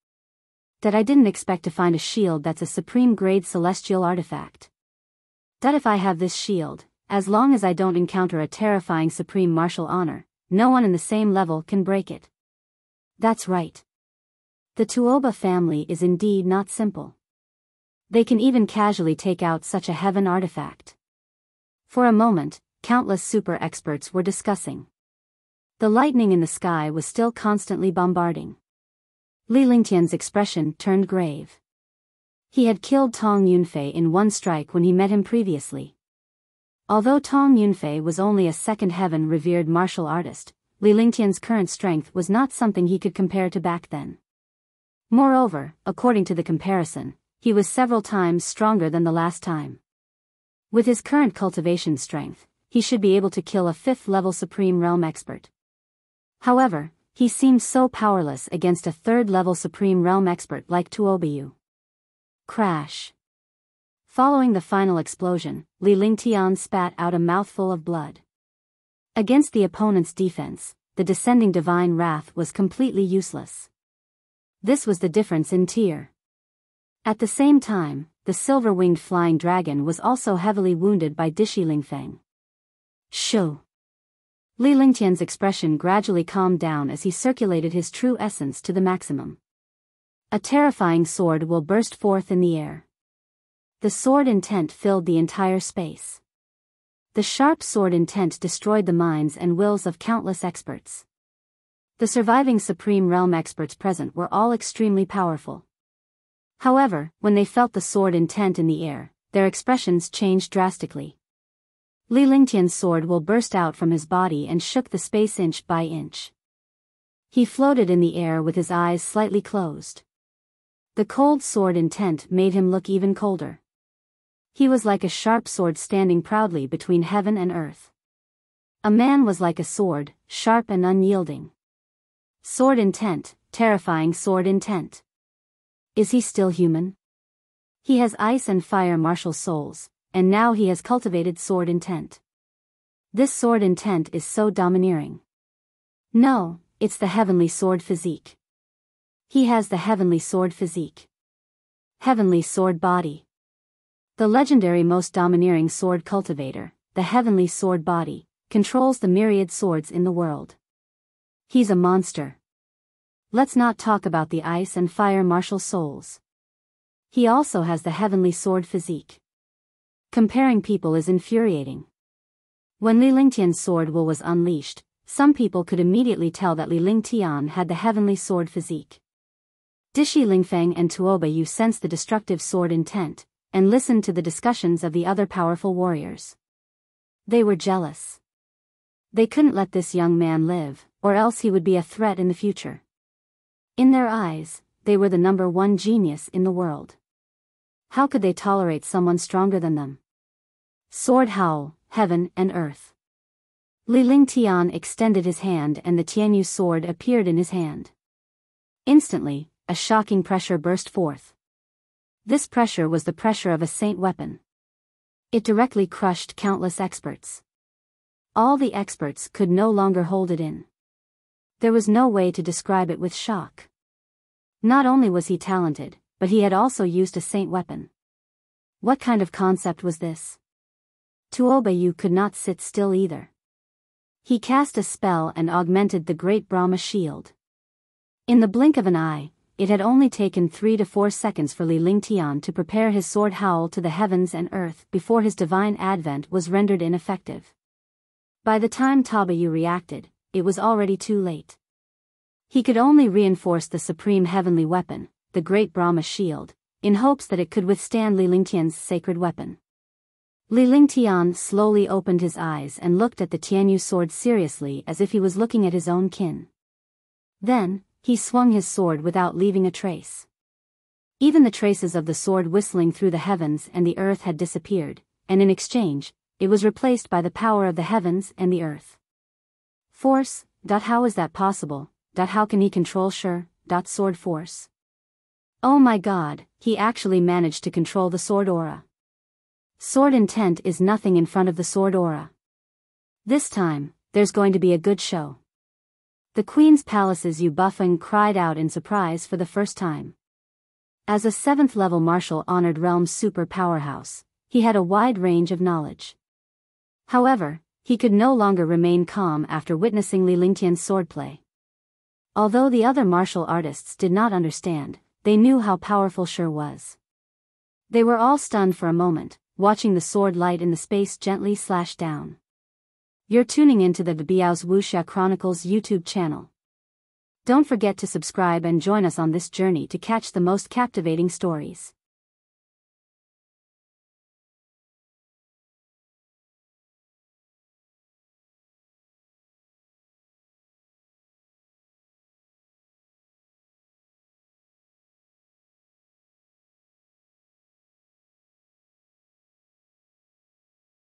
That I didn't expect to find a shield that's a supreme-grade celestial artifact. That if I have this shield, as long as I don't encounter a terrifying supreme martial honor, no one in the same level can break it. That's right. The Tuoba family is indeed not simple. They can even casually take out such a heaven artifact. For a moment, countless super experts were discussing. The lightning in the sky was still constantly bombarding. Li Lingtian's expression turned grave. He had killed Tong Yunfei in one strike when he met him previously. Although Tong Yunfei was only a second heaven-revered martial artist, Li Lingtian's current strength was not something he could compare to back then. Moreover, according to the comparison, he was several times stronger than the last time. With his current cultivation strength, he should be able to kill a 5th-level Supreme Realm expert. However, he seemed so powerless against a 3rd-level Supreme Realm expert like Tuobayu. Crash. Following the final explosion, Li Lingtian spat out a mouthful of blood. Against the opponent's defense, the descending divine wrath was completely useless. This was the difference in tier. At the same time, the silver-winged flying dragon was also heavily wounded by Dishi Lingfeng. Shoo! Li Lingtian's expression gradually calmed down as he circulated his true essence to the maximum. A terrifying sword will burst forth in the air. The sword intent filled the entire space. The sharp sword intent destroyed the minds and wills of countless experts. The surviving Supreme Realm experts present were all extremely powerful. However, when they felt the sword intent in the air, their expressions changed drastically. Li Lingtian's sword will burst out from his body and shook the space inch by inch. He floated in the air with his eyes slightly closed. The cold sword intent made him look even colder. He was like a sharp sword standing proudly between heaven and earth. A man was like a sword, sharp and unyielding. Sword intent, terrifying sword intent. Is he still human? He has ice and fire martial souls, and now he has cultivated sword intent. This sword intent is so domineering. No, it's the heavenly sword physique. He has the heavenly sword physique. Heavenly sword body. The legendary most domineering sword cultivator, the heavenly sword body, controls the myriad swords in the world. He's a monster. Let's not talk about the ice and fire martial souls. He also has the heavenly sword physique. Comparing people is infuriating. When Li Lingtian's sword will was unleashed, some people could immediately tell that Li Lingtian had the heavenly sword physique. Dishi Lingfeng and Tuoba Yu sensed the destructive sword intent, and listened to the discussions of the other powerful warriors. They were jealous. They couldn't let this young man live, or else he would be a threat in the future. In their eyes, they were the number one genius in the world. How could they tolerate someone stronger than them? Sword howl, heaven and earth. Li Lingtian extended his hand and the Tianyu sword appeared in his hand. Instantly, a shocking pressure burst forth. This pressure was the pressure of a saint weapon. It directly crushed countless experts. All the experts could no longer hold it in. There was no way to describe it with shock. Not only was he talented, but he had also used a saint weapon. What kind of concept was this? Tuoba Yu could not sit still either. He cast a spell and augmented the great Brahma shield. In the blink of an eye, it had only taken 3 to 4 seconds for Li Lingtian to prepare his sword howl to the heavens and earth before his divine advent was rendered ineffective. By the time Tuoba Yu reacted, it was already too late. He could only reinforce the supreme heavenly weapon, the great Brahma shield, in hopes that it could withstand Li Lingtian's sacred weapon. Li Lingtian slowly opened his eyes and looked at the Tianyu sword seriously as if he was looking at his own kin. Then, he swung his sword without leaving a trace. Even the traces of the sword whistling through the heavens and the earth had disappeared, and in exchange, it was replaced by the power of the heavens and the earth. Force. How is that possible? How can he control sword force? Oh my god, he actually managed to control the sword aura. Sword intent is nothing in front of the sword aura. This time, there's going to be a good show. The Queen's Palace's Yu Bufeng cried out in surprise for the first time. As a 7th-level martial honored realm super powerhouse, he had a wide range of knowledge. However, he could no longer remain calm after witnessing Li Lingtian's swordplay. Although the other martial artists did not understand, they knew how powerful Shi was. They were all stunned for a moment, watching the sword light in the space gently slash down. You're tuning into the Biyao's Wuxia Chronicles YouTube channel. Don't forget to subscribe and join us on this journey to catch the most captivating stories.